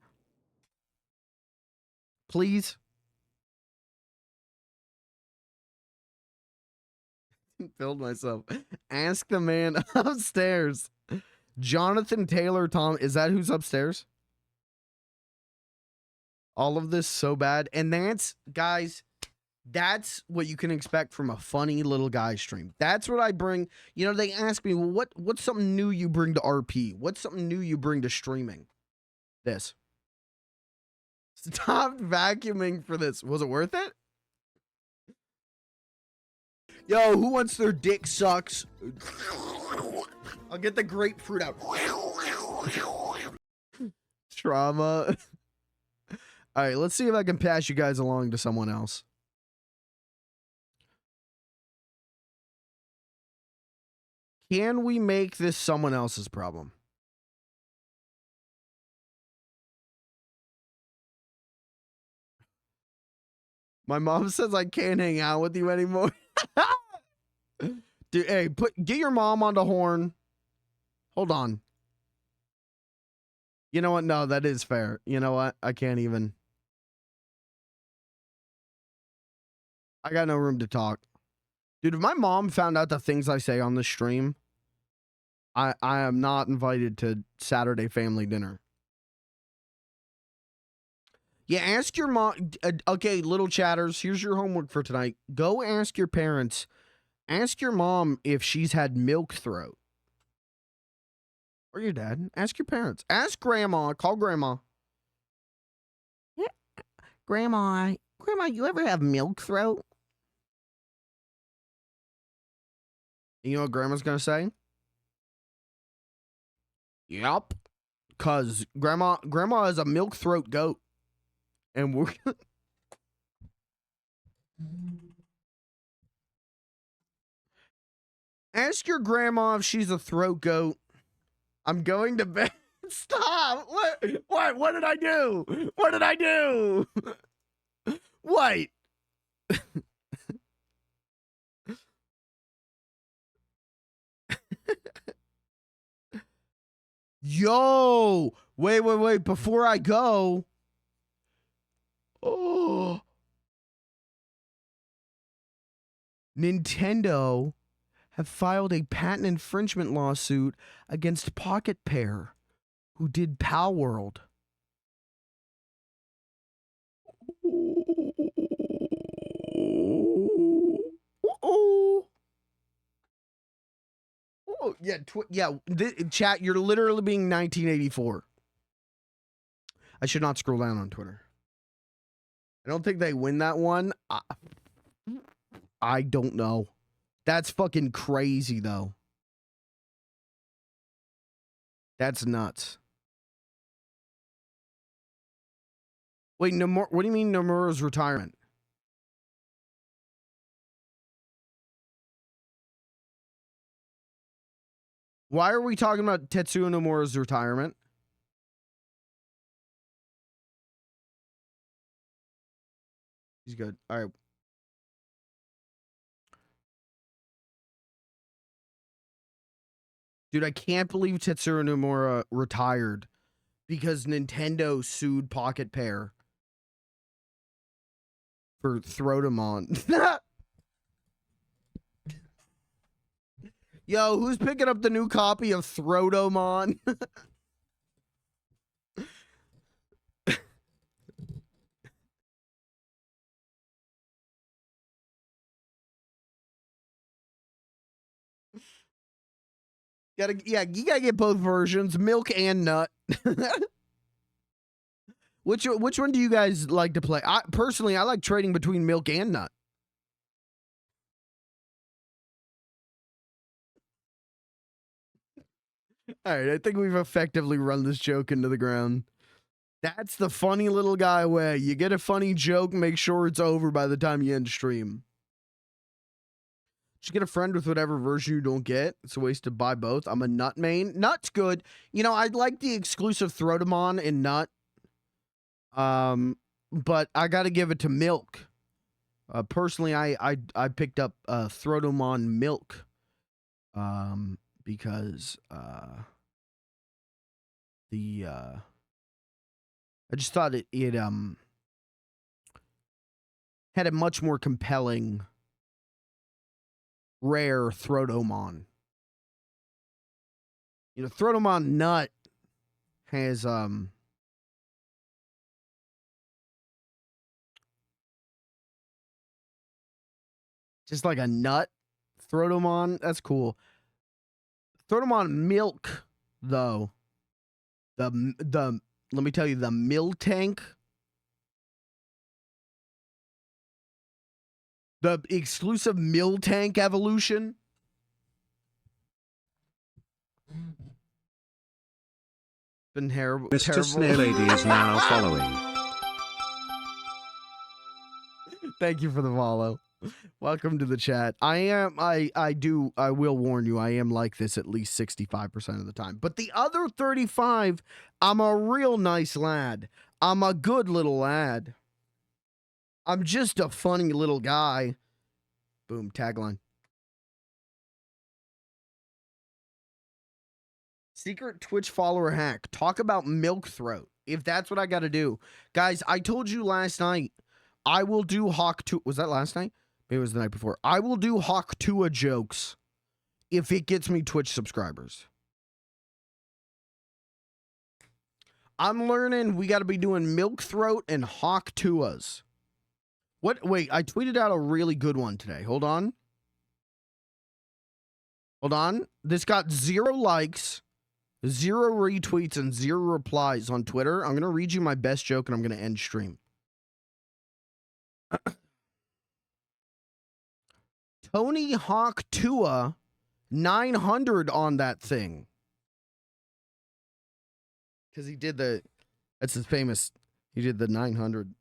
Please. Filled myself. Ask the man upstairs. Jonathan Taylor Tom. Is that who's upstairs? All of this so bad. And that's, guys, that's what you can expect from a funny little guy stream. That's what I bring. You know, they ask me, well, what's something new you bring to RP? What's something new you bring to streaming? This. Stop vacuuming for this. Was it worth it? Yo, who wants their dick sucks? I'll get the grapefruit out. Trauma. All right, let's see if I can pass you guys along to someone else. Can we make this someone else's problem? My mom says I can't hang out with you anymore. Dude, hey, get your mom on the horn. Hold on. You know what? No, that is fair. You know what? I can't even. I got no room to talk. Dude, if my mom found out the things I say on the stream, I am not invited to Saturday family dinner. Yeah, ask your mom. Okay, little chatters, here's your homework for tonight. Go ask your parents. Ask your mom if she's had milk throat. Or your dad. Ask your parents. Ask grandma. Call grandma. Yeah. Grandma, you ever have milk throat? You know what grandma's gonna say? Yup. Cause grandma is a milk throat goat. And we're ask your grandma if she's a throat goat. I'm going to bed. Stop. What did I do? What did I do? Wait. Yo, wait. Before I go. Oh. Nintendo have filed a patent infringement lawsuit against Pocket Pair, who did Pal World. Oh, yeah, chat, you're literally being 1984. I should not scroll down on Twitter. I don't think they win that one. I don't know. That's fucking crazy, though. That's nuts. Wait, what do you mean Nomura's retirement? Why are we talking about Tetsuya Nomura's retirement? He's good. All right. Dude, I can't believe Tetsuya Nomura retired because Nintendo sued Pocket Pair for Throtamon. Yo, who's picking up the new copy of Throtamon? Yeah, you gotta get both versions, milk and nut. Which one do you guys like to play? Personally, I like trading between milk and nut. All right, I think we've effectively run this joke into the ground. That's the funny little guy way. You get a funny joke, make sure it's over by the time you end stream. Just get a friend with whatever version you don't get. It's a waste to buy both. I'm a nut main. Nut's good. You know, I like the exclusive Throtamon in nut. But I gotta give it to milk. Personally, I picked up Throtamon milk. Because I just thought it had a much more compelling rare Throtamon. You know, Throtamon nut has just like a nut Throtamon. That's cool. Throtamon milk, though. Let me tell you, the Miltank. The exclusive Miltank evolution. Been terrible. Mr. Snail Lady is now following. Thank you for the follow. Welcome to the chat. I will warn you, I am like this at least 65% of the time. But the other 35, I'm a real nice lad. I'm a good little lad. I'm just a funny little guy. Boom, tagline. Secret Twitch follower hack. Talk about milk throat. If that's what I got to do. Guys, I told you last night, I will do Hawk 2. Was that last night? Maybe it was the night before. I will do Hawk 2 jokes if it gets me Twitch subscribers. I'm learning we got to be doing milk throat and Hawk 2s. What? Wait, I tweeted out a really good one today. Hold on. Hold on. This got 0 likes, 0 retweets, and 0 replies on Twitter. I'm going to read you my best joke and I'm going to end stream. Tony Hawk Tua 900 on that thing. Because he did that's his famous, he did the 900.